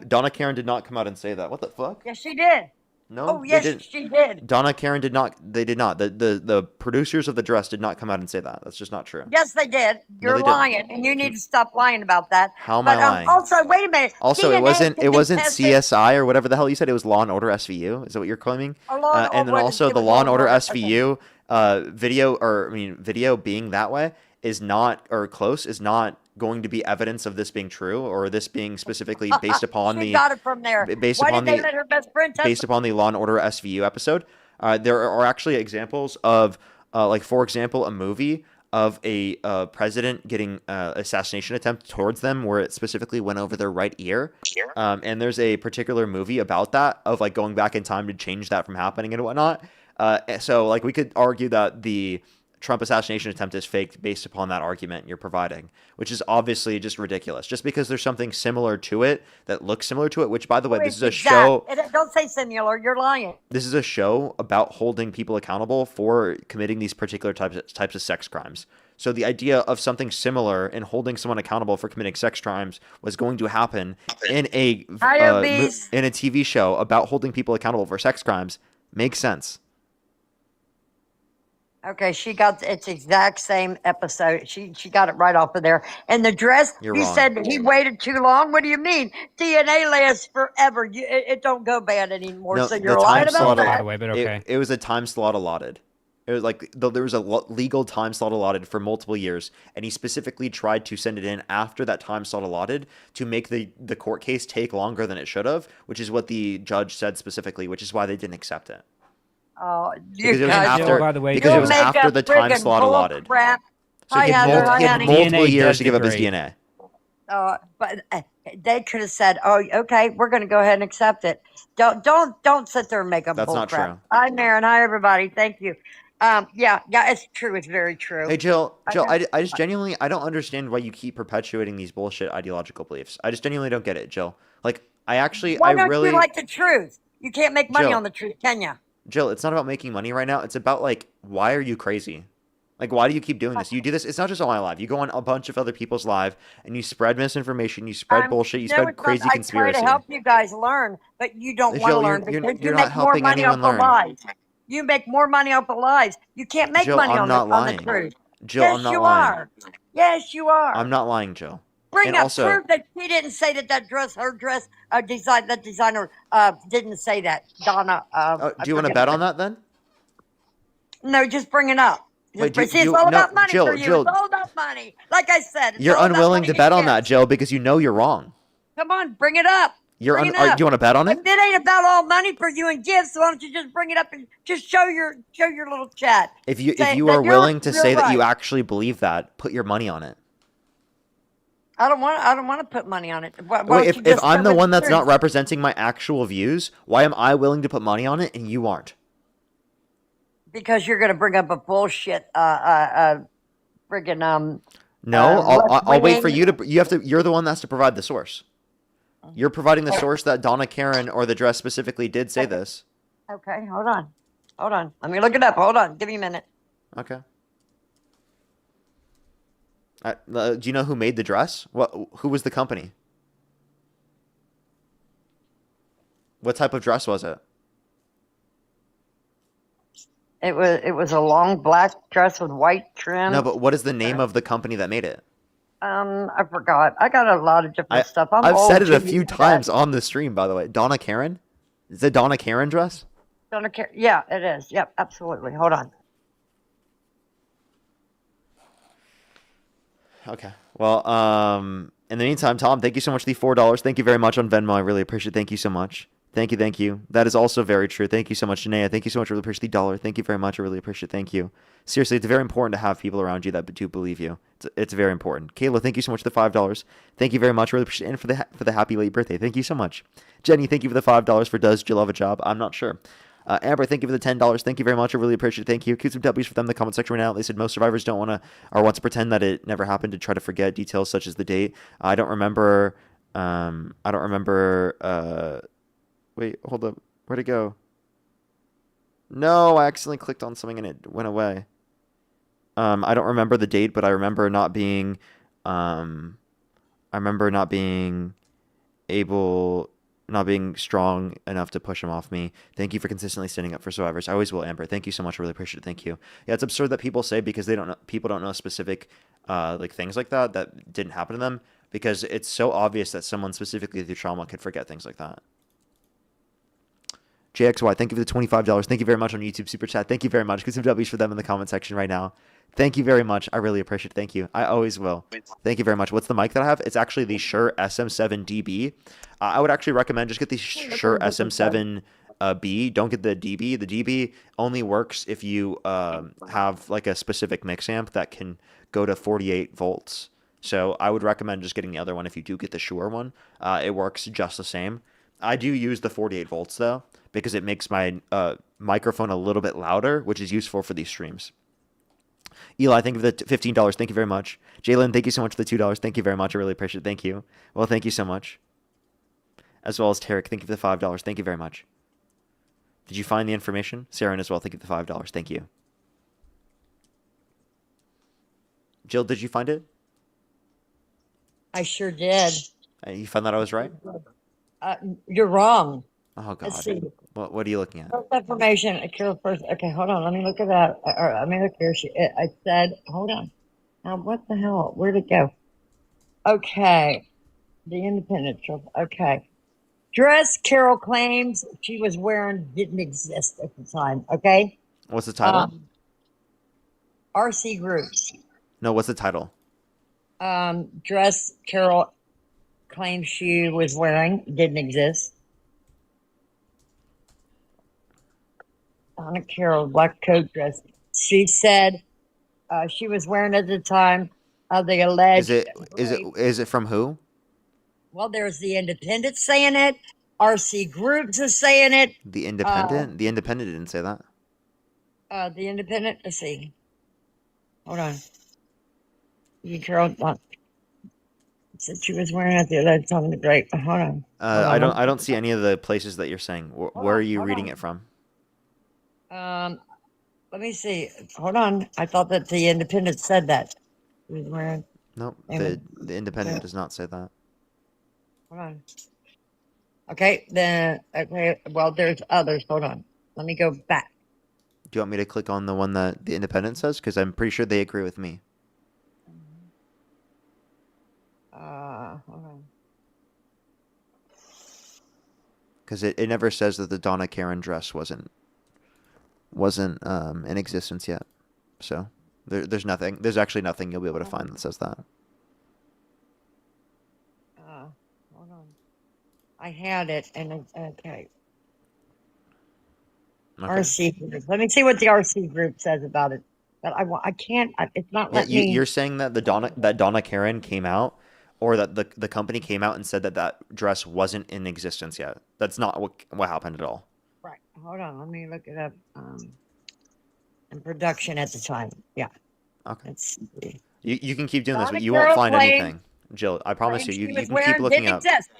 Donna Karen did not come out and say that. What the fuck? Yes, she did. No, Oh, they yes, didn't. she did. Donna Karen did not. They did not. The producers of the dress did not come out and say that. That's just not true. Yes, they did. No, You're they didn't. lying, and you need to stop lying about that. How am I lying? Also, wait a minute. Also, it DNA wasn't can be tested. CSI or whatever the hell you said. It was Law and Order SVU. Is that what you're claiming? And then also the Law and Order SVU video being that way is not, or close, is not going to be evidence of this being true or this being specifically based upon She got it from there. Why did they let her best friend test? based upon the Law and Order SVU episode. There are actually examples of, like, for example, a movie of a president getting assassination attempt towards them where it specifically went over their right ear. And there's a particular movie about that, of like going back in time to change that from happening and whatnot. So like we could argue that the Trump assassination attempt is faked based upon that argument you're providing, which is obviously just ridiculous. Just because there's something similar to it that looks similar to it, which, by the way, this is a show. Don't say similar. You're lying. This is a show about holding people accountable for committing these particular types of sex crimes. So the idea of something similar and holding someone accountable for committing sex crimes was going to happen in a TV show about holding people accountable for sex crimes makes sense. Okay, she got it's exact same episode. She got it right off of there. And the dress, You're you wrong. said he waited too long. What do you mean? DNA lasts forever. It don't go bad anymore. No, so the you're lying time about slot that. It was a time slot allotted. It was like there was a legal time slot allotted for multiple years, and he specifically tried to send it in after that time slot allotted to make the court case take longer than it should have, which is what the judge said specifically, which is why they didn't accept it. Oh, Because it was after the time slot allotted. So he had multiple years to give up his DNA. But they could have said, "Oh, okay, we're going to go ahead and accept it." Don't sit there and make up That's bull not crap. true. Hi, Maren. Hi, everybody. Thank you. Yeah, it's true. It's very true. Hey, Jill, I just genuinely, I don't understand why you keep perpetuating these bullshit ideological beliefs. I just genuinely don't get it, Jill. Like, Why I don't really, you like the truth? You can't make money Jill. on the truth, can you? Jill, it's not about making money right now. It's about, like, why are you crazy? Like, why do you keep doing this? You do this. It's not just on my live. You go on a bunch of other people's live and you spread misinformation. You spread bullshit. You No, spread it's not. crazy I try conspiracy. to help you guys learn, but you don't want to Jill, learn because you're you not make more helping money anyone off of learn. lies. You make more money off of lies. You can't make Jill, money I'm on not the lying. truth. Jill, I'm Yes, not you lying. are. Yes, you are. I'm not lying, Jill. Bring And up also, proof that she didn't say that dress, her dress, the designer didn't say that. Donna, do you want to bet on that then? No, just bring it up. Wait, See, it's all about money for you. Jill, It's all about money. Like I said, it's you're all about unwilling money to and bet on that, gifts. Jill, because you know you're wrong. Come on, bring it up. Do you Bring it want up. to bet on it? If it ain't about all money for you and gifts, why don't you just bring it up and just show your little chat? If you Say are that willing to you're say that you right. actually believe that, put your money on it. I don't want to put money on it. Why Wait, don't you if just I'm tell the me one that's truth? not representing my actual views, why am I willing to put money on it and you aren't? Because you're going to bring up a bullshit friggin' No, I'll wait for left-wing- you to. You're the one that has to provide the source. You're providing the source that Donna Karen or the dress specifically did say this. Okay, hold on. Let me look it up. Hold on. Give me a minute. Okay. Do you know who made the dress? Who was the company? What type of dress was it? It was a long black dress with white trim. No, but what is the name of the company that made it? I forgot. I got a lot of different stuff. I've old said it a too, few you know times that. on the stream, by the way. Donna Karen? Is it Donna Karen dress? Don't care. Yeah, it is. Yep, absolutely. Hold on. Okay. Well, in the meantime, Tom, thank you so much for the $4. Thank you very much on Venmo. I really appreciate it. Thank you so much. Thank you. That is also very true. Thank you so much, Janaea. Thank you so much. I really appreciate the dollar. Thank you very much. I really appreciate it. Thank you. Seriously, it's very important to have people around you that do believe you. It's very important. Kayla, thank you so much for the $5. Thank you very much. I really appreciate it. And for the happy late birthday. Thank you so much. Jenny, thank you for the $5 for Does Jill have a job? I'm not sure. Amber, thank you for the $10. Thank you very much. I really appreciate it. Thank you. Keep some W's for them in the comment section right now. They said most survivors don't want to or want to pretend that it never happened to try to forget details such as the date. I don't remember. Wait, hold up. Where'd it go? No, I accidentally clicked on something and it went away. I don't remember the date, but I remember not being not being strong enough to push him off me. Thank you for consistently standing up for survivors. I always will, Amber. Thank you so much. I really appreciate it. Thank you. Yeah, it's absurd that people say because people don't know specific like things like that didn't happen to them, because it's so obvious that someone specifically through trauma could forget things like that. JXY, thank you for the $25. Thank you very much on YouTube Super Chat. Thank you very much. Get some W's for them in the comment section right now. Thank you very much. I really appreciate it. Thank you. I always will. Thank you very much. What's the mic that I have? It's actually the Shure SM7DB. I would actually recommend just get the Shure SM7B. Don't get the DB. The DB only works if you have like a specific mix amp that can go to 48 volts. So I would recommend just getting the other one if you do get the Shure one. It works just the same. I do use the 48 volts though, because it makes my microphone a little bit louder, which is useful for these streams. Eli, thank you for the $15. Thank you very much. Jalen, thank you so much for the $2. Thank you very much. I really appreciate it. Thank you. Well, thank you so much. As well as Tarek, thank you for the $5. Thank you very much. Did you find the information? Sarah as well, thank you for the $5. Thank you. Jill, did you find it? I sure did. You found that I was right? You're wrong. Oh, God. Let's see. What are you looking at? First information, a cure first. Okay, hold on. Let me look at that. Let me look here. I said, hold on. Now, what the hell? Where'd it go? Okay. The Independent. Okay. Dress Carol claims she was wearing didn't exist at the time. Okay. What's the title? RC Groups. No, what's the title? Dress Carol claims she was wearing didn't exist. Donna Carroll, black coat dress. She said she was wearing at the time of the alleged. Is it from who? Well, there's the Independent saying it. RC Groups is saying it. The Independent? The Independent didn't say that. The Independent. Let's see. Hold on. You Carol said she was wearing at the alleged time of the break. Hold on. I don't see any of the places that you're saying. Where are you reading it from? Let me see. Hold on. I thought that the Independent said that. He was wearing. Nope. Hold The Independent does not say that. on. Okay, then. Okay. Well, there's others. Hold on. Let me go back. Do you want me to click on the one that the Independent says? Because I'm pretty sure they agree with me. Hold on. Because it never says that the Donna Karen dress wasn't in existence yet. So there's nothing. There's actually nothing you'll be able to find that says that. Hold on. I had it, and okay. RC group. Let me see what the RC group says about it. But I can't. It's not letting me. You're saying that that Donna Karen came out, or that the company came out and said that dress wasn't in existence yet. That's not what happened at all. Right. Hold on. Let me look it up. In production at the time. Yeah. Okay. Let's see. You can keep doing this, Donna but you won't Carroll find claimed- anything, Jill. I promise you. You She can was keep wearing looking didn't up. exist.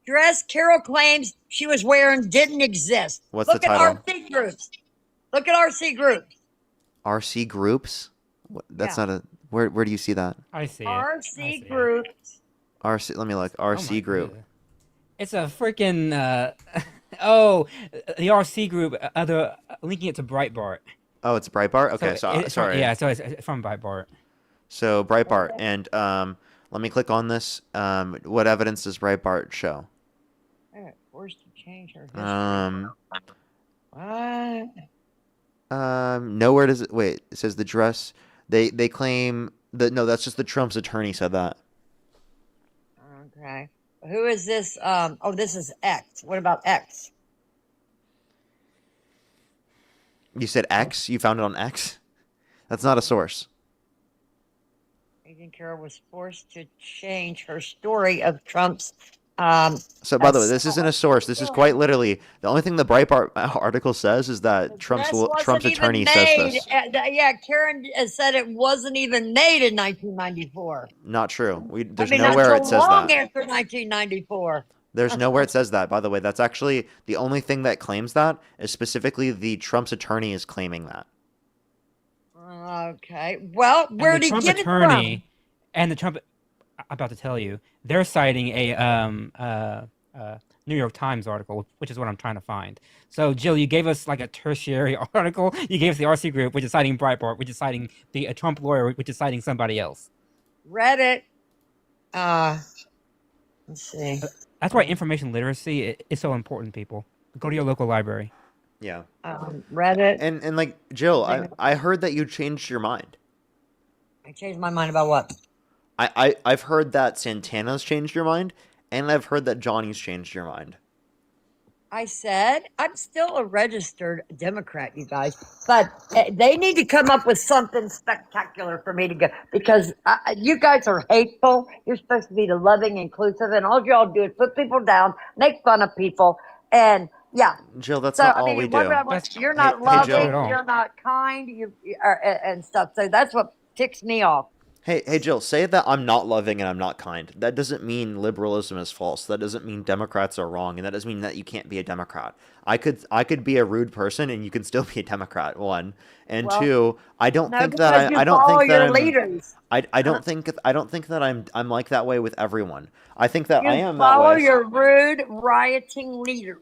Dress Carol claims she was wearing didn't exist. What's Look the at title? RC groups. Look at RC groups. RC groups. That's Yeah. not a. Where do you see that? I see it. RC groups. RC. Let me look. RC group. It's a freaking oh, the RC group. Linking it to Breitbart. Oh, it's Breitbart. Okay, sorry. Yeah, so it's from Breitbart. So Breitbart, and let me click on this. What evidence does Breitbart show? Forced to change her history. What? Nowhere does it. Wait, it says the dress. They claim that no, that's just the Trump's attorney said that. Okay. Who is this? Oh, this is X. What about X? You said X. You found it on X. That's not a source. Agent Carroll was forced to change her story of Trump's. So, by the way, this isn't a source. This is quite literally the only thing the Breitbart article says is that Trump's attorney says this. Yeah, Karen said it wasn't even made in 1994. Not true. There's I mean, nowhere not it so says long that. after 1994. There's nowhere it says that. By the way, that's actually the only thing that claims that is specifically the Trump's attorney is claiming that. Okay. Well, where did he Trump get attorney it from? and the Trump, I'm about to tell you, they're citing a New York Times article, which is what I'm trying to find. So, Jill, you gave us like a tertiary article. You gave us the RC group, which is citing Breitbart, which is citing a Trump lawyer, which is citing somebody else. Reddit. Let's see. That's why information literacy is so important, people. Go to your local library. Yeah. Reddit. And like, Jill, I heard that you changed your mind. I changed my mind about what? I've heard that Santana's changed your mind, and I've heard that Johnny's changed your mind. I said I'm still a registered Democrat, you guys, but they need to come up with something spectacular for me to go, because you guys are hateful. You're supposed to be the loving, inclusive, and all y'all do is put people down, make fun of people, and yeah. Jill, that's not all we do. You're not loving, you're not kind, and stuff. So that's what ticks me off. Hey, Jill, say that I'm not loving and I'm not kind. That doesn't mean liberalism is false. That doesn't mean Democrats are wrong, and that doesn't mean that you can't be a Democrat. I could be a rude person and you can still be a Democrat. One, and well, two, I don't think that I don't think that I'm leaders. I don't think that I'm like that way with everyone. I think that I am that way. Follow your rude, rioting leaders.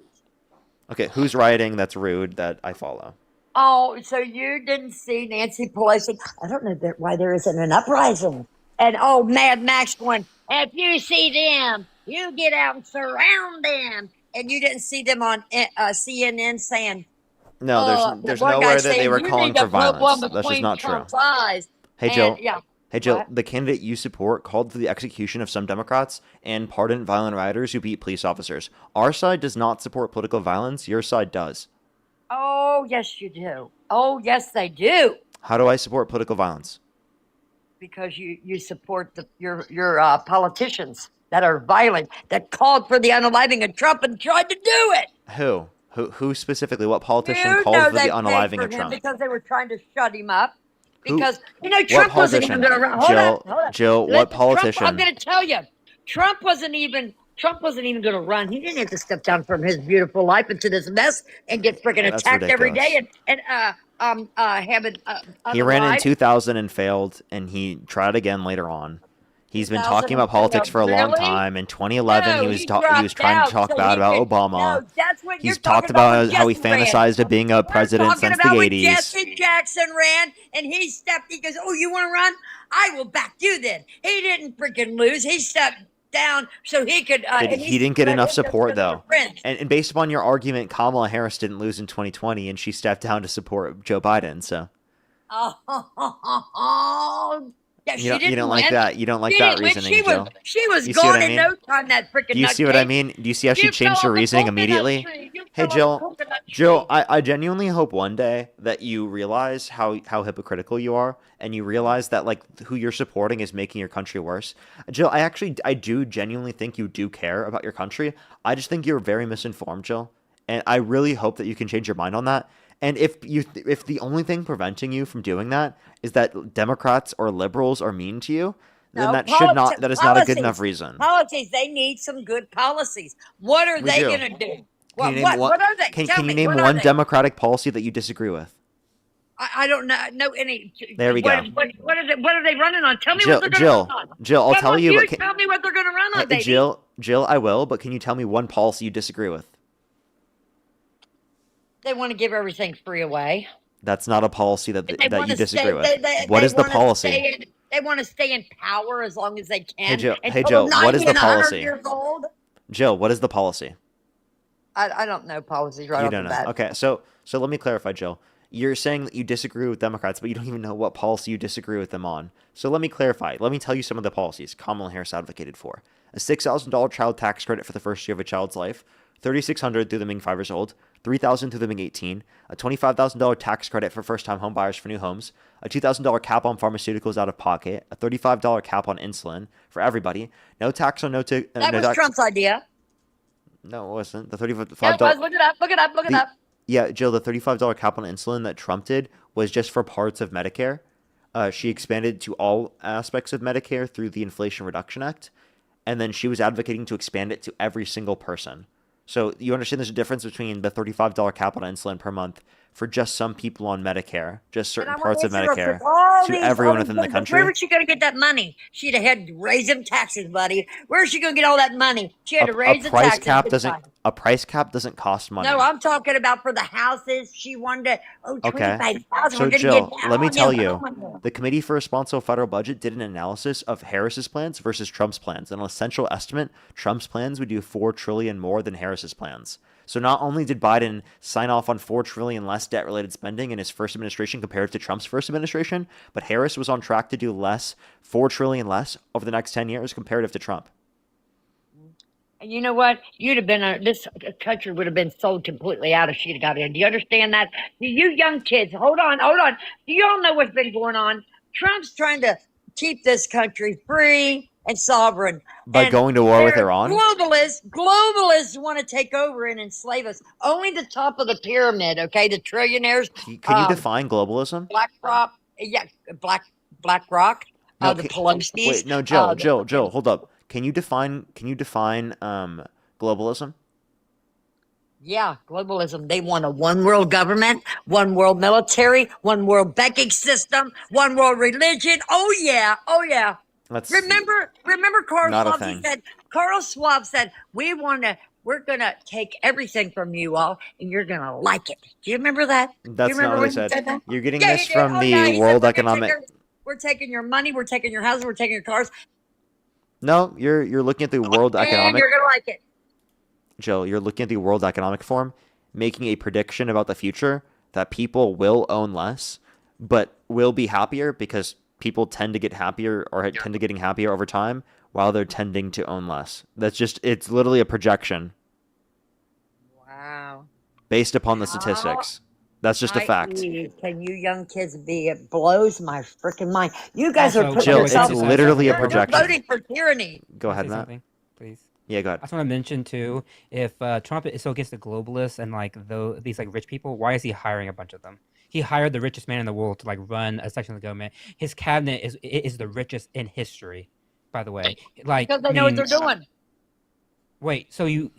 Okay, who's rioting that's rude that I follow? Oh, so you didn't see Nancy Pelosi? I don't know why there isn't an uprising. And Mad Max going, if you see them, you get out and surround them. And you didn't see them on CNN saying, no, there's nowhere that they were calling for violence. That's just not true. Hey, Jill. Hey, Jill, the candidate you support called for the execution of some Democrats and pardoned violent rioters who beat police officers. Our side does not support political violence. Your side does. Oh, yes, you do. Oh, yes, they do. How do I support political violence? Because you support your politicians that are violent, that called for the unaliving of Trump and tried to do it. Who specifically? What politician called for the unaliving of Trump? Because they were trying to shut him up. Because, Trump wasn't even going to run. Hold on. Jill, what politician? I'm going to tell you. Trump wasn't even going to run. He didn't have to step down from his beautiful life into this mess and get freaking attacked every day. And having He ran in unalive. 2000 and failed, and he tried again later on. He's been talking about 2000 politics for a long really? time. In 2011, No, he was he he was dropped trying to out talk so bad he about could. Obama. No, that's what you're He's talked talking about when about how he Jesse ran. fantasized of being a We're president talking since the about when 80s. Jesse Jackson ran and he stepped. He goes, "Oh, you want to run? I will back you." Then he didn't freaking lose. He stepped down so he could. But And he didn't get let enough him go support, because they were though. friends. And based upon your argument, Kamala Harris didn't lose in 2020, and she stepped down to support Joe Biden. So Oh, yeah, she you didn't don't win. like that. You don't like She that didn't win. reasoning, Jill. She was You see what gone I in mean? no time. That freaking Do you see what I nutcase. mean? Do you see how she You fell changed her off the reasoning coconut immediately? tree. You Hey, fell off the Jill. coconut Jill, tree. I genuinely hope one day that you realize how hypocritical you are, and you realize that like who you're supporting is making your country worse. Jill, I do genuinely think you do care about your country. I just think you're very misinformed, Jill, and I really hope that you can change your mind on that. And if the only thing preventing you from doing that is that Democrats or liberals are mean to you, then No, that is not a good enough reason. Policies. They need some good policies. What are We they do. going to do? Can you name What are they? Can Tell you me, name what are one they? Democratic policy that you disagree with? I don't know any. There we go. What are they running on? Tell me what they're going to run on. Jill, I'll Come tell on, you. tell me what they're going to run on, baby. Jill, I will. But can you tell me one policy you disagree with? They want to give everything free away. That's not a policy that you disagree with. What They is the wanna policy? they want to stay in power as long as they can. Hey, Jill, what is the policy? Years old. Jill, what is the policy? I don't know policies right You off don't the know. bat. Okay, so let me clarify, Jill. You're saying that you disagree with Democrats, but you don't even know what policy you disagree with them on. So let me clarify. Let me tell you some of the policies Kamala Harris advocated for: a $6,000 child tax credit for the first year of a child's life, $3,600 through them being 5 years old, $3,000 through them being 18, a $25,000 tax credit for first-time home buyers for new homes, a $2,000 cap on pharmaceuticals out of pocket, a $35 cap on insulin for everybody, no tax on That was Trump's idea. No, it wasn't. The $35. Yeah, it was. Look it up. Look it up. Look it up. Yeah, Jill, the $35 cap on insulin that Trump did was just for parts of Medicare. She expanded to all aspects of Medicare through the Inflation Reduction Act, and then she was advocating to expand it to every single person. So you understand there's a difference between the $35 cap on insulin per month for just some people on Medicare, just certain parts of Medicare, to everyone within the country. Where was she going to get that money? She'd have had to raise them taxes, buddy. Where's she going to get all that money? She had to raise the taxes. A price cap doesn't cost money. No, I'm talking about for the houses. She wanted to. Oh, Okay. 25,000. So, Jill, let me tell you, the Committee for Responsible Federal Budget did an analysis of Harris's plans versus Trump's plans. An essential estimate, Trump's plans would do $4 trillion more than Harris's plans. So not only did Biden sign off on $4 trillion less debt-related spending in his first administration compared to Trump's first administration, but Harris was on track to do $4 trillion less over the next 10 years comparative to Trump. And you know what? You'd have been, this country would have been sold completely out if she'd have got in. Do you understand that? You young kids, hold on. Do you all know what's been going on? Trump's trying to keep this country free and sovereign. By going to war with Iran? Globalists want to take over and enslave us. Only the top of the pyramid, okay? The trillionaires. Can you define globalism? BlackRock. Yeah, BlackRock. No, The Pelosi's. Wait, no, Jill, hold up. Can you define globalism? Yeah, globalism. They want a one world government, one world military, one world banking system, one world religion. Oh yeah. Remember Carl Not a Schwab? thing. Carl Schwab said, we're gonna take everything from you all, and you're gonna like it. Do you remember that? That's you remember not what he when he said. that? You're getting Yeah, this he did. from Oh, the yeah, he World said, Economic. we're taking your money, we're taking your houses, we're taking your cars. No, you're looking at the World And Economic. you're gonna like it. Jill, you're looking at the World Economic Forum, making a prediction about the future that people will own less, but will be happier because people tend to get happier or tend to getting happier over time while they're tending to own less. It's literally a projection. Wow. Based upon the statistics. That's just a fact. Can you young kids be? It blows my freaking mind. You guys are putting Jill, yourself. it's literally a You're projection. voting for tyranny. Go ahead, Say Matt. something, please. Yeah, go ahead. I just want to mention too, if Trump is so against the globalists and these rich people, why is he hiring a bunch of them? He hired the richest man in the world to run a section of the government. His cabinet is the richest in history, by the way. Because they know what they're doing. So you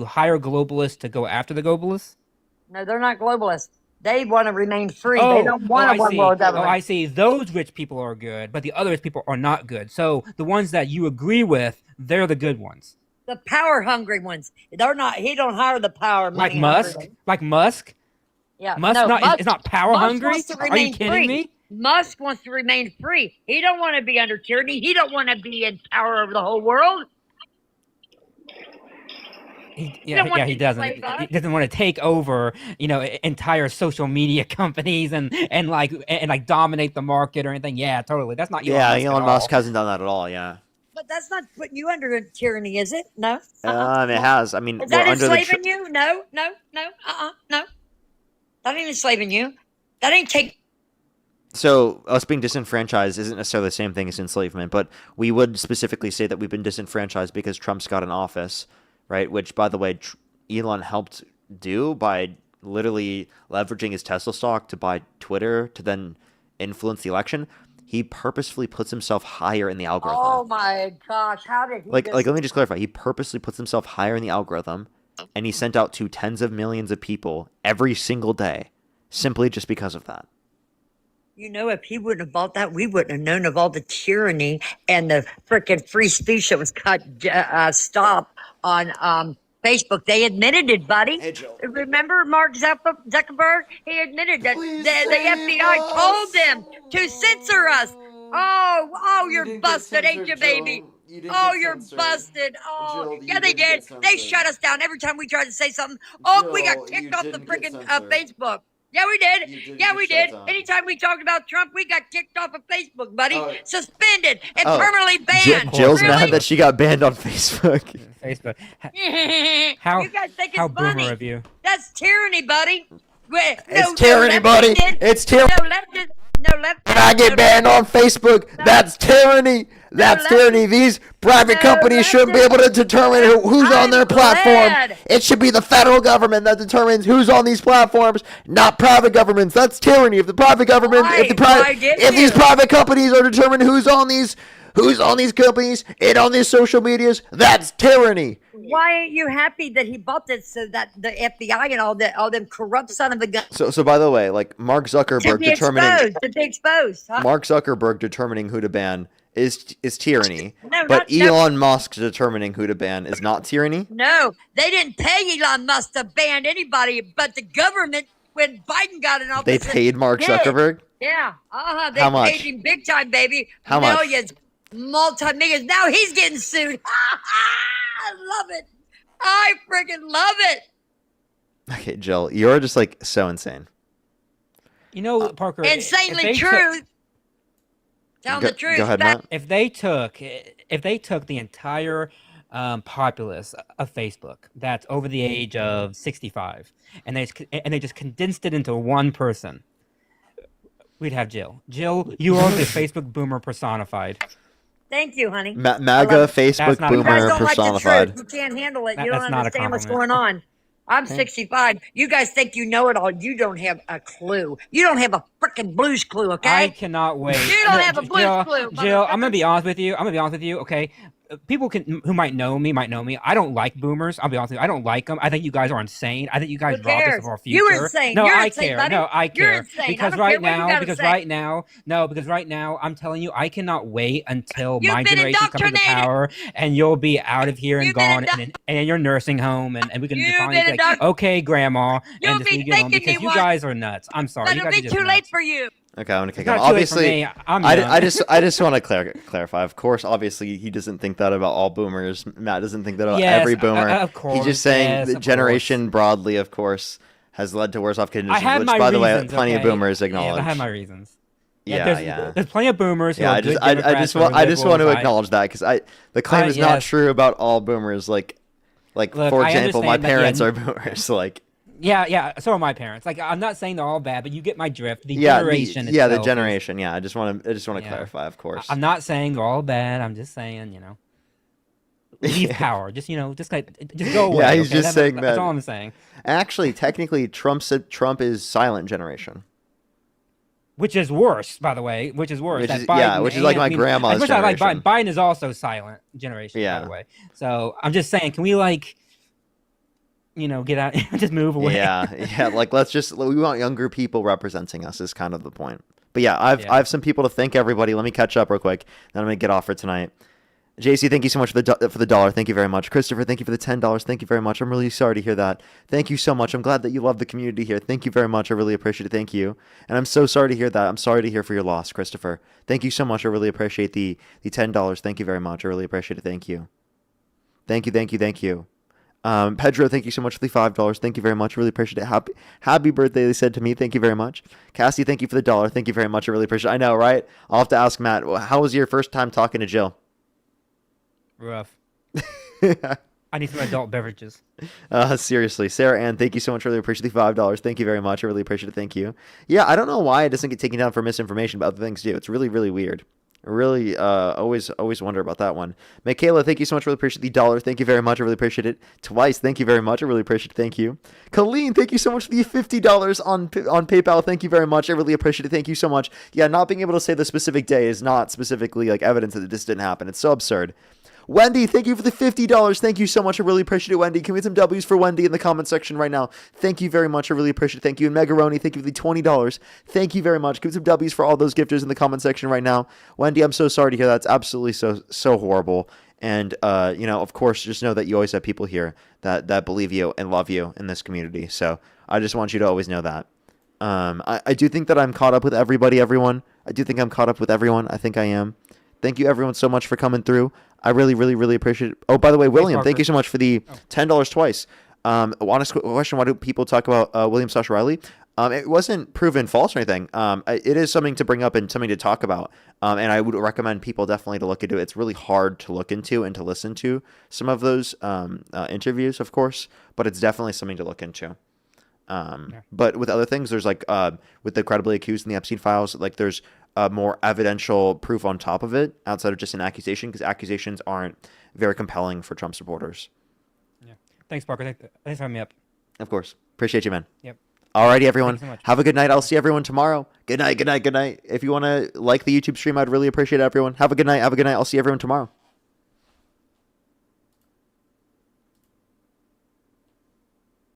hire globalists to go after the globalists? No, they're not globalists. They want to remain free. They Oh, don't oh, want I a one see. world Oh, government. I see. Those rich people are good, but the other rich people are not good. So the ones that you agree with, they're the good ones. The power hungry ones. They're not. He don't hire the power Like money hungry Musk? ones. Like Musk? Yeah, Musk no. not is not power Musk hungry? wants to Are you remain kidding free. me? Musk wants to remain free. He don't want to be under tyranny. He don't want to be in power over the whole world. He doesn't. He doesn't want to take over, entire social media companies and like dominate the market or anything. Yeah, totally. That's not Elon Yeah, Musk at Elon Musk all. hasn't done that at all. Yeah. But that's not putting you under tyranny, is it? No. It has. I mean, Is we're that under the. enslaving you? No. No. That ain't enslaving you. That ain't take. So us being disenfranchised isn't necessarily the same thing as enslavement, but we would specifically say that we've been disenfranchised because Trump's got in office, right? Which, by the way, Elon helped do by literally leveraging his Tesla stock to buy Twitter to then influence the election. He purposefully puts himself higher in the algorithm. Oh my gosh! How did he? Like, let me just clarify. He purposely puts himself higher in the algorithm, and he sent out to tens of millions of people every single day, simply just because of that. If he wouldn't have bought that, we wouldn't have known of all the tyranny and the freaking free speech that was stopped on Facebook. They admitted it, buddy. Remember Mark Zuckerberg? He admitted that the FBI told them to censor us. Oh, you're busted, ain't you, baby? Oh, you're busted. Oh, yeah, they did. They shut us down every time we tried to say something. Oh, we got kicked off the freaking Facebook. Yeah, we did. Yeah, we did. Anytime we talked about Trump, we got kicked off of Facebook, buddy. Suspended and permanently banned. Jill's Really? mad that she got banned on Facebook. Facebook. You guys think how it's funny? boomer of you. That's tyranny, buddy. It's tyranny, buddy. It's tyranny. No left. When I get banned on Facebook, that's tyranny. That's tyranny. These private companies shouldn't be able to determine who's on their platform. It should be the federal government that determines who's on these platforms, not private governments. That's tyranny. If the private government, if these private companies are determining who's on these companies and on these social medias, that's tyranny. Why ain't you happy that he bought this so that the FBI and all them corrupt son of a gun So by the way, like Mark Zuckerberg to be exposed? Huh? Mark Zuckerberg determining who to ban is tyranny. No, But Elon Musk determining who to ban is not tyranny. No, they didn't pay Elon Musk to ban anybody, but the government, when Biden got in office, They paid Mark Zuckerberg? Yeah, They How much? paid him big time, baby. How much? Millions, multi-millions. Now he's getting sued. I love it. I freaking love it. Okay, Jill, you're just like so insane. Parker. Insanely true. Tell them the truth. Go ahead, Matt. If they took the entire populace of Facebook that's over the age of 65, and they just condensed it into one person, we'd have Jill. Jill, you are the Facebook boomer personified. Thank you, honey. MAGA Facebook boomer you guys don't personified. Like the truth. You can't handle it. You That's don't not a understand what's compliment. going on. I'm Okay. 65. You guys think you know it all. You don't have a clue. You don't have a freaking blues clue, okay? I cannot wait. You don't have a blues Jill, clue. Jill, I'm gonna be honest with you. Okay, people who might know me. I don't like boomers. I'll be honest with you. I don't like them. I think you guys are insane. I think you guys Who robbed us cares? of our future. You're insane. No, You're I insane, care. buddy. No, I You're care. insane. Because I don't care right what you now, gotta because say. right now, I'm telling you, I cannot wait until You've my been generation comes to indoctrinated. power, and you'll be out of here and You've been gone, and in your nursing home, and we can You've finally been say, indoctr- okay, grandma, You'll and just be leave you alone thanking because me you once. guys are nuts. I'm sorry. But You it'll guys be are just too nuts. late for you. Okay, I'm gonna kick It's him. not too late for Obviously, me. I'm I young. just want to clarify. Of course, obviously, he doesn't think that about all boomers. Matt doesn't think that about Yes, every boomer. of He's course, just saying yes, the of generation broadly, of course, has led to worse off I conditions. have Which, my by the way, reasons, plenty of okay? boomers acknowledge. Yeah, I have my reasons. Yeah. There's plenty of boomers who Yeah, are good Democrats or I just want to liberals. acknowledge that because the claim is not yes. true about all boomers. Like Look, for I example, my understand that, parents yeah, are boomers. Like. Yeah, so are my parents. Like, I'm not saying they're all bad, but you get my drift. The Yeah, generation the itself is- generation. Yeah, I just want to Yeah. clarify, of course. I'm not saying they're all bad. I'm just saying, leave power. Just go away. Yeah, he's okay? just saying that's that. all I'm saying. Actually, technically, Trump is silent generation. Which is worse, by the way. Which is worse. Which that is- Biden yeah, which is like my grandma's as much as I like generation. Biden is also silent generation, by Yeah. the way. So I'm just saying, can we get out, just move away. Yeah. Like we want younger people representing us is kind of the point. But yeah, I have some people to thank everybody. Let me catch up real quick. Then I'm gonna get off for tonight. JC, thank you so much for the dollar. Thank you very much. Christopher, thank you for the $10. Thank you very much. I'm really sorry to hear that. Thank you so much. I'm glad that you love the community here. Thank you very much. I really appreciate it. Thank you. And I'm so sorry to hear that. I'm sorry to hear for your loss, Christopher. Thank you so much. I really appreciate the $10. Thank you very much. I really appreciate it. Thank you. Thank you. Pedro, thank you so much for the $5. Thank you very much. I really appreciate it. Happy birthday, they said to me. Thank you very much. Cassie, thank you for the $1. Thank you very much. I really appreciate it. I know, right? I'll have to ask Matt, how was your first time talking to Jill? Rough. I need some adult beverages. Seriously. Sarah Ann, thank you so much. Really appreciate the $5. Thank you very much. I really appreciate it. Thank you. Yeah, I don't know why it doesn't get taken down for misinformation, but other things do. It's really, really weird. Really, always wonder about that one. Michaela, thank you so much. Really appreciate the $1. Thank you very much. I really appreciate it. Twice, thank you very much. I really appreciate it. Thank you. Colleen, thank you so much for the $50 on PayPal. Thank you very much. I really appreciate it. Thank you so much. Yeah, not being able to say the specific day is not specifically like evidence that this didn't happen. It's so absurd. Wendy, thank you for the $50. Thank you so much. I really appreciate it, Wendy. Can we get some W's for Wendy in the comment section right now? Thank you very much. I really appreciate it. Thank you. And Megaroni, thank you for the $20. Thank you very much. Give some W's for all those gifters in the comment section right now. Wendy, I'm so sorry to hear that. It's absolutely so horrible. And, of course, just know that you always have people here that believe you and love you in this community. So I just want you to always know that. I do think that I'm caught up with everyone. I do think I'm caught up with everyone. I think I am. Thank you, everyone, so much for coming through. I really, really, really appreciate it. Oh, by the way, William, thank you so much for the $10 twice. Honest question, why do people talk about William / Riley? It wasn't proven false or anything. It is something to bring up and something to talk about. And I would recommend people definitely to look into it. It's really hard to look into and to listen to some of those interviews, of course, but it's definitely something to look into. But with other things, there's like with the credibly accused in the Epstein files, like there's more evidential proof on top of it outside of just an accusation, because accusations aren't very compelling for Trump supporters. Yeah. Thanks, Parker. Thanks for having me up. Of course. Appreciate you, man. Yep. Alrighty, everyone. So have a good night. I'll see everyone tomorrow. Good night. If you want to like the YouTube stream, I'd really appreciate it, everyone. Have a good night. I'll see everyone tomorrow.